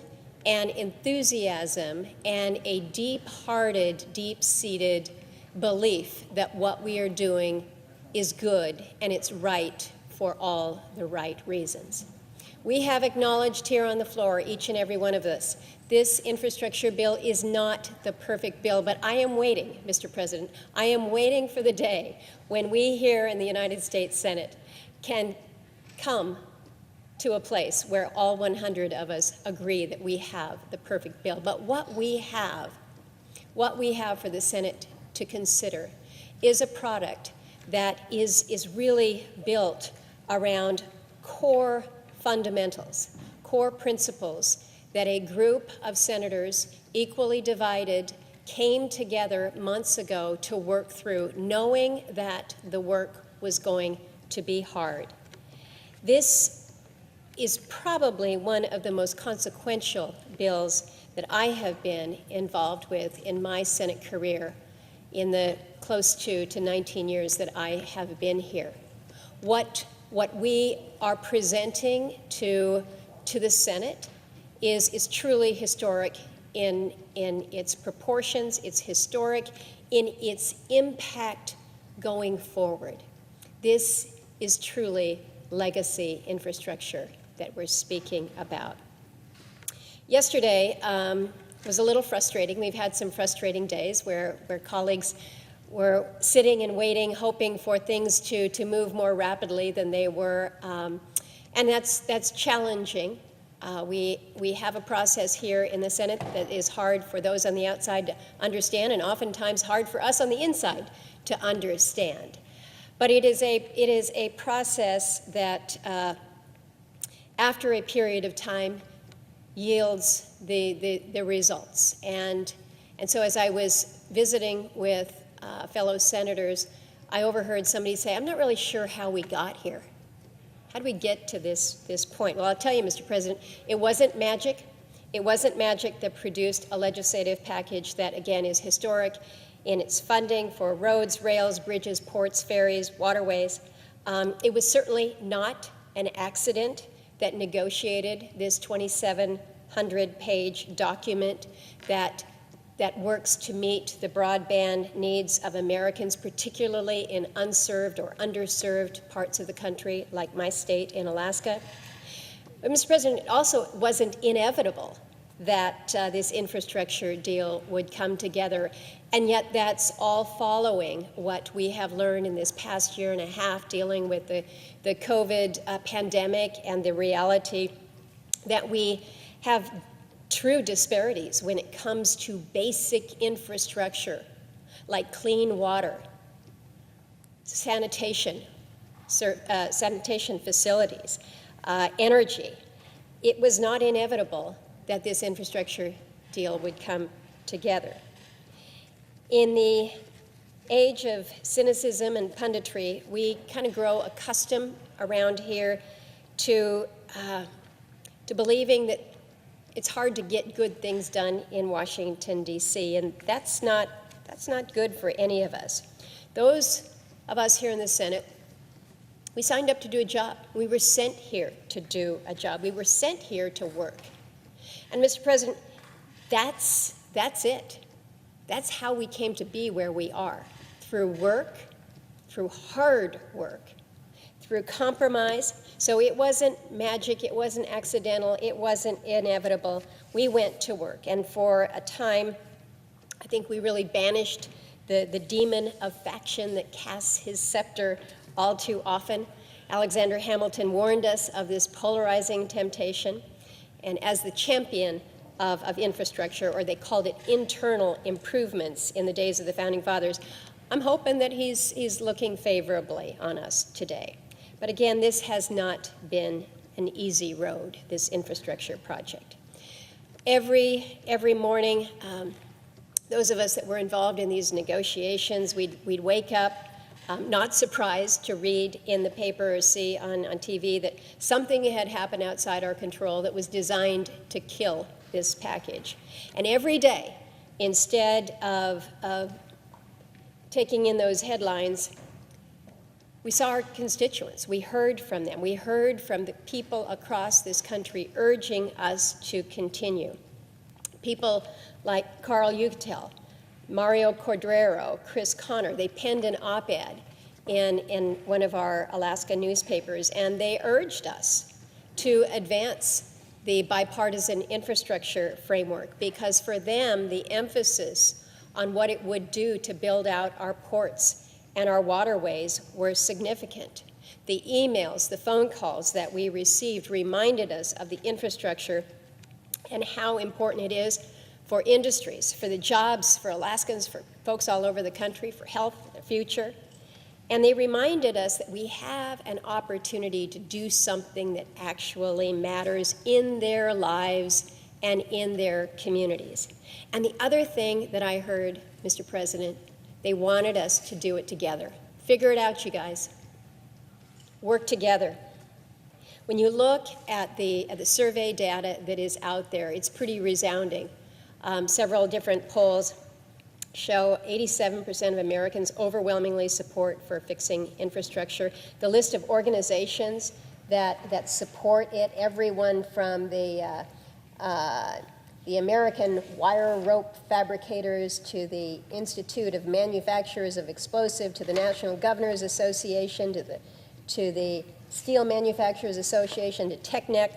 and enthusiasm and a deep-hearted, deep-seated belief that what we are doing is good and it's right for all the right reasons. We have acknowledged here on the floor, each and every one of us, this infrastructure bill is not the perfect bill, but I am waiting, Mr. President, I am waiting for the day when we here in the United States Senate can come to a place where all 100 of us agree that we have the perfect bill. But what we have for the Senate to consider is a product that is really built around core fundamentals, core principles that a group of senators, equally divided, came together months ago to work through, knowing that the work was going to be hard. This is probably one of the most consequential bills that I have been involved with in my Senate career in the close to 19 years that I have been here. What we are presenting to the Senate is truly historic in its proportions. It's historic in its impact going forward. This is truly legacy infrastructure that we're speaking about. Yesterday was a little frustrating. We've had some frustrating days where colleagues were sitting and waiting, hoping for things to move more rapidly than they were, and that's challenging. We have a process here in the Senate that is hard for those on the outside to understand, and oftentimes hard for us on the inside to understand. But it is a process that, after a period of time, yields the results. And so as I was visiting with fellow senators, I overheard somebody say, I'm not really sure how we got here. How did we get to this point? Well, I'll tell you, Mr. President, it wasn't magic. It wasn't magic that produced a legislative package that, again, is historic in its funding for roads, rails, bridges, ports, ferries, waterways. It was certainly not an accident that negotiated this 2,700-page document that works to meet the broadband needs of Americans, particularly in unserved or underserved parts of the country, like my state in Alaska. But, Mr. President, it also wasn't inevitable that this infrastructure deal would come together, and yet that's all following what we have learned in this past year and a half dealing with the COVID pandemic and the reality that we have true disparities when it comes to basic infrastructure like clean water, sanitation facilities, energy. It was not inevitable that this infrastructure deal would come together. In the age of cynicism and punditry, we kind of grow accustomed around here to believing that it's hard to get good things done in Washington, D.C., and that's not good for any of us. Those of us here in the Senate, we signed up to do a job. We were sent here to do a job. We were sent here to work. And, Mr. President, that's it. That's how we came to be where we are, through work, through hard work, through compromise. So it wasn't magic, it wasn't accidental, it wasn't inevitable. We went to work, and for a time, I think we really banished the demon of faction that casts his scepter all too often. Alexander Hamilton warned us of this polarizing temptation, and as the champion of infrastructure, or they called it internal improvements in the days of the Founding Fathers, I'm hoping that he's looking favorably on us today. But again, this has not been an easy road, this infrastructure project. Every morning, those of us that were involved in these negotiations, we'd wake up not surprised to read in the paper or see on TV that something had happened outside our control that was designed to kill this package. And every day, instead of taking in those headlines, we saw our constituents. We heard from them. We heard from the people across this country urging us to continue. People like Carl Yucatel, Mario Cordero, Chris Connor, they penned an op-ed in one of our Alaska newspapers, and they urged us to advance the bipartisan infrastructure framework, because for them, the emphasis on what it would do to build out our ports and our waterways were significant. The emails, the phone calls that we received reminded us of the infrastructure and how important it is for industries, for the jobs, for Alaskans, for folks all over the country, for health, the future. And they reminded us that we have an opportunity to do something that actually matters in their lives and in their communities. And the other thing that I heard, Mr. President, they wanted us to do it together. Figure it out, you guys. Work together. When you look at the survey data that is out there, it's pretty resounding. Several different polls show 87% of Americans overwhelmingly support for fixing infrastructure. The list of organizations that support it, everyone from the American Wire Rope Fabricators to the Institute of Manufacturers of Explosive, to the National Governors Association, to the Steel Manufacturers Association, to TechNet.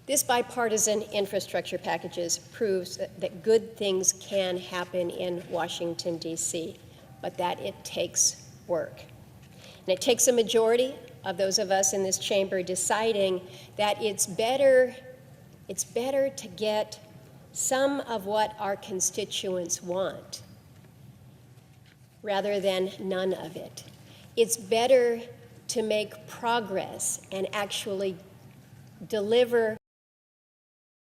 This bipartisan infrastructure package proves that good things can happen in Washington, D.C., but that it takes work. And it takes a majority of those of us in this chamber deciding that it's better to get some of what our constituents want rather than none of it. It's better to make progress and actually deliver